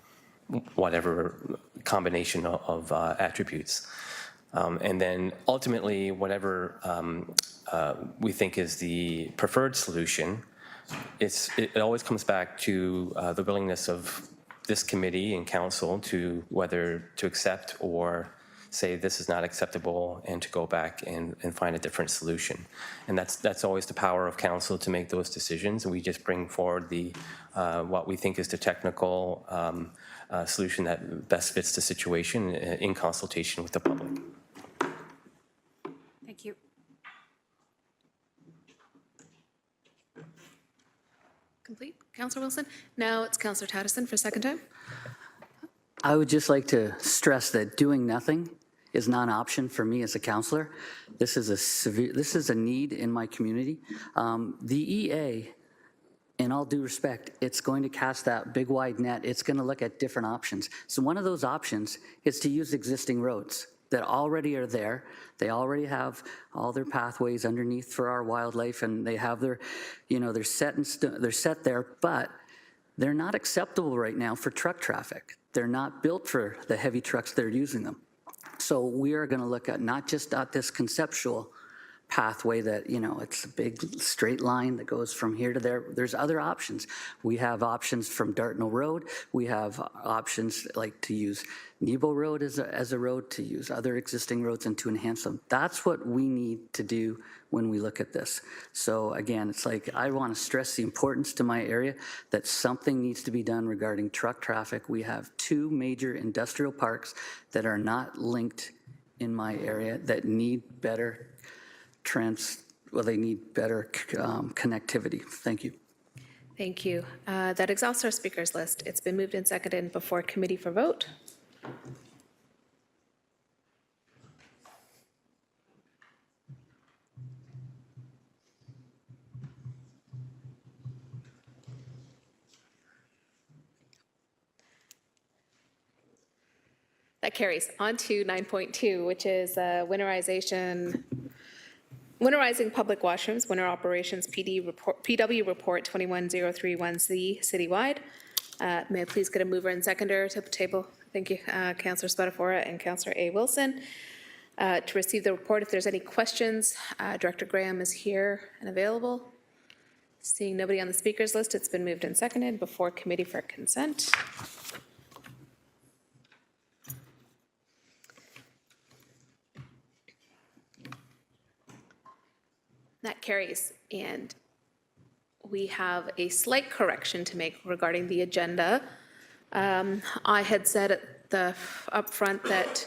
whatever combination of attributes. And then ultimately, whatever we think is the preferred solution, it always comes back to the willingness of this committee and council to whether to accept or say this is not acceptable and to go back and find a different solution. And that's always the power of council to make those decisions. And we just bring forward the what we think is the technical solution that best fits the situation in consultation with the public. Thank you. Complete. Councillor Wilson. Now it's Councillor Tattison for a second time. I would just like to stress that doing nothing is not an option for me as a councillor. This is a need in my community. The EA, in all due respect, it's going to cast that big wide net. It's going to look at different options. So one of those options is to use existing roads that already are there. They already have all their pathways underneath for our wildlife, and they have their, they're set there, but they're not acceptable right now for truck traffic. They're not built for the heavy trucks that are using them. So we are going to look at not just at this conceptual pathway that, it's a big straight line that goes from here to there. There's other options. We have options from Dartnell Road. We have options like to use Nebo Road as a road, to use other existing roads and to enhance them. That's what we need to do when we look at this. So again, it's like I want to stress the importance to my area that something needs to be done regarding truck traffic. We have 2 major industrial parks that are not linked in my area that need better connectivity. Thank you. Thank you. That exhausts our speakers list. It's been moved and seconded before committee for vote. That carries on to 9.2, which is winterizing public washrooms, winter operations PW report 21031C citywide. May I please get a mover and seconder to the table? Thank you, Councillor Spadafora and Councillor A. Wilson. To receive the report, if there's any questions, Director Graham is here and available. Seeing nobody on the speakers list, it's been moved and seconded before committee for consent. That carries, and we have a slight correction to make regarding the agenda. I had said at the upfront that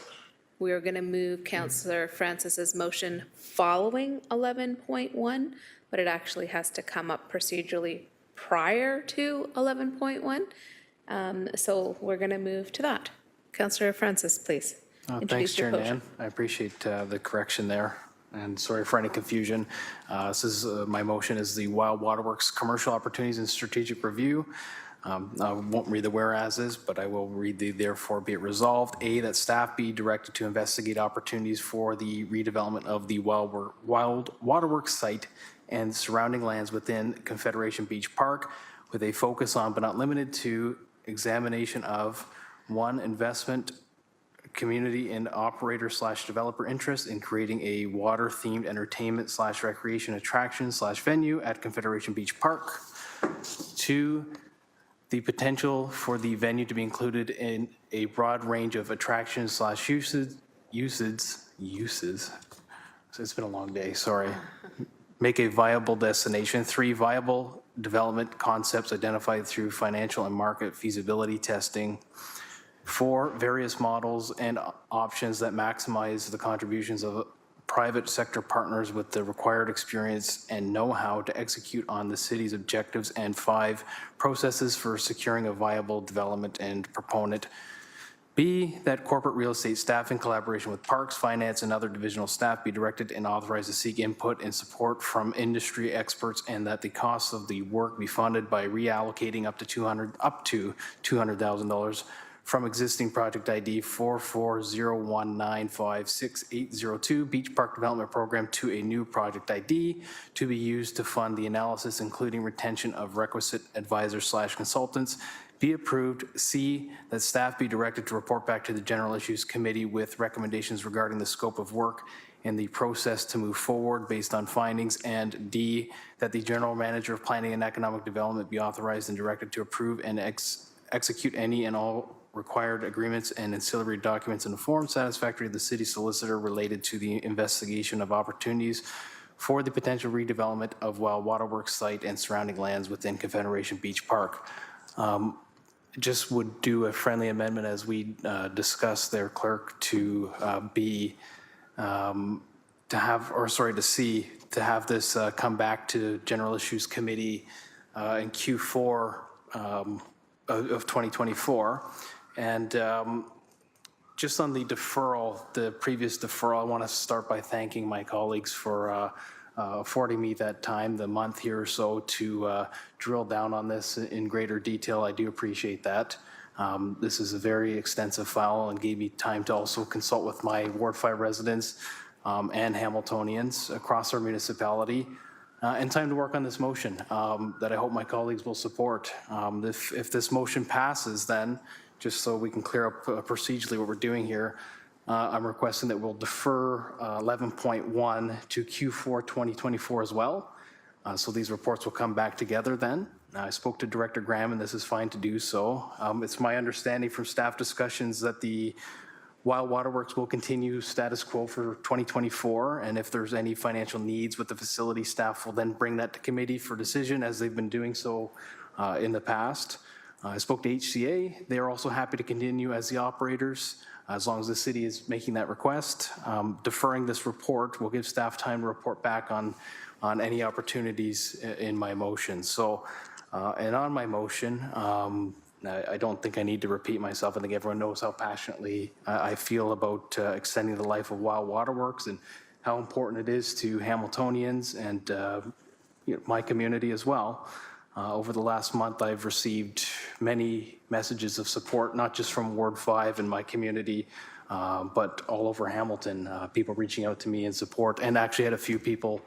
we were going to move Councillor Francis's motion following 11.1, but it actually has to come up procedurally prior to 11.1. So we're going to move to that. Councillor Francis, please. Thanks, Introduce your Chair motion. Nan. I appreciate the correction there, and sorry for any confusion. This is my motion is the Wild Waterworks Commercial Opportunities and Strategic Review. I won't read the whereases, but I will read the therefore be it resolved. A, that staff be directed to investigate opportunities for the redevelopment of the Wild Waterworks site and surrounding lands within Confederation Beach Park with a focus on, but not limited to, examination of, one, investment, community and operator/developer interest in creating a water-themed entertainment/recreation attraction/venue at Confederation Beach Park. Two, the potential for the venue to be included in a broad range of attractions/uses. It's been a long day, sorry. Make a viable destination. Three, viable development concepts identified through financial and market feasibility testing. Four, various models and options that maximize the contributions of private sector partners with the required experience and know-how to execute on the city's objectives. And five, processes for securing a viable development and proponent. B, that corporate real estate staff in collaboration with parks, finance, and other divisional staff be directed and authorized to seek input and support from industry experts, and that the costs of the work be funded by reallocating up to $200,000 from existing project ID 4401956802 Beach Park Development Program to a new project ID to be used to fund the analysis, including retention of requisite advisors/consultants. Be approved. C, that staff be directed to report back to the General Issues Committee with recommendations regarding the scope of work and the process to move forward based on findings. And D, that the General Manager of Planning and Economic Development be authorized and directed to approve and execute any and all required agreements and ancillary documents in a form satisfactory to the city solicitor related to the investigation of opportunities for the potential redevelopment of Wild Waterworks site and surrounding lands within Confederation Beach Park. Just would do a friendly amendment as we discussed there, clerk, to to C, to have this come back to General Issues Committee in Q4 of 2024. And just on the deferral, the previous deferral, I want to start by thanking my colleagues for affording me that time, the month here or so, to drill down on this in greater detail. I do appreciate that. This is a very extensive file and gave me time to also consult with my Ward 5 residents and Hamiltonians across our municipality, and time to work on this motion that I hope my colleagues will support. If this motion passes, then, just so we can clear up procedurally what we're doing here, I'm requesting that we'll defer 11.1 to Q4 2024 as well. So these reports will come back together then. I spoke to Director Graham, and this is fine to do so. It's my understanding from staff discussions that the Wild Waterworks will continue status quo for 2024, and if there's any financial needs with the facility, staff will then bring that to committee for decision, as they've been doing so in the past. I spoke to HCA. They are also happy to continue as the operators as long as the city is making that request. Deferring this report will give staff time to report back on any opportunities in my motion. So, and on my motion, I don't think I need to repeat myself. I think everyone knows how passionately I feel about extending the life of Wild Waterworks and how important it is to Hamiltonians and my community as well. Over the last month, I've received many messages of support, not just from Ward 5 and my community, but all over Hamilton, people reaching out to me in support, and actually had a few people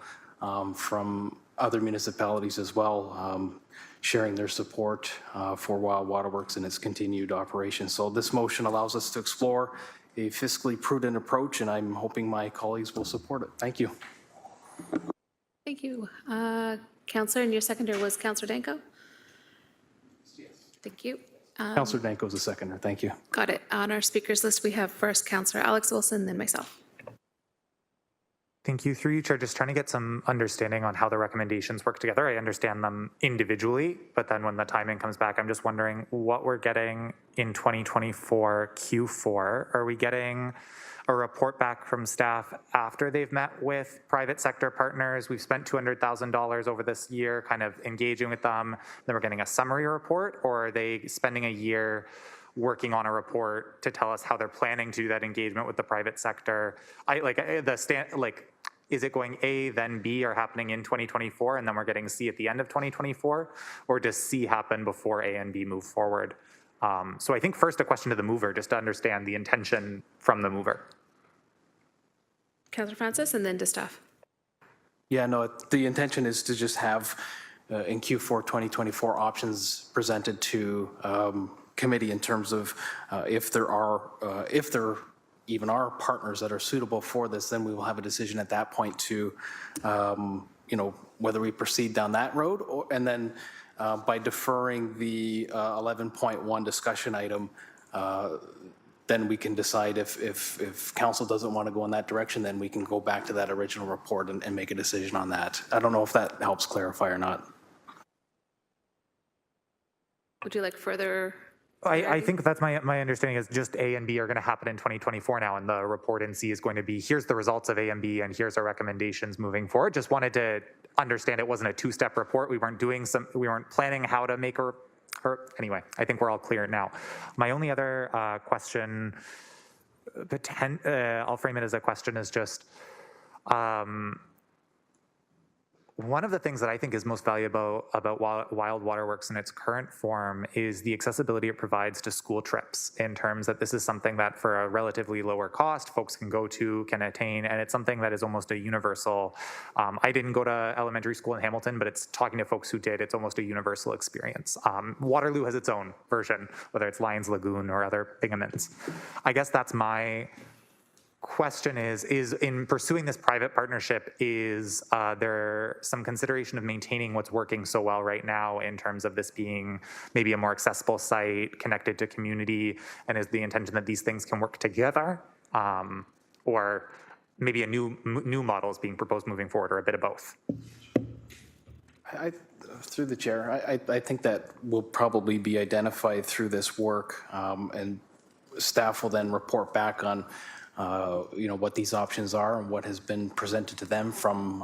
from other municipalities as well, sharing their support for Wild Waterworks and its continued operation. So this motion allows us to explore a fiscally prudent approach, and I'm hoping my colleagues will support it. Thank you. Thank you. Counselor, and your seconder was Counselor Danko? Thank you. Councillor Danko is the seconder. Thank you. Got it. On our speakers list, we have first Counselor Alex Wilson, then myself. Thank you. Through you, Chair, just trying to get some understanding on how the recommendations work together. I understand them individually, but then when the timing comes back, I'm just wondering what we're getting in 2024 Q4. Are we getting a report back from staff after they've met with private sector partners? We've spent $200,000 over this year kind of engaging with them. Then we're getting a summary report, or are they spending a year working on a report to tell us how they're planning to do that engagement with the private sector? Is it going A, then B, or happening in 2024, and then we're getting C at the end of 2024? Or does C happen before A and B move forward? So I think first a question to the mover, just to understand the intention from the mover. Counselor Francis, and then to staff. Yeah, no, the intention is to just have in Q4 2024 options presented to committee in terms of if there even are partners that are suitable for this, then we will have a decision at that point to, whether we proceed down that road, and then by deferring the 11.1 discussion item, then we can decide if council doesn't want to go in that direction, then we can go back to that original report and make a decision on that. I don't know if that helps clarify or not. Would you like further? I think that's my understanding is just A and B are going to happen in 2024 now, and the report in C is going to be, here's the results of A and B, and here's our recommendations moving forward. Just wanted to understand it wasn't a two-step report. We weren't planning how to make anyway, I think we're all clear now. My only other question, I'll frame it as a question, is just, one of the things that I think is most valuable about Wild Waterworks in its current form is the accessibility it provides to school trips, in terms that this is something that for a relatively lower cost, folks can go to, can attain, and it's something that is almost a universal. I didn't go to elementary school in Hamilton, but it's talking to folks who did, it's almost a universal experience. Waterloo has its own version, whether it's Lions Lagoon or other Bingamons. I guess that's my question is in pursuing this private partnership, is there some consideration of maintaining what's working so well right now in terms of this being maybe a more accessible site connected to community, and is the intention that these things can work together, or maybe a new model is being proposed moving forward, or a bit of both? Through the chair, I think that will probably be identified through this work, and staff will then report back on what these options are and what has been presented to them from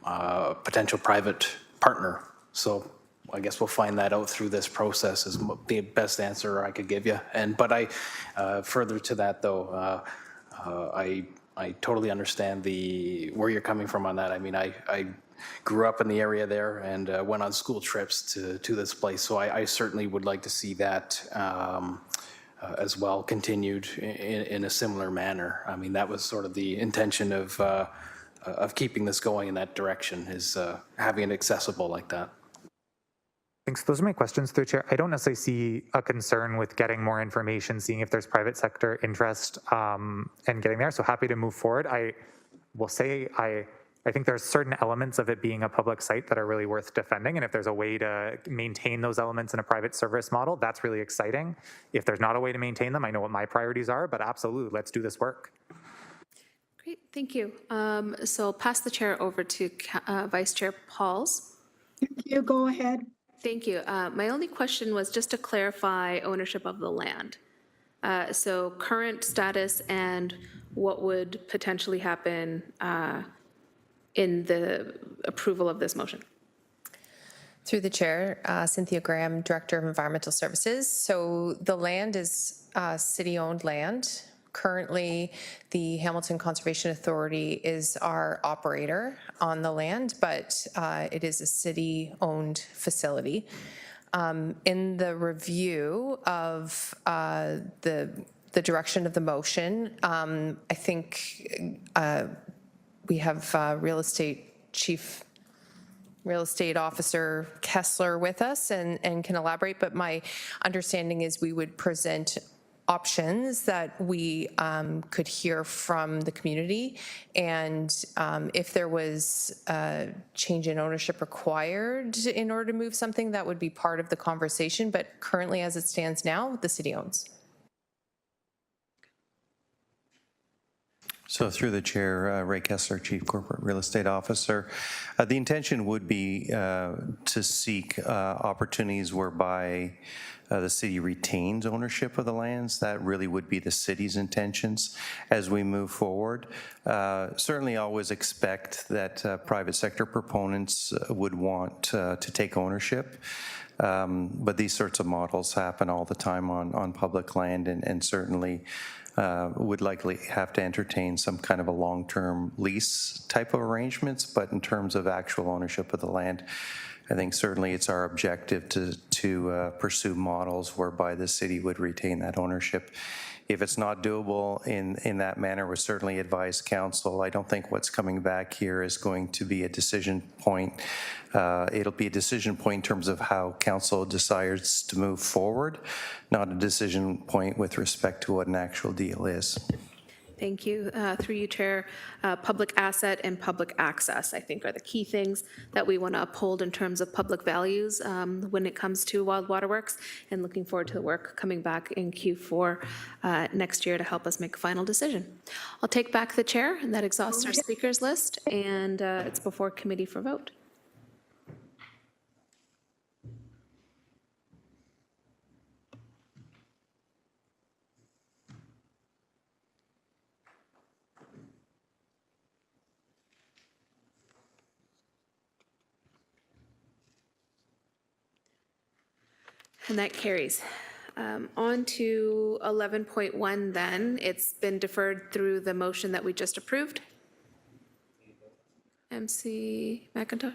a potential private partner. So I guess we'll find that out through this process is the best answer I could give you. But further to that though, I totally understand where you're coming from on that. I mean, I grew up in the area there and went on school trips to this place. So I certainly would like to see that as well continued in a similar manner. I mean, that was sort of the intention of keeping this going in that direction, is having it accessible like that. Thanks. Those are my questions through Chair. I don't necessarily see a concern with getting more information, seeing if there's private sector interest, and getting there. So happy to move forward. I will say I think there's certain elements of it being a public site that are really worth defending, and if there's a way to maintain those elements in a private service model, that's really exciting. If there's not a way to maintain them, I know what my priorities are, but absolutely, let's do this work. Great, thank you. So I'll pass the chair over to Vice Chair Pauls. Thank you, go ahead. Thank you. My only question was just to clarify ownership of the land. So current status and what would potentially happen in the approval of this motion. Through the chair, Cynthia Graham, Director of Environmental Services. So the land is city-owned land. Currently, the Hamilton Conservation Authority is our operator on the land, but it is a city-owned facility. In the review of the direction of the motion, I think we have Real Estate Officer Kessler with us and can elaborate, but my understanding is we would present options that we could hear from the community, and if there was a change in ownership required in order to move something, that would be part of the conversation. But currently, as it stands now, the city owns. So through the chair, Ray Kessler, Chief Corporate Real Estate Officer. The intention would be to seek opportunities whereby the city retains ownership of the lands. That really would be the city's intentions as we move forward. Certainly always expect that private sector proponents would want to take ownership. But these sorts of models happen all the time on public land, and certainly would likely have to entertain some kind of a long-term lease type of arrangements. But in terms of actual ownership of the land, I think certainly it's our objective to pursue models whereby the city would retain that ownership. If it's not doable in that manner, we certainly advise council. I don't think what's coming back here is going to be a decision point. It'll be a decision point in terms of how council decides to move forward, not a decision point with respect to what an actual deal is. Thank you. Through you, Chair, public asset and public access, I think, are the key things that we want to uphold in terms of public values when it comes to Wild Waterworks, and looking forward to the work coming back in Q4 next year to help us make a final decision. I'll take back the chair, and that exhausts our speakers list, and it's before committee for vote. And that carries. On to 11.1 then. It's been deferred through the motion that we just approved. MC McIntosh?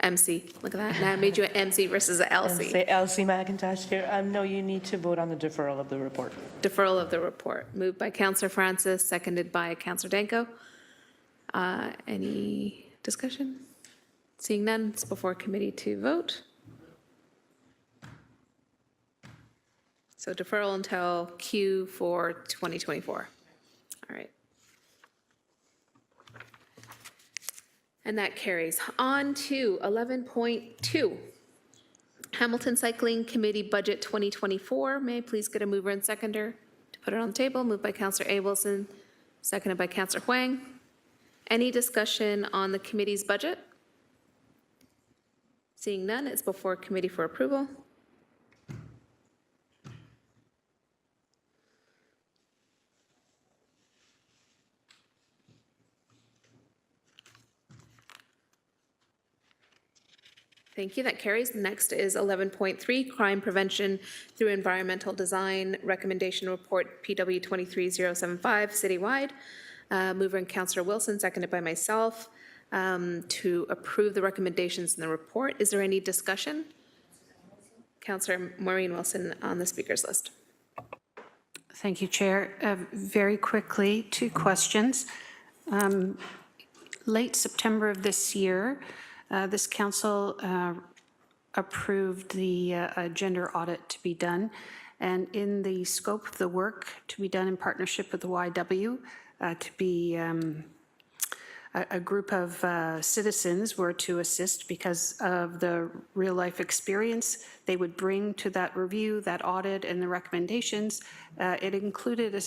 MC, look at that. Now I made you an MC versus an LC. Elsie McIntosh here. No, you need to vote on the deferral of the report. Deferral of the report. Moved by Councillor Francis, seconded by Councillor Danko. Any discussion? Seeing none, it's before committee to vote. So deferral until Q4 2024. All right. And that carries. On to 11.2. Hamilton Cycling Committee Budget 2024. May I please get a mover and seconder to put it on the table? Moved by Councillor A. Wilson, seconded by Councillor Huang. Any discussion on the committee's budget? Seeing none, it's before committee for approval. Thank you. That carries. Next is 11.3, Crime Prevention Through Environmental Design Recommendation Report, PW 23075, citywide. Mover and Councillor Wilson, seconded by myself, to approve the recommendations in the report. Is there any discussion? Councillor Maureen Wilson on the speakers list. Thank you, Chair. Very quickly, two questions. Late September of this year, this council approved the gender audit to be done, and in the scope of the work to be done in partnership with the YW, to be a group of citizens were to assist because of the real life experience they would bring to that review, that audit, and the recommendations. It included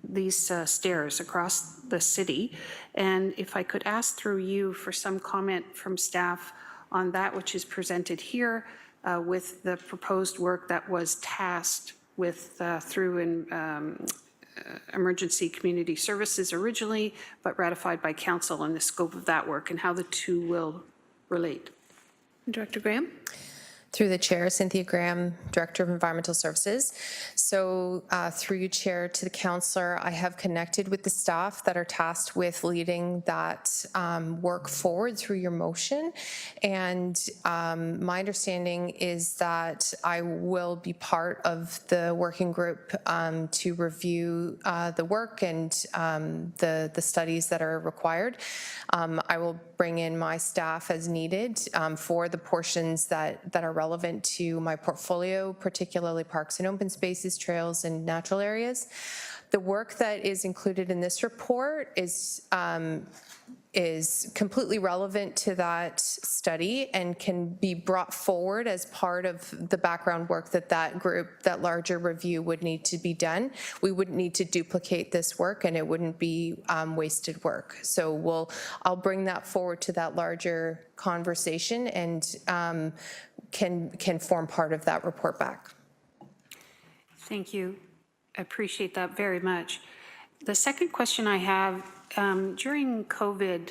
these stairs across the city. And if I could ask through you for some comment from staff on that which is presented here with the proposed work that was tasked with through Emergency Community Services originally, but ratified by council, and the scope of that work and how the two will relate. Director Graham. Through the chair, Cynthia Graham, Director of Environmental Services. So through you, Chair, to the councillor, I have connected with the staff that are tasked with leading that work forward through your motion. And my understanding is that I will be part of the working group to review the work and the studies that are required. I will bring in my staff as needed for the portions that are relevant to my portfolio, particularly parks and open spaces, trails, and natural areas. The work that is included in this report is completely relevant to that study and can be brought forward as part of the background work that that group, that larger review would need to be done. We wouldn't need to duplicate this work and it wouldn't be wasted work. So I'll bring that forward to that larger conversation and can form part of that report back. Thank you. I appreciate that very much. The second question I have, during COVID,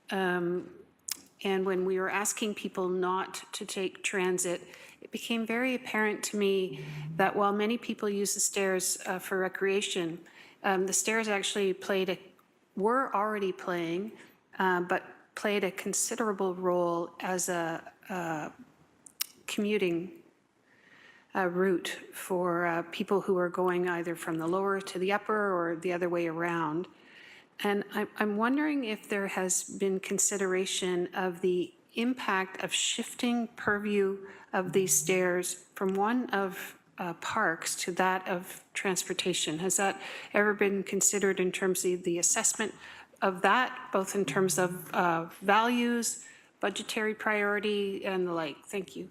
and when we were asking people not to take transit, it became very apparent to me that while many people use the stairs for recreation, the stairs actually were already playing, but played a considerable role as a commuting route for people who are going either from the lower to the upper or the other way around. And I'm wondering if there has been consideration of the impact of shifting purview of these stairs from one of parks to that of transportation. Has that ever been considered in terms of the assessment of that, both in terms of values, budgetary priority, and the like? Thank you.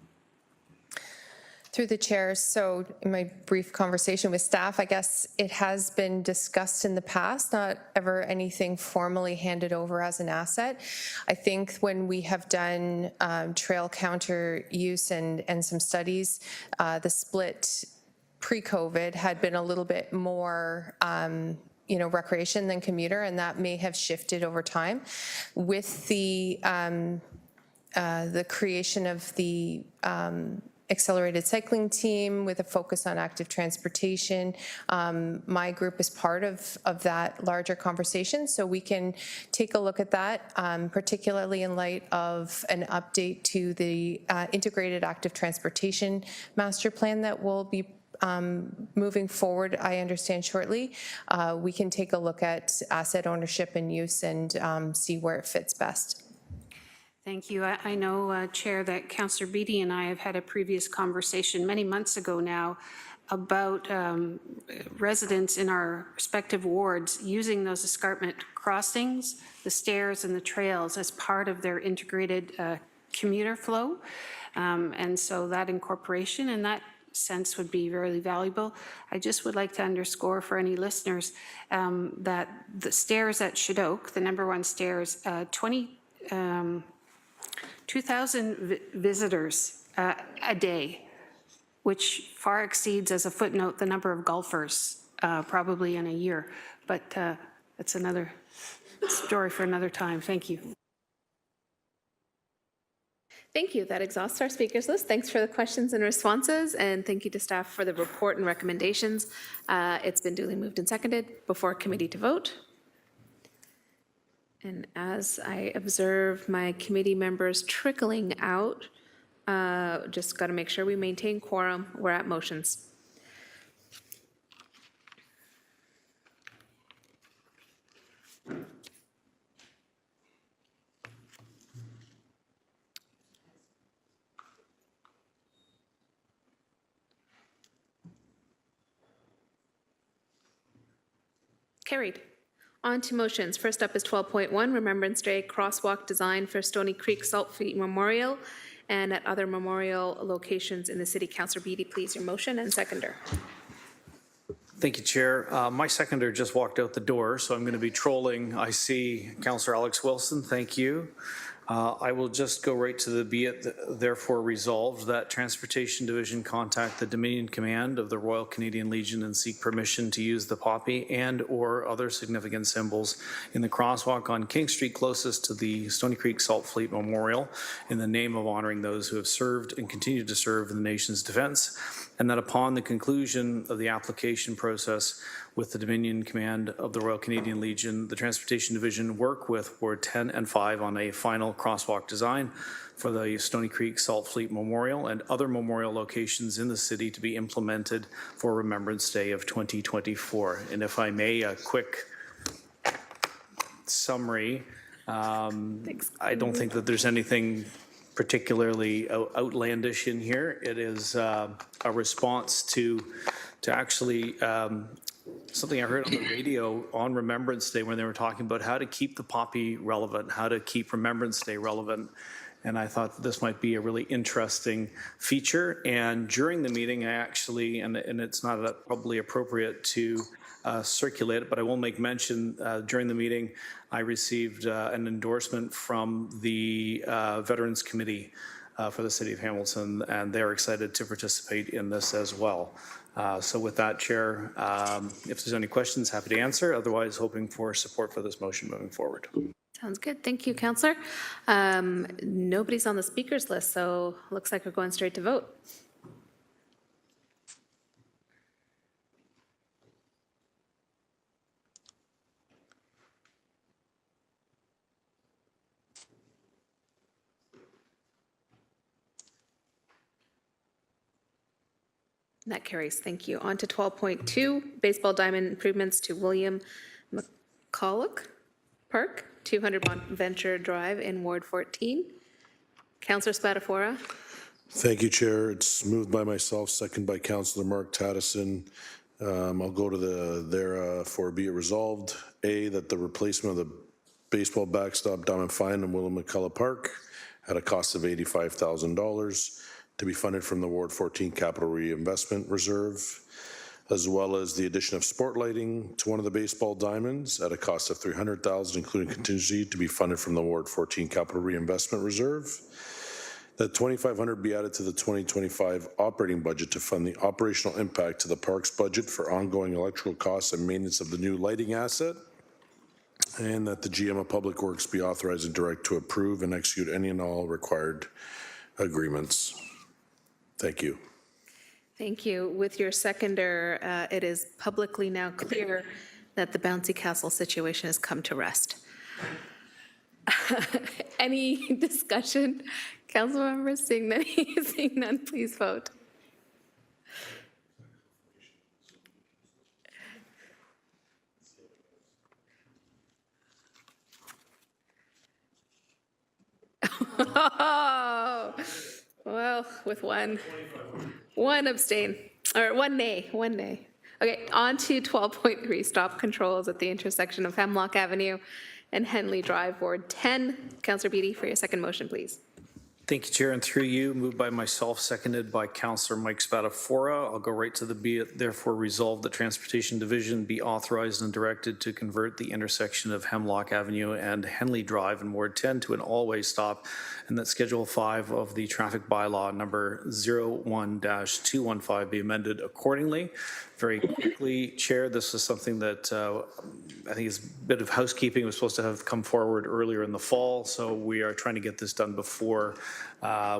Through the chair, so in my brief conversation with staff, I guess it has been discussed in the past, not ever anything formally handed over as an asset. I think when we have done trail counter use and some studies, the split pre-COVID had been a little bit more recreation than commuter, and that may have shifted over time. With the creation of the accelerated cycling team with a focus on active transportation. My group is part of that larger conversation, so we can take a look at that, particularly in light of an update to the integrated active transportation master plan that will be moving forward, I understand, shortly. We can take a look at asset ownership and use and see where it fits best. Thank you. I know, Chair, that Councillor Beattie and I have had a previous conversation many months ago now about residents in our respective wards using those escarpment crossings, the stairs and the trails as part of their integrated commuter flow. And so that incorporation in that sense would be very valuable. I just would like to underscore for any listeners that the stairs at Shadoke, the #1 stairs, 2,000 visitors a day, which far exceeds, as a footnote, the number of golfers probably in a year. But that's another story for another time. Thank you. Thank you. That exhausts our speakers list. Thanks for the questions and responses, and thank you to staff for the report and recommendations. It's been duly moved and seconded before committee to vote. And as I observe my committee members trickling out, just got to make sure we maintain quorum. We're at motions. Carried. On to motions. First up is 12.1, Remembrance Day crosswalk design for Stony Creek Saltfleet Memorial and at other memorial locations in the city. Councillor Beattie, please, your motion, and seconder. Thank you, Chair. My seconder just walked out the door, so I'm going to be trolling. I see Councillor Alex Wilson. Thank you. I will just go right to the be it therefore resolved that Transportation Division contact the Dominion Command of the Royal Canadian Legion and seek permission to use the poppy and or other significant symbols in the crosswalk on King Street closest to the Stony Creek Saltfleet Memorial in the name of honoring those who have served and continue to serve in the nation's defense, and that upon the conclusion of the application process with the Dominion Command of the Royal Canadian Legion, the Transportation Division work with Ward 10 and 5 on a final crosswalk design for the Stony Creek Saltfleet Memorial and other memorial locations in the city to be implemented for Remembrance Day of 2024. And if I may, a quick summary. I don't think that there's anything particularly outlandish in here. It is a response to actually something I heard on the radio on Remembrance Day when they were talking about how to keep the poppy relevant, how to keep Remembrance Day relevant. And I thought this might be a really interesting feature. And during the meeting, I actually, and it's not probably appropriate to circulate it, but I will make mention during the meeting, I received an endorsement from the Veterans Committee for the City of Hamilton, and they're excited to participate in this as well. So with that, Chair, if there's any questions, happy to answer. Otherwise, hoping for support for this motion moving forward. Sounds good. Thank you, Councillor. Nobody's on the speakers list, so looks like we're going straight to vote. That carries. Thank you. On to 12.2, baseball diamond improvements to William McCulloch Park, 200 Bonaventure Drive in Ward 14. Councillor Spatafora. Thank you, Chair. It's moved by myself, second by Councillor Mark Tattison. I'll go to therefore be it resolved, A, that the replacement of the baseball backstop diamond fine in William McCulloch Park at a cost of $85,000 to be funded from the Ward 14 Capital Reinvestment Reserve, as well as the addition of sport lighting to one of the baseball diamonds at a cost of $300,000, including contingency, to be funded from the Ward 14 Capital Reinvestment Reserve. That $2,500 be added to the 2025 operating budget to fund the operational impact to the park's budget for ongoing electrical costs and maintenance of the new lighting asset, and that the GM of Public Works be authorized and direct to approve and execute any and all required agreements. Thank you. Thank you. With your seconder, it is publicly now clear that the bouncy castle situation has come to rest. Any discussion? Council members, seeing none, please vote. Oh, well, with one abstain, or one nay. Okay, on to 12.3, stop controls at the intersection of Hemlock Avenue and Henley Drive, Ward 10. Councillor Beattie, for your second motion, please. Thank you, Chair, and through you, moved by myself, seconded by Councillor Mike Spatafora. I'll go right to the be it therefore resolved that Transportation Division be authorized and directed to convert the intersection of Hemlock Avenue and Henley Drive in Ward 10 to an all-way stop, and that Schedule 5 of the traffic bylaw number 01-215 be amended accordingly. Very quickly, Chair, this is something that I think is a bit of housekeeping. It was supposed to have come forward earlier in the fall, so we are trying to get this done before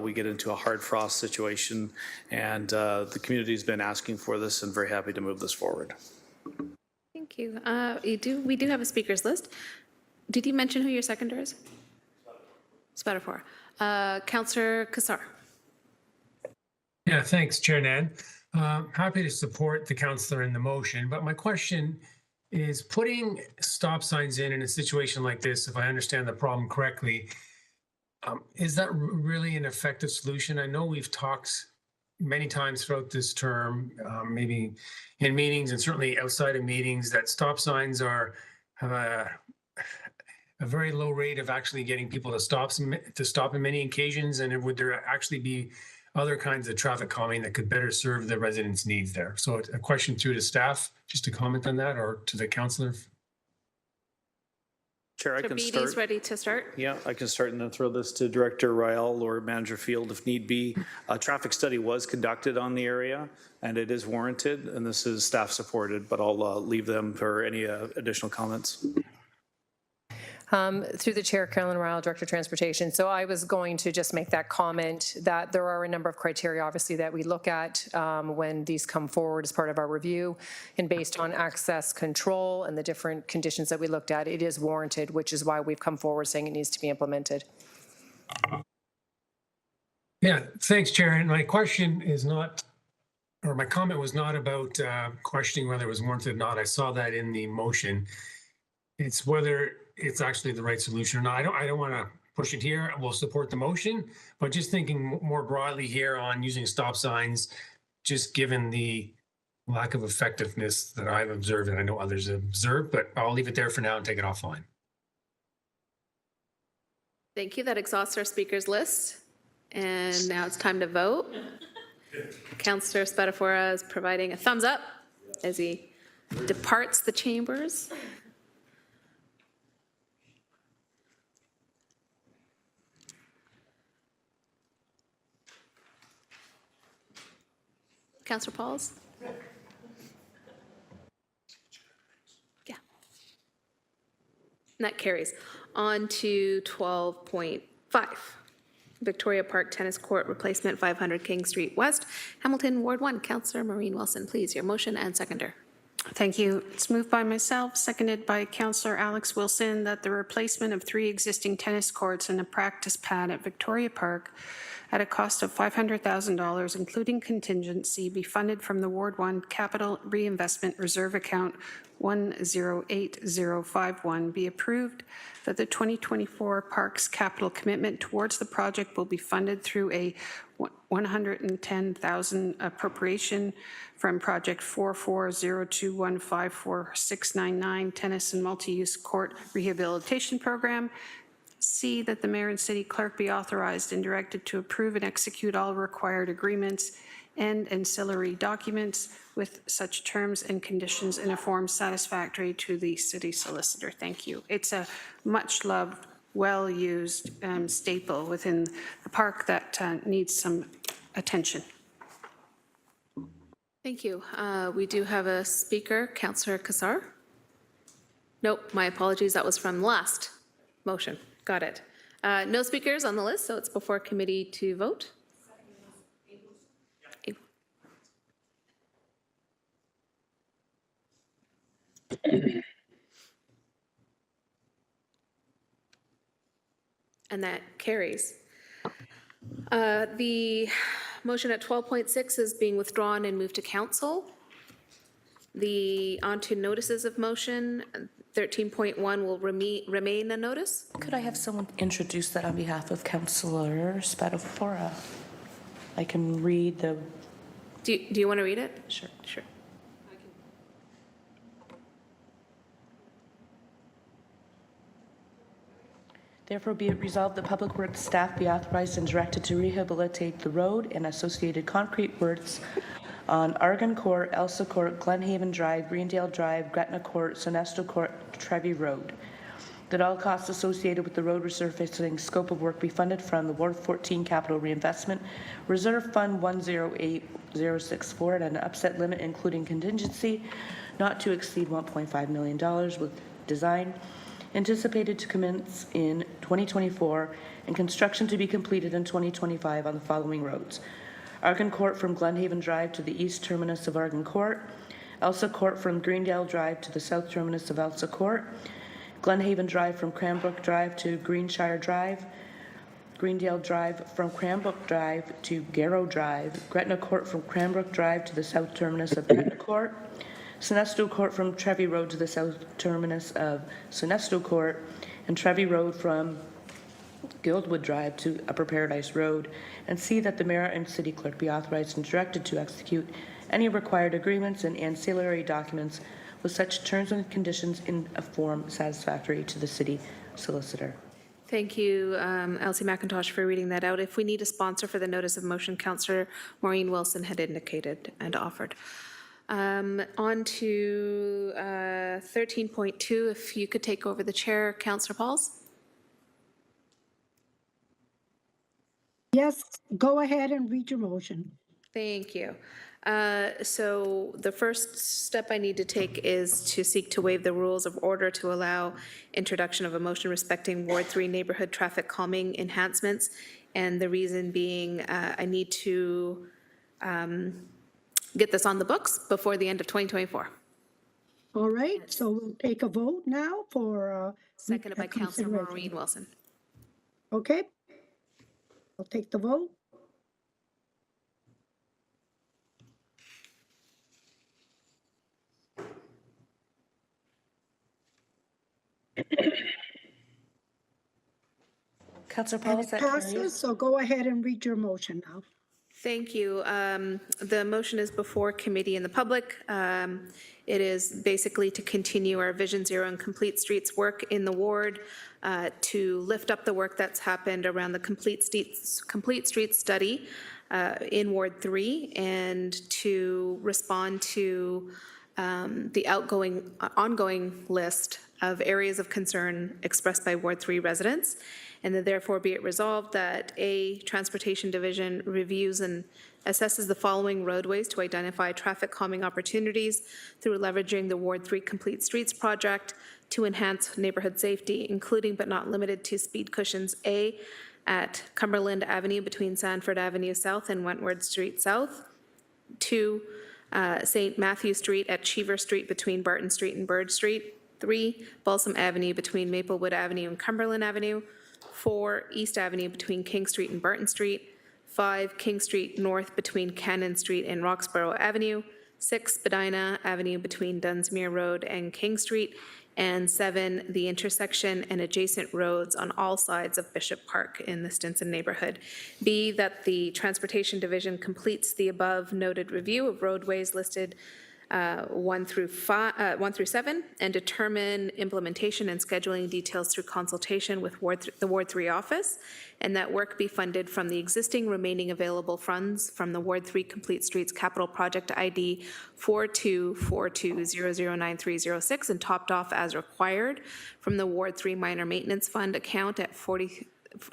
we get into a hard frost situation, and the community has been asking for this and very happy to move this forward. Thank you. We do have a speakers list. Did you mention who your seconder is? Spatafora. Councillor Kassar. Yeah, thanks, Chair Ned. Happy to support the councillor in the motion, but my question is putting stop signs in a situation like this, if I understand the problem correctly, is that really an effective solution? I know we've talked many times throughout this term, maybe in meetings and certainly outside of meetings, that stop signs have a very low rate of actually getting people to stop in many occasions, and would there actually be other kinds of traffic calming that could better serve the residents' needs there? So a question through to staff, just to comment on that, or to the councillor. Chair, I can start. Beattie's ready to start. Yeah, I can start and then throw this to Director Rael or Manager Field if need be. A traffic study was conducted on the area, and it is warranted, and this is staff supported, but I'll leave them for any additional comments. Through the chair, Carolyn Ryle, Director of Transportation. So I was going to just make that comment that there are a number of criteria, obviously, that we look at when these come forward as part of our review. And based on access control and the different conditions that we looked at, it is warranted, which is why we've come forward saying it needs to be implemented. Yeah, thanks, Chair. And my question is not, or my comment was not about questioning whether it was warranted or not. I saw that in the motion. It's whether it's actually the right solution or not. I don't want to push it here, we'll support the motion. But just thinking more broadly here on using stop signs, just given the lack of effectiveness that I've observed and I know others have observed, but I'll leave it there for now and take it offline. Thank you. That exhausts our speakers list. And now it's time to vote. Councillor Spadafora is providing a thumbs up as he departs the chambers. Councillor Pauls? Yeah. And that carries. On to 12.5. Victoria Park Tennis Court Replacement, 500 King Street West, Hamilton, Ward 1. Councillor Maureen Wilson, please, your motion and seconder. Thank you. It's moved by myself, seconded by Councillor Alex Wilson, that the replacement of 3 existing tennis courts and a practice pad at Victoria Park at a cost of $500,000, including contingency, be funded from the Ward 1 Capital Reinvestment Reserve Account 108051, be approved, that the 2024 Parks capital commitment towards the project will be funded through a $110,000 appropriation from Project 4402154699 Tennis and Multi-Use Court Rehabilitation Program. C, that the mayor and city clerk be authorized and directed to approve and execute all required agreements and ancillary documents with such terms and conditions in a form satisfactory to the city solicitor. Thank you. It's a much-loved, well-used staple within the park that needs some attention. Thank you. We do have a speaker, Councillor Kassar. Nope, my apologies. That was from last motion. Got it. No speakers on the list, so it's before committee to vote. And that carries. The motion at 12.6 is being withdrawn and moved to council. The onto notices of motion, 13.1 will remain a notice. Could I have someone introduce that on behalf of Councillor Spadafora? I can read the... Do you want to read it? Sure. Sure. Therefore, be it resolved that Public Works staff be authorized and directed to rehabilitate the road and associated concrete works on Argon Court, Elsa Court, Glenhaven Drive, Greendale Drive, Gretna Court, Sonesto Court, Trevi Road. That all costs associated with the road resurfacing scope of work be funded from the Ward 14 Capital Reinvestment Reserve Fund 108064 at an upset limit including contingency not to exceed $1.5 million with design anticipated to commence in 2024 and construction to be completed in 2025 on the following roads. Argon Court from Glenhaven Drive to the east terminus of Argon Court, Elsa Court from Greendale Drive to the south terminus of Elsa Court, Glenhaven Drive from Cranbrook Drive to Greenshire Drive, Greendale Drive from Cranbrook Drive to Garrow Drive, Gretna Court from Cranbrook Drive to the south terminus of Gretna Court, Sonesto Court from Trevi Road to the south terminus of Sonesto Court, and Trevi Road from Guildwood Drive to Upper Paradise Road, and see that the mayor and city clerk be authorized and directed to execute any required agreements and ancillary documents with such terms and conditions in a form satisfactory to the city solicitor. Thank you, Elsie McIntosh, for reading that out. If we need a sponsor for the notice of motion, Councillor Maureen Wilson had indicated and offered. On to 13.2, if you could take over the chair, Councillor Pauls. Yes, go ahead and read your motion. Thank you. So the first step I need to take is to seek to waive the rules of order to allow introduction of a motion respecting Ward 3 neighborhood traffic calming enhancements. And the reason being I need to get this on the books before the end of 2024. All right, so we'll take a vote now for... Seconded by Councillor Maureen Wilson. Okay. I'll take the vote. Councillor And Pauls, it that passes, carries. so go ahead and read your motion now. Thank you. The motion is before committee and the public. It is basically to continue our Vision Zero and Complete Streets work in the ward, to lift up the work that's happened around the Complete Streets study in Ward 3, and to respond to the ongoing list of areas of concern expressed by Ward 3 residents. And that therefore be it resolved that A, Transportation Division reviews and assesses the following roadways to identify traffic calming opportunities through leveraging the Ward 3 Complete Streets project to enhance neighborhood safety, including but not limited to speed cushions A, at Cumberland Avenue between Sanford Avenue South and Wentworth Street South. 2, St. Matthew Street at Cheever Street between Barton Street and Bird Street. 3, Balsam Avenue between Maplewood Avenue and Cumberland Avenue. 4, East Avenue between King Street and Barton Street. 5, King Street North between Cannon Street and Roxborough Avenue. 6, Spadina Avenue between Dunsmuir Road and King Street. And 7, the intersection and adjacent roads on all sides of Bishop Park in the Stinson neighborhood. B, that the Transportation Division completes the above noted review of roadways listed 1 through 7, and determine implementation and scheduling details through consultation with the Ward 3 office, and that work be funded from the existing remaining available funds from the Ward 3 Complete Streets Capital Project ID 4242009306 and topped off as required from the Ward 3 Minor Maintenance Fund account at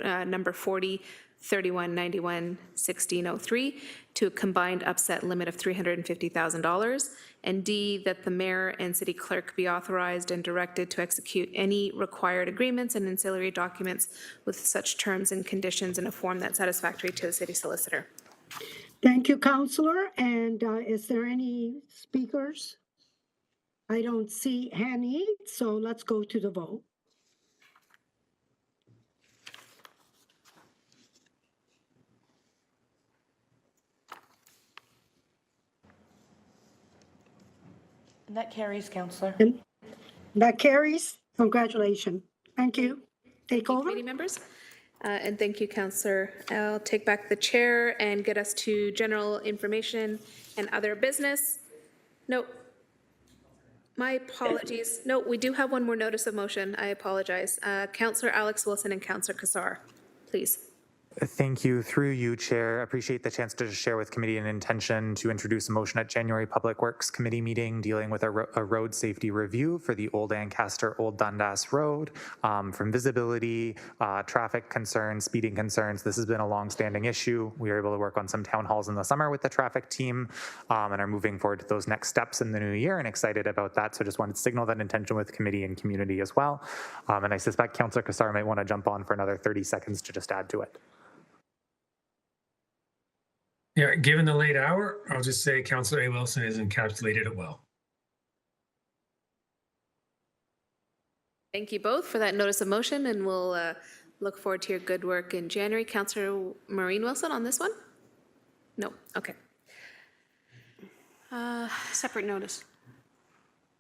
number 4031911603 to a combined upset limit of $350,000. And D, that the mayor and city clerk be authorized and directed to execute any required agreements and ancillary documents with such terms and conditions in a form that's satisfactory to the city solicitor. Thank you, Councillor. And is there any speakers? I don't see any, so let's go to the vote. And that carries, Councillor. That carries. Congratulations. Thank you. Take over. Committee members. And thank you, Councillor. I'll take back the chair and get us to general information and other business. No. My apologies. No, we do have one more notice of motion. I apologize. Councillor Alex Wilson and Councillor Kassar, please. Thank you. Through you, Chair. Appreciate the chance to share with committee an intention to introduce a motion at January Public Works Committee meeting dealing with a road safety review for the Old Ancaster Old Dundas Road. From visibility, traffic concerns, speeding concerns, this has been a long-standing issue. We were able to work on some town halls in the summer with the traffic team and are moving forward to those next steps in the new year and excited about that. So just wanted to signal that intention with committee and community as well. And I suspect Councillor Kassar might want to jump on for another 30 seconds to just add to it. Yeah, given the late hour, I'll just say Councillor A. Wilson has encapsulated it well. Thank you both for that notice of motion, and we'll look forward to your good work in January. Councillor Maureen Wilson on this one? No, okay. Separate notice.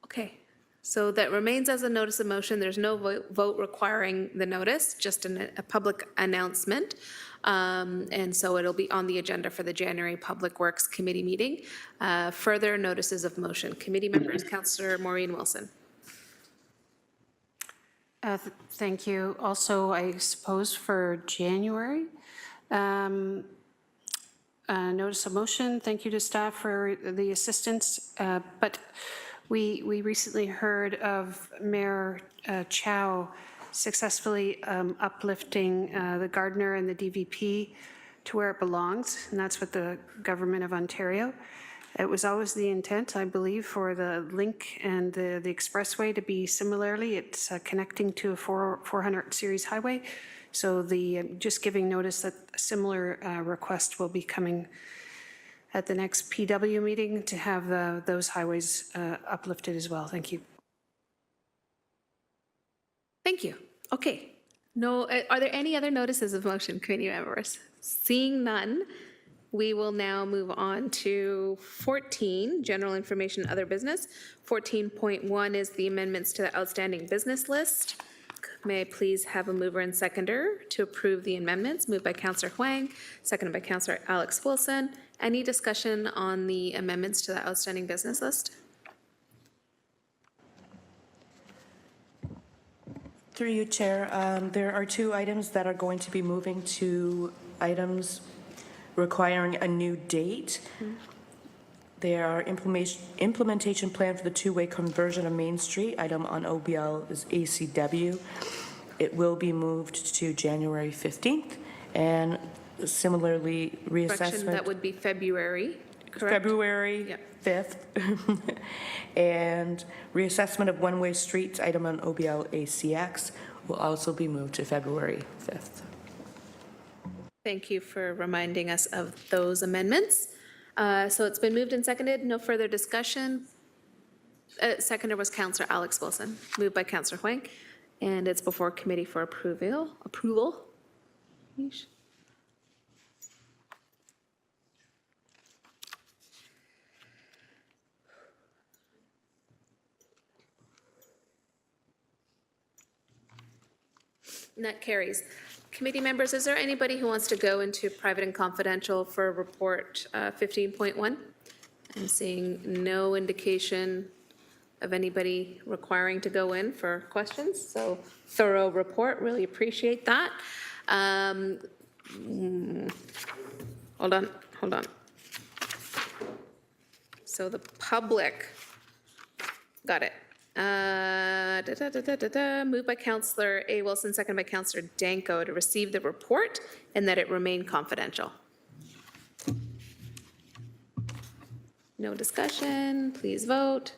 Okay, so that remains as a notice of motion. There's no vote requiring the notice, just a public announcement. And so it'll be on the agenda for the January Public Works Committee meeting. Further notices of motion. Committee members, Councillor Maureen Wilson. Thank you. Also, I suppose for January, notice of motion. Thank you to staff for the assistance. But we recently heard of Mayor Chow successfully uplifting the Gardner and the DVP to where it belongs, and that's with the Government of Ontario. It was always the intent, I believe, for the link and the expressway to be similarly. It's connecting to a 400 series highway. So just giving notice that a similar request will be coming at the next PW meeting to have those highways uplifted as well. Thank you. Thank you. Okay. No, are there any other notices of motion, committee members? Seeing none, we will now move on to 14, general information, other business. 14.1 is the amendments to the outstanding business list. may I please have a mover and seconder to approve the amendments? Moved by Counselor Huang, seconded by Counselor Alex Wilson. Any discussion on the amendments to the outstanding business list? Through you, Chair, there are 2 items that are going to be moving to items requiring a new date. They are implementation plan for the two-way conversion of Main Street. Item on OBL is ACW. It will be moved to January 15th. And similarly, Correction, that reassessment, would be February, correct? February Yep. 5th. And reassessment of one-way streets, item on OBL ACX, will also be moved to February 5th. Thank you for reminding us of those amendments. So it's been moved and seconded. No further discussion. Seconder was Counselor Alex Wilson, moved by Counselor Huang, and it's before committee for approval. Yeesh. And that carries. Committee members, is there anybody who wants to go into private and confidential for report 15.1? I'm seeing no indication of anybody requiring to go in for questions, so thorough report, really appreciate that. Hold on. So the public, got it. Moved by Counselor A. Wilson, second by Counselor Danko to receive the report and that it remain confidential. No discussion, please vote.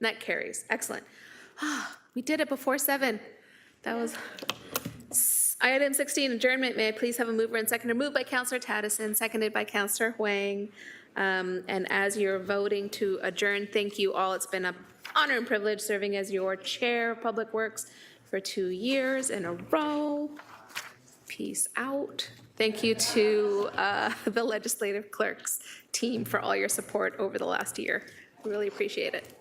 That carries, excellent. We did it before 7. That was... Item 16, adjournment. May I please have a mover and seconder? Moved by Counselor Taddison, seconded by Counselor Huang. And as you're voting to adjourn, thank you all. It's been an honor and privilege serving as your Chair of Public Works for 2 years in a row. Peace out. Thank you to the legislative clerks team for all your support over the last year. We really appreciate it.